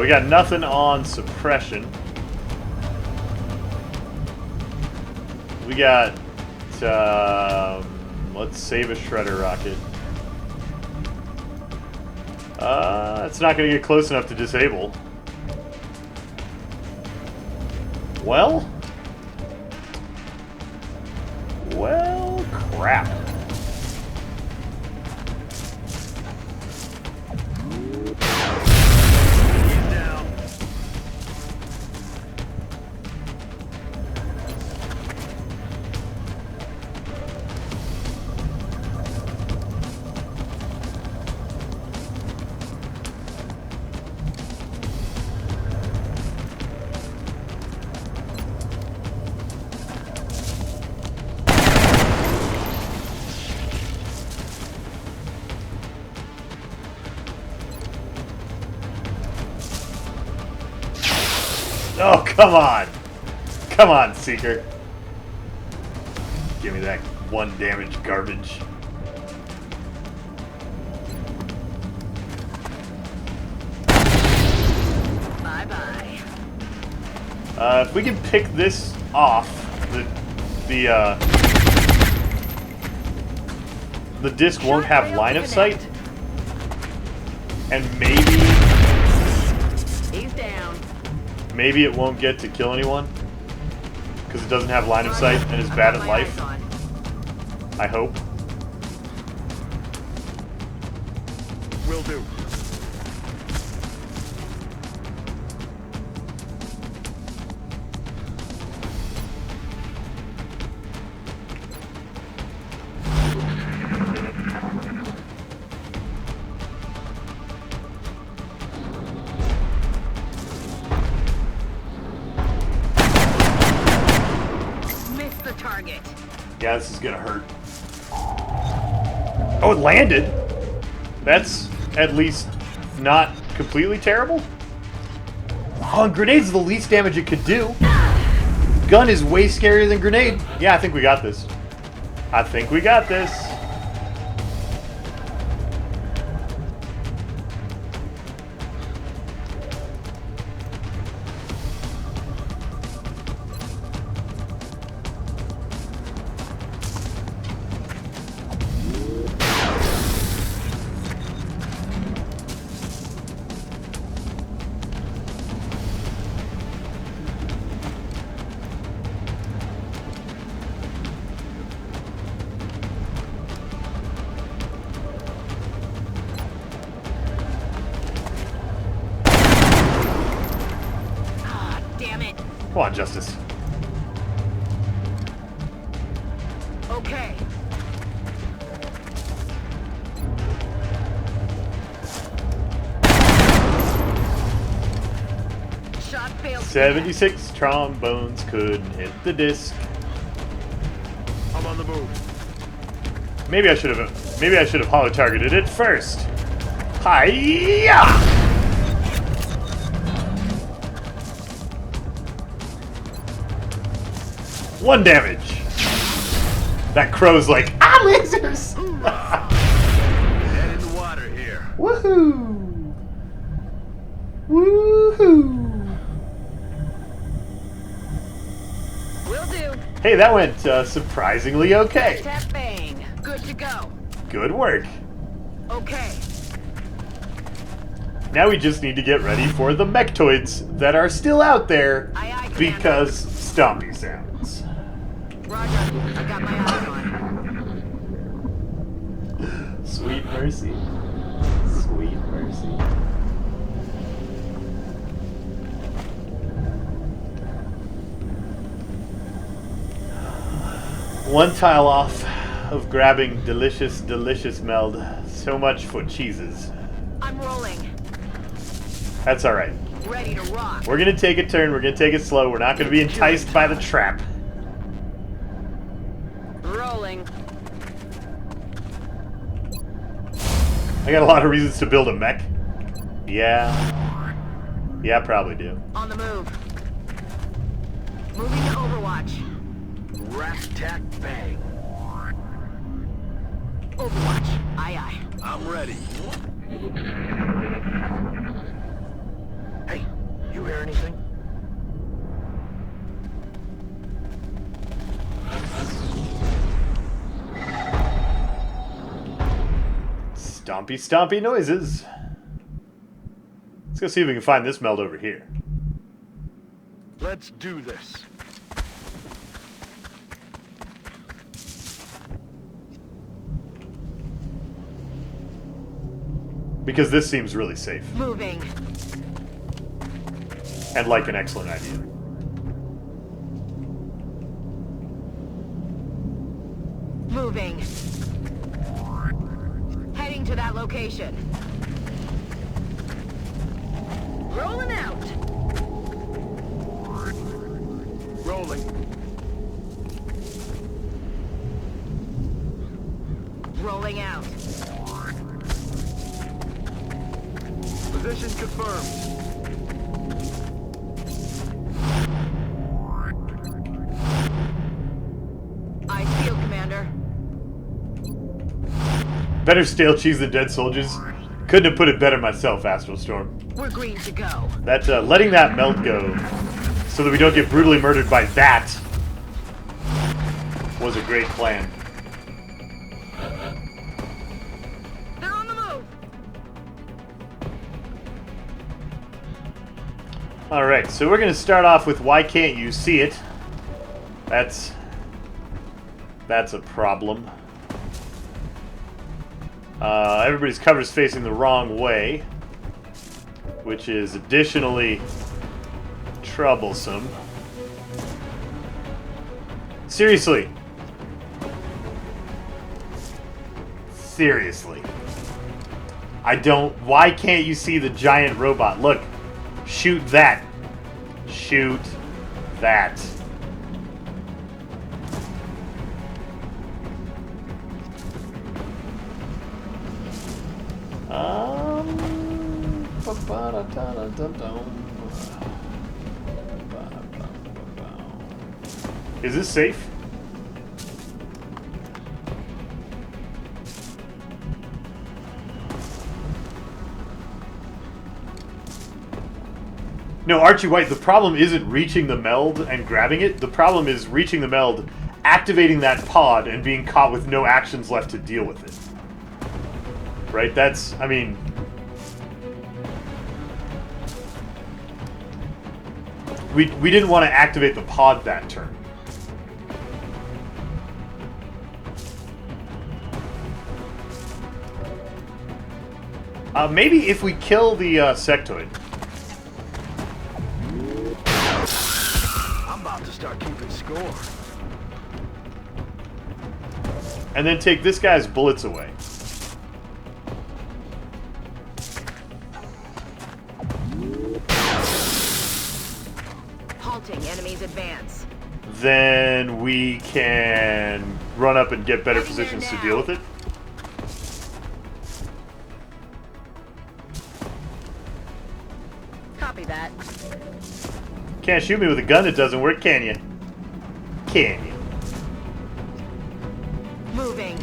We got nothing on suppression. We got, let's save a shredder rocket. It's not going to get close enough to disable. Well, crap. Oh, come on. Come on, Seeker. Give me that 1 damage garbage. Bye-bye. If we can pick this off, the disc won't have line of sight. And maybe... He's down. Maybe it won't get to kill anyone. Because it doesn't have line of sight and is bad at life. I hope. Will do. Yeah, this is gonna hurt. Oh, it landed! That's at least not completely terrible. Oh, and grenade's the least damage it could do. Gun is way scarier than grenade. Yeah, I think we got this. I think we got this. Come on, Justice. Okay. Shot failed. 76 trombones couldn't hit the disc. I'm on the move. Maybe I should have hollow targeted it first. Hi-ya! One damage. That crow's like, ah, lasers! Dead in the water here. Woohoo! Woohoo! Will do. Hey, that went surprisingly okay. Tap bang. Good to go. Good work. Okay. Now we just need to get ready for the mechtoids that are still out there because stompy sounds. Roger. I got my eyes on. Sweet mercy. Sweet mercy. One tile off of grabbing delicious, delicious meld. So much for cheeses. I'm rolling. That's alright. Ready to rock. We're gonna take a turn. We're gonna take it slow. We're not gonna be enticed by the trap. Rolling. I got a lot of reasons to build a mech. Yeah. Yeah, I probably do. On the move. Moving to Overwatch. Rat tack bang. Overwatch. Aye aye. I'm ready. Hey, you hear anything? Stompy, stompy noises. Let's go see if we can find this meld over here. Let's do this. Because this seems really safe. Moving. And like an excellent idea. Moving. Heading to that location. Rolling out. Rolling. Rolling out. Position confirmed. Eyes peeled, Commander. Better stale cheese than dead soldiers. Couldn't have put it better myself, Astral Storm. We're green to go. That letting that melt go so that we don't get brutally murdered by that was a great plan. They're on the move. Alright, so we're going to start off with why can't you see it? That's a problem. Everybody's cover's facing the wrong way, which is additionally troublesome. Seriously. Seriously. Why can't you see the giant robot? Look. Shoot that. Shoot that. Is this safe? No, Archie White, the problem isn't reaching the meld and grabbing it. The problem is reaching the meld, activating that pod, and being caught with no actions left to deal with it. Right? That's, I mean... We didn't want to activate the pod that turn. Maybe if we kill the sectoid. I'm about to start keeping score. And then take this guy's bullets away. Halting enemy's advance. Then we can run up and get better positions to deal with it. Copy that. Can't shoot me with a gun that doesn't work, can you? Can you? Moving.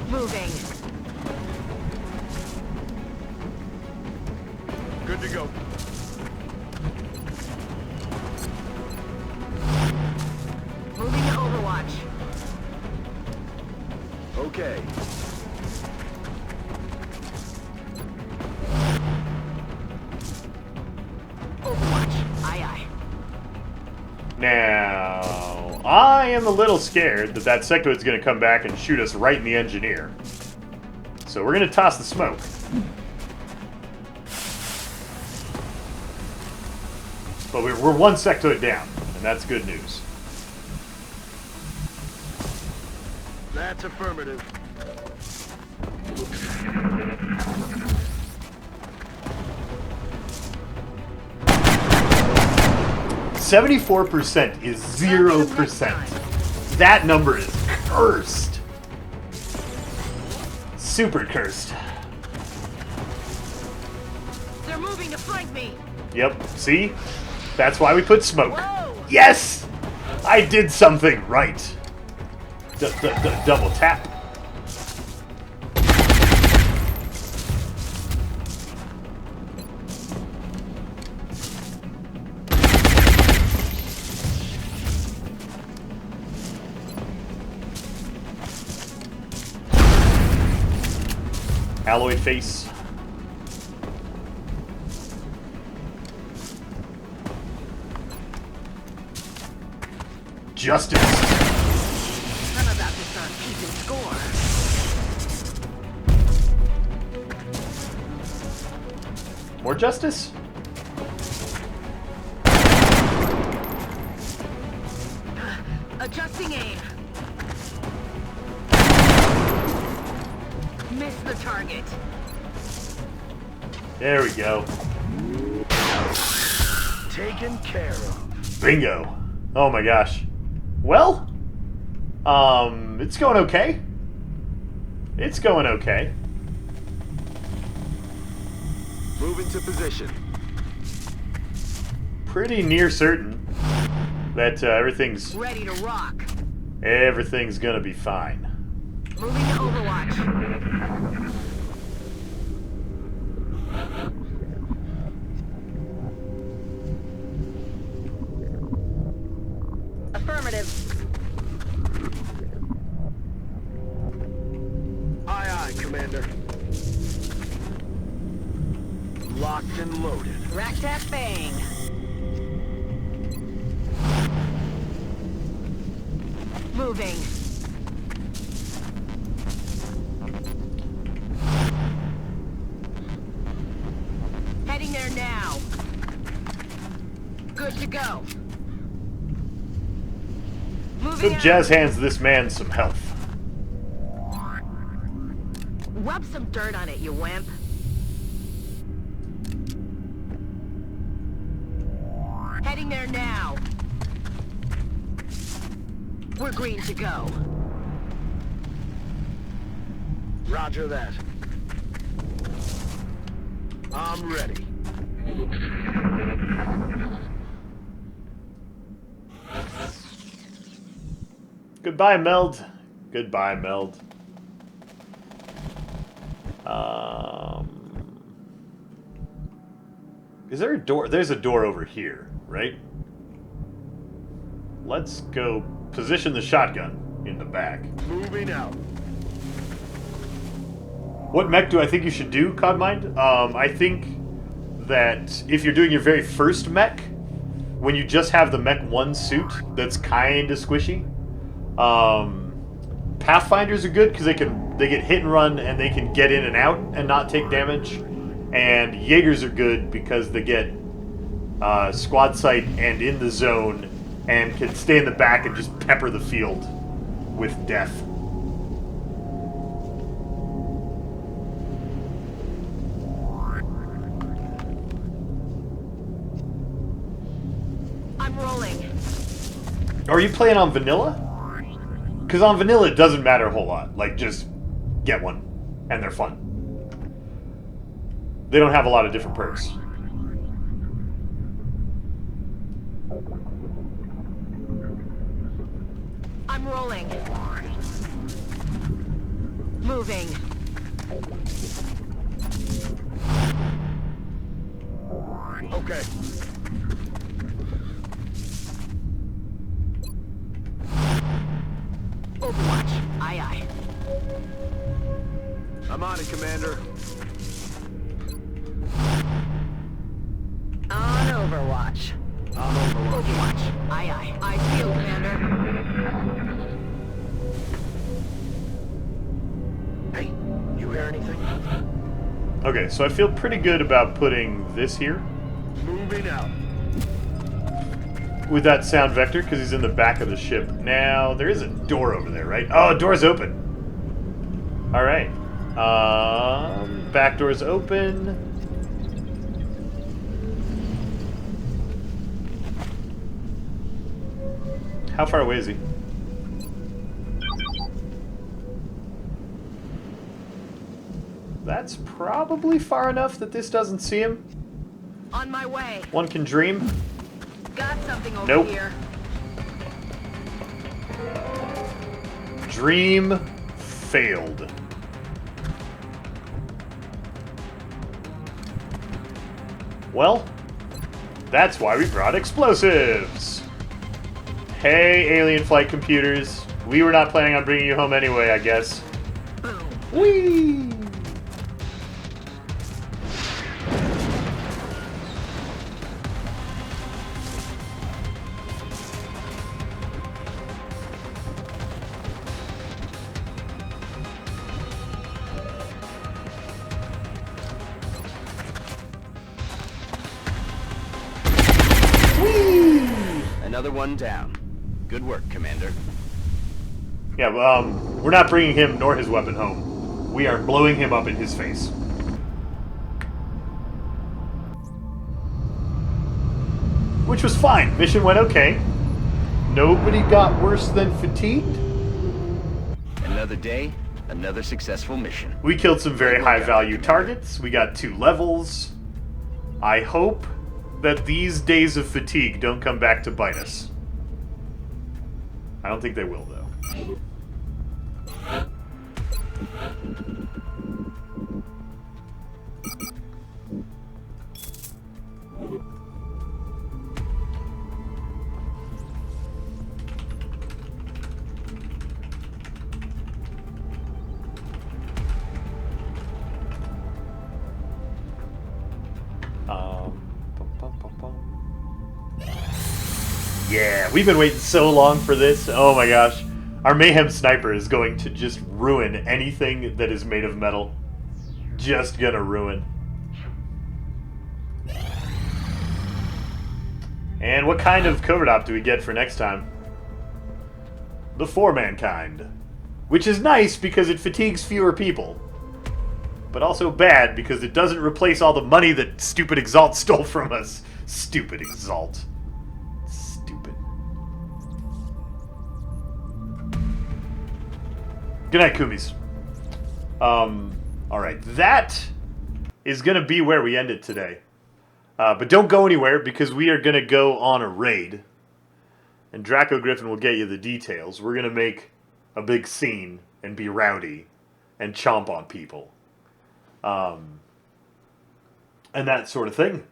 Moving. Good to go. Moving to Overwatch. Okay. Overwatch. Aye aye. Now, I am a little scared that that sectoid's going to come back and shoot us right in the engineer. So we're going to toss the smoke. But we're one sectoid down, and that's good news. That's affirmative. 74% is 0%. That number is cursed. Super cursed. They're moving to flank me. Yep, see? That's why we put smoke. Whoa. Yes! I did something right. Double tap. Alloy face. Justice. I'm about to start keeping score. More justice? Adjusting aim. Miss the target. There we go. Taken care of. Bingo. Oh my gosh. Well, it's going okay. It's going okay. Move into position. Pretty near certain that everything's Ready to rock. gonna be fine. Moving to Overwatch. Affirmative. Aye, aye, Commander. Locked and loaded. Rack that bang. Moving. Heading there now. Good to go. Moving Good out. jazz hands this man some health. Rub some dirt on it, you wimp. Heading there now. We're green to go. Roger that. I'm ready. Goodbye, Meld. Goodbye, Meld. Is there a door? There's a door over here, right? Let's go position the shotgun in the back. Moving out. What mech do I think you should do, Codmind? I think that if you're doing your very first mech, when you just have the mech 1 suit that's kind of squishy, Pathfinders are good because they get hit and run and they can get in and out and not take damage. And Jaegers are good because they get squad sight and in the zone and can stay in the back and just pepper the field with death. I'm rolling. Are you playing on vanilla? Because on vanilla it doesn't matter a whole lot. Like, just get one and they're fun. They don't have a lot of different perks. I'm rolling. Moving. Okay. Overwatch. Aye, aye. I'm on it, Commander. On Overwatch. I'm Overwatch. Overwatch. Aye, aye. I feel, Commander. Hey, you hear anything? Okay, so I feel pretty good about putting this here Moving out. with that sound vector because he's in the back of the ship. Now, there is a door over there, right? Oh, door's open. All right. Back door's open. How far away is he? That's probably far enough that this doesn't see him. On my way. One can dream. Got something over Nope. here. Dream failed. Well, that's why we brought explosives. Hey, alien flight computers. We were not planning on bringing you home anyway, I guess. Boom. Whee! Another one down. Good work, Commander. Yeah, we're not bringing him nor his weapon home. We are blowing him up in his face. Which was fine. Mission went okay. Nobody got worse than fatigued. Another day, another successful mission. We killed some very high-value targets. We got 2 levels. I hope that these days of fatigue don't come back to bite us. I don't think they will, though. Yeah, we've been waiting so long for this. Oh my gosh. Our Mayhem Sniper is going to just ruin anything that is made of metal. Just gonna ruin. And what kind of covert op do we get for next time? The For Mankind. Which is nice because it fatigues fewer people. But also bad because it doesn't replace all the money that stupid Exalt stole from us. Stupid Exalt. Stupid. Good night, Kumis. Alright, that is going to be where we end it today. But don't go anywhere because we are going to go on a raid. And Draco Griffin will get you the details. We're going to make a big scene and be rowdy and chomp on people. And that sort of thing.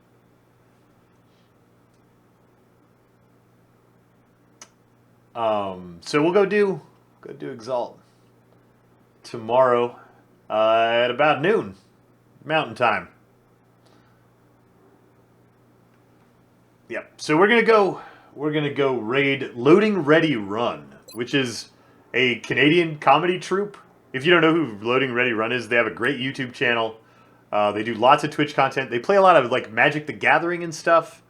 So we'll go do Exalt tomorrow at about noon Mountain Time. Yep. So we're gonna go raid Loading Ready Run, which is a Canadian comedy troupe. If you don't know who Loading Ready Run is, they have a great YouTube channel. They do lots of Twitch content. They play a lot of like Magic the Gathering and stuff.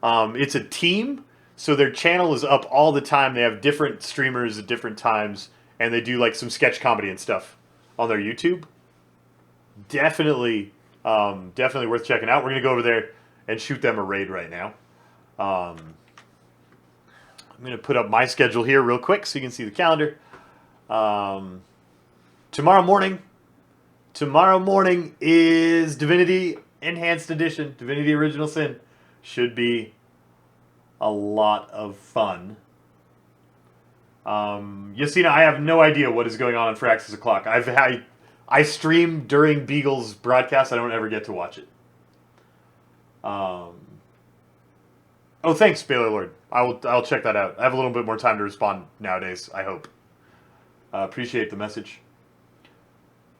It's a team, so their channel is up all the time. They have different streamers at different times, and they do like some sketch comedy and stuff on their YouTube. Definitely worth checking out. We're gonna go over there and shoot them a raid right now. I'm gonna put up my schedule here real quick so you can see the calendar. Tomorrow morning is Divinity Enhanced Edition, Divinity Original Sin. Should be a lot of fun. Yasina, I have no idea what is going on Firaxis O'Clock. I stream during Beagle's broadcast. I don't ever get to watch it. Oh, thanks, Baylor Lord. I'll check that out. I have a little bit more time to respond nowadays, I hope. Appreciate the message.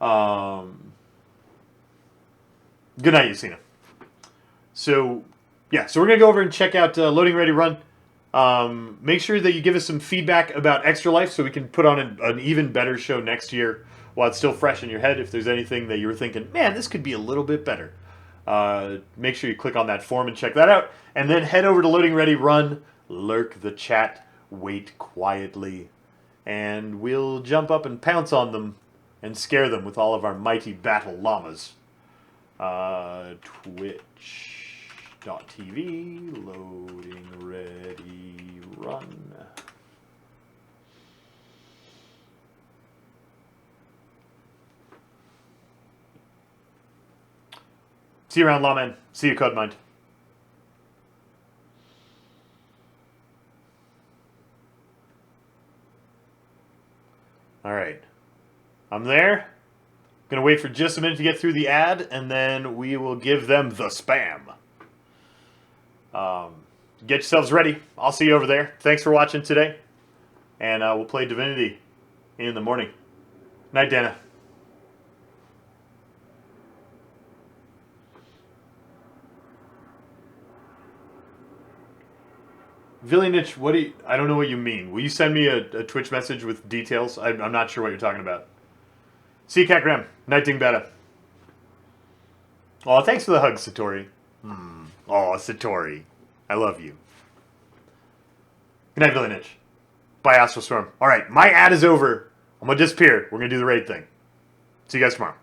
Good night, Yasina. So, yeah, so we're going to go over and check out Loading Ready Run. Make sure that you give us some feedback about Extra Life so we can put on an even better show next year while it's still fresh in your head. If there's anything that you were thinking, man, this could be a little bit better. Make sure you click on that form and check that out. And then head over to Loading Ready Run, lurk the chat, wait quietly, and we'll jump up and pounce on them and scare them with all of our mighty battle llamas. Twitch.tv, Loading Ready Run. See you around, Lawman. See you, Codemind. Alright. I'm there. Gonna wait for just a minute to get through the ad, and then we will give them the spam. Get yourselves ready. I'll see you over there. Thanks for watching today. And we'll play Divinity in the morning. Night, Dana. Villanich, what do you... I don't know what you mean. Will you send me a Twitch message with details? I'm not sure what you're talking about. See you, Cat Graham. Night, Ding Beta. Oh, thanks for the hug, Satori. Oh, Satori. I love you. Good night, Villanich. Bye, Astral Storm. Alright, my ad is over. I'm going to disappear. We're going to do the raid thing. See you guys tomorrow.